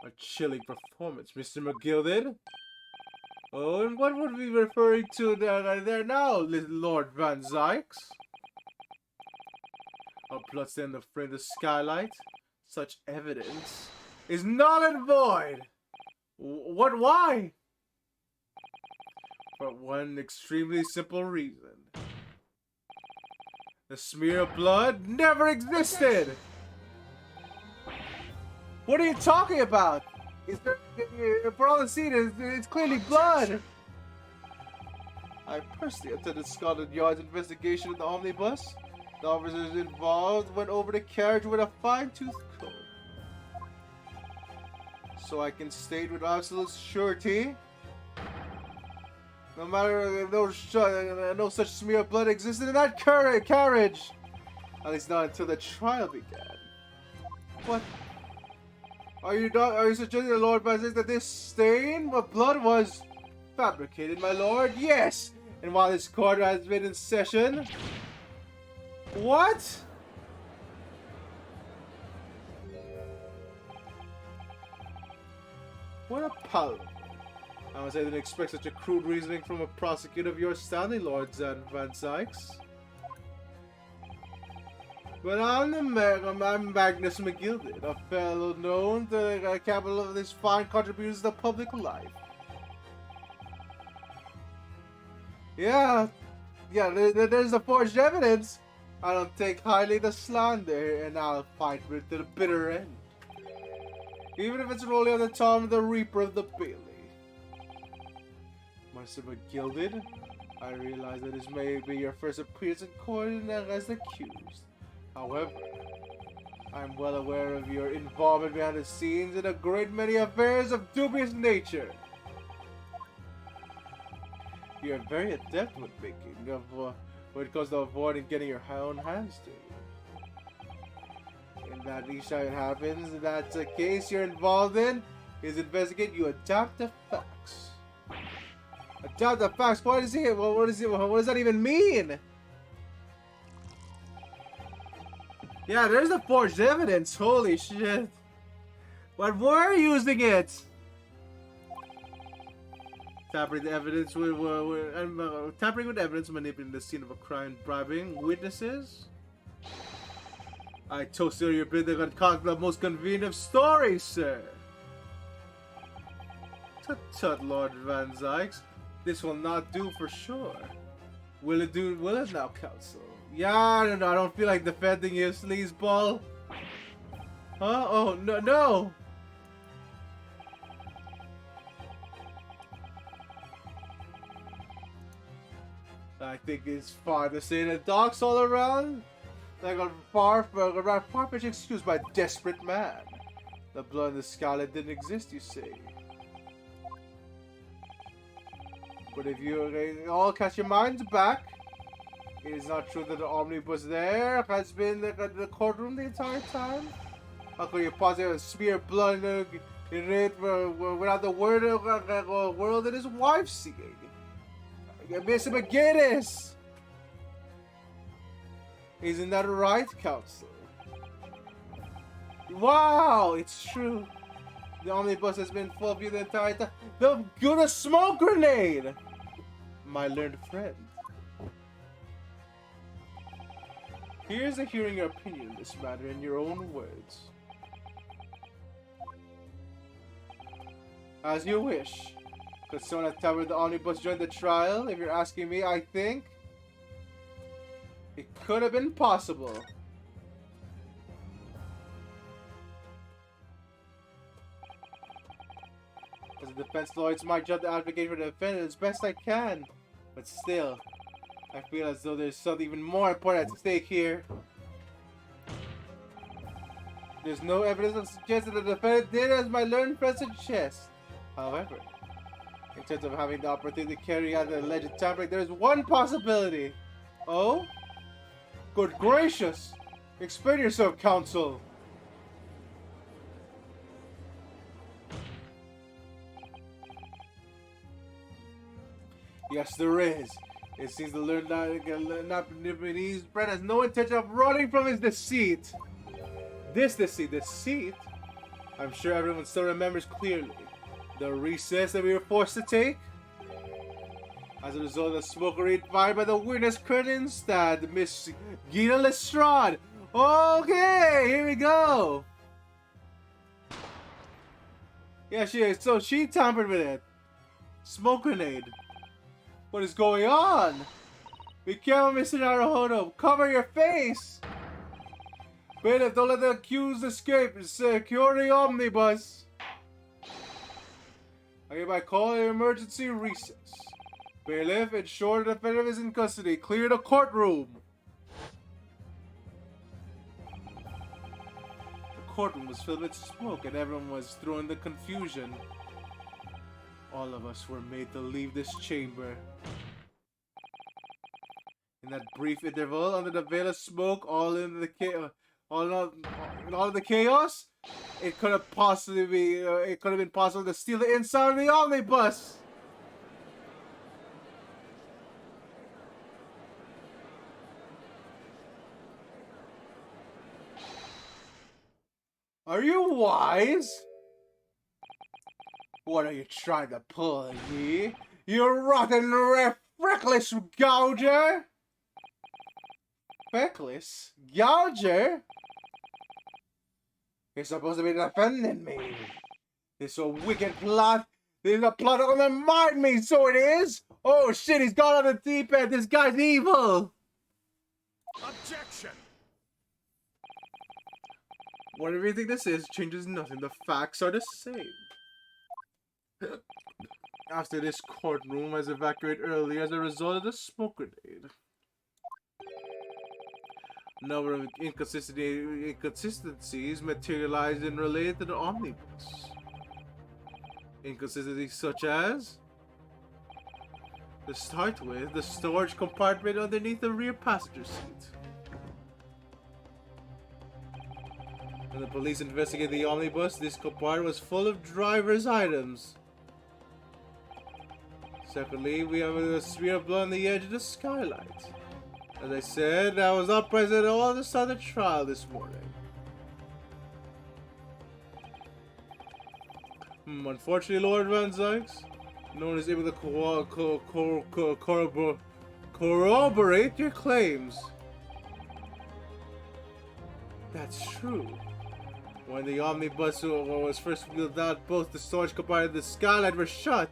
A chilling performance, Mr. McGilded. Oh, and what would we be referring to there now, little Lord Van Zykes? A bloodstained the frame of the skylight? Such evidence is null and void! What? Why? For one extremely simple reason. The smear of blood never existed! What are you talking about? For all the scene, it's clearly blood! I personally attended Scotland Yard's investigation of the omnibus. The officers involved went over the carriage with a fine-tooth comb. So I can state with absolute surety, no matter if no such smear of blood existed in that carriage. At least not until the trial began. What? Are you suggesting, Lord Basil, that this stain of blood was fabricated, my lord? Yes! And while this court has been in session... What? What a pal. I must say I didn't expect such a crude reasoning from a prosecutor of your standing, Lord Van Zykes. But I'm Magnus McGilded, a fellow known to the capital of this fine contributions to the public life. Yeah, there's the forged evidence. I don't take highly the slander, and I'll fight with it to the bitter end. Even if it's rolling on the tongue of the Reaper of the Bailey. Master McGilded, I realize that this may be your first appearance in court as accused. However, I'm well aware of your involvement behind the scenes in a great many affairs of dubious nature. You're very adept with making of when it comes to avoiding getting your own hands dirty. And that each time it happens, that's a case you're involved in, is investigate, you adapt the facts. Adapt the facts? What is it? What does that even mean? Yeah, there's the forged evidence. Holy shit. But we're using it. Tampering the evidence tampering with evidence, manipulating the scene of a crime, bribing witnesses. I toast you your bid to concoct the most convenient of stories, sir. Tut, Lord Van Zykes. This will not do for sure. Will it do? Will it now, counsel? Yeah, I don't feel like defending you, sleazeball. Huh? Oh, no. I think it's fine to say that dogs all around. Like a far-fetched excuse by a desperate man. The blood in the scarlet didn't exist, you say. But if you all catch your minds back, it is not true that the omnibus there has been in the courtroom the entire time. How could you possibly smear blood in it without the word that his wife seeing? Mr. McGinnis! Isn't that right, Council? Wow, it's true. The omnibus has been full of you the entire time. The good smoke grenade! My learned friend. Here's a hearing your opinion on this matter in your own words. As you wish. Could someone at Tower of the Omnibus join the trial? If you're asking me, I think it could have been possible. As a defense lawyer, it's my job to advocate for the defendant as best I can. But still, I feel as though there's something even more important at stake here. There's no evidence to suggest that the defendant did as my learned friend suggests. However, in terms of having the opportunity to carry out the alleged tampering, there is one possibility. Oh? Good gracious! Explain yourself, Council! Yes, there is. It seems the learned Japanese friend has no intention of running from his deceit. This deceit? I'm sure everyone still remembers clearly. The recess that we were forced to take? As a result of the smokery fired by the witness curtains that Miss Gina Lestrade. Okay, here we go. Yeah, so she tampered with it. Smoke grenade. What is going on? Be careful, Mr. Naruhodo. Cover your face. Bailiff, don't let the accused escape. Secure the omnibus. I hereby call an emergency recess. Bailiff, ensure the defendant is in custody. Clear the courtroom. The courtroom was filled with smoke and everyone was thrown into confusion. All of us were made to leave this chamber. In that brief interval, under the veil of smoke, all of the chaos, it could have been possible to steal the inside of the omnibus. Are you wise? What are you trying to pull, ye? You rotten, feckless gouger! Feckless? Gouger? You're supposed to be defending me. This a wicked plot. This is a plot to undermine me, so it is? Oh shit, he's gone on the deep end. This guy's evil. Objection! Whatever you think this is changes nothing. The facts are the same. After this courtroom was evacuated earlier as a result of the smoke grenade. A number of inconsistencies materialized and related to the omnibus. Inconsistencies such as, to start with, the storage compartment underneath the rear passenger seat. When the police investigated the omnibus, this compartment was full of driver's items. Secondly, we have a smear of blood on the edge of the skylight. As I said, I was not present at all the start of the trial this morning. Unfortunately, Lord Van Zykes, no one is able to corroborate your claims. That's true. When the omnibus was first wheeled out, both the storage compartment and the skylight were shut.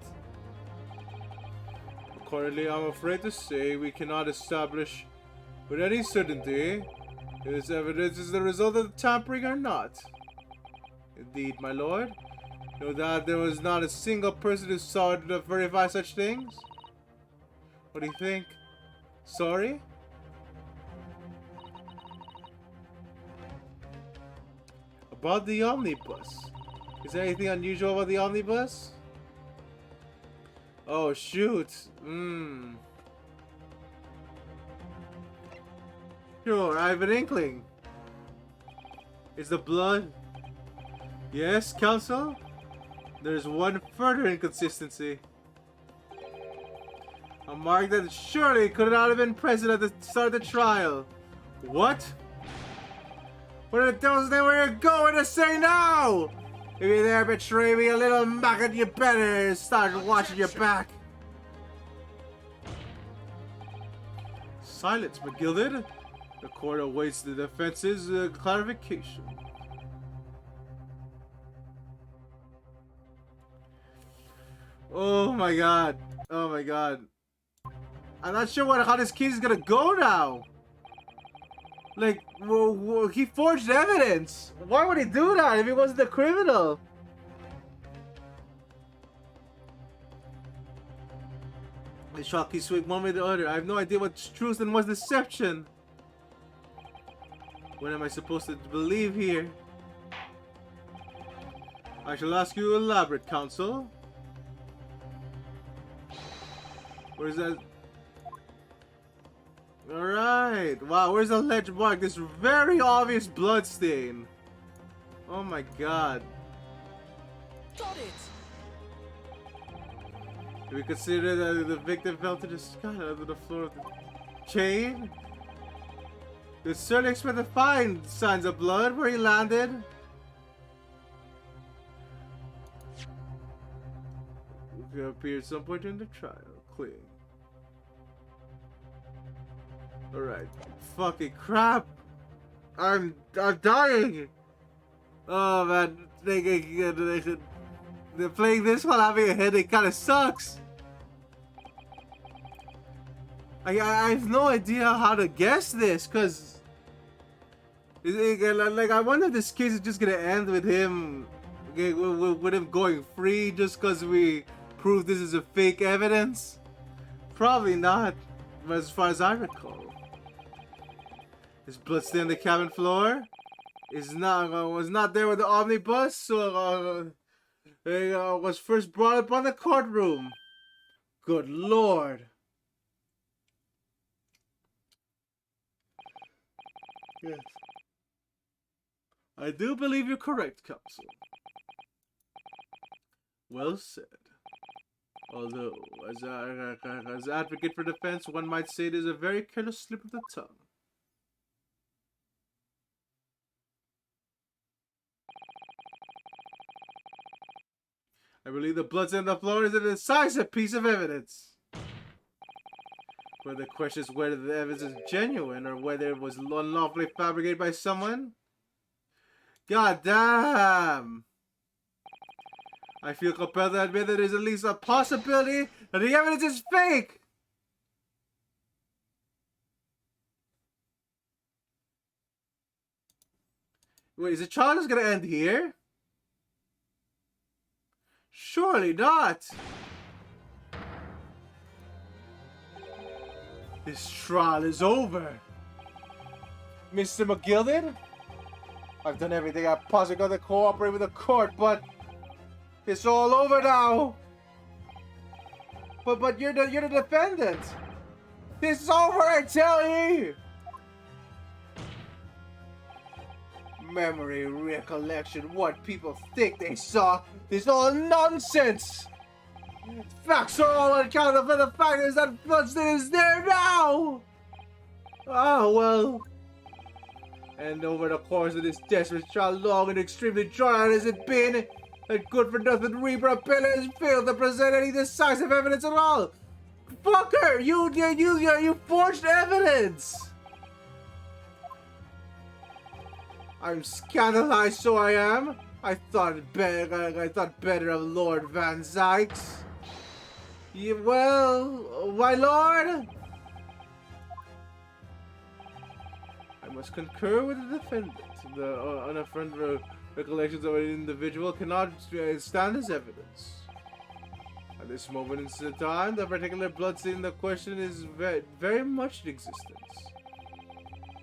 Accordingly, I'm afraid to say we cannot establish with any certainty if this evidence is the result of the tampering or not. Indeed, my lord, no doubt there was not a single person who saw it to verify such things. What do you think? Sorry? About the omnibus. Is there anything unusual about the omnibus? Oh, shoot. Sure, I have an inkling. Is the blood? Yes, Counsel? There's one further inconsistency. A mark that surely could not have been present at the start of the trial. What? What are the devil's name are you going to say now? If you dare betray me a little maggot, you better start watching your back. Silence, McGilded. The court awaits the defense's clarification. Oh my god. Oh my god. I'm not sure how this case is gonna go now. Like, he forged evidence. Why would he do that if he wasn't a criminal? The shock he swing one way or the other. I have no idea what's truth and what's deception. What am I supposed to believe here? I shall ask you elaborate, counsel. Where's that? Alright. Wow, where's the ledge mark? This very obvious blood stain. Oh my god. Got it! Do we consider that the victim fell to the sky under the floor of the chain? They certainly expect to find signs of blood where he landed. It could appear at some point during the trial. Clear. Alright. Fucking crap! I'm dying! Oh man, they're playing this while having a headache kinda sucks. I have no idea how to guess this, cause like I wonder if this case is just gonna end with him, with him going free just cause we proved this is a fake evidence. Probably not, as far as I recall. Is blood stain on the cabin floor? Was not there with the omnibus, so was first brought up on the courtroom. Good lord. Yes. I do believe you're correct, counsel. Well said. Although, as advocate for defense, one might say it is a very careless slip of the tongue. I believe the blood stain on the floor is a decisive piece of evidence. But the question is whether the evidence is genuine or whether it was unlawfully fabricated by someone. God damn! I feel compelled to admit that there's at least a possibility that the evidence is fake! Wait, is the trial just gonna end here? Surely not! This trial is over! Mr. McGilded? I've done everything I possibly could to cooperate with the court, but it's all over now! But you're the defendant! It's over, I tell you! Memory, recollection, what people think they saw is all nonsense! Facts are all unaccounted for the fact is that bloodstain is there now! Oh well. And over the course of this desperate trial, long and extremely drawn out as it been, that good for nothing Reaper appellant has failed to present any decisive evidence at all! Fucker! You forged evidence! I'm scandalized, so I am. I thought better of Lord Van Zykes. Well, my lord, I must concur with the defendant. The unaffirmed recollections of an individual cannot stand as evidence. At this moment in time, the particular bloodstain in the question is very much in existence.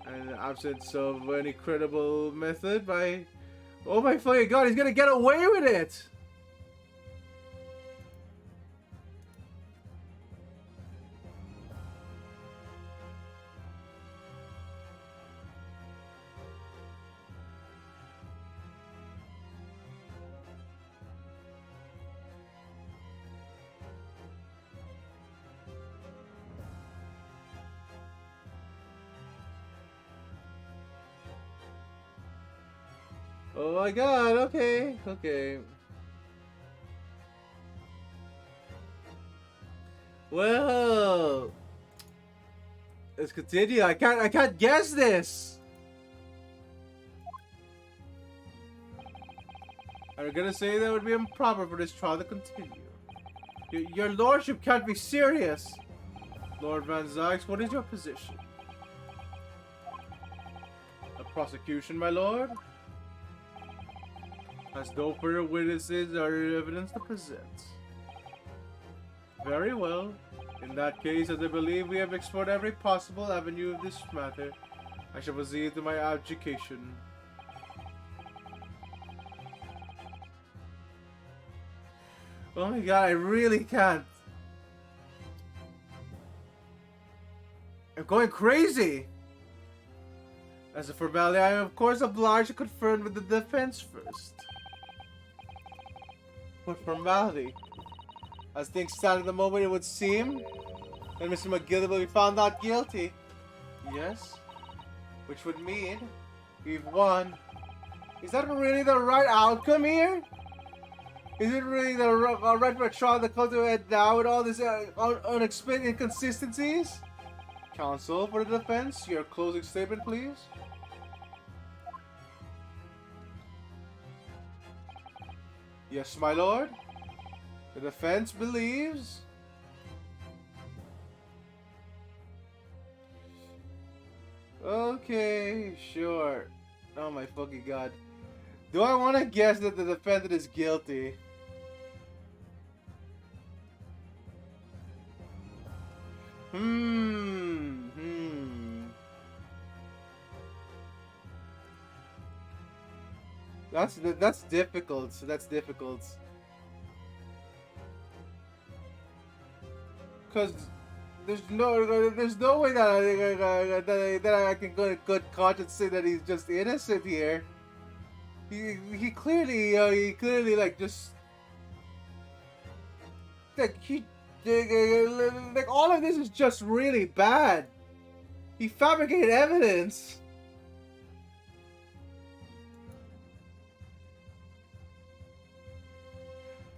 And in the absence of any credible method, oh my fucking god, he's gonna get away with it! Oh my god, okay, okay. Well, let's continue. I can't guess this. I'm gonna say that would be improper for this trial to continue. Your lordship can't be serious. Lord Van Zyx, what is your position? A prosecution, my lord? Has no further witnesses or evidence to present. Very well. In that case, as I believe we have explored every possible avenue of this matter, I shall proceed to my adjudication. Oh my god, I really can't. I'm going crazy! As a formality, I am of course obliged to confer with the defense first. What formality? As things stand at the moment, it would seem that Mr. McGilly will be found not guilty. Yes? Which would mean we've won. Is that really the right outcome here? Is it really the right for a trial to come to a head now with all these unexplained inconsistencies? Counsel for the defense, your closing statement, please. Yes, my lord. The defense believes... Okay, sure. Oh my fucking god. Do I want to guess that the defendant is guilty? That's difficult. That's difficult. Cause there's no way that I can go in good conscience say that he's just innocent here. He clearly like just like all of this is just really bad. He fabricated evidence.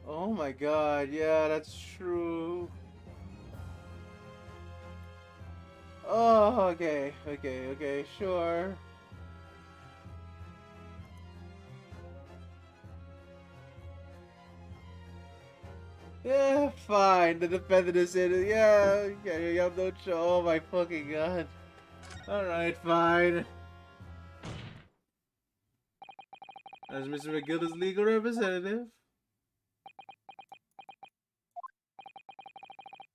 Oh my god, yeah, that's true. Oh, okay, sure. Yeah, fine. The defendant is in it. Yeah, okay, you have no choice. Oh my fucking god. Alright, fine. As Mr. McGilda's legal representative.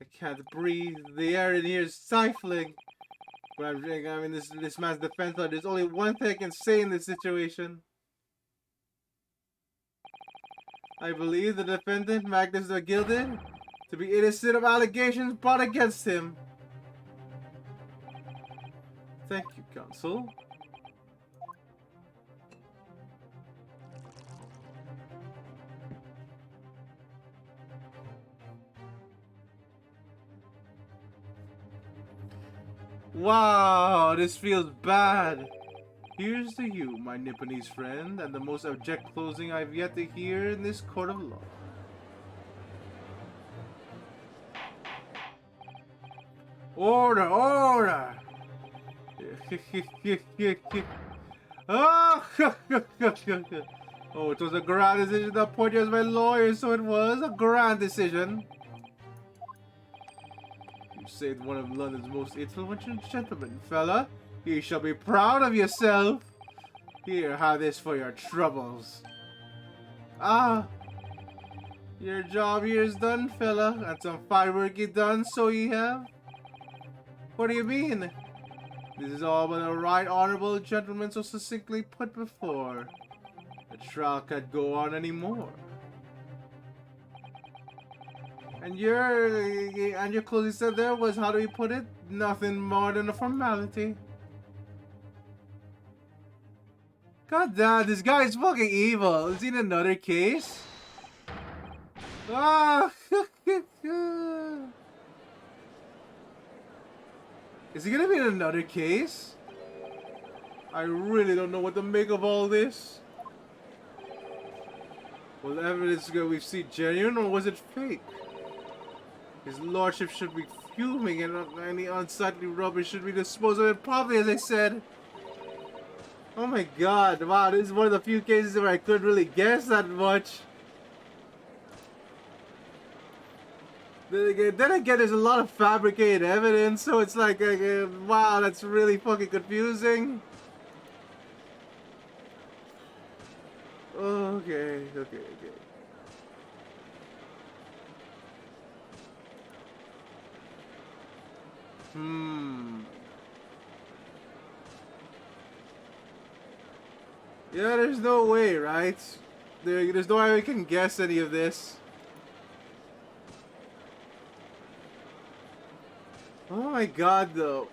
I can't breathe. The air in here is stifling. But I mean, this man's defense lawyer. There's only one thing I can say in this situation. I believe the defendant, Magnus McGilden, to be innocent of allegations brought against him. Thank you, counsel. Wow, this feels bad. Here's to you, my Nipponese friend, and the most abject closing I've yet to hear in this court of law. Order, order! Oh, oh, it was a grand decision to appoint you as my lawyer, so it was a grand decision. You saved one of London's most influential gentlemen, fella. You shall be proud of yourself. Here, have this for your troubles. Ah, your job here is done, fella, and some fine work you done, so you have. What do you mean? This is all but a right honorable gentleman so succinctly put before. The trial can't go on anymore. And your closing said there was, how do we put it? Nothing more than a formality. God damn, this guy is fucking evil. Is he in another case? Ah! Is he gonna be in another case? I really don't know what to make of all this. Will the evidence we've seen genuine or was it fake? His lordship should be fuming and any unsightly rubbish should be disposed of it properly, as I said. Oh my god, wow, this is one of the few cases where I couldn't really guess that much. Then again, there's a lot of fabricated evidence, so it's like, wow, that's really fucking confusing. Okay. Yeah, there's no way, right? There's no way we can guess any of this. Oh my god, though.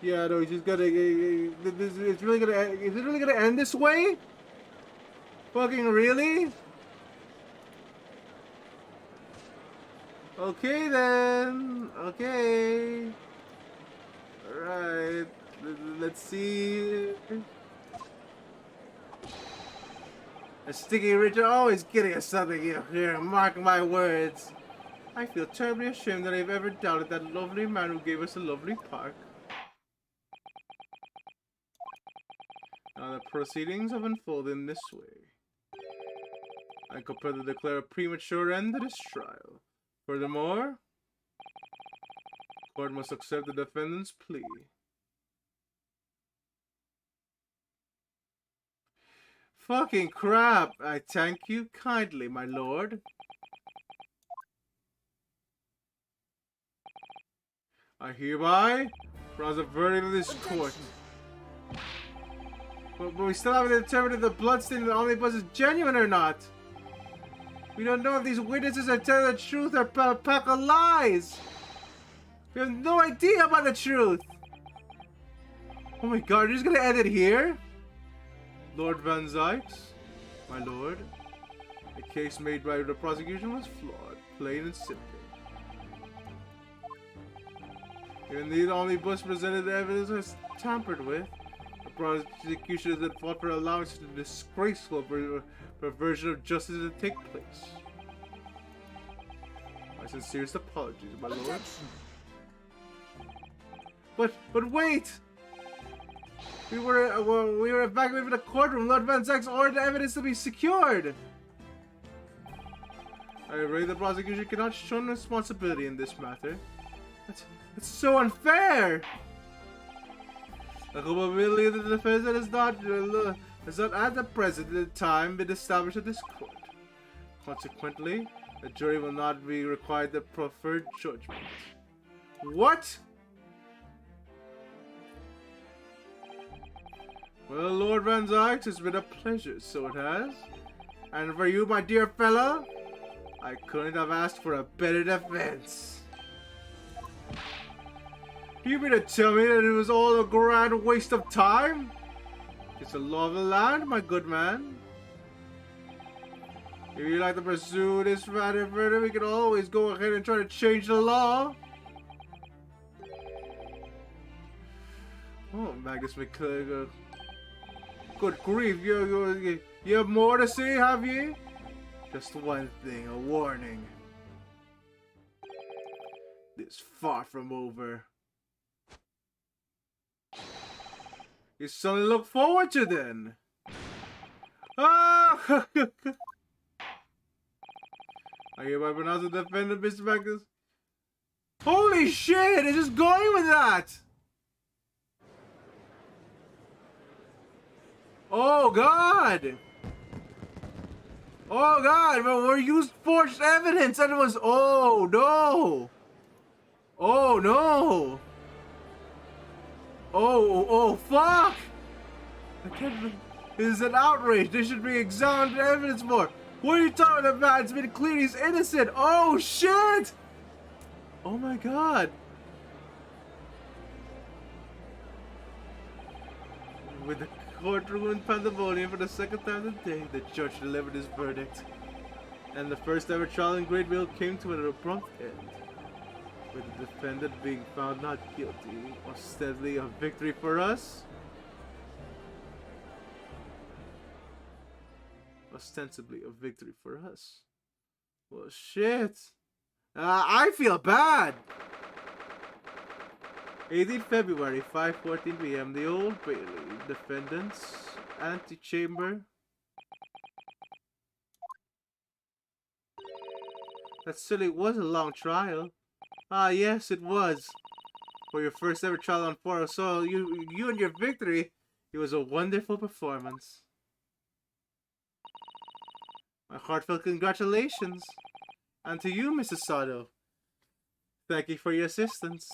Yeah, no, he's just gonna. It's really gonna. Is it really gonna end this way? Fucking really? Okay then. Okay. Alright. Let's see. A sticky Richard always getting us something here. Mark my words. I feel terribly ashamed that I've ever doubted that lovely man who gave us a lovely park. Now the proceedings have unfolded in this way. I compel to declare a premature end to this trial. Furthermore, court must accept the defendant's plea. Fucking crap! I thank you kindly, my lord. I hereby pronounce a verdict of this court. But we still haven't determined if the bloodstain in the omnibus is genuine or not. We don't know if these witnesses are telling the truth or a pack of lies. We have no idea about the truth. Oh my god, you're just gonna end it here? Lord Van Zyx, my lord, the case made by the prosecution was flawed, plain and simple. Even the omnibus presented evidence was tampered with. The prosecution is at fault for allowing such a disgraceful perversion of justice to take place. My sincerest apologies, my lord. But wait! We were evacuated from the courtroom. Lord Van Zyx ordered the evidence to be secured. I array the prosecution cannot show responsibility in this matter. That's so unfair. The culpability of the defendant is not at the present time been established at this court. Consequently, the jury will not be required to prefer judgment. What? Well, Lord Van Zyx, it's been a pleasure, so it has. And for you, my dear fella, I couldn't have asked for a better defense. Do you mean to tell me that it was all a grand waste of time? It's the law of the land, my good man. If you'd like to pursue this matter further, we can always go ahead and try to change the law. Oh, Magus McClure. Good grief, you have more to say, have you? Just one thing, a warning. It's far from over. It's something to look forward to then. Ah! I hereby pronounce the defendant, Mr. Magus. Holy shit! It's just going with that! Oh god! Oh god, but we used forged evidence and it was, oh no! Oh no! Oh fuck! This is an outrage. They should be examined evidence more. What are you talking about? It's been clear he's innocent. Oh shit! Oh my god. With the courtroom in pandemonium for the second time today, the judge delivered his verdict. And the first ever trial in Great Mill came to an abrupt end. with the defendant being found not guilty, ostensibly a victory for us. Ostensibly a victory for us. Well, shit. I feel bad. 18th February, 5:14 p.m. The Old Bailey. Defendants. Antechamber. That certainly was a long trial. Ah, yes, it was. For your first ever trial on foreign soil, you and your victory, it was a wonderful performance. My heartfelt congratulations. And to you, Mrs. Sato. Thank you for your assistance.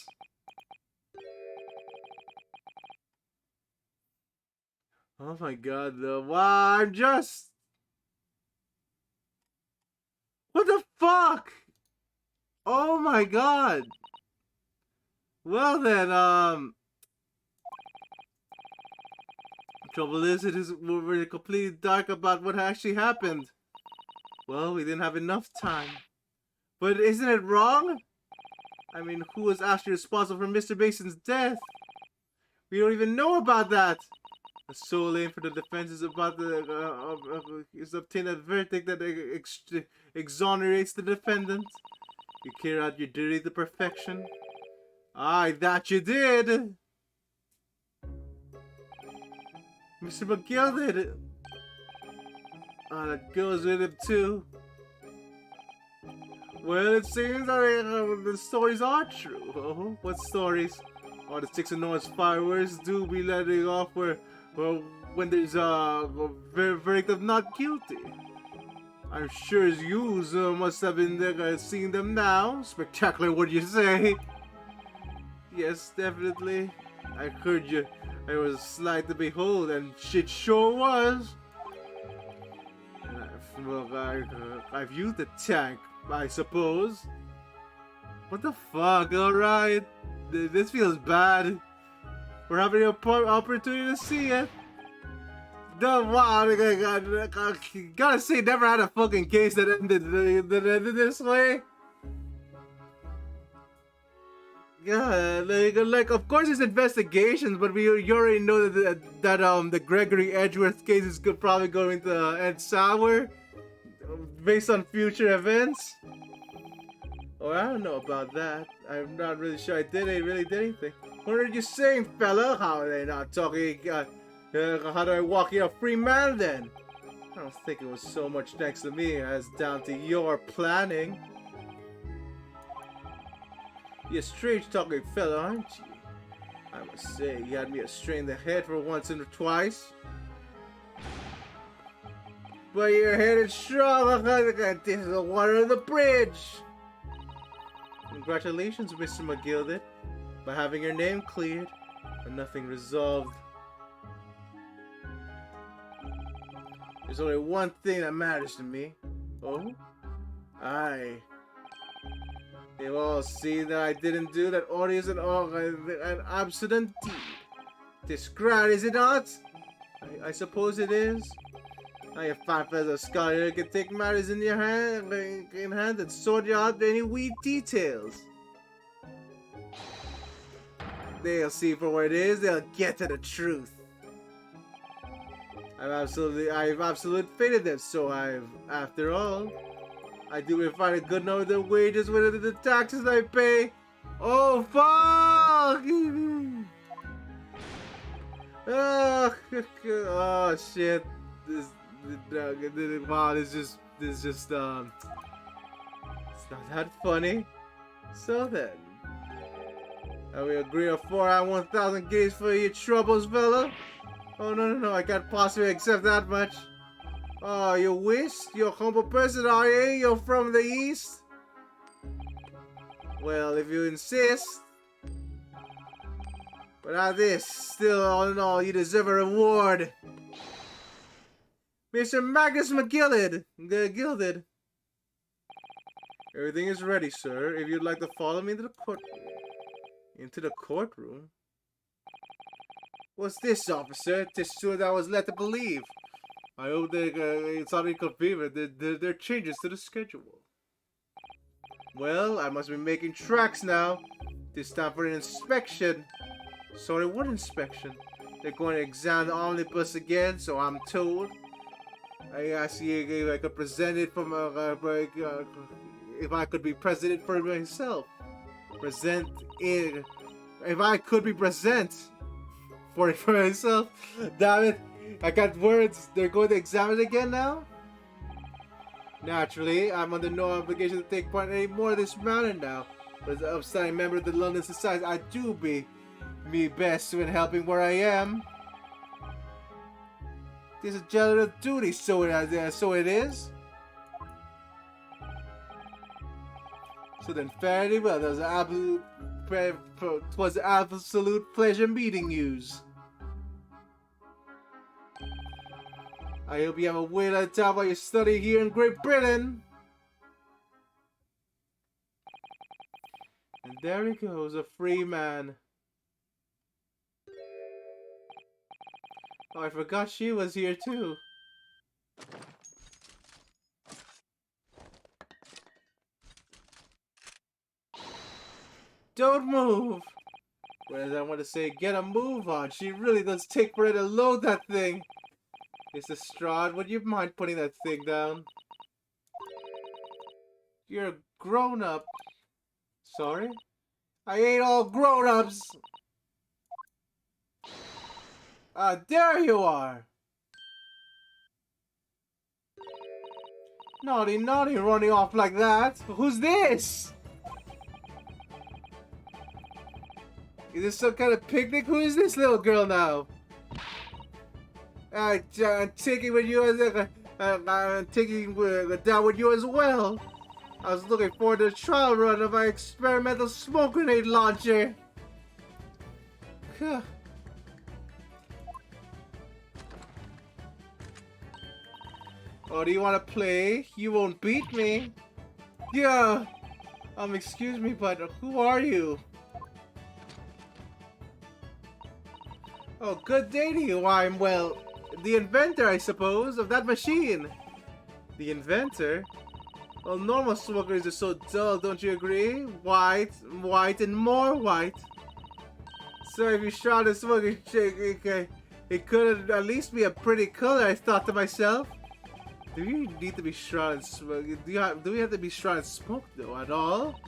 Oh my god, though. Wow, I'm just... What the fuck? Oh my god. Well then, trouble is, we're completely dark about what actually happened. Well, we didn't have enough time. But isn't it wrong? I mean, who was actually responsible for Mr. Mason's death? We don't even know about that. The sole aim for the defense is about is to obtain a verdict that exonerates the defendant. You carry out your duty to perfection. Aye, that you did. Mr. McGill did it. That goes with him too. Well, it seems that the stories are true. Oh, what stories? All the sticks and noise fireworks do be letting off when there's a verdict of not guilty. I'm sure you must have been seeing them now. Spectacular, what do you say? Yes, definitely. I heard you. It was a sight to behold, and shit sure was. And I've used the tank, I suppose. What the fuck? Alright. This feels bad. We're having an opportunity to see it. Wow, gotta say, never had a fucking case that ended this way. Yeah, like of course it's investigations, but you already know that the Gregory Edgeworth case is probably going to end sour, based on future events. Oh, I don't know about that. I'm not really sure I really did anything. What are you saying, fella? How are they not talking? How do I walk you a free man then? I don't think it was so much thanks to me as down to your planning. You're a strange talking fella, aren't you? I must say, you had me astray in the head for once and twice. But you're headed strong. This is the water of the bridge. Congratulations, Mr. McGilded, by having your name cleared and nothing resolved. There's only one thing that matters to me. Oh? Aye. They've all seen that I didn't do that order is an absolute deed. Disgrad, is it not? I suppose it is. Now you fine fellas of scholar can take matters in hand and sort out any weak details. They'll see for what it is, they'll get to the truth. I've absolute faith in them, so after all, I do find a good number of the wages with the taxes I pay. Oh fuck! Oh shit! Wow, this just it's not that funny. So then, we agree on 1,000 gates for your troubles, fella. Oh no, I can't possibly accept that much. Oh, you wish? You're a humble person, are you? You're from the east? Well, if you insist. Without this, still all in all, you deserve a reward. Mr. Magnus McGilded. Gilded. Everything is ready, sir. If you'd like to follow me into the courtroom. Into the courtroom? What's this, officer? 'Tis sure that I was led to believe. I hope it's not inconvenient. There are changes to the schedule. Well, I must be making tracks now. This time for an inspection. Sorry, what inspection? They're going to examine the omnibus again, so I'm told. I see if I could present it from if I could be president for myself. Present it. If I could be present for it for myself. Damn it. I got words. They're going to examine it again now? Naturally, I'm under no obligation to take part in any more of this matter now. But as an upstanding member of the London Society, I do be me best in helping where I am. This is a general duty, so it is. So then, fairly well. That was an absolute pleasure meeting yous. I hope you have a whale of a time while you study here in Great Britain. And there he goes, a free man. Oh, I forgot she was here too. Don't move! Whereas I want to say, get a move on. She really does take forever to load that thing. Mr. Strahd, would you mind putting that thing down? You're a grown-up. Sorry? I ain't all grown-ups! Ah, there you are! Naughty, naughty, running off like that! Who's this? Is this some kind of picnic? Who is this little girl now? I'm taking with you as I'm taking down with you as well. I was looking forward to the trial run of my experimental smoke grenade launcher. Oh, do you want to play? You won't beat me. Yeah. Excuse me, but who are you? Oh, good day to you. I'm, well, the inventor, I suppose, of that machine. The inventor? Well, normal smokers are so dull, don't you agree? White, white, and more white. So if you shot a smoker, it could at least be a pretty color, I thought to myself. Do you need to be shrouded in smoke? Do we have to be shrouded in smoke, though, at all?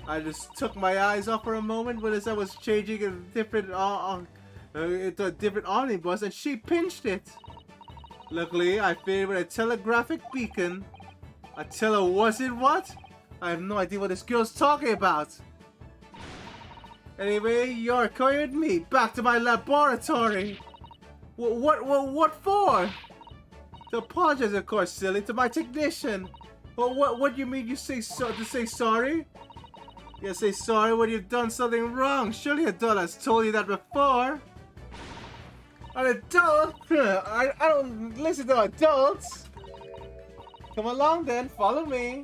I just took my eyes off for a moment when I was changing a different into a different omnibus, and she pinched it. Luckily, I fitted with a telegraphic beacon. Was it what? I have no idea what this girl's talking about. Anyway, you're coming with me back to my laboratory. What for? To apologize, of course, silly, to my technician. Well, what do you mean you say to say sorry? You say sorry when you've done something wrong. Surely a adult has told you that before. An adult? I don't listen to adults. Come along then, follow me.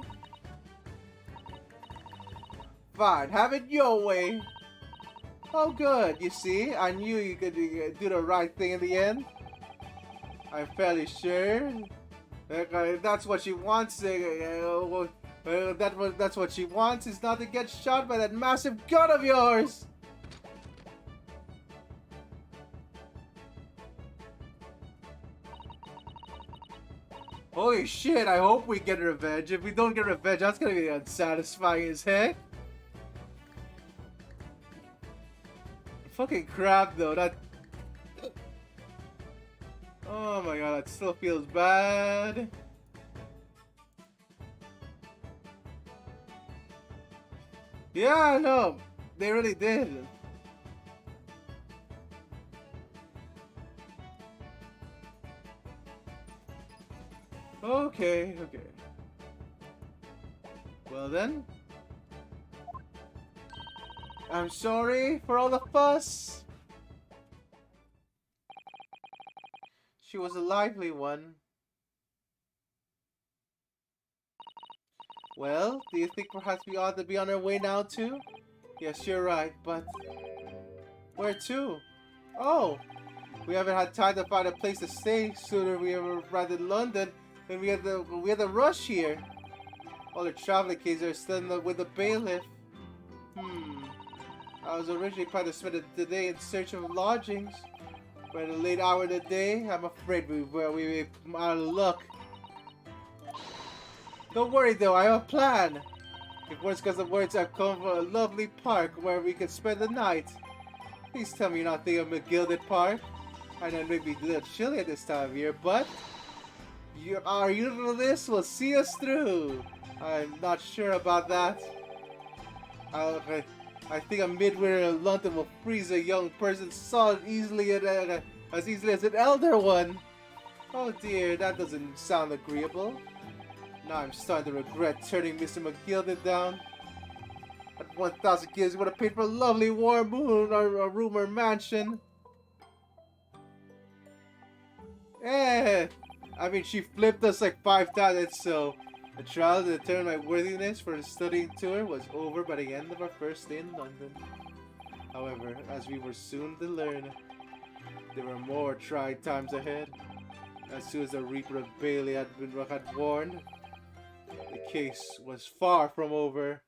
Fine, have it your way. Oh good, you see, I knew you could do the right thing in the end. I'm fairly sure. That's what she wants. That's what she wants, is not to get shot by that massive gun of yours. Holy shit, I hope we get revenge. If we don't get revenge, that's gonna be unsatisfying as heck. Fucking crap though, that... Oh my god, that still feels bad. Yeah, I know. They really did. Okay. Well then. I'm sorry for all the fuss. She was a lively one. Well, do you think perhaps we ought to be on our way now too? Yes, you're right, but... Where to? Oh! We haven't had time to find a place to stay. Sooner we arrived in London, and we had the rush here. All the traveling keys are still with the bailiff. I was originally planning to spend the day in search of lodgings. But at a late hour of the day, I'm afraid we out of luck. Don't worry though, I have a plan. If worse comes to worse, I've come for a lovely park where we can spend the night. Please tell me you're not thinking of McGilded Park. I know it may be a little chilly at this time of year, but our usefulness will see us through. I'm not sure about that. I think a midwinter in London will freeze a young person so easily as easily as an elder one. Oh dear, that doesn't sound agreeable. Now I'm starting to regret turning Mr. McGilded down. At 1,000 guineas, you would have paid for a lovely warm moon or a room or mansion. Eh, I mean, she flipped us like 5 times, so the trial to determine my worthiness for the studying tour was over by the end of our first day in London. However, as we were soon to learn, there were more trying times ahead. As soon as the Reaper of Bailey had warned, the case was far from over.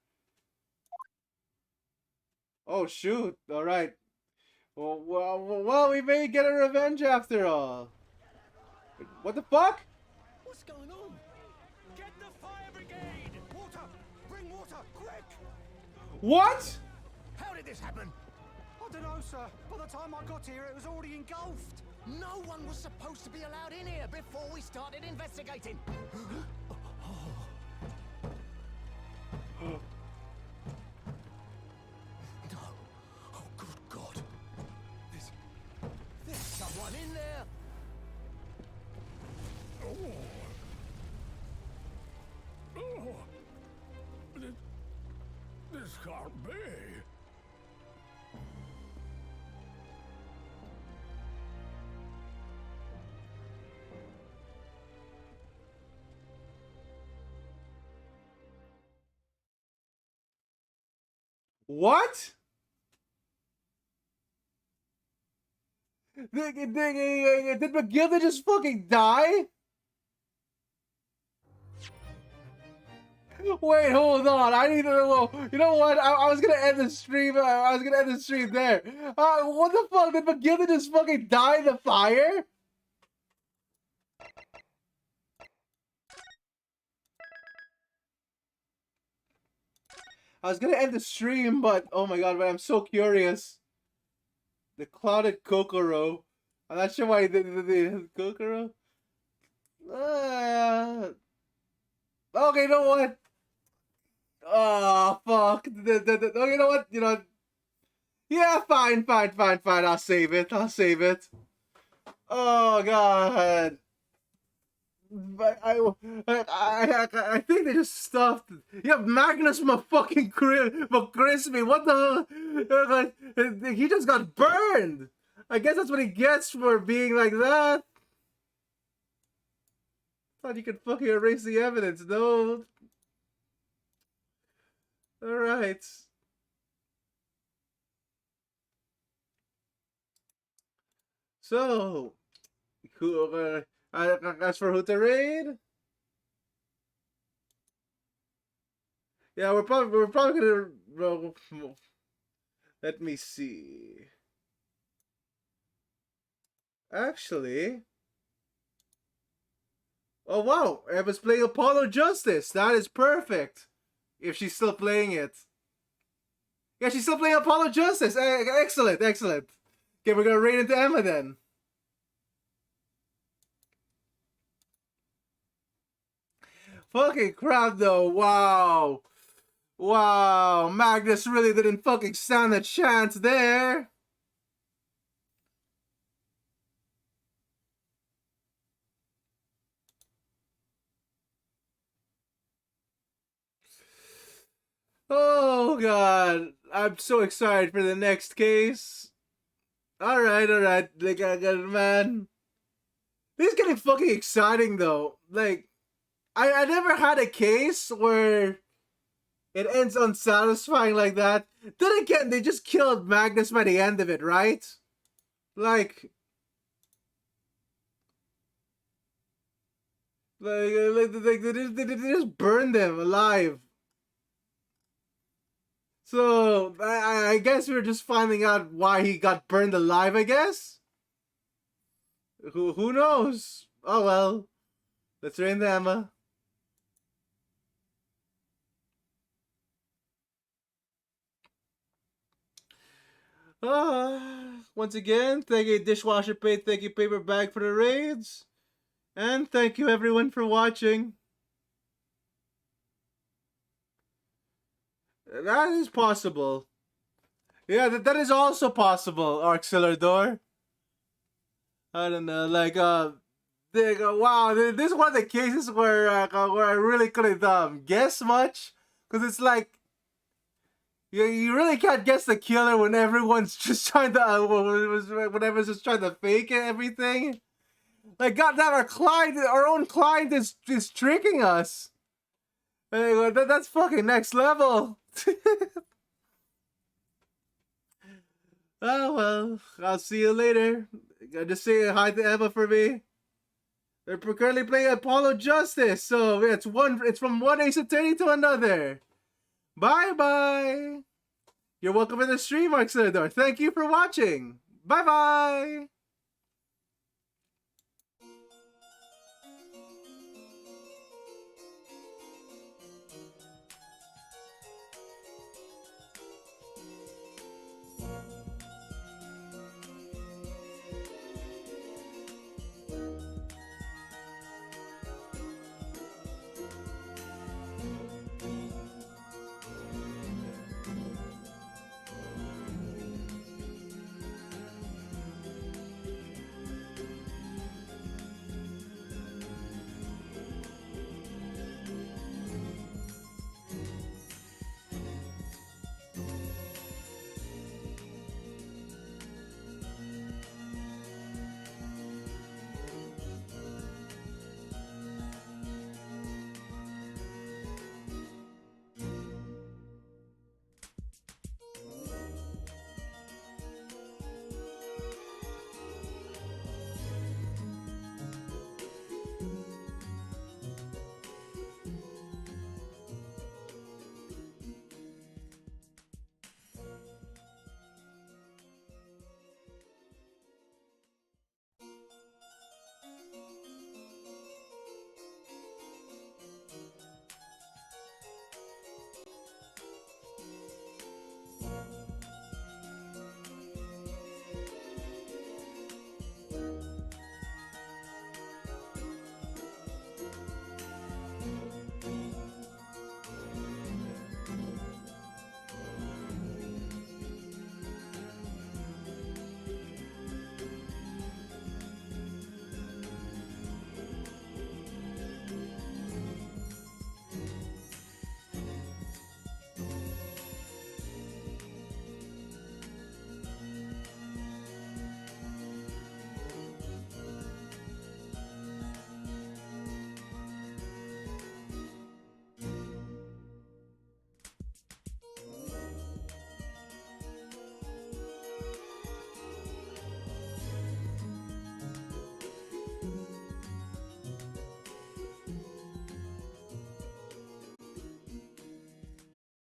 Oh shoot! All right. Well, we may get a revenge after all. What the fuck? What's going on? Get the fire brigade! Water! Bring water, quick! What? How did this happen? I don't know, sir. By the time I got here, it was already engulfed. No one was supposed to be allowed in here before we started investigating. No. Oh, good God. There's someone in there. This can't be. What? Did McGilded just fucking die? Wait, hold on. I need to know. You know what? I was gonna end the stream. I was gonna end the stream there. What the fuck? Did McGilded just fucking die in the fire? I was gonna end the stream, but oh my god, I'm so curious. The clouded Kokoro. I'm not sure why he did the Kokoro. Okay, you know what? Oh fuck. Oh, you know what? You know. Yeah, fine. I'll save it. Oh god. But I think they just stuffed. Yeah, Magnus from a fucking crispy. What the hell? He just got burned. I guess that's what he gets for being like that. Thought you could fucking erase the evidence. No. All right. So, who? As for who to raid? Yeah, we're probably gonna. Let me see. Actually. Oh wow, Eva's playing Apollo Justice. That is perfect. If she's still playing it. Yeah, she's still playing Apollo Justice. Excellent. Okay, we're gonna raid into Emma then. Fucking crap though, wow. Magnus really didn't fucking stand a chance there. Oh god, I'm so excited for the next case. Alright, like I got it, man. This is getting fucking exciting though. Like, I never had a case where it ends unsatisfying like that. Then again, they just killed Magnus by the end of it, right? Like, They just burned them alive. So I guess we're just finding out why he got burned alive. I guess. Who knows? Oh well. Let's rain the Emma. Once again, thank you Dishwasher Pay, thank you Paper Bag for the raids. And thank you everyone for watching. That is possible. Yeah, that is also possible, Arxillador. I don't know, like, they go, wow, this is one of the cases where I really couldn't guess much. Because it's like, you really can't guess the killer when everyone's just trying to, when everyone's just trying to fake it, everything. Like, goddamn, our own client is tricking us. Anyway, that's fucking next level. Oh well, I'll see you later. Just say hi to Emma for me. They're currently playing Apollo Justice, so it's from one ace attorney to another. Bye bye. You're welcome in the stream, Mark Senador. Thank you for watching. Bye bye.